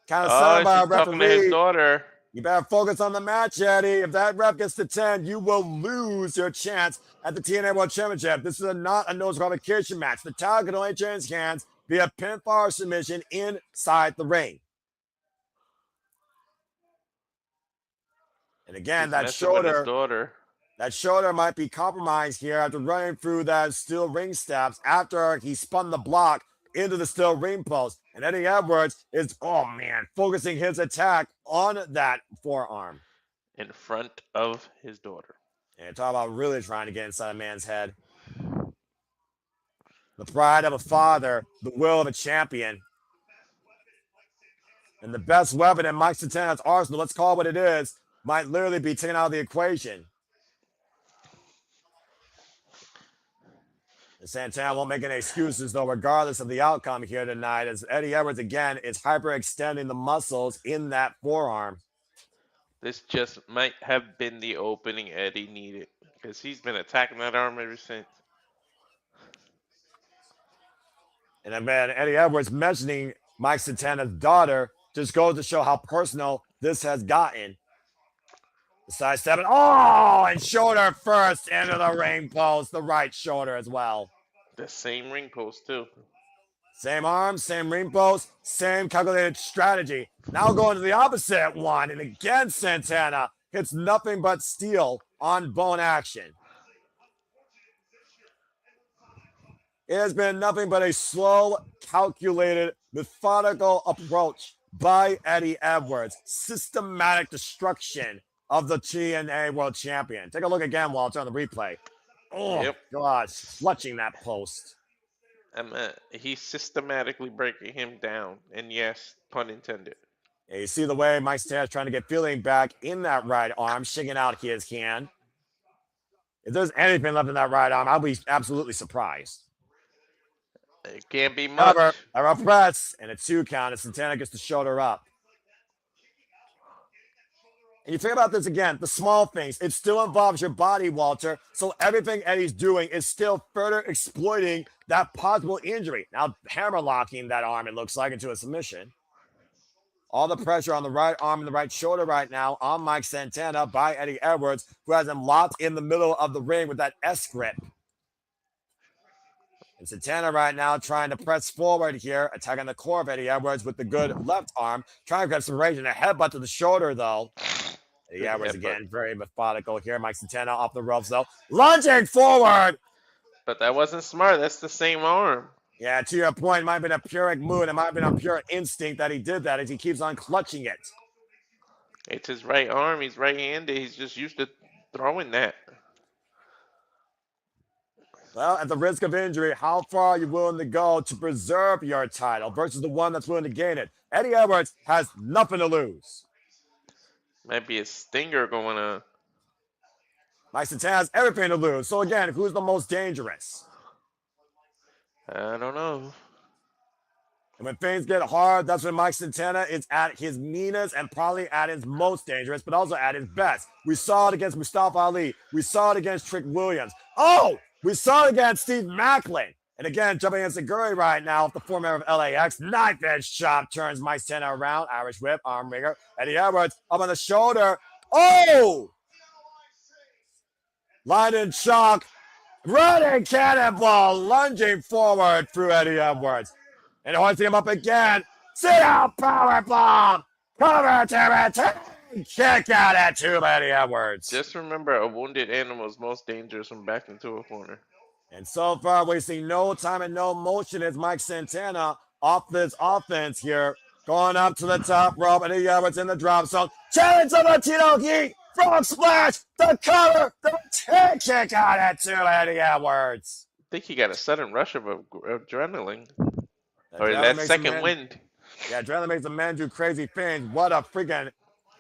Kind of signed by a she's talking to his referee. daughter. You better focus on the match, Eddie. If that ref gets to 10, you will lose your chance at the TNA World Championship. This is not a no disqualification match. The title can only change hands via pinfall submission inside the ring. And again, that shoulder might be compromised here after running through that steel ring steps after he spun the block into the steel ring post. And Eddie Edwards is, focusing his attack on that forearm. In front of his daughter. And talk about really trying to get inside a man's head. The pride of a father, the will of a champion. And the best weapon in Mike Santana's arsenal, let's call it what it is, might literally be taken out of the equation. And Santana won't make any excuses, though, regardless of the outcome here tonight, as Eddie Edwards, again, is hyperextending the muscles in that forearm. This just might have been the opening Eddie needed, because he's been attacking that arm ever since. And then Eddie Edwards mentioning Mike Santana's daughter just goes to show how personal this has gotten. The sidestep, and shoulder first into the ring post, the right shoulder as well. The same ring post, too. Same arm, same ring post, same calculated strategy. Now going to the opposite one, and again Santana hits nothing but steel on bone action. It has been nothing but a slow, calculated, methodical approach by Eddie Edwards. Systematic destruction of the TNA World Champion. Take a look again, Walter, on the replay. Oh, yep. God, clutching that post. He's systematically breaking him down. And yes, pun intended. And you see the way Mike Santana's trying to get feeling back in that right arm, shaking out his hand. If there's anything left in that right arm, I'll be absolutely surprised. It can't be much. A press and a 2 count, and Santana gets the shoulder up. And you think about this again, the small things. It still involves your body, Walter. So everything Eddie's doing is still further exploiting that possible injury. Now hammerlocking that arm, it looks like, into a submission. All the pressure on the right arm and the right shoulder right now on Mike Santana by Eddie Edwards, who has him locked in the middle of the ring with that S grip. And Santana right now trying to press forward here, attacking the core of Eddie Edwards with the good left arm, trying to grab some range and a headbutt to the shoulder, though. Eddie Edwards again, very methodical here. Mike Santana off the ropes, though. Lunging forward! But that wasn't smart. That's the same arm. Yeah, to your point, it might have been a Pyrrhic mood. It might have been a pure instinct that he did that as he keeps on clutching it. It's his right arm. He's right-handed. He's just used to throwing that. Well, at the risk of injury, how far are you willing to go to preserve your title versus the one that's willing to gain it? Eddie Edwards has nothing to lose. Might be a stinger going on. Mike Santana has everything to lose. So again, who's the most dangerous? I don't know. And when things get hard, that's when Mike Santana is at his meanest and probably at his most dangerous, but also at his best. We saw it against Mustafa Ali. We saw it against Trick Williams. Oh, we saw it against Steve Macklin. And again, jumping against Seguri right now, the former member of LAX. Knife edge chop turns Mike Santana around. Irish whip, arm ringer. Eddie Edwards up on the shoulder. Oh! Line and chalk. Running cannonball. Lunging forward through Eddie Edwards. And hoisting him up again. Sit out power bomb. Cover to kick out at 2 Eddie Edwards. Just remember, a wounded animal is most dangerous when backed into a corner. And so far, wasting no time and no motion is Mike Santana off this offense here, Going up to the top rope, and Eddie Edwards in the drop zone. Challenge of the Tinoki. Frog splash. The cover. The tail kick out at two, Eddie Edwards. I think he got a sudden rush of adrenaline. Or Adrenaline that makes second wind. Yeah, adrenaline makes a man do crazy things. What a freaking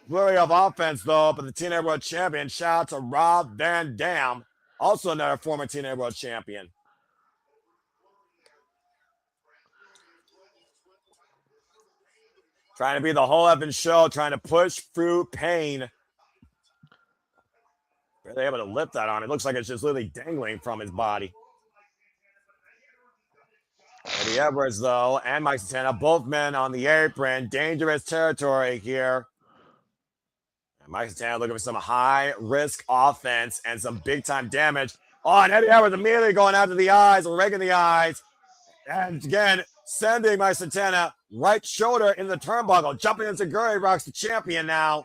flurry of offense, though, but the TNA World Champion. Shout out to Rob Van Dam, also another former TNA World Champion. Trying to be the whole effing show, trying to push through pain. Barely able to lift that arm. It looks like it's just literally dangling from his body. Eddie Edwards, though, and Mike Santana, both men on the apron. Dangerous territory here. And Mike Santana looking for some high-risk offense and some big-time damage. Oh, and Eddie Edwards immediately going after the eyes, raking the eyes. And again, sending Mike Santana right shoulder in the turnbuckle. Jumping into Gurry Rock's the champion now.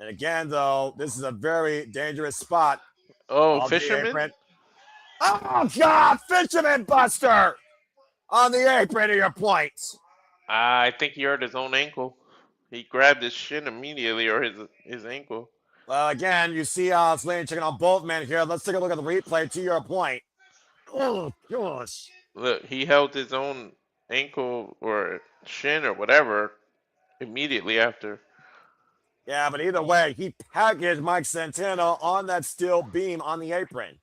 And again, though, this is a very dangerous spot. Oh, Fisherman? Oh, God! Fisherman Buster! On the apron to your points. I think he hurt his own ankle. He grabbed his shin immediately, or his ankle. Well, again, you see Slater checking on both men here. Let's take a look at the replay to your point. Oh, gosh. Look, he held his own ankle or shin or whatever immediately after. Yeah, but either way, he packaged Mike Santana on that steel beam on the apron.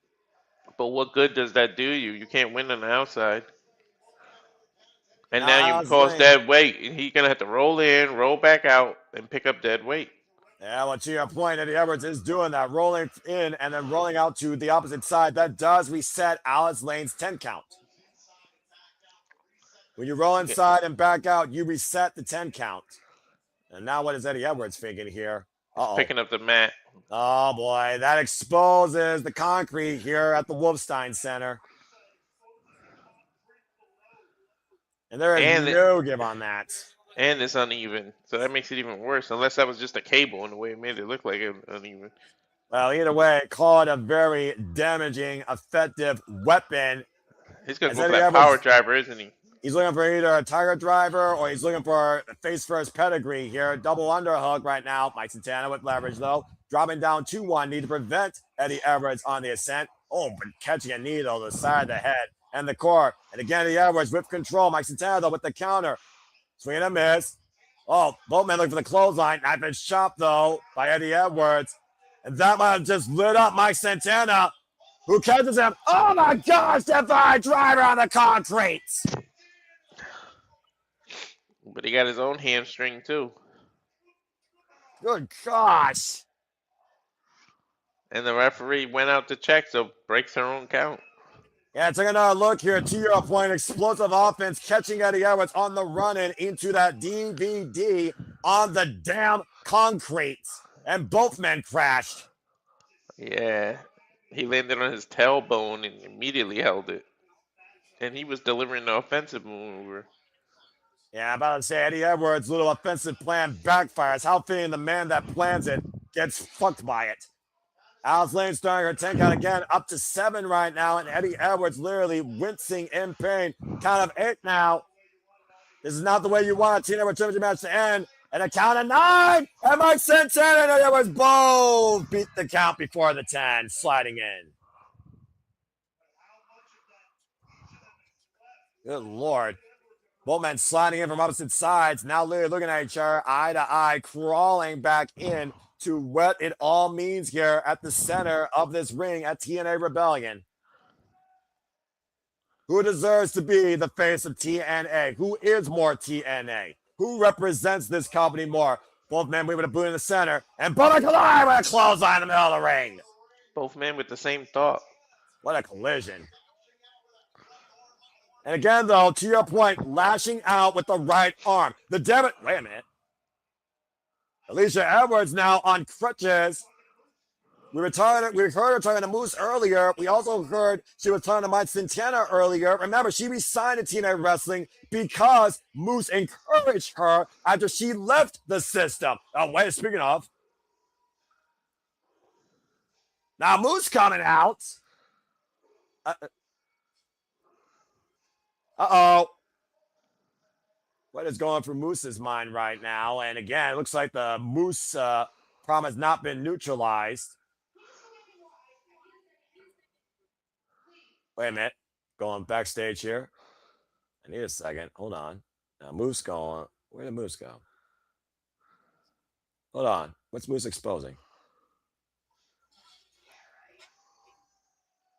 But what good does that do you? You can't win on the outside. And now you cause dead weight. And he's going to have to roll in, roll back out, and pick up dead weight. Yeah, well, to your point, Eddie Edwards is doing that, rolling in and then rolling out to the opposite side. That does reset Alice Lane's 10 count. When you roll inside and back out, you reset the 10 count. And now what is Eddie Edwards thinking here? Uh-oh. Picking up the mat. Oh, boy. That exposes the concrete here at the Wolstein Center. And there is no give on that. And it's uneven. So that makes it even worse. Unless that was just a cable in the way it made it look like it uneven. Well, either way, call it a very damaging, effective weapon. He's going to go for that power driver, isn't he? He's looking for either a tiger driver or he's looking for a face-first pedigree here. Double underhook right now. Mike Santana with leverage, though. Dropping down 2-1. Need to prevent Eddie Edwards on the ascent. Oh, but catching a knee, though, the side of the head and the core. And again, Eddie Edwards with control. Mike Santana, though, with the counter. Swing and a miss. Oh, both men looking for the clothesline. Knife edge chop, though, by Eddie Edwards. And that might have just lit up Mike Santana, who catches him. Oh, my gosh, that driver on the concrete. But he got his own hamstring, too. Good gosh. And the referee went out to check, so breaks her own count. Yeah, take another look here. To your point, explosive offense, catching Eddie Edwards on the run-in into that DVD on the damn concrete. And both men crashed. Yeah. He landed on his tailbone and immediately held it. And he was delivering the offensive maneuver. Yeah, I'm about to say Eddie Edwards' little offensive plan backfires. How fitting the man that plans it gets fucked by it. Alice Lane starting her 10 count again, up to 7 right now, and Eddie Edwards literally wincing in pain. Count of 8 now. This is not the way you want a TNA World Championship match to end. And a count of 9, and Mike Santana and Eddie Edwards both beat the count before the 10, sliding in. Good Lord. Both men sliding in from opposite sides, now literally looking at each other, eye to eye, crawling back in to what it all means here at the center of this ring at TNA Rebellion. Who deserves to be the face of TNA? Who is more TNA? Who represents this company more? Both men moving a boot in the center, and both collide with a clothesline in the middle of the ring. Both men with the same thought. What a collision. And again, though, to your point, lashing out with the right arm. The debit. Wait a minute. Alicia Edwards now on crutches. We heard her talking to Moose earlier. We also heard she was talking to Mike Santana earlier. Remember, she resigned to TNA Wrestling because Moose encouraged her after she left the system. Oh, wait, speaking of. Now Moose coming out. Uh-oh. what is going through Moose's mind right now? And again, it looks like the Moose problem has not been neutralized. Wait a minute. Going backstage here. I need a second. Hold on. Now, Moose going. Where did Moose go? Hold on. What's Moose exposing?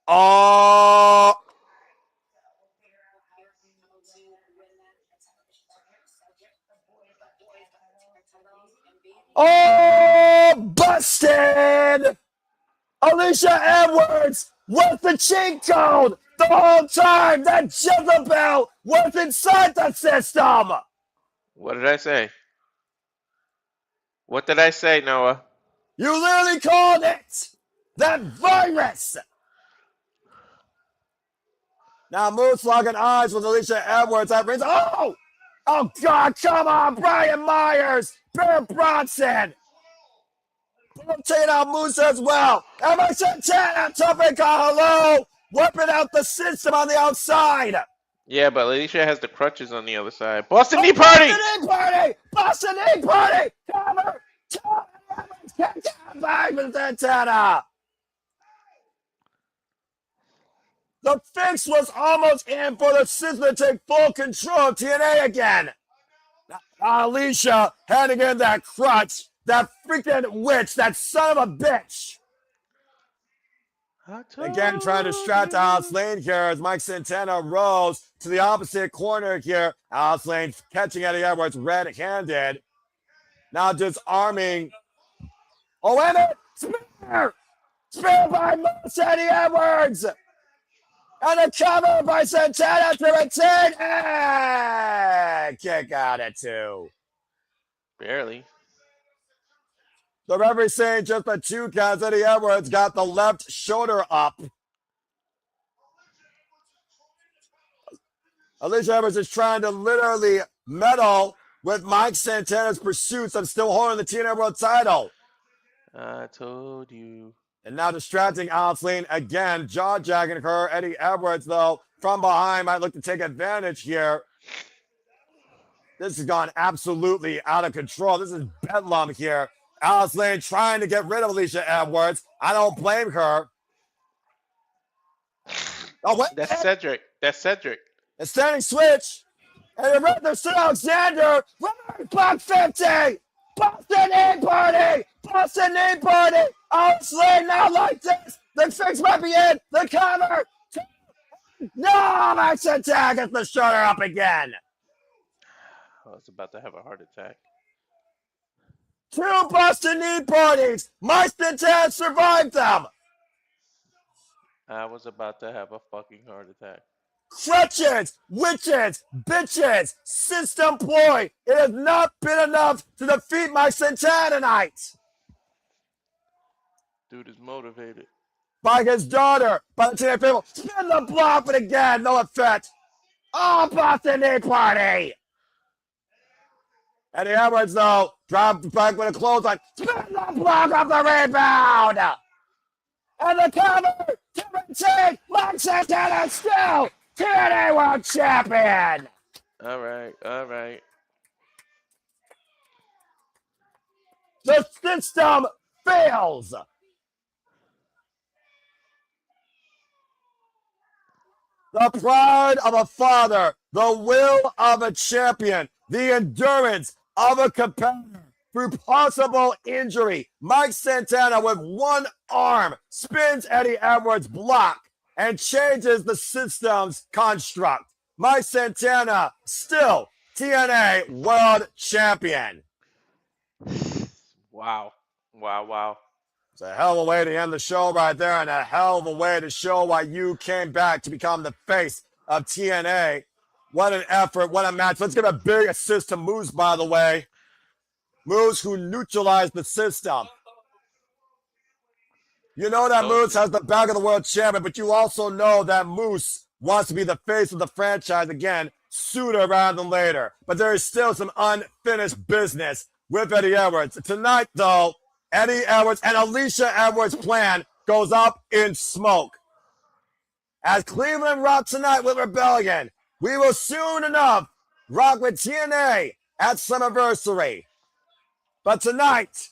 Oh! Oh! Busted! Alicia Edwards with the cheat code the whole time. That Jezebel was inside the system. What did I say? What did I say, Noah? You literally called it that virus. Now Moose locking eyes with Alicia Edwards. That brings. Oh God! Come on, Brian Myers, Bear Bronson. Taking out Moose as well. And Santana, tough call hello. Whipping out the system on the outside. Yeah, but Alicia has the crutches on the other side. Boston Knee Party! Boston Knee Party! Boston Knee Party! Cover! Back with Santana. The fix was almost in for the system to take full control of TNA again. Alicia handing in that crutch. That freaking witch, that son of a bitch. Again, trying to distract Alice Lane here as Mike Santana rolls to the opposite corner here. Alice Lane catching Eddie Edwards red-handed. Now disarming. Oh, wait a minute. Spear! Spear by Moose Eddie Edwards. And a cover by Santana to retain. And kick out at 2. Barely. The referee saying just a 2 count. Eddie Edwards got the left shoulder up. Alicia Edwards is trying to literally meddle with Mike Santana's pursuits of still holding the TNA World title. I told you. And now distracting Alice Lane again, jaw-jacking her. Eddie Edwards, though, from behind might look to take advantage here. This has gone absolutely out of control. This is bedlam here. Alice Lane trying to get rid of Alicia Edwards. I don't blame her. Oh, wait. That's Cedric. That's Cedric. A standing switch. And the red, there's Alexander. Reverse block 50. Boston Knee Party. Boston Knee Party. Alice Lane now like this. The fix might be in. The cover. No, Max attack gets the shoulder up again. I was about to have a heart attack. 2 Boston Knee Parties. Mike Santana survived them. I was about to have a fucking heart attack. Crutches, witches, bitches, system ploy. It has not been enough to defeat Mike Santana tonight. Dude is motivated. By his daughter, by the TNA people. Spin the block, but again, no effect. Oh, Boston Knee Party. Eddie Edwards, though, dropped back with a clothesline. Spin the block off the rebound. And the cover to retain Mike Santana still TNA World Champion. All right, all right. The system fails. The pride of a father, the will of a champion, the endurance of a competitor through possible injury. Mike Santana with one arm spins Eddie Edwards' block and changes the system's construct. Mike Santana still TNA World Champion. Wow. Wow, wow. It's a hell of a way to end the show right there, and a hell of a way to show why you came back to become the face of TNA. What an effort, what a match. Let's give a big assist to Moose, by the way. Moose, who neutralized the system. You know that Moose has the back of the world champion, but you also know that Moose wants to be the face of the franchise again sooner rather than later. But there is still some unfinished business with Eddie Edwards. Tonight, though, Eddie Edwards and Alicia Edwards' plan goes up in smoke. As Cleveland rocks tonight with Rebellion, we will soon enough rock with TNA at Summerversary. But tonight,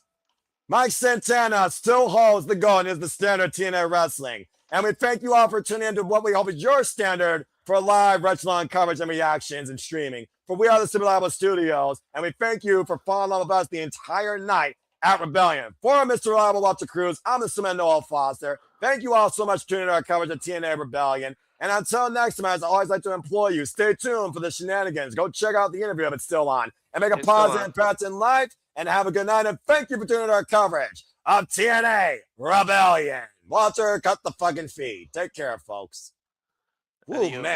Mike Santana still holds the gold and is the standard TNA wrestling. And we thank you all for tuning into what we hope is your standard for live wrestling coverage and reactions and streaming. For we are the Super Reliable Studios, and we thank you for following along with us the entire night at Rebellion. For Mr. Reliable Walter Cruz, I'm the Cement Noel Foster. Thank you all so much for tuning into our coverage of TNA Rebellion. And until next time, as I always like to implore you, stay tuned for the shenanigans. Go check out the interview if it's still on. And make a positive impact in life. And have a good night. And thank you for tuning into our coverage of TNA Rebellion. Walter, cut the fucking feed. Take care, folks. Ooh, man.